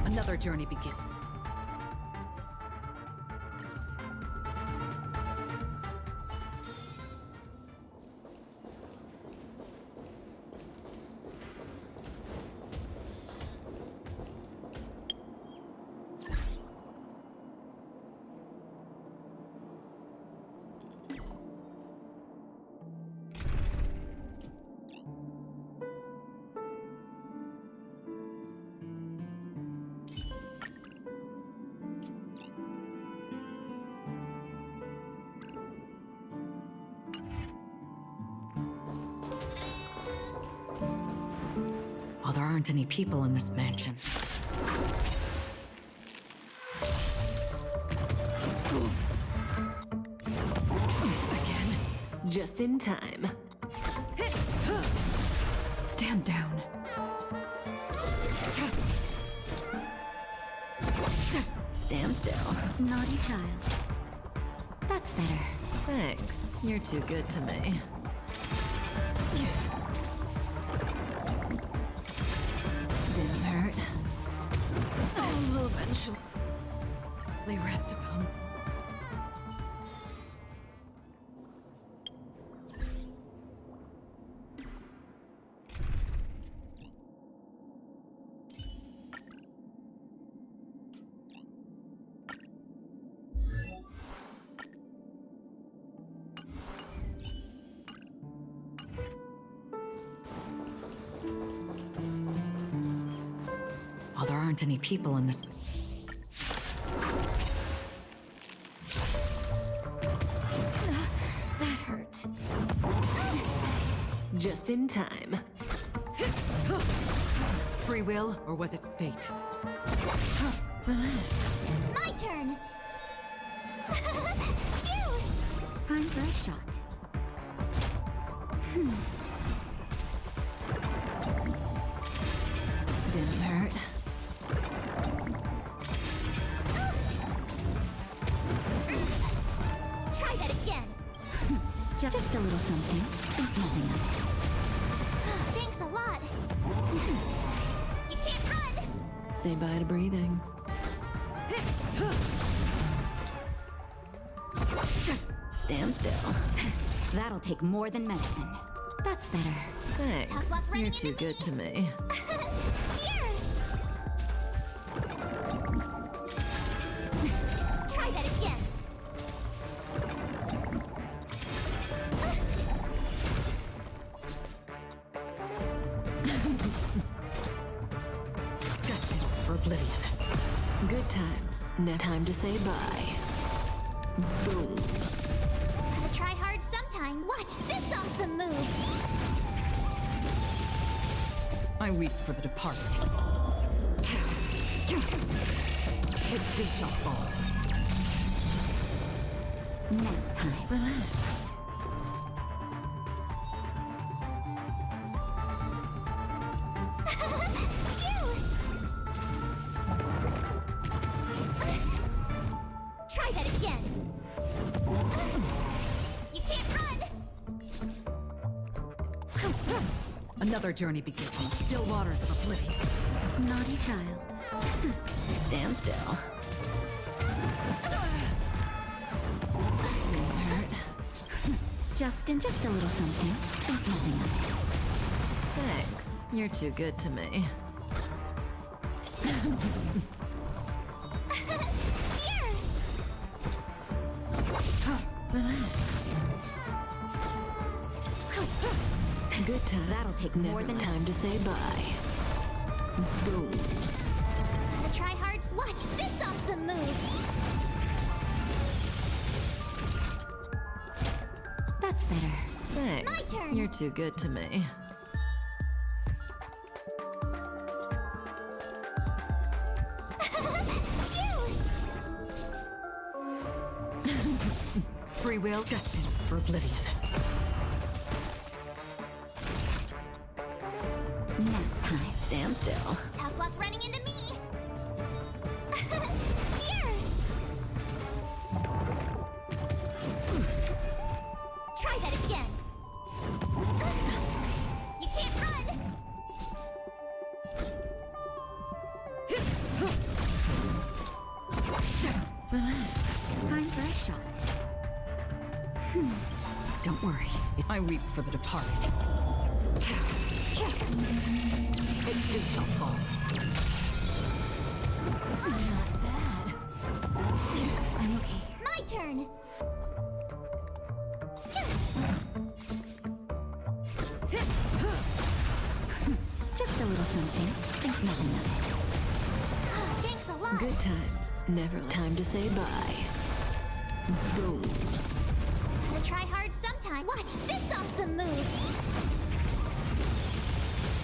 Another journey begins. Well, there aren't any people in this mansion. Again, just in time. Stand down. Stand still. Naughty child. That's better. Thanks. You're too good to me. Didn't hurt. I will eventually rest upon. Well, there aren't any people in this. That hurt. Just in time. Free will, or was it fate? Relax. My turn! Phew! Time for a shot. Didn't hurt. Try that again! Just a little something. Think nothing of it. Thanks a lot! You can't run! Say bye to breathing. Stand still. That'll take more than medicine. That's better. Thanks. Tough luck running You're too into good to me. Here! Try that again! Destined for oblivion. Good times. Now time to say bye. Boom. Gotta try hard sometime. Watch this awesome move! I weep for the departed. It's his softball. Nap time. Relax. Try that again! You can't run! Another journey begins in still waters of oblivion. Naughty child. Stand still. Didn't hurt. Just a little something. Think nothing of it. Thanks. You're too good to me. Here! Relax. Good time. That'll take more than time to say bye. Boom. Gotta try hard. Watch this awesome move! That's better. Thanks. My turn. You're too good to me. Free will destined for oblivion. Stand still. Tough luck running into me! Here! Try that again! You can't run! Relax. Time for a shot. Don't worry. I weep for the departed. It too shall fall. Not bad. I'm okay. My turn! Just a little something. Think nothing of it. Thanks a lot! Good times. Never time to say bye. Boom. Gotta try hard sometime. Watch this awesome move!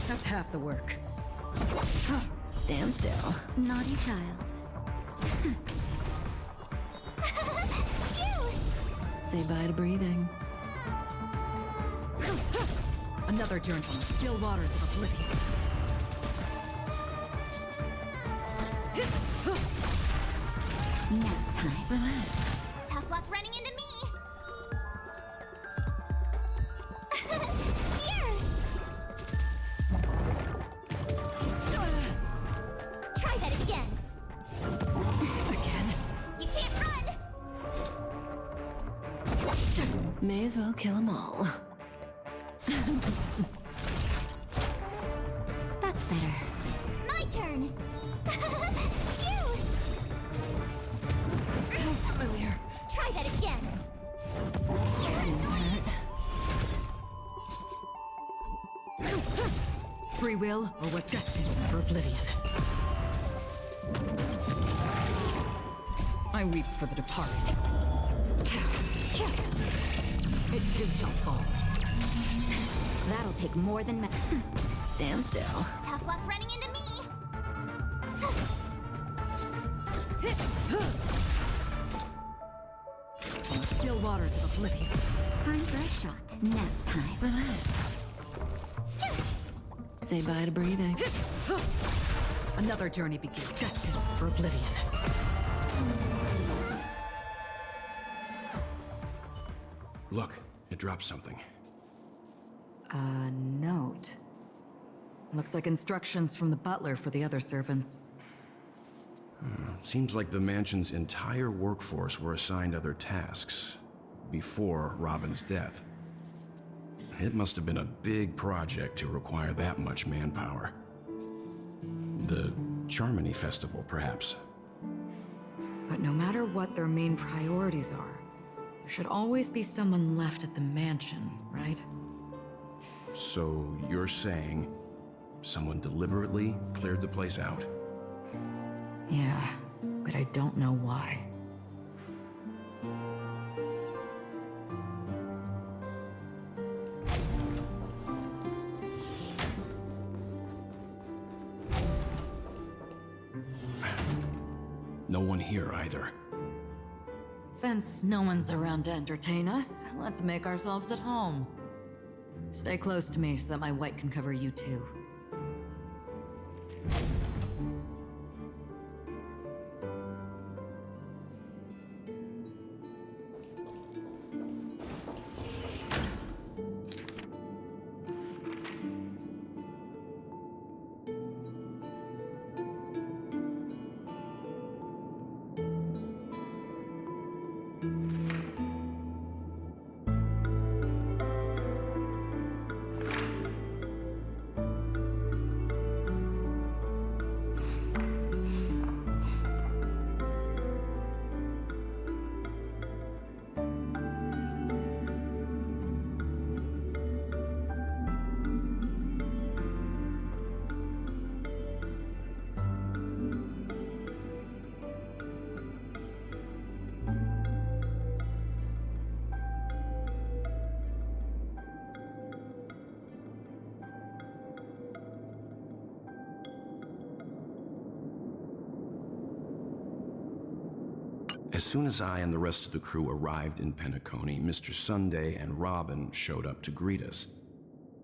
That's half the work. Stand still. Naughty child. You! Say bye to breathing. Another journey from the still waters of oblivion. Nap time. Relax. Tough luck running into me! Here! Try that again! Again? You can't run! May as well kill them all. That's better. My turn! You! Familiar. Try that again! Free will or was destined for oblivion. I weep for the departed. It too shall fall. That'll take more than Stand still. Tough luck running into me! From the still waters of oblivion. Time for a shot. Nap time. Relax. Say bye to breathing. Another journey begins, destined for oblivion. Look, it dropped something. A note. Looks like instructions from the butler for the other servants. Seems like the mansion's entire workforce were assigned other tasks before Robin's death. It must have been a big project to require that much manpower. The Charmony Festival, perhaps. But no matter what their main priorities are, there should always be someone left at the mansion, right? So you're saying someone deliberately cleared the place out? Yeah, but I don't know why. No one here either. Since no one's around to entertain us, let's make ourselves at home. Stay close to me so that my white can cover you too. As soon as I and the rest of the crew arrived in Penacony, Mr. Sunday and Robin showed up to greet us.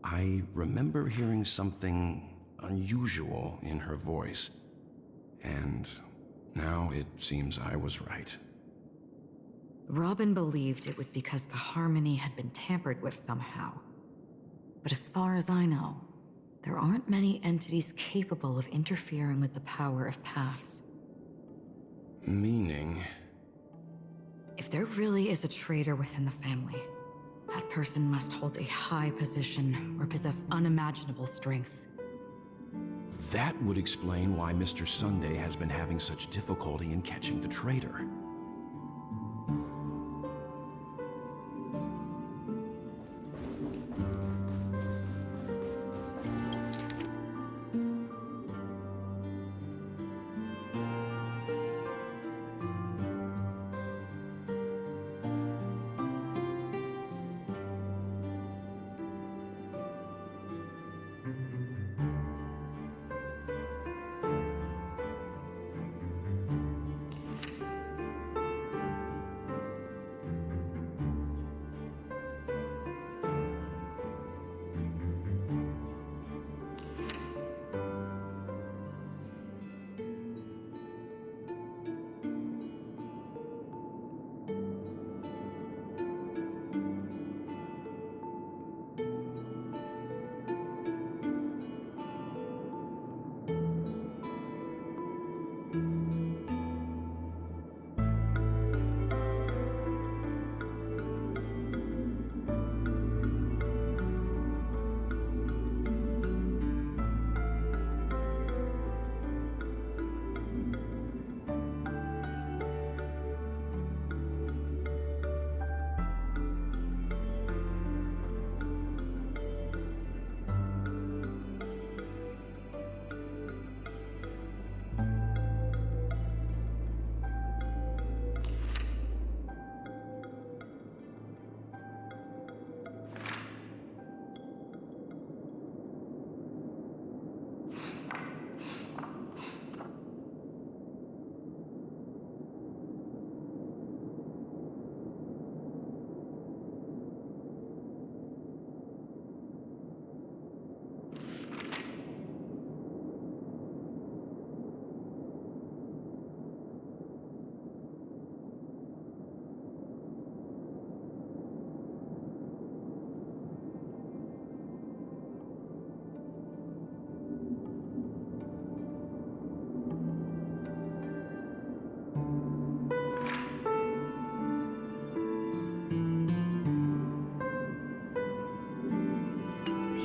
I remember hearing something unusual in her voice. And now it seems I was right. Robin believed it was because the harmony had been tampered with somehow. But as far as I know, there aren't many entities capable of interfering with the power of paths. Meaning? If there really is a traitor within the family, that person must hold a high position or possess unimaginable strength. That would explain why Mr. Sunday has been having such difficulty in catching the traitor.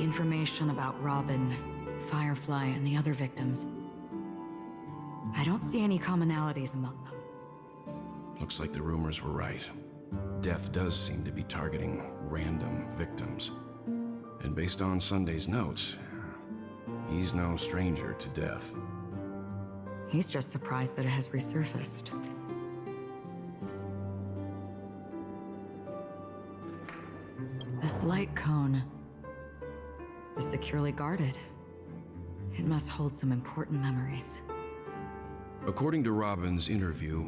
Information about Robin, Firefly, and the other victims. I don't see any commonalities among them. Looks like the rumors were right. Death does seem to be targeting random victims. And based on Sunday's notes, he's no stranger to death. He's just surprised that it has resurfaced. This light cone is securely guarded. It must hold some important memories. According to Robin's interview,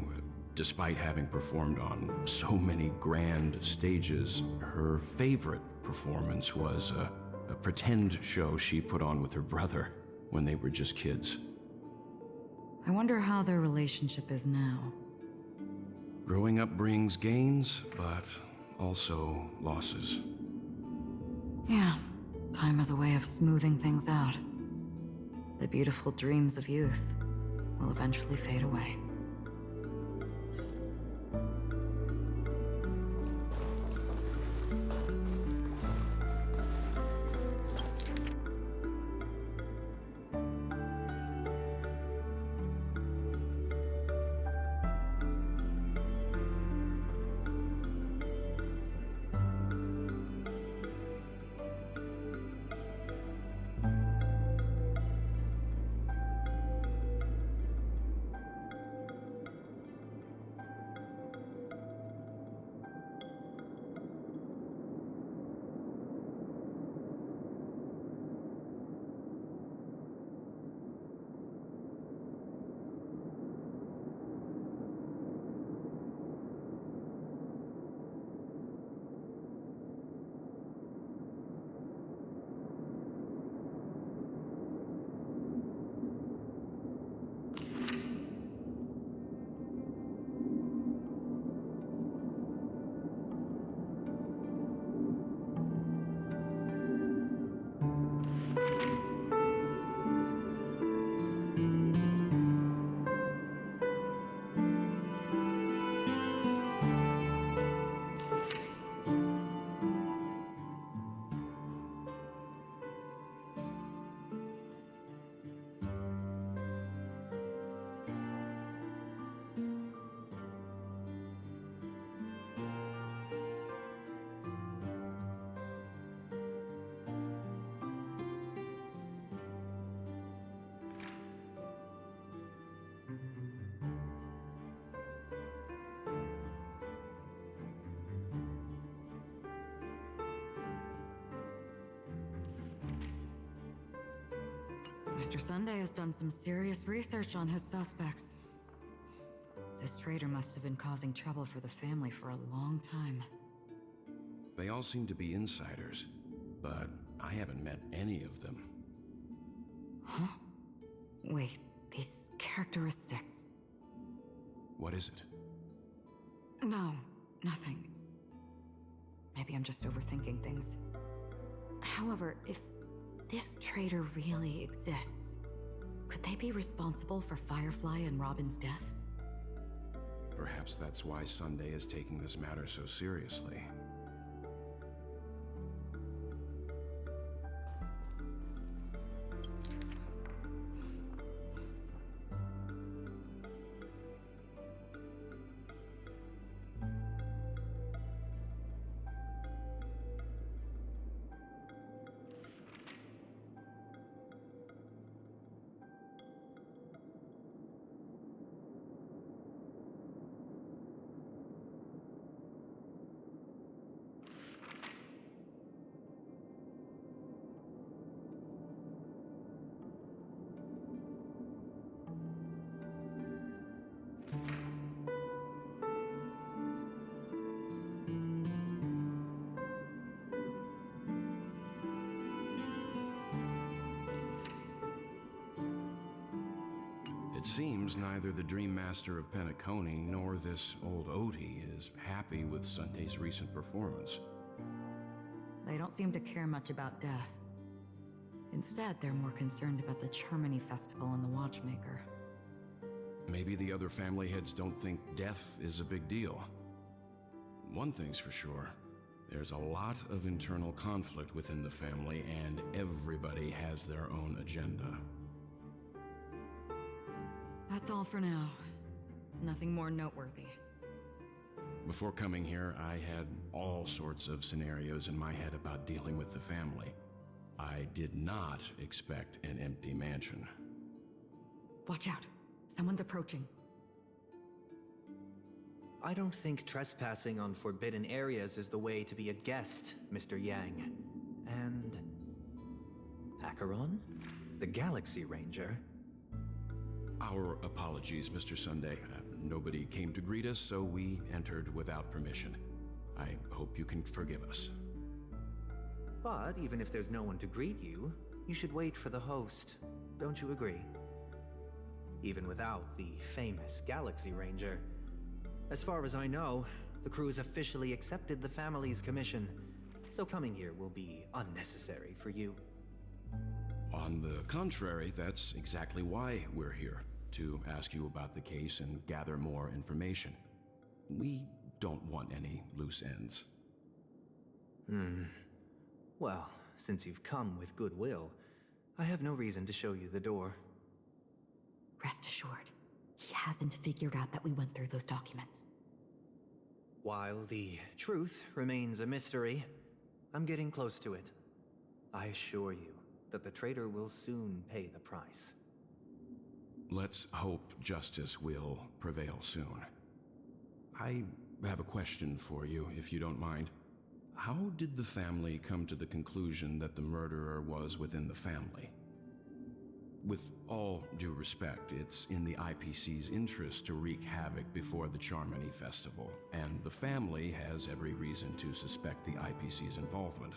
despite having performed on so many grand stages, her favorite performance was a pretend show she put on with her brother when they were just kids. I wonder how their relationship is now. Growing up brings gains, but also losses. Yeah. Time is a way of smoothing things out. The beautiful dreams of youth will eventually fade away. Mr. Sunday has done some serious research on his suspects. This traitor must have been causing trouble for the family for a long time. They all seem to be insiders, but I haven't met any of them. Huh? Wait, these characteristics. What is it? No, nothing. Maybe I'm just overthinking things. However, if this traitor really exists, could they be responsible for Firefly and Robin's deaths? Perhaps that's why Sunday is taking this matter so seriously. It seems neither the Dream Master of Penacony nor this old Odie is happy with Sunday's recent performance. They don't seem to care much about death. Instead, they're more concerned about the Charmony Festival and the Watchmaker. Maybe the other family heads don't think death is a big deal. One thing's for sure, there's a lot of internal conflict within the family, and everybody has their own agenda. That's all for now. Nothing more noteworthy. Before coming here, I had all sorts of scenarios in my head about dealing with the family. I did not expect an empty mansion. Watch out. Someone's approaching. I don't think trespassing on forbidden areas is the way to be a guest, Mr. Yang. And... Acheron? The Galaxy Ranger? Our apologies, Mr. Sunday. Nobody came to greet us, so we entered without permission. I hope you can forgive us. But even if there's no one to greet you, you should wait for the host. Don't you agree? Even without the famous Galaxy Ranger. As far as I know, the crew's officially accepted the family's commission, so coming here will be unnecessary for you. On the contrary, that's exactly why we're here, to ask you about the case and gather more information. We don't want any loose ends. Well, since you've come with goodwill, I have no reason to show you the door. Rest assured, he hasn't figured out that we went through those documents. While the truth remains a mystery, I'm getting close to it. I assure you that the traitor will soon pay the price. Let's hope justice will prevail soon. I have a question for you, if you don't mind. How did the family come to the conclusion that the murderer was within the family? With all due respect, it's in the IPC's interest to wreak havoc before the Charmony Festival, and the family has every reason to suspect the IPC's involvement.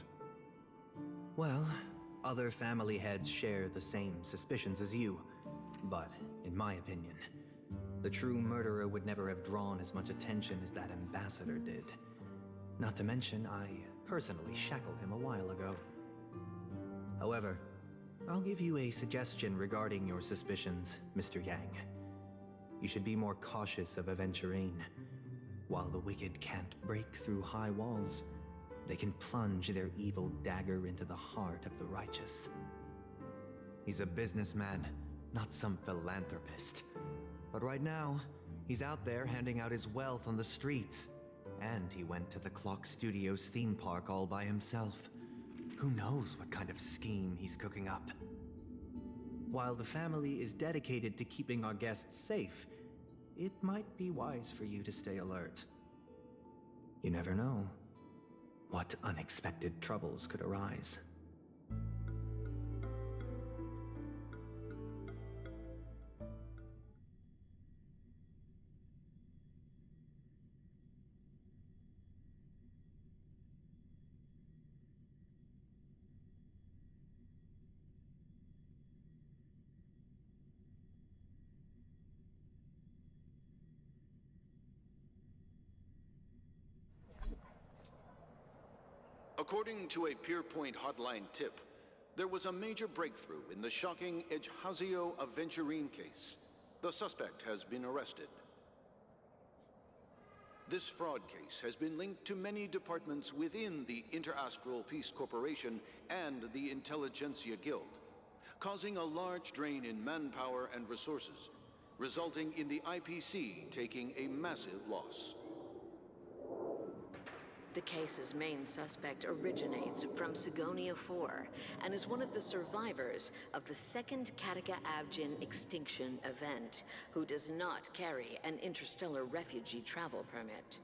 Well, other family heads share the same suspicions as you, but in my opinion, the true murderer would never have drawn as much attention as that ambassador did. Not to mention, I personally shackled him a while ago. However, I'll give you a suggestion regarding your suspicions, Mr. Yang. You should be more cautious of Aventurine. While the wicked can't break through high walls, they can plunge their evil dagger into the heart of the righteous. He's a businessman, not some philanthropist. But right now, he's out there handing out his wealth on the streets. And he went to the Clock Studios theme park all by himself. Who knows what kind of scheme he's cooking up? While the family is dedicated to keeping our guests safe, it might be wise for you to stay alert. You never know what unexpected troubles could arise. According to a Pierpoint hotline tip, there was a major breakthrough in the shocking Ejhazio Aventurine case. The suspect has been arrested. This fraud case has been linked to many departments within the Interastral Peace Corporation and the Intelligentsia Guild, causing a large drain in manpower and resources, resulting in the IPC taking a massive loss. The case's main suspect originates from Sigonia 4 and is one of the survivors of the second Kataka Abjin extinction event, who does not carry an interstellar refugee travel permit.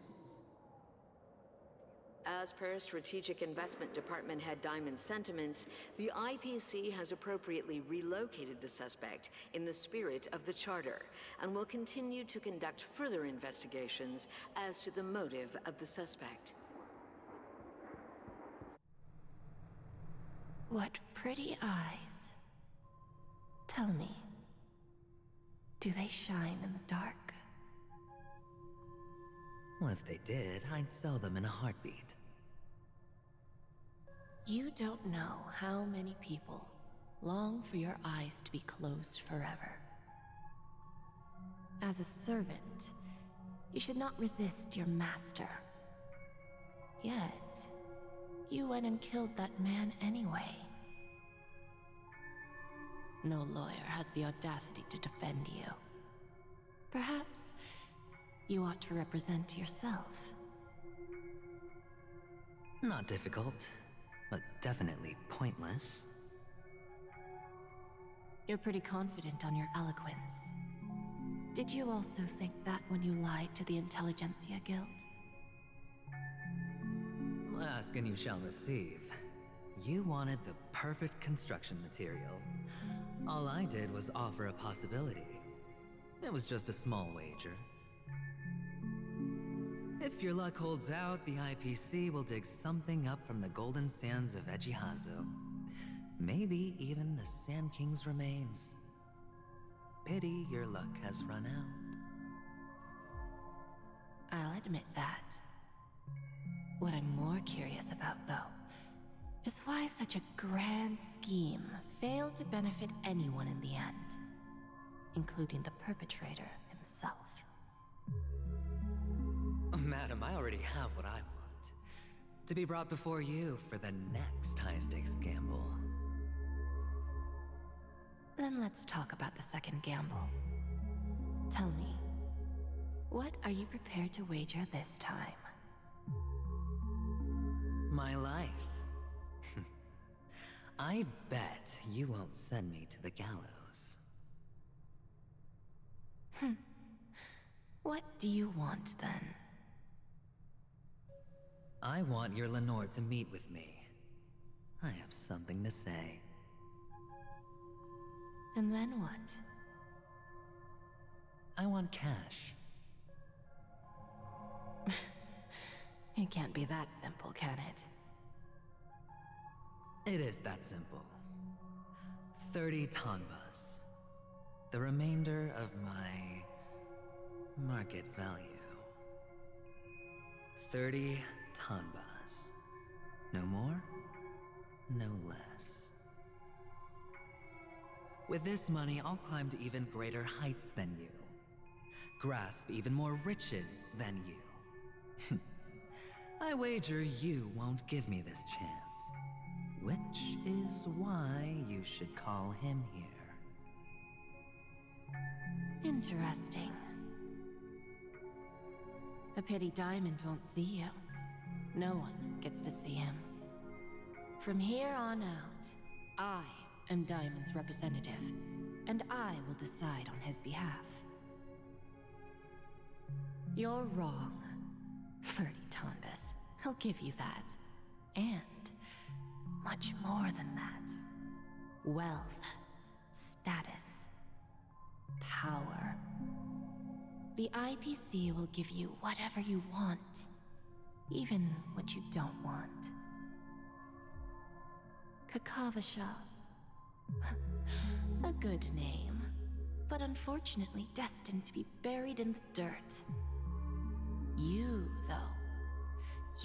As per Strategic Investment Department Head Diamond's sentiments, the IPC has appropriately relocated the suspect in the spirit of the Charter and will continue to conduct further investigations as to the motive of the suspect. What pretty eyes. Tell me, do they shine in the dark? Well, if they did, I'd sell them in a heartbeat. You don't know how many people long for your eyes to be closed forever. As a servant, you should not resist your master. Yet, you went and killed that man anyway. No lawyer has the audacity to defend you. Perhaps you ought to represent yourself. Not difficult, but definitely pointless. You're pretty confident on your eloquence. Did you also think that when you lied to the Intelligentsia Guild? Ask and you shall receive. You wanted the perfect construction material. All I did was offer a possibility. It was just a small wager. If your luck holds out, the IPC will dig something up from the golden sands of Ejhazio. Maybe even the Sand King's remains. Pity your luck has run out. I'll admit that. What I'm more curious about, though, is why such a grand scheme failed to benefit anyone in the end, including the perpetrator himself. Madam, I already have what I want. To be brought before you for the next high-stakes gamble. Then let's talk about the second gamble. Tell me, what are you prepared to wager this time? My life. I bet you won't send me to the gallows. What do you want, then? I want your Lenore to meet with me. I have something to say. And then what? I want cash. It can't be that simple, can it? It is that simple. 30 tanbas. The remainder of my market value. 30 tanbas. No more, no less. With this money, I'll climb to even greater heights than you. Grasp even more riches than you. I wager you won't give me this chance. Which is why you should call him here. Interesting. A pity Diamond won't see you. No one gets to see him. From here on out, I am Diamond's representative, and I will decide on his behalf. You're wrong. 30 tanbas. I'll give you that. And much more than that. Wealth, status, power. The IPC will give you whatever you want, even what you don't want. Kakavasha. A good name, but unfortunately destined to be buried in the dirt. You, though,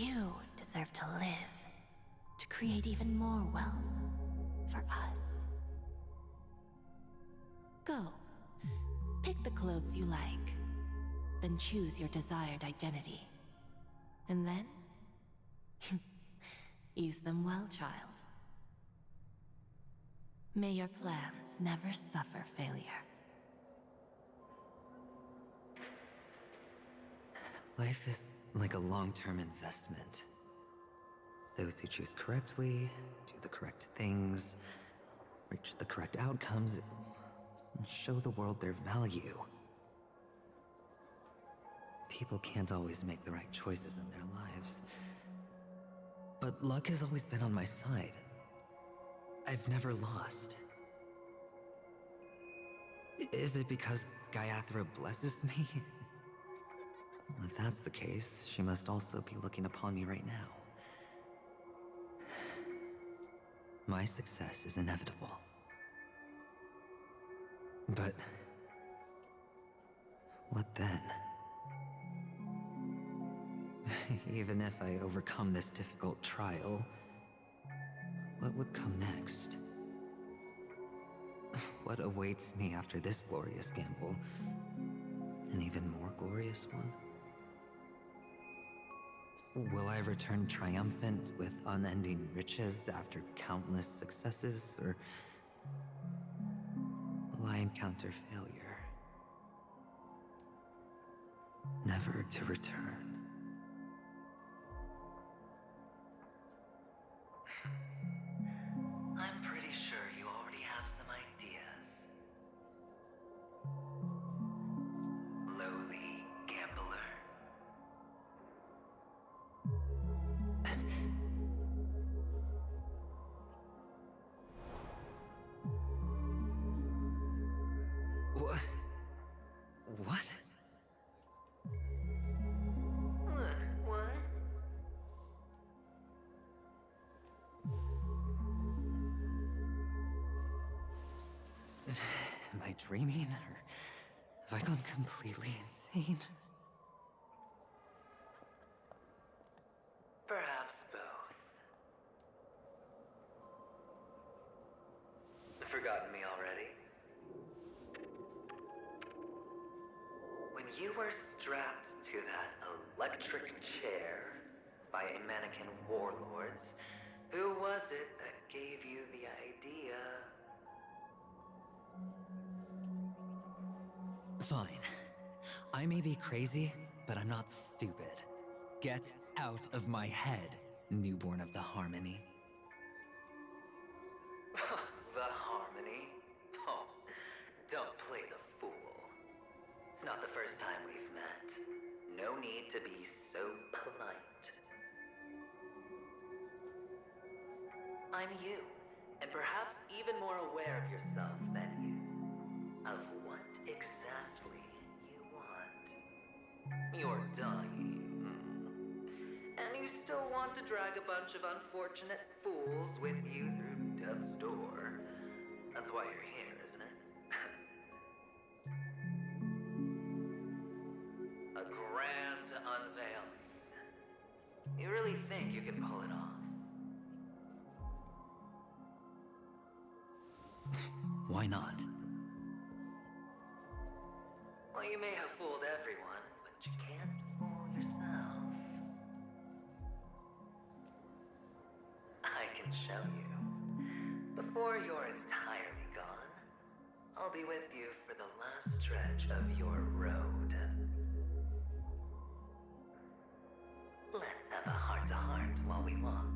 you deserve to live create even more wealth for us. Go. Pick the clothes you like. Then choose your desired identity. And then, use them well, child. May your plans never suffer failure. Life is like a long-term investment. Those who choose correctly, do the correct things, reach the correct outcomes, and show the world their value. People can't always make the right choices in their lives. But luck has always been on my side. I've never lost. Is it because Gaiathra blesses me? Well, if that's the case, she must also be looking upon me right now. My success is inevitable. But what then? Even if I overcome this difficult trial, what would come next? What awaits me after this glorious gamble? An even more glorious one? Will I return triumphant with unending riches after countless successes, or will I encounter failure, never to return? I'm pretty sure you already have some ideas. Lowly gambler. What? What? What? Am I dreaming, or have I gone completely insane? Perhaps both. Forgotten me already? When you were strapped to that electric chair by a mannequin warlords, who was it that gave you the idea? Fine. I may be crazy, but I'm not stupid. Get out of my head, newborn of the Harmony. The Harmony? Oh, don't play the fool. It's not the first time we've met. No need to be so polite. I'm you, and perhaps even more aware of yourself than you. Of what exactly you want. You're dying. And you still want to drag a bunch of unfortunate fools with you through death's door. That's why you're here, isn't it? A grand unveiling. You really think you can pull it off? Why not? Well, you may have fooled everyone, but you can't fool yourself. I can show you. Before you're entirely gone, I'll be with you for the last stretch of your road. Let's have a heart-to-heart while we walk.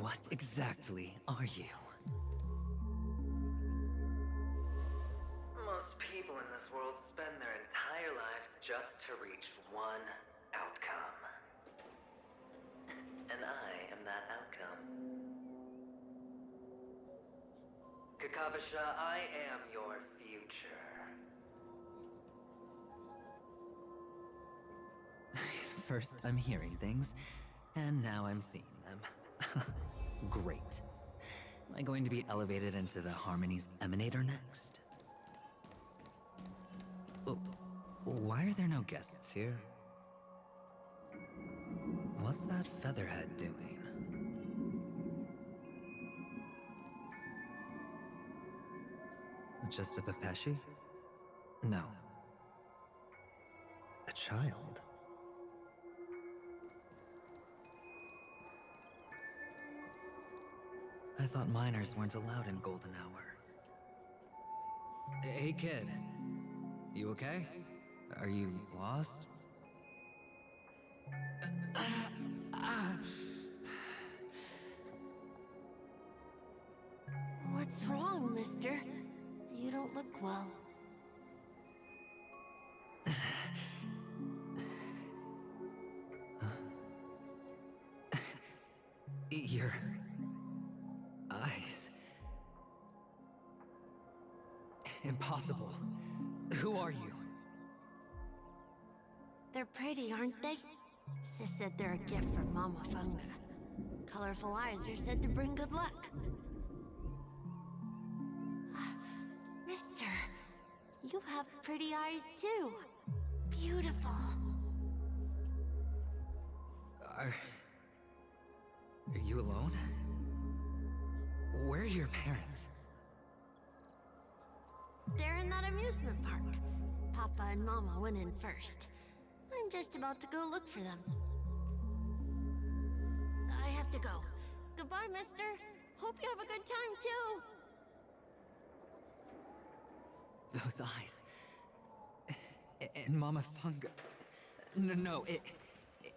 What exactly are you? Most people in this world spend their entire lives just to reach one outcome. And I am that outcome. Kakavasha, I am your future. First, I'm hearing things, and now I'm seeing them. Great. Am I going to be elevated into the Harmony's Emanator next? Oh, Why are there no guests here? What's that featherhead doing? Just a Pepeshi? No. A child? I thought minors weren't allowed in Golden Hour. Hey kid, you okay? Are you lost? What's wrong, mister? You don't look well. Your eyes. Impossible. Who are you? They're pretty, aren't they? Sis said they're a gift from Mama Funga. Colorful eyes are said to bring good luck. Mister, you have pretty eyes too. Beautiful. Are you alone? Where are your parents? They're in that amusement park. Papa and Mama went in first. I'm just about to go look for them. I have to go. Goodbye, mister. Hope you have a good time, too. Those eyes. And Mama Funga. No,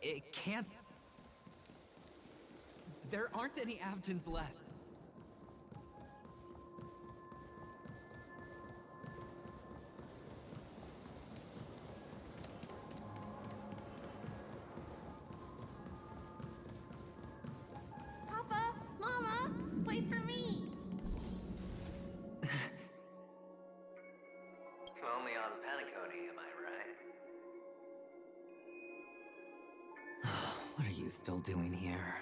it can't. There aren't any Avgens left. Papa, Mama, wait for me. Only on Penacony, am I right? What are you still doing here?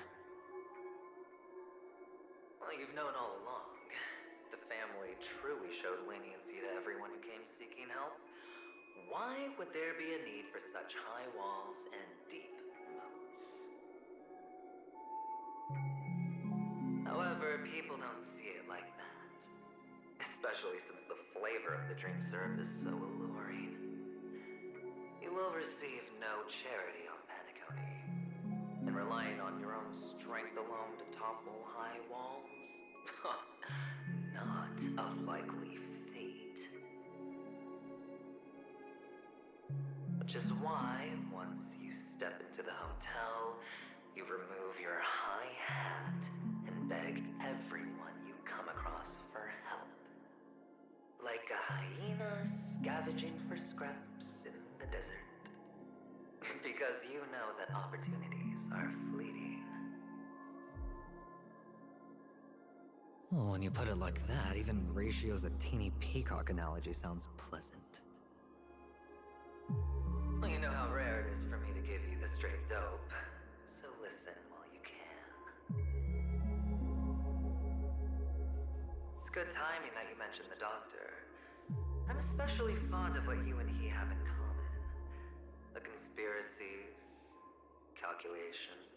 Well, you've known all along. The family truly showed leniency to everyone who came seeking help. Why would there be a need for such high walls and deep moats? However, people don't see it like that. Especially since the flavor of the dream syrup is so alluring. You will receive no charity on Penacony. And relying on your own strength alone to topple high walls? Not a likely fate. Which is why, once you step into the hotel, you remove your high hat and beg everyone you come across for help. Like a hyena scavenging for scraps in the desert. Because you know that opportunities are fleeting. Well, when you put it like that, even Ratio's a teeny peacock analogy sounds pleasant. Well, you know how rare it is for me to give you the straight dope, so listen while you can. It's good timing that you mentioned the doctor. I'm especially fond of what you and he have in common. The conspiracies, calculations.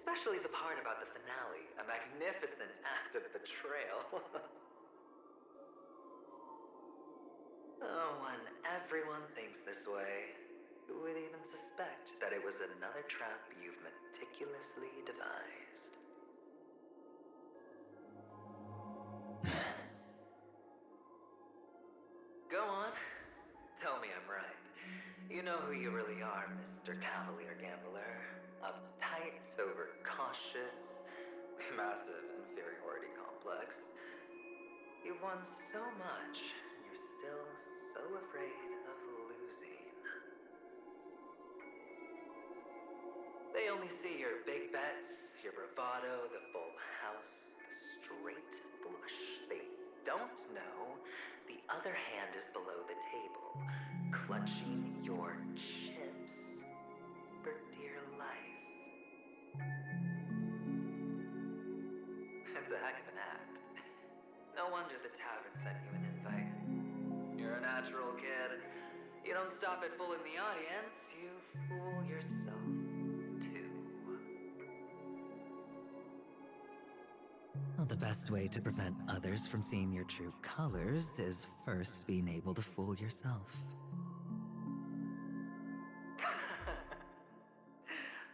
Especially the part about the finale, a magnificent act of betrayal. Oh, when everyone thinks this way, who would even suspect that it was another trap you've meticulously devised? Go on. Tell me I'm right. You know who you really are, Mr. Cavalier Gambler. Uptight, overcautious, massive inferiority complex. You've won so much, and you're still so afraid of losing. They only see your big bets, your bravado, the full house, the straight flush. They don't know the other hand is below the table, clutching your chips for dear life. It's a heck of an act. No wonder the tavern sent you an invite. You're a natural natural, kid. You don't stop at fooling the audience, you fool yourself, too. Well, the best way to prevent others from seeing your true colors is first being able to fool yourself.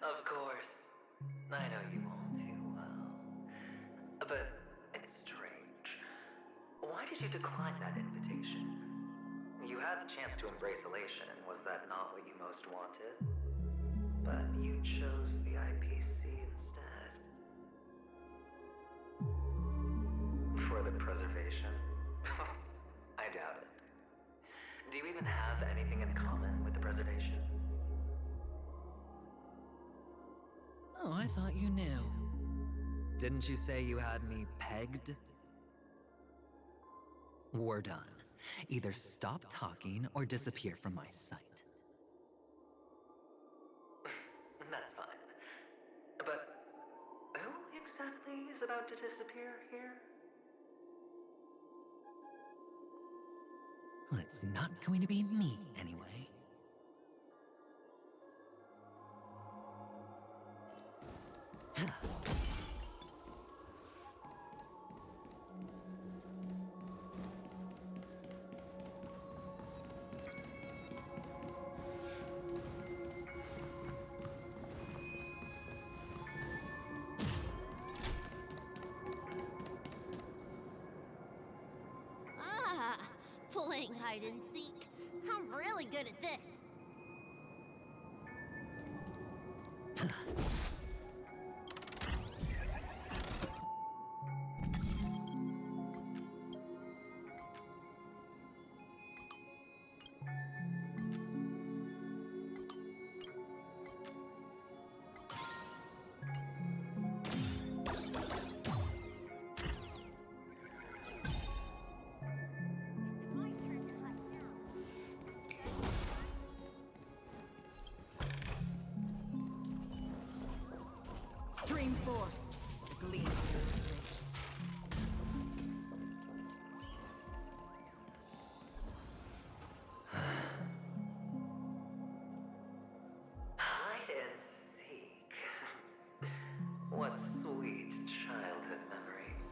Of course. I know you all too well. But it's strange. Why did you decline that invitation? You had the chance to embrace elation, was that not what you most wanted? But you chose the IPC instead. For the preservation? I doubt it. Do you even have anything in common with the preservation? Oh, I thought you knew. Didn't you say you had me pegged? We're done. Either stop talking or disappear from my sight. That's fine. But who exactly is about to disappear here? Well, it's not going to be me, anyway. Playing hide and seek. I'm really good at this. Stream forth, the gleam of your rays. Hide and seek. What sweet childhood memories.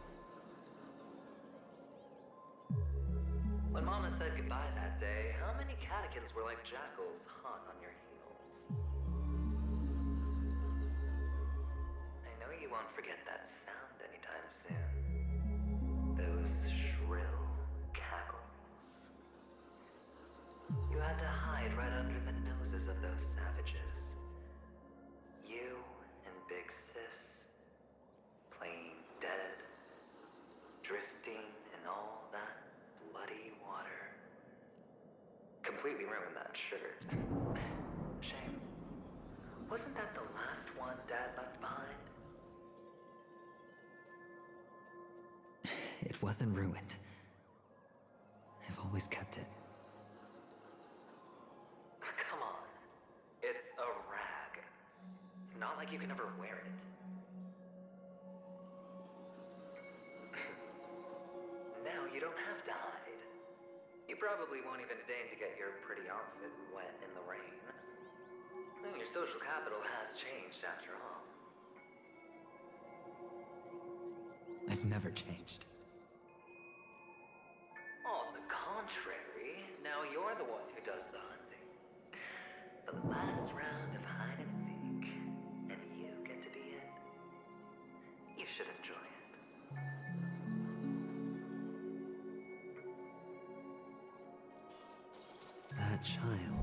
When Mama said goodbye that day, how many catechins were like jackals hot on your heels? I know you won't forget that sound anytime soon. Those shrill cackles. You had to hide right under the noses of those savages. You and Big Sis, playing dead, drifting in all that bloody water. Completely ruined that shirt. Shame. Wasn't that the last one Dad left behind? It wasn't ruined. I've always kept it. Come on. It's a rag. It's not like you can ever wear it. Now you don't have to hide. You probably won't even deign to get your pretty outfit wet in the rain. And your social capital has changed after all. I've never changed. On the contrary, now you're the one who does the hunting. The last round of hide and seek, and you get to be it. You should enjoy it. That child.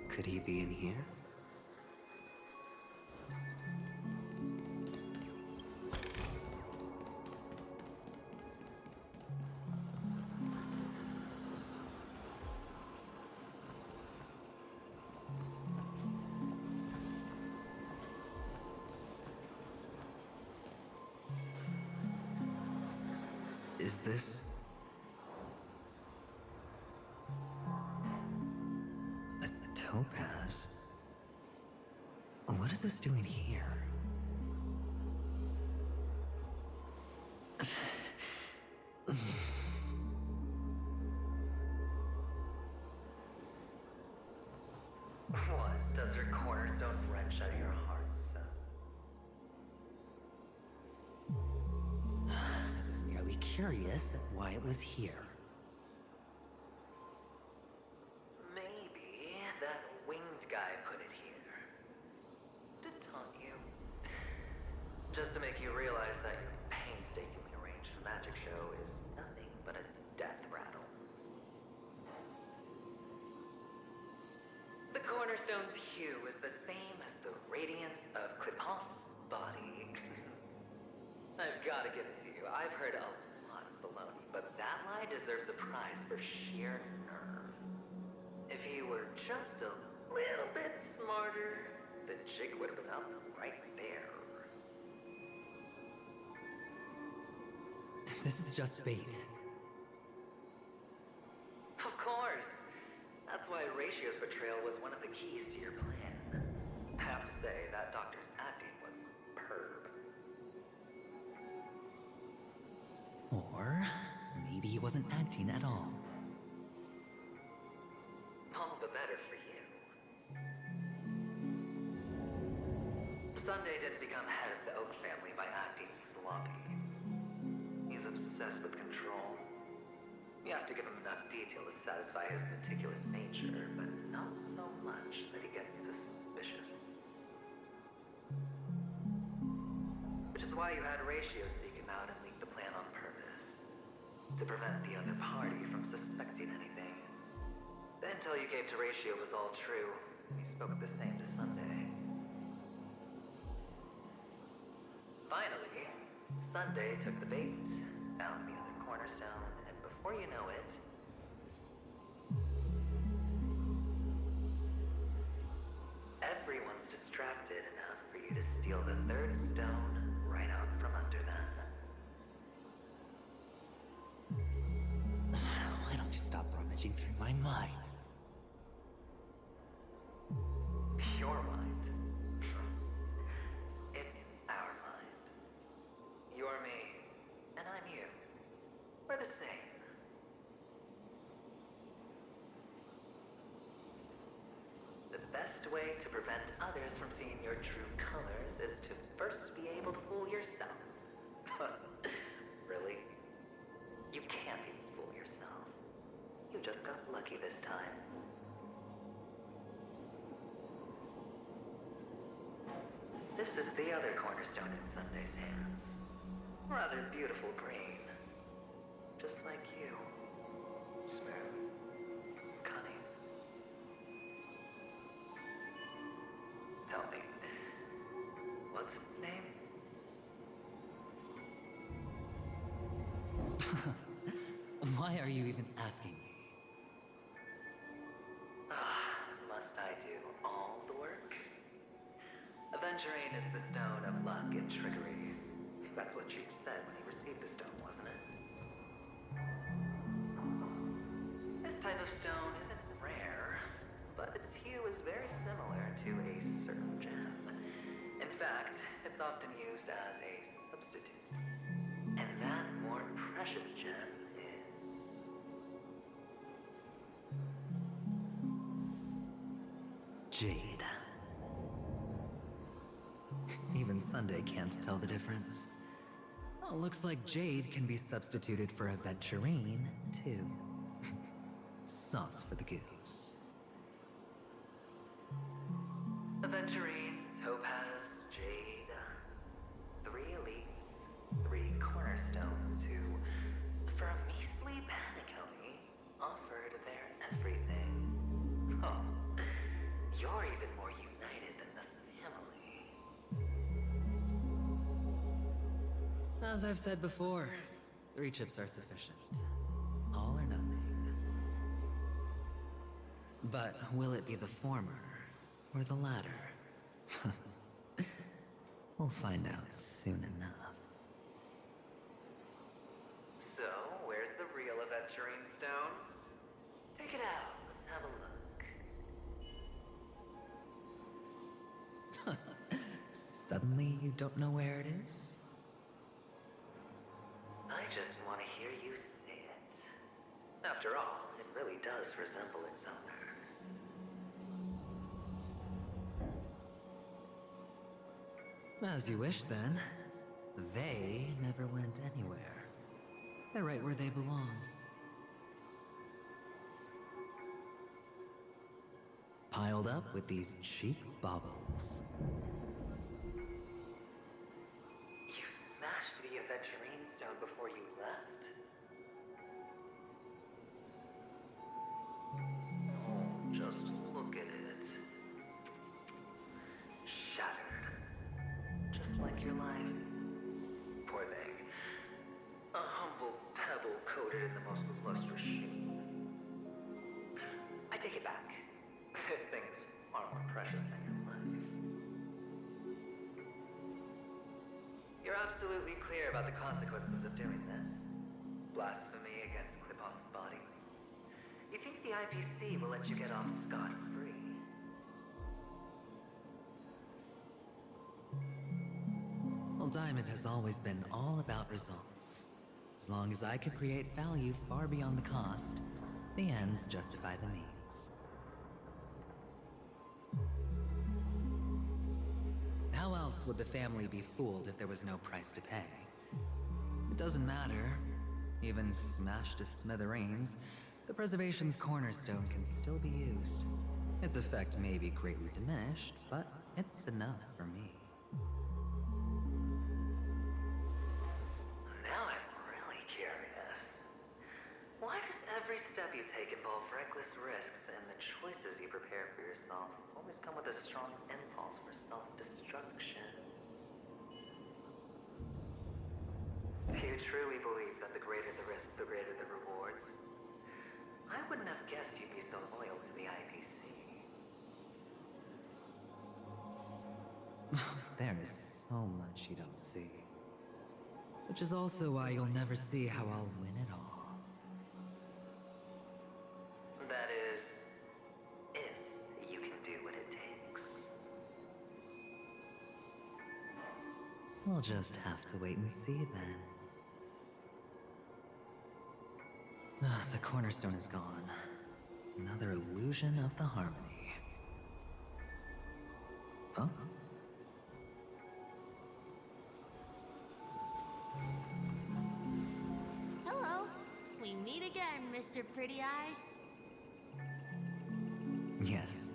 Could he be in here? Is this a topaz? What is this doing here? cornerstone wrench out of your hearts. I was merely curious at why it was here. Maybe that winged guy put it here to taunt you. Just to make you realize that your painstakingly arranged magic show is nothing but a death rattle. The cornerstone's hue is the same as the radiance of Clipant's body. I've got to give it to you. I've heard a lot of baloney, but that lie deserves a prize for sheer nerve. If he were just a little bit smarter, the jig would have been up right there. This is just bait. Of course. That's why Ratio's betrayal was one of the keys to your plan. I have to say, that doctor's acting was superb. Or maybe he wasn't acting at all. All the better for you. Sunday didn't become head of the Oak family by acting sloppy. He's obsessed with control. You have to give him enough detail to satisfy his meticulous nature, but not so much that he gets suspicious. Which is why you had Ratio seek him out and leak the plan on purpose. To prevent the other party from suspecting anything. The intel you gave to Ratio was all true. He spoke the same to Sunday. Finally, Sunday took the bait, found the other cornerstone, and before you know it, everyone's distracted enough for you to steal the third stone right out from under them. Why don't you stop rummaging through my mind? Your mind. It's our mind. You're me, and I'm you. We're the same. The best way to prevent others from seeing your true colors is to first be able to fool yourself. Really? You can't even fool yourself. You just got lucky this time. This is the other cornerstone in Sunday's hands. Rather beautiful green. Just like you. Smooth. Cunning. Tell me, what's its name? Why are you even asking me? Must I do all the work? Aventurine is the stone of luck and trickery. That's what she said when he received the stone, wasn't it? This type of stone isn't rare, but its hue is very similar to a certain gem. In fact, it's often used as a substitute. And that more precious gem is... jade. Even Sunday can't tell the difference. Oh, looks like jade can be substituted for aventurine, too. Sauce for the goose. Aventurine, topaz, jade. 3 elites, 3 cornerstones who, for a measly penny, offered their everything. Oh, you're even more united than the family. As I've said before, 3 chips are sufficient. All or nothing. But will it be the former or the latter? We'll find out soon enough. So, where's the real aventurine stone? Take it out. Let's have a look. Suddenly you don't know where it is? I just want to hear you say it. After all, it really does resemble its owner. As you wish, then. They never went anywhere. They're right where they belong. Piled up with these cheap baubles. You smashed the Aventurine Stone before you left? Oh, just look at it. Shattered. Just like your life. Poor thing. A humble pebble coated in the most lustrous sheen. I take it back. This thing is far more precious than your life. You're absolutely clear about the consequences of doing this. Blasphemy against Clipoth's body. You think the IPC will let you get off scot-free? Well, Diamond has always been all about results. As long as I could create value far beyond the cost, the ends justify the means. How else would the family be fooled if there was no price to pay? It doesn't matter. Even smashed to smithereens, the preservation's cornerstone can still be used. Its effect may be greatly diminished, but it's enough for me. Now I'm really curious. Why does every step you take involve reckless risks, and the choices you prepare for yourself always come with a strong impulse for self-destruction? Do you truly believe that the greater the risk, the greater the rewards? I wouldn't have guessed you'd be so loyal to the IPC. There is so much you don't see. Which is also why you'll never see how I'll win it all. That is, if you can do what it takes. We'll just have to wait and see then. The cornerstone is gone. Another illusion of the harmony. Huh? Hello. We meet again, Mr. Pretty Eyes. Yes.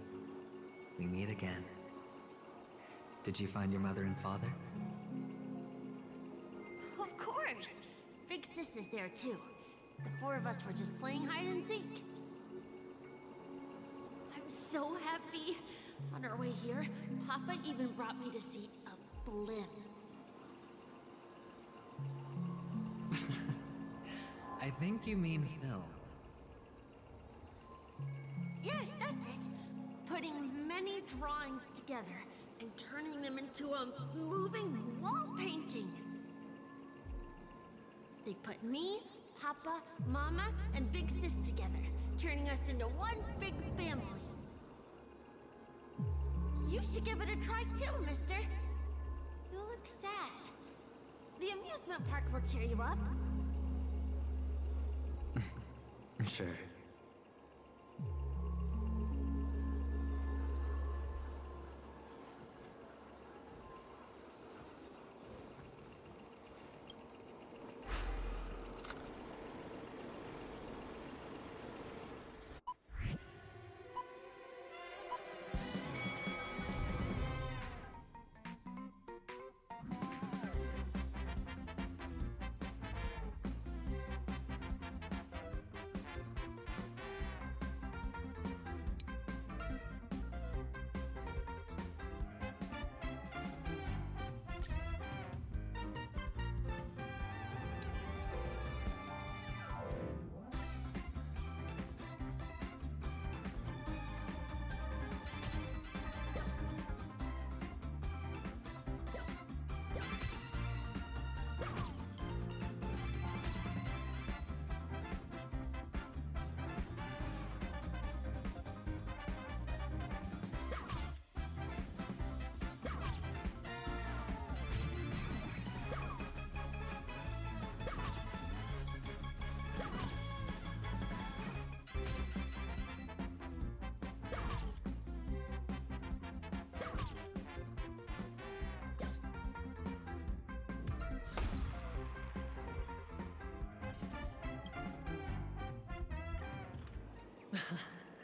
We meet again. Did you find your mother and father? Of course. Big Sis is there too. The four of us were just playing hide and seek. I'm so happy. On our way here, Papa even brought me to see a blimp. I think you mean film. Yes, that's it. Putting many drawings together and turning them into a moving wall painting. They put me, Papa, Mama, and Big Sis together, turning us into one big family. You should give it a try too, mister. You look sad. The amusement park will cheer you up. Sure.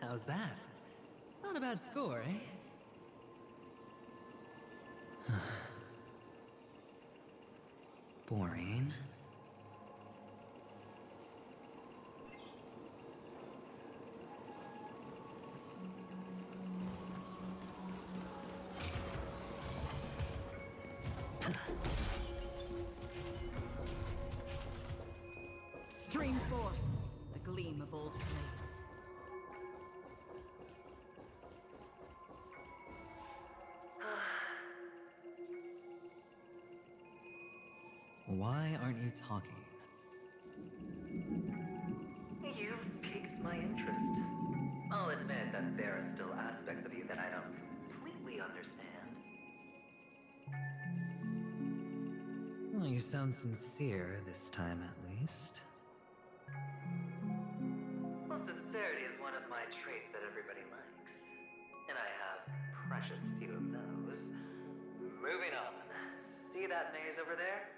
How's that? Not a bad score, eh? Boring. Stream forth the gleam of old blades. Why aren't you talking? You've piqued my interest. I'll admit that there are still aspects of you that I don't completely understand. Well, you sound sincere this time, at least. Well, sincerity is one of my traits that everybody likes. And I have precious few of those. Moving on. See that maze over there?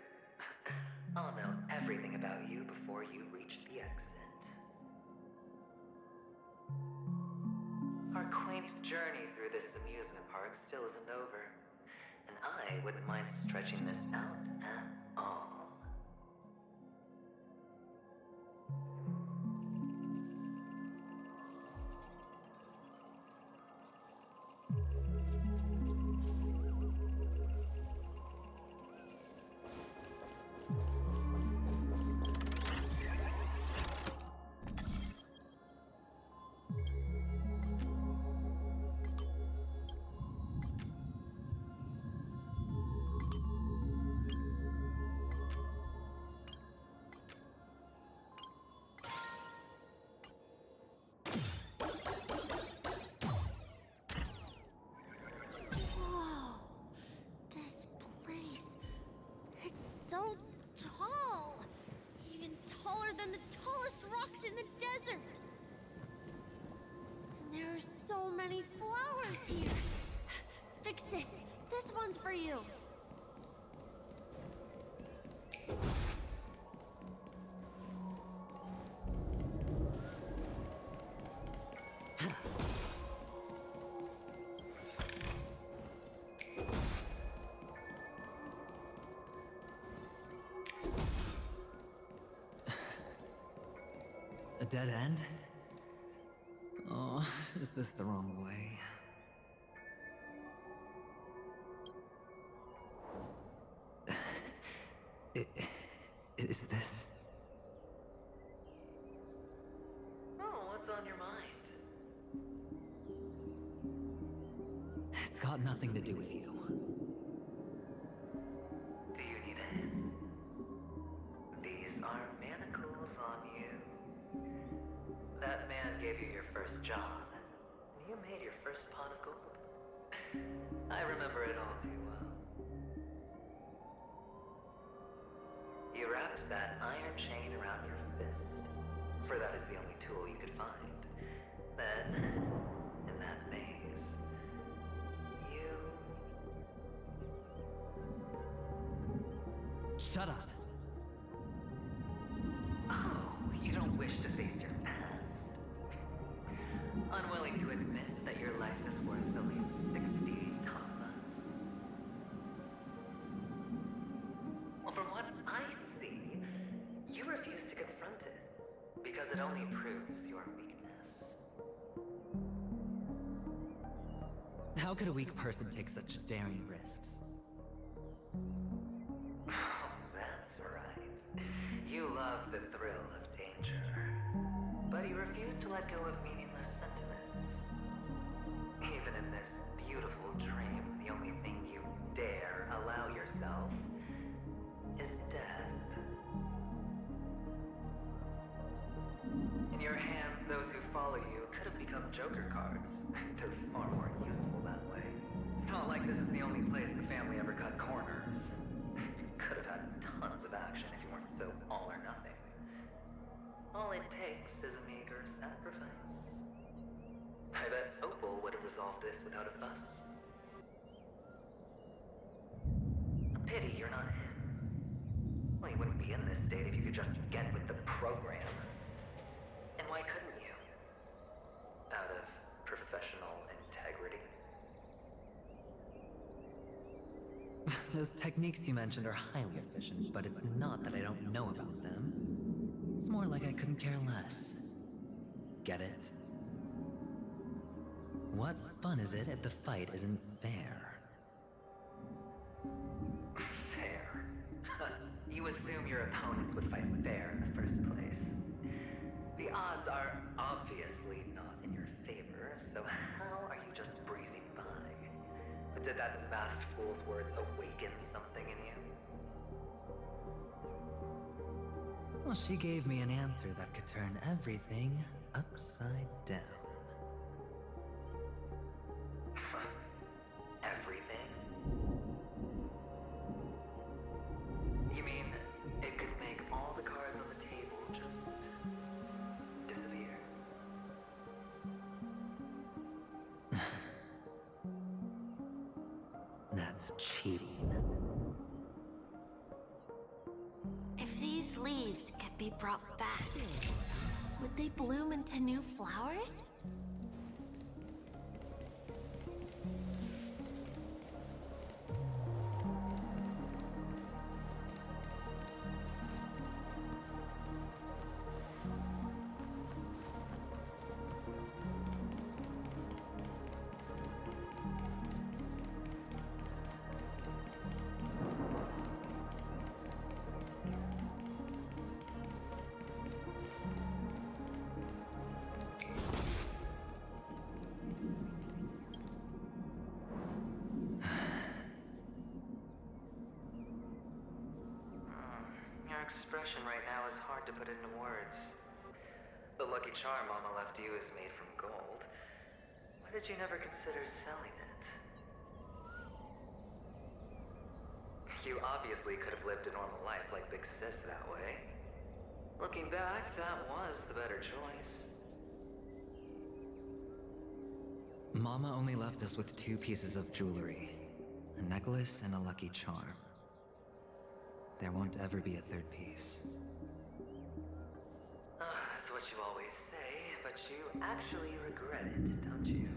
I'll know everything about you before you reach the exit. Our quaint journey through this amusement park still isn't over. And I wouldn't mind stretching this out at all. Whoa! This place. It's so tall! Even taller than the tallest rocks in the desert! And there are so many flowers here! Vixis, this one's for you! A dead end? Oh, is this the wrong way? Is this? Oh, what's on your mind? It's got nothing to do with you. Do you need a hint? These are manacles on you. That man gave you your first job, and you made your first pot of gold. I remember it all too well. You wrapped that iron chain around your fist, for that is the only tool you could find. Then, in that maze, you... Shut up! Oh, you don't wish to face your past? Unwilling to admit that your life is worth at least 60 tamas. Well, from what I see, you refuse to confront it, because it only proves your weakness. How could a weak person take such daring risks? Oh, that's right. You love the thrill of danger. But you refuse to let go of meaningless sentiments. Even in this beautiful dream, the only thing you dare allow yourself is death. In your hands, those who follow you could have become Joker cards. They're far more useful that way. It's not like this is the only place the family ever cut corners. You could have had tons of action if you weren't so all or nothing. All it takes is a meager sacrifice. I bet Opal would have resolved this without a fuss. A pity you're not him. Well, you wouldn't be in this state if you could just get with the program. And why couldn't you? Those techniques you mentioned are highly efficient, but it's not that I don't know about them. It's more like I couldn't care less. Get it? What fun is it if the fight isn't fair? Fair? You assume your opponents would fight fair in the first place. The odds are obviously not in your favor, so how are you just breezing by? But did that masked fool's words awaken something in you? Well, she gave me an answer that could turn everything upside down. Everything? You mean it could make all the cards on the table just disappear? That's cheating. If these leaves could be brought back, would they bloom into new flowers? Your expression right now is hard to put into words. The lucky charm Mama left you is made from gold. Why did you never consider selling it? You obviously could have lived a normal life like Big Sis that way. Looking back, that was the better choice. Mama only left us with 2 pieces of jewelry. A necklace and a lucky charm. There won't ever be a 3rd piece. That's what you always say, but you actually regret it, don't you?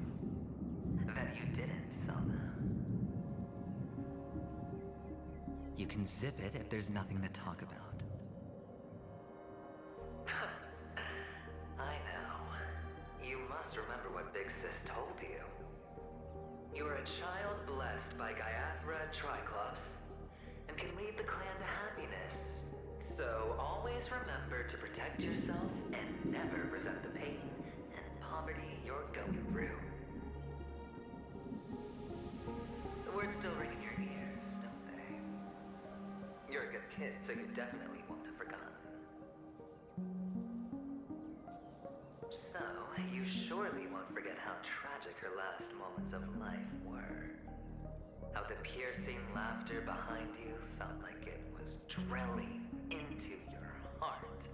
That you didn't sell them. You can zip it if there's nothing to talk about. I know. You must remember what Big Sis told you. You are a child blessed by Gaiathra Triclops, and can lead the clan to happiness. So always remember to protect yourself and never resent the pain and poverty you're going through. The words still ring in your ears, don't they? You're a good kid, so you definitely won't have forgotten. So, you surely won't forget how tragic her last moments of life were. How the piercing laughter behind you felt like it was drilling into your heart.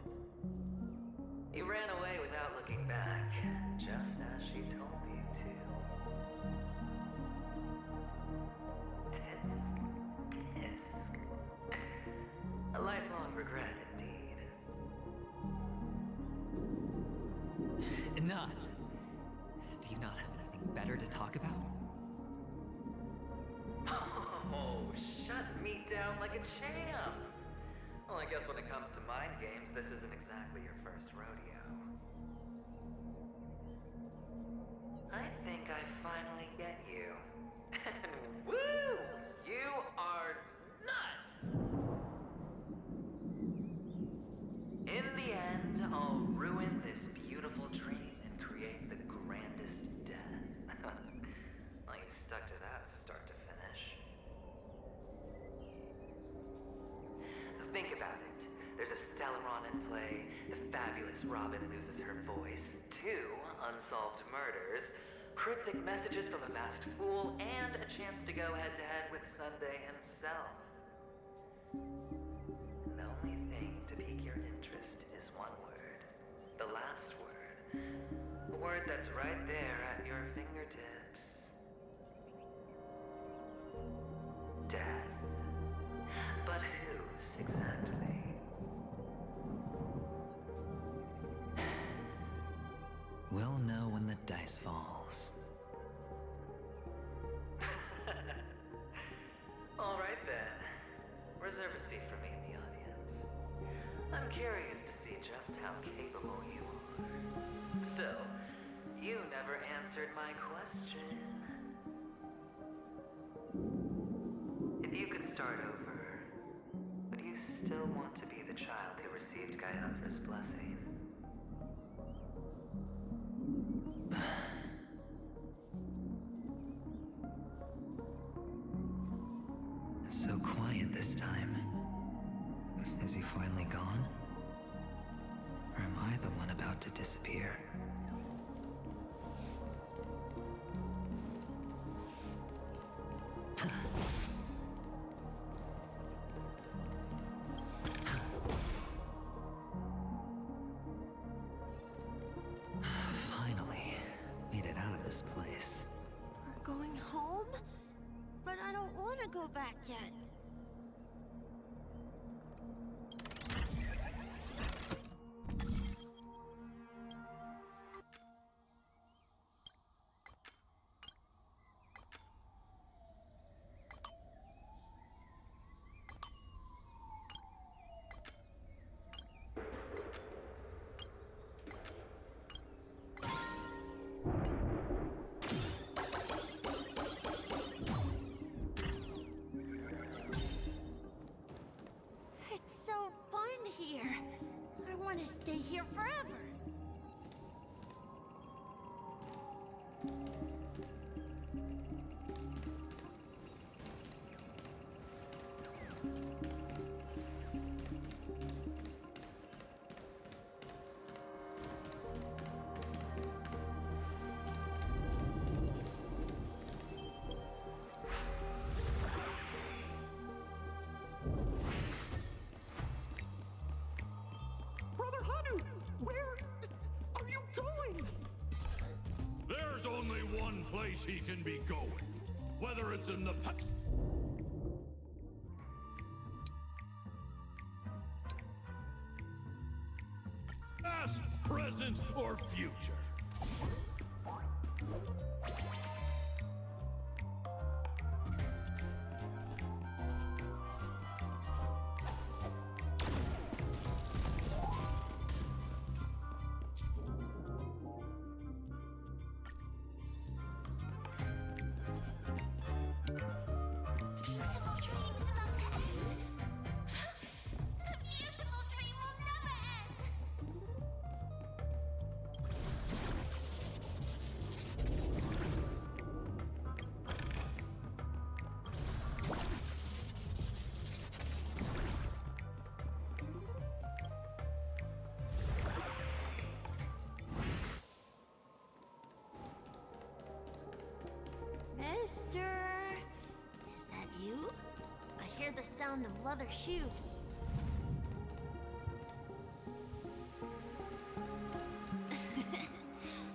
You ran away without looking back, just as she told you to. Tisk. A lifelong regret indeed. Enough! Do you not have anything better to talk about? Oh, shut me down like a champ! Well, I guess when it comes to mind games, this isn't exactly your first rodeo. I think I finally get you. And woo! You are nuts! In the end, I'll ruin this beautiful dream and create the grandest death. Well, you stuck to that start to finish. Think about it. There's a Stellaron in play, the fabulous Robin loses her voice, 2 unsolved murders, cryptic messages from a masked fool, and a chance to go head-to-head with Sunday himself. The only thing to pique your interest is one word. The last word. A word that's right there at your fingertips. Death. But whose exactly? We'll know when the dice falls. All right. my question. If you could start over, would you still want to be the child who received Gayathra's blessing? It's so quiet this time. Is he finally gone? Or am I the one about to disappear? Finally, made it out of this place. We're going home? But I don't want to go back yet. It's so fun here. I want to stay here forever. Brother Hanu, where are you going? There's only one place he can be going. Whether it's in the past, present, or future. Mister, is that you? I hear the sound of leather shoes.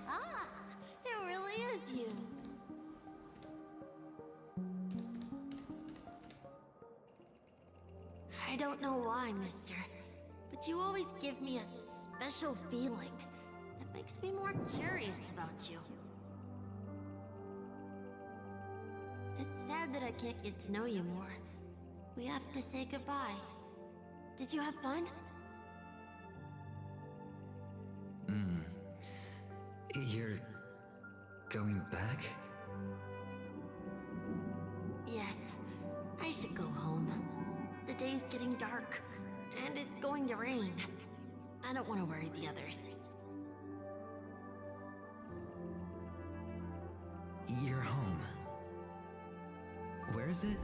Ah, it really is you. I don't know why, mister, but you always give me a special feeling that makes me more curious about you. It's sad that I can't get to know you more. We have to say goodbye. Did you have fun? You're going back? Yes. I should go home. The day's getting dark, and it's going to rain. I don't want to worry the others. You're home. Where is it?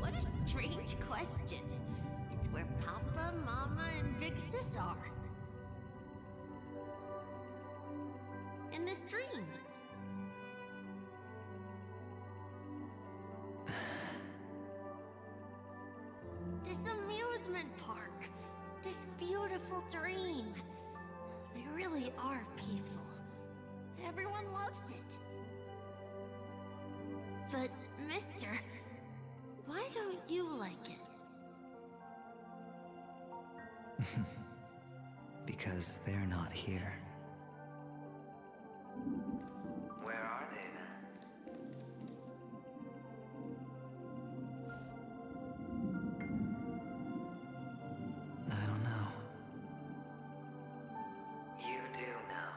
What a strange question. It's where Papa, Mama, and Big Sis are. In this dream. This amusement park. This beautiful dream. They really are peaceful. Everyone loves it. But, mister, why don't you like it? Because they're not here. Where are they then? I don't know. You do know.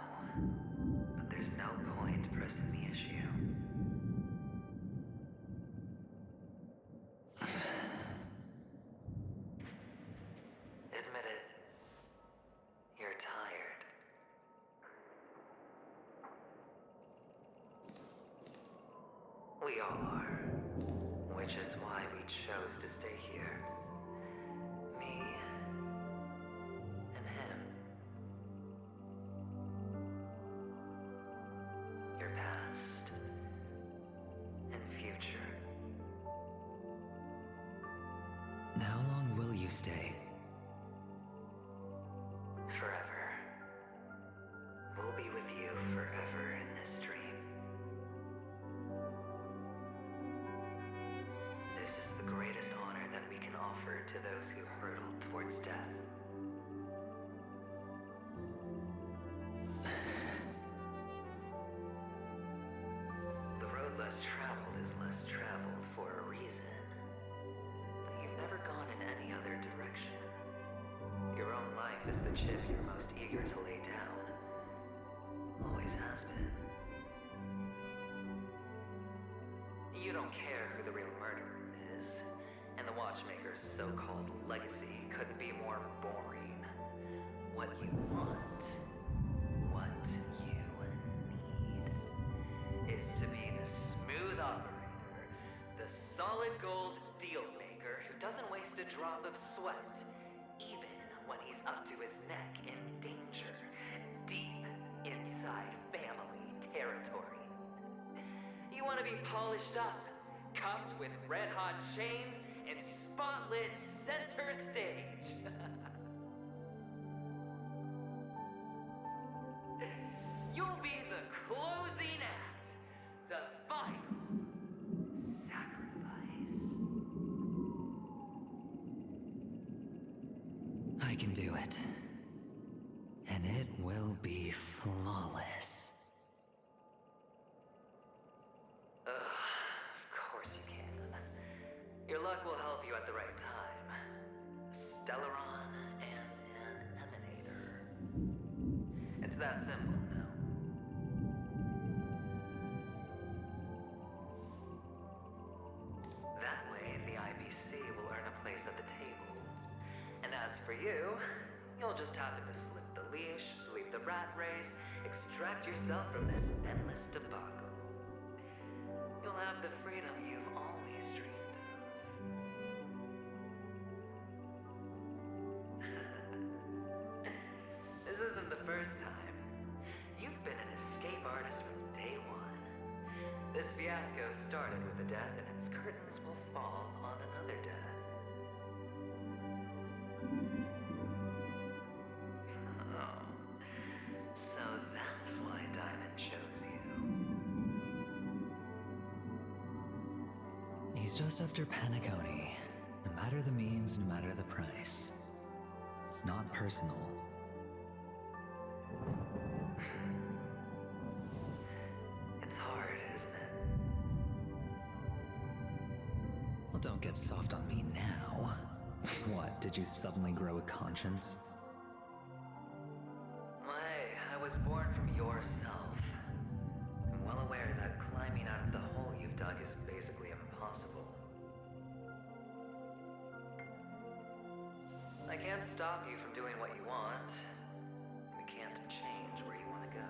We all are. Which is why we chose to stay here. Me and him. Your past and future. How long will you stay? Forever. We'll be with you forever in this dream. This is the greatest honor that we can offer to those who hurtle towards death. The road less traveled is less traveled for a reason. You've never gone in any other direction. Your own life is the chip you're most eager to lay down. Always has been. You don't care who the real murderer is, and the Watchmaker's so-called legacy couldn't be more boring. What you want, what you need, is to be the smooth operator, the solid gold deal maker who doesn't waste a drop of sweat, even when he's up to his neck in danger, deep inside family territory. You want to be polished up, cuffed with red-hot chains, and spotlit center stage. You'll be the closing act, the final sacrifice. I can do it. And it will be flawless. Of course you can. Your luck will help you at the right time. Stellaron and an emanator. It's that simple now. That way, the IBC will earn a place at the table. And as for you, you'll just happen to slip the leash, sweep the rat race, extract yourself from this endless debacle. You'll have the freedom you've always dreamed of. This isn't the first time. You've been an escape artist from day one. This fiasco started with a death, and its curtains will fall on another death. Oh. So that's why Diamond chose you. He's just after Penacony. No matter the means, no matter the price. It's not personal. It's hard, isn't it? Well, don't get soft on me now. What, did you suddenly grow a conscience? I was born from yourself. I'm well aware that climbing out of the hole you've dug is basically impossible. I can't stop you from doing what you want. We can't change where you want to go.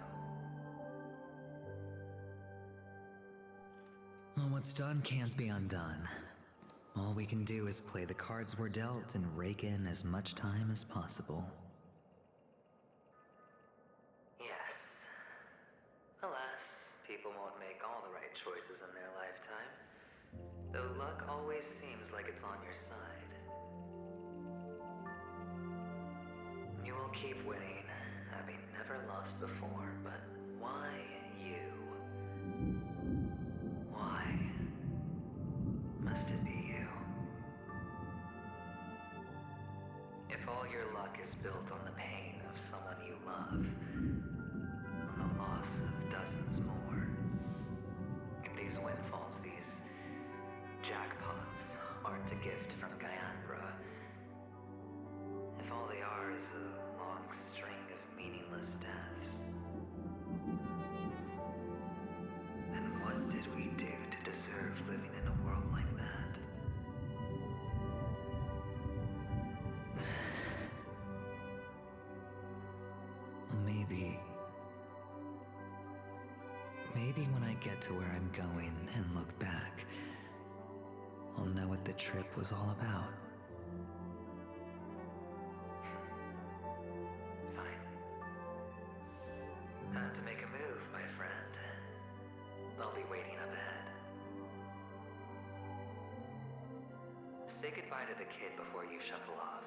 Well, what's done can't be undone. All we can do is play the cards we're dealt and rake in as much time as possible. Yes. Alas, people won't make all the right choices in their lifetime. Though luck always seems like it's on your side. You will keep winning, having never lost before, but why you? Why must it be you? If all your luck is built on the pain of someone you love, on the loss of dozens more, if these windfalls, these jackpots, aren't a gift from Gaiathra, if all they are is a long string of meaningless deaths, then what did we do to deserve living in a world like that? Maybe when I get to where I'm going and look back, I'll know what the trip was all about. Fine. Time to make a move, my friend. I'll be waiting up ahead. Say goodbye to the kid before you shuffle off.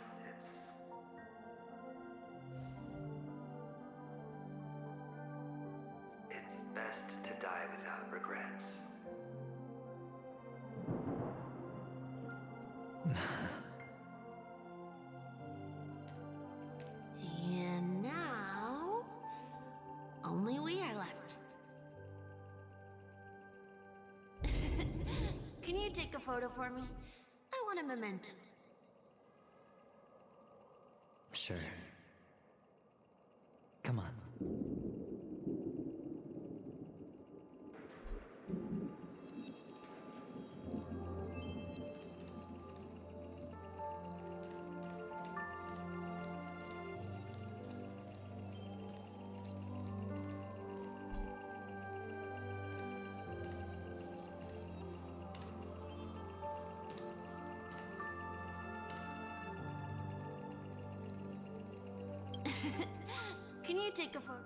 It's best to die without regrets. And now, only we are left. Can you take a photo for me? I want a memento. Sure. Come on. Can you take a photo?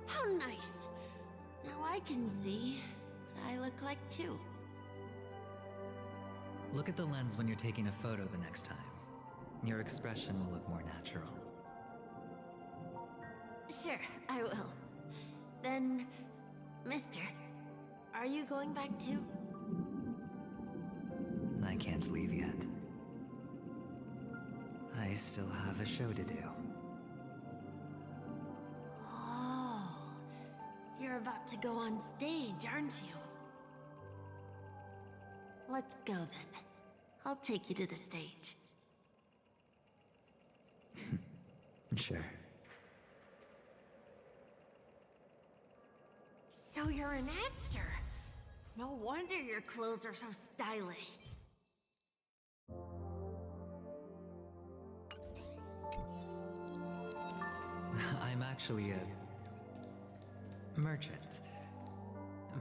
How nice. Now I can see what I look like too. Look at the lens when you're taking a photo the next time. Your expression will look more natural. Sure, I will. Then, mister, are you going back too? I can't leave yet. I still have a show to do. Oh, you're about to go on stage, aren't you? Let's go then. I'll take you to the stage. Sure. So you're an actor. No wonder your clothes are so stylish. I'm actually a merchant.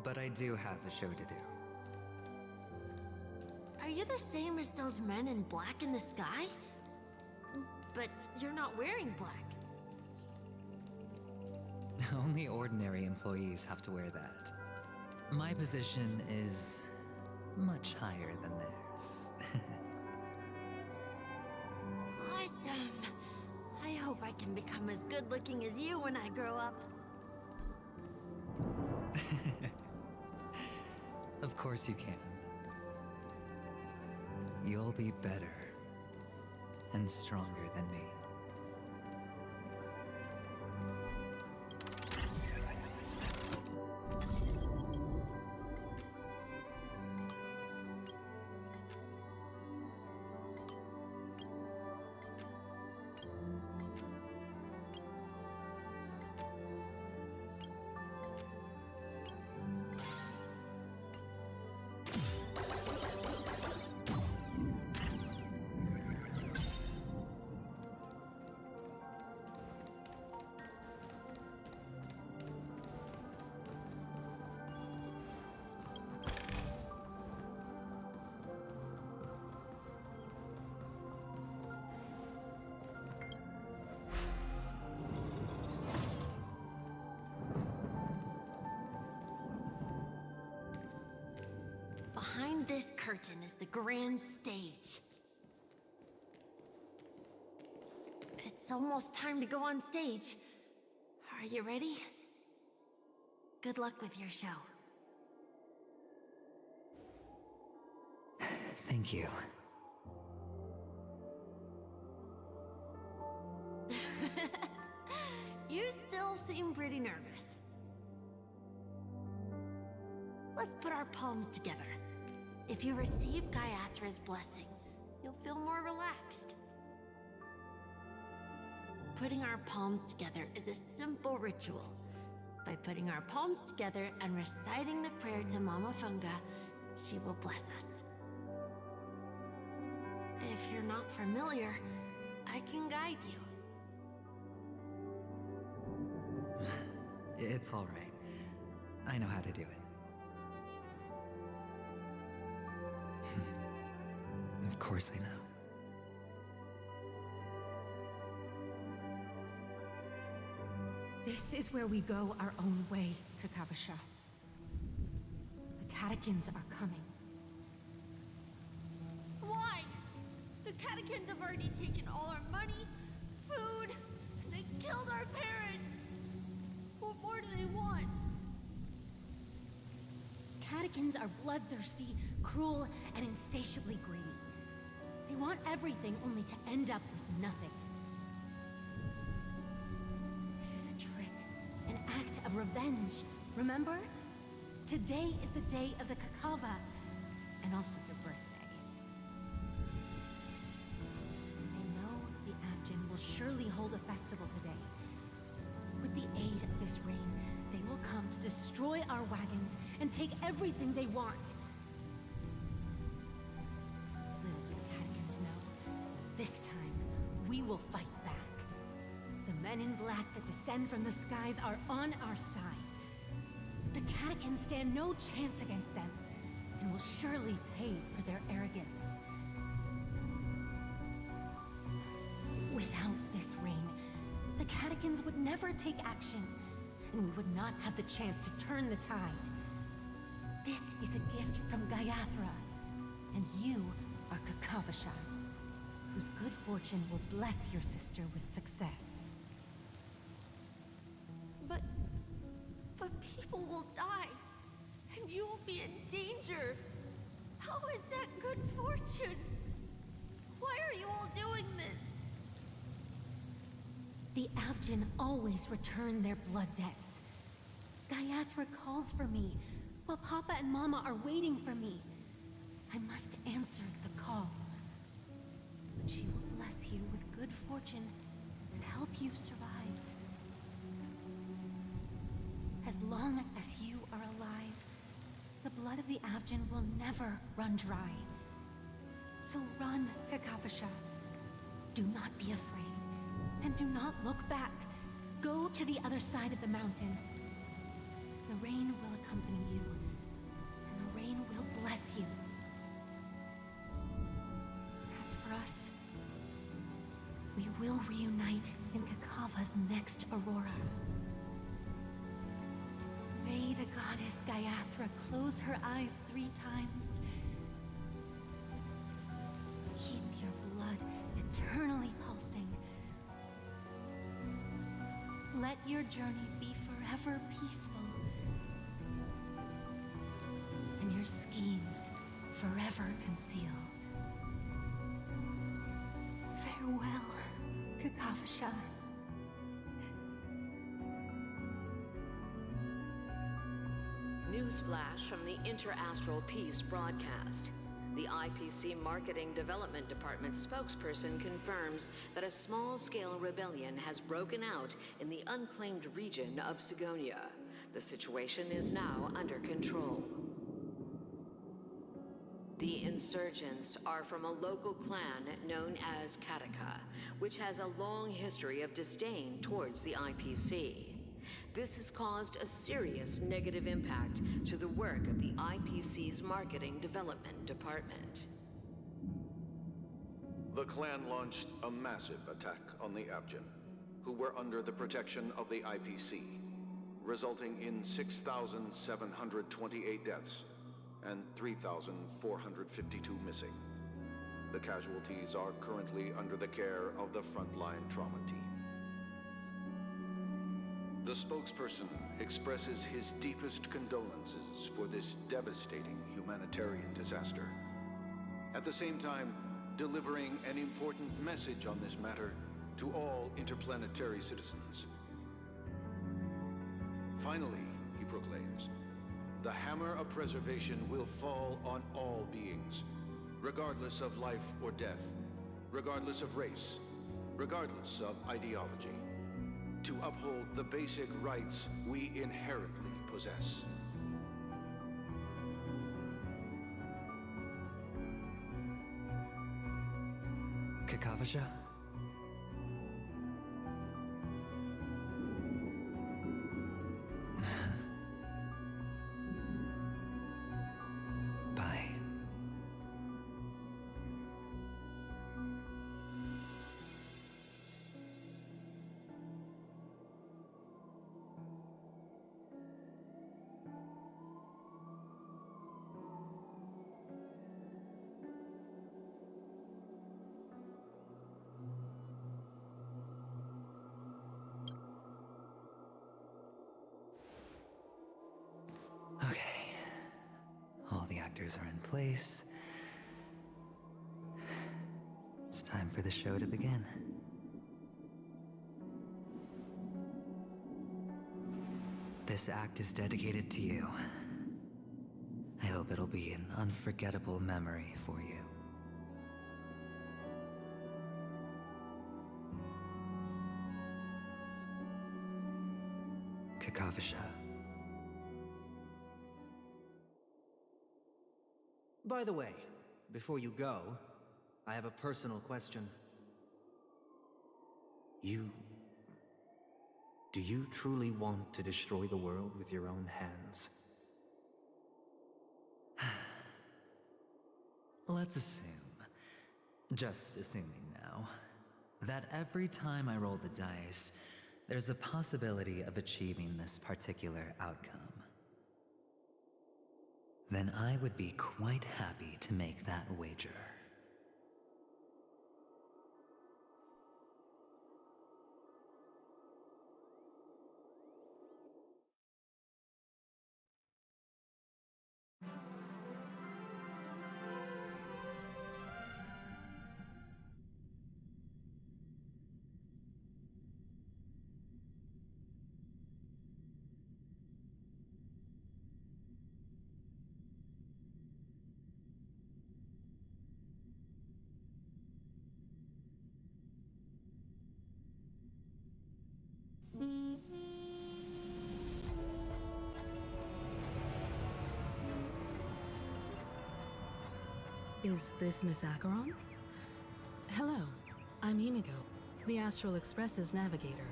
But I do have a show to do. Are you the same as those men in black in the sky? But you're not wearing black. Only ordinary employees have to wear that. My position is much higher than theirs. Awesome. I hope I can become as good looking as you when I grow up. Of course you can. You'll be better and stronger than me. Behind this curtain is the grand stage. It's almost time to go on stage. Are you ready? Good luck with your show. Thank you. You still seem pretty nervous. Let's put our palms together. If you receive Gaiathra's blessing, you'll feel more relaxed. Putting our palms together is a simple ritual. By putting our palms together and reciting the prayer to Mama Funga, she will bless us. If you're not familiar, I can guide you. It's all right. I know how to do it. Of course I know. This is where we go our own way, Kakavasha. The catechins are coming. Why? The catechins have already taken all our money, food, and they killed our parents. What more do they want? Catechins are bloodthirsty, cruel, and insatiably greedy. They want everything only to end up with nothing. This is a trick, an act of revenge. Remember? Today is the day of the Kakava, and also your birthday. I know the Avgin will surely hold a festival today. With the aid of this rain, they will come to destroy our wagons and take everything they want. Little do the catechins know, this time we will fight back. The men in black that descend from the skies are on our side. The catechins stand no chance against them, and will surely pay for their arrogance. Without this rain, the catechins would never take action, and we would not have the chance to turn the tide. This is a gift from Gaiathra, and you are Kakavasha, whose good fortune will bless your sister with success. But people will die, and you will be in danger. How is that good fortune? Why are you all doing this? The Avgin always return their blood debts. Gaiathra calls for me, while Papa and Mama are waiting for me. I must answer the call. She will bless you with good fortune and help you survive. As long as you are alive, the blood of the Avgin will never run dry. So run, Kakavasha. Do not be afraid, and do not look back. Go to the other side of the mountain. The rain will accompany you, and the rain will bless you. As for us, we will reunite in Kakava's next aurora. May the goddess Gaiathra close her eyes 3 times. Keep your blood eternally pulsing. Let your journey be forever peaceful, and your schemes forever concealed. Farewell, Kakavasha. Newsflash from the Interastral Peace broadcast. The IPC Marketing Development Department spokesperson confirms that a small-scale rebellion has broken out in the unclaimed region of Sigonia. The situation is now under control. The insurgents are from a local clan known as Kataka, which has a long history of disdain towards the IPC. This has caused a serious negative impact to the work of the IPC's Marketing Development Department. The clan launched a massive attack on the Avgin, who were under the protection of the IPC, resulting in 6,728 deaths and 3,452 missing. The casualties are currently under the care of the frontline trauma team. The spokesperson expresses his deepest condolences for this devastating humanitarian disaster. At the same time, delivering an important message on this matter to all interplanetary citizens. Finally, he proclaims, the hammer of preservation will fall on all beings, regardless of life or death, regardless of race, regardless of ideology, to uphold the basic rights we inherently possess. Kakavasha? Bye. Okay. All the actors are in place. It's time for the show to begin. This act is dedicated to you. I hope it'll be an unforgettable memory for you. Kakavasha. By the way, before you go, I have a personal question. Do you truly want to destroy the world with your own hands? Let's assume, just assuming now, that every time I roll the dice, there's a possibility of achieving this particular outcome. Then I would be quite happy to make that wager. Is this Miss Acheron? Hello, I'm Himiko, the Astral Express's navigator.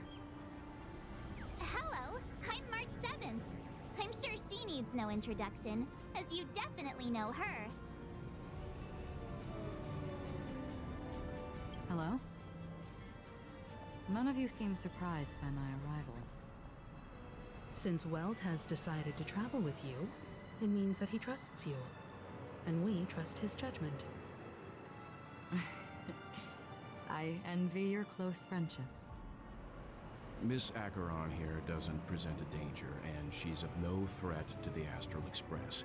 Hello, I'm Mark 7th. I'm sure she needs no introduction, as you definitely know her. Hello? None of you seem surprised by my arrival. Since Welt has decided to travel with you, it means that he trusts you. And we trust his judgment. I envy your close friendships. Miss Acheron here doesn't present a danger, and she's of no threat to the Astral Express.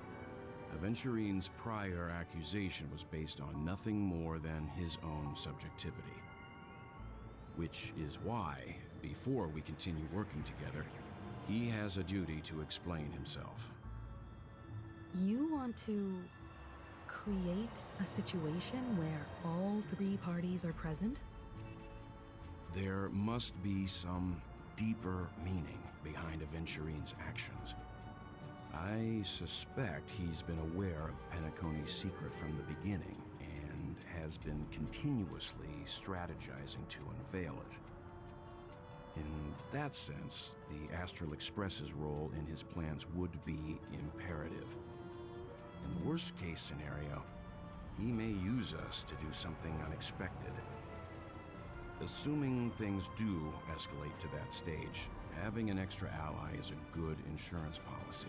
Aventurine's prior accusation was based on nothing more than his own subjectivity. Which is why, before we continue working together, he has a duty to explain himself. You want to create a situation where all three parties are present? There must be some deeper meaning behind Aventurine's actions. I suspect he's been aware of Penacony's secret from the beginning and has been continuously strategizing to unveil it. In that sense, the Astral Express's role in his plans would be imperative. In the worst-case scenario, he may use us to do something unexpected. Assuming things do escalate to that stage, having an extra ally is a good insurance policy.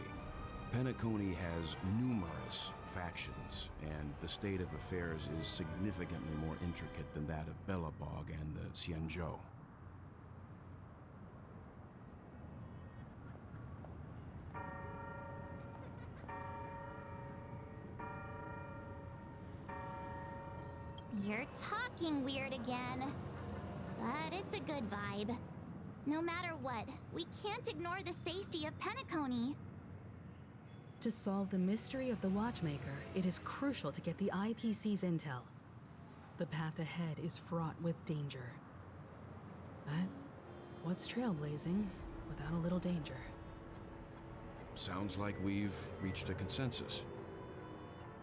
Penacony has numerous factions, and the state of affairs is significantly more intricate than that of Belobog and the Xianzhou. You're talking weird again. But it's a good vibe. No matter what, we can't ignore the safety of Penacony. To solve the mystery of the Watchmaker, it is crucial to get the IPC's intel. The path ahead is fraught with danger. But what's trailblazing without a little danger? Sounds like we've reached a consensus.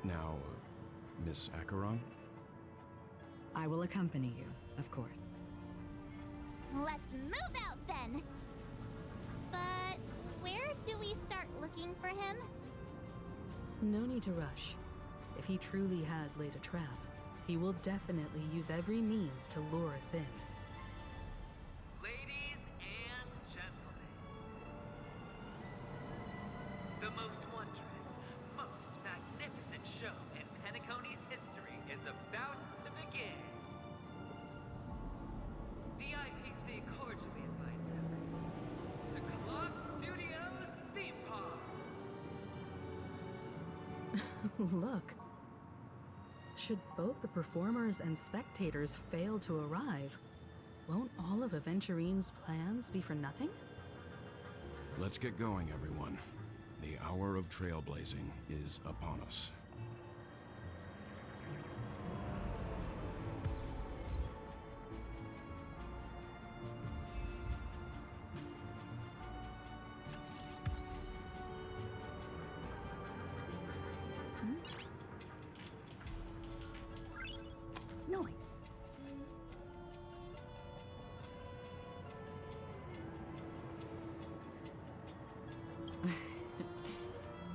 Now, Miss Acheron? I will accompany you, of course. Let's move out then! But where do we start looking for him? No need to rush. If he truly has laid a trap, he will definitely use every means to lure us in. Ladies and gentlemen, the most wondrous, most magnificent show in Penacony's history is about to begin. The IPC cordially invites everyone to Club Studios Theme Park. Look. Should both the performers and spectators fail to arrive, won't all of Aventurine's plans be for nothing? Let's get going, everyone. The hour of trailblazing is upon us. Noise.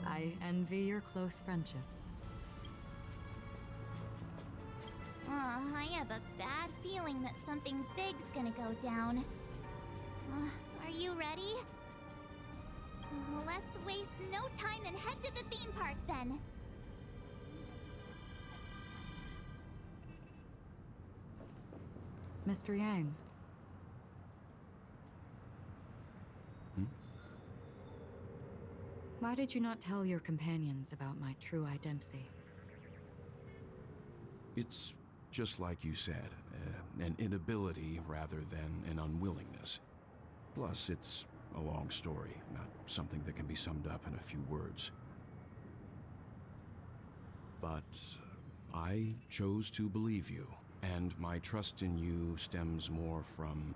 I envy your close friendships. I have a bad feeling that something big's gonna go down. Are you ready? Let's waste no time and head to the theme park then. Mr. Yang. Why did you not tell your companions about my true identity? It's just like you said, an inability rather than an unwillingness. Plus, it's a long story, not something that can be summed up in a few words. But I chose to believe you, and my trust in you stems more from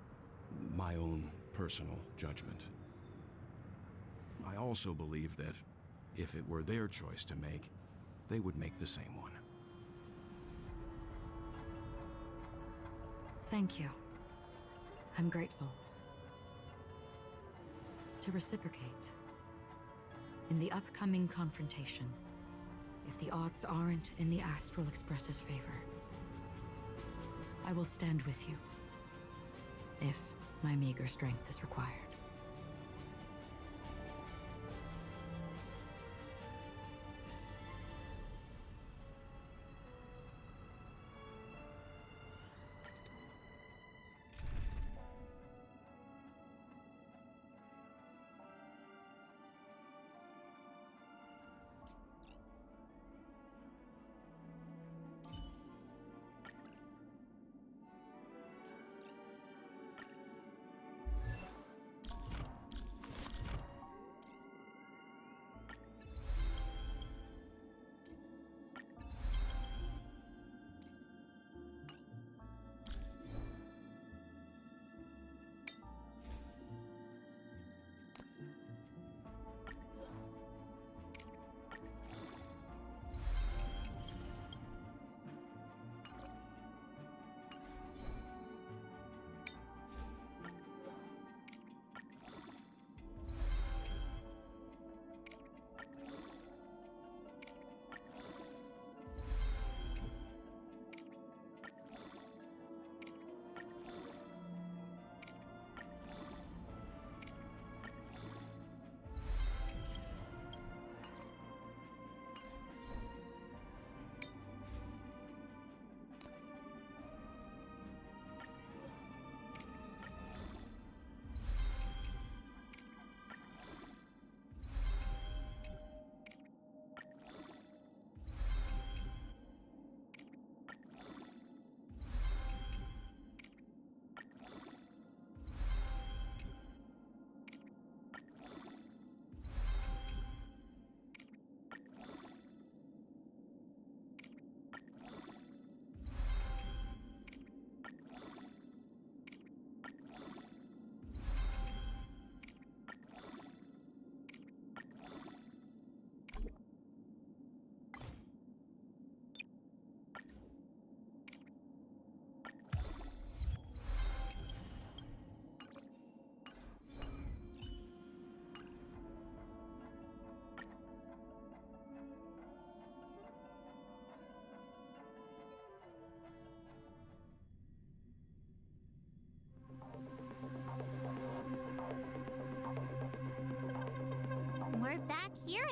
my own personal judgment. I also believe that if it were their choice to make, they would make the same one. Thank you. I'm grateful. To reciprocate, in the upcoming confrontation, if the odds aren't in the Astral Express's favor, I will stand with you, if my meager strength is required.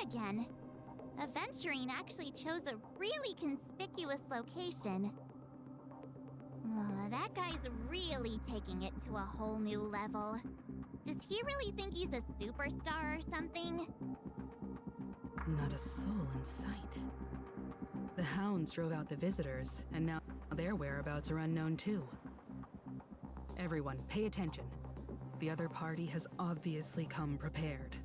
again. Aventurine actually chose a really conspicuous location. That guy's really taking it to a whole new level. Does he really think he's a superstar or something? Not a soul in sight. The hounds drove out the visitors, and now their whereabouts are unknown too. Everyone, pay attention. The other party has obviously come prepared.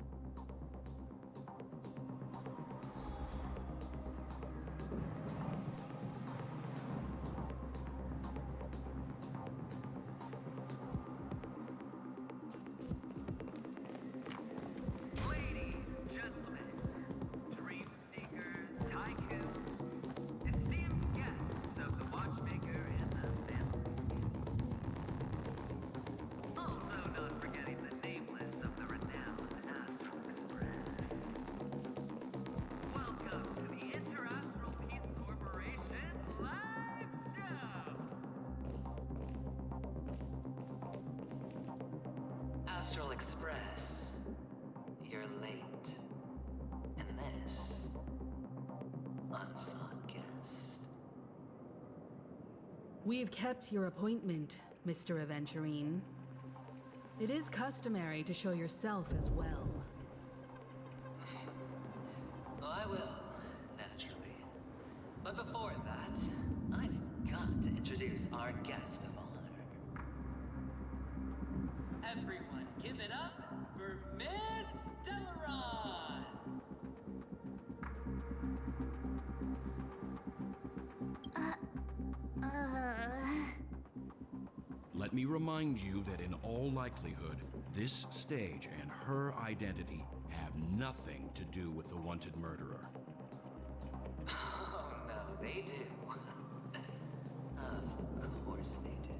Astral Express. You're late. And this, unsought guest. We've kept your appointment, Mr. Aventurine. It is customary to show yourself as well. I will, naturally. But before that, I've got to introduce our guest of honor. Everyone, give it up for Miss Delaron! Let me remind you that in all likelihood, this stage and her identity have nothing to do with the wanted murderer. Oh no, they do. Of course they do.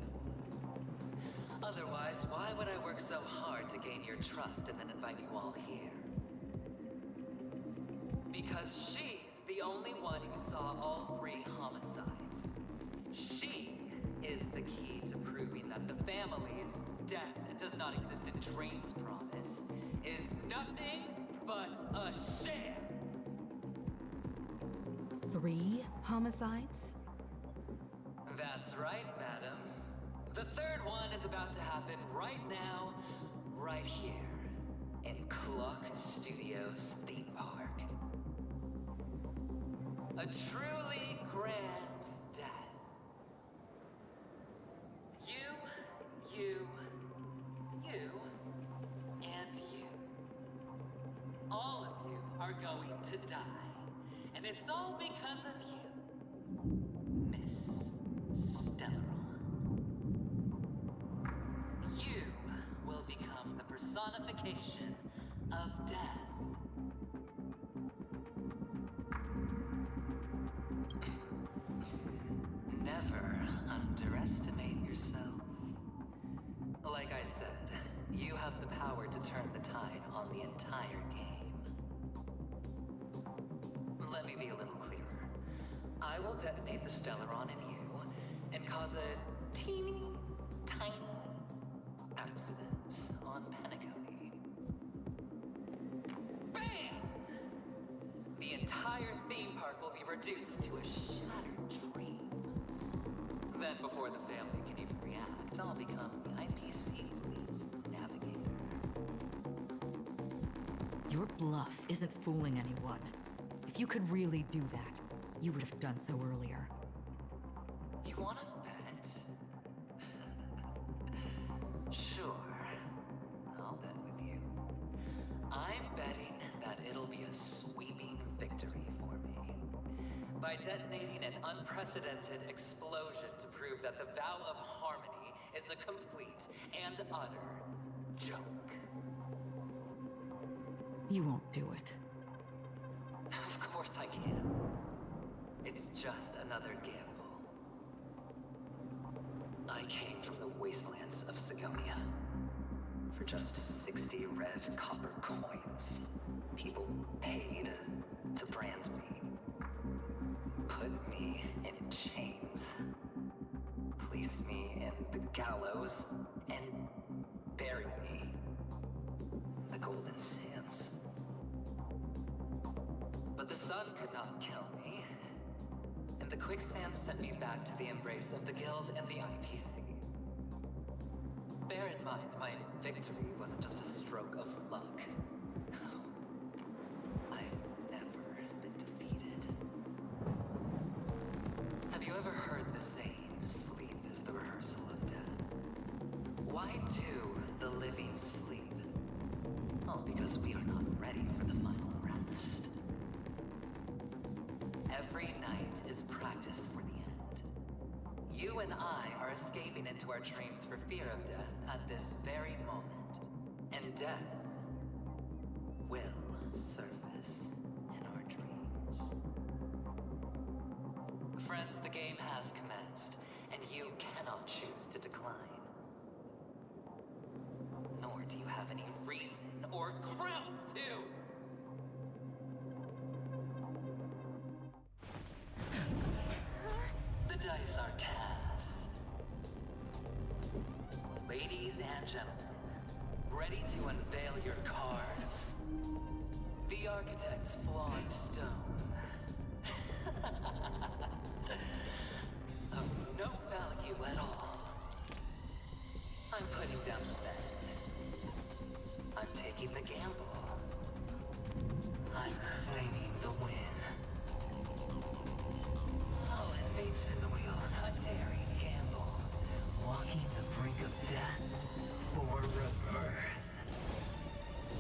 Otherwise, why would I work so hard to gain your trust and then invite you all here? Because she's the only one who saw all 3 homicides. She is the key to proving that the family's death does not exist in Dream's promise is nothing but a sham. 3 homicides? That's right, madam. The 3rd one is about to happen right now, right here, in Clock Studios theme park. A truly grand death. You, and you. All of you are going to die. And it's all because of you, Miss Stellaron. You will become the personification of death. Never underestimate yourself. Like I said, you have the power to turn the tide on the entire game. Let me be a little clearer. I will detonate the Stellaron in you and cause a teeny, tiny accident on Penacony. Bam! The entire theme park will be reduced to a shattered dream. Then before the family can even react, I'll become the IPC fleet's navigator. Your bluff isn't fooling anyone. If you could really do that, you would have done so earlier. You wanna bet? Sure. I'll bet with you. I'm betting that it'll be a sweeping victory for me. By detonating an unprecedented explosion to prove that the vow of harmony is a complete and utter joke. You won't do it. Of course I can. It's just another gamble. I came from the wastelands of Sigonia. For just 60 red copper coins, people paid to brand me. Put me in chains. Place me in the gallows and bury me in the Golden Sands. sun could not kill me, and the quicksand sent me back to the embrace of the Guild and the IPC. Bear in mind, my victory wasn't just a stroke of luck. I've never been defeated. Have you ever heard the saying, sleep is the rehearsal of death? Why do the living sleep? All because we are not ready for the final rest. Every night is practice for the end. You and I are escaping into our dreams for fear of death at this very moment. And death will surface in our dreams. Friends, the game has commenced, and you cannot choose to decline. Nor do you have any reason or grounds to! The dice are cast. Ladies and gentlemen, ready to unveil your cards? The Architect's flawed stone. Of no value at all. I'm putting down the bet. I'm taking the gamble. I'm claiming the win. Oh, and fate spin the wheel. A daring gamble. Walking the brink of death for rebirth.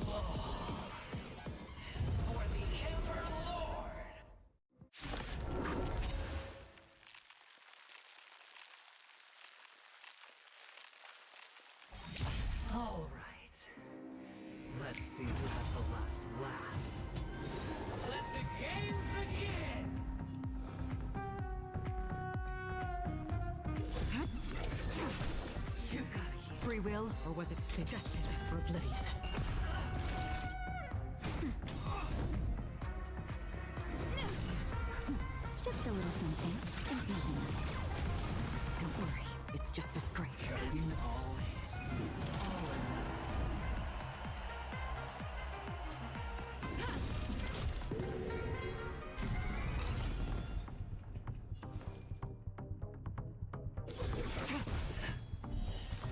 Oh. For the Ember Lord! All right. Let's see who has the last laugh. Let the game begin! You've got it. Free will, or was it destined for oblivion? Just a little something. Don't worry, it's just a scrape. Cutting all in. All in.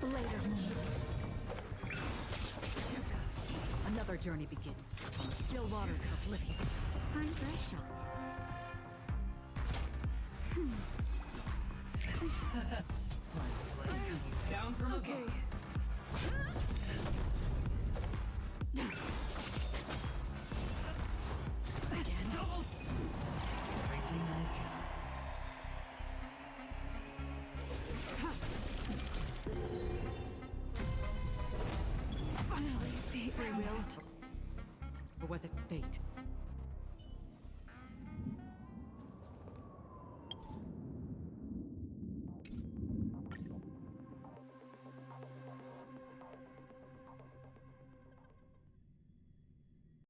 Later. Another journey begins on the still waters of oblivion. Time for a shot. Down from okay. Again. Everything I got. Finally, free will, or was it fate?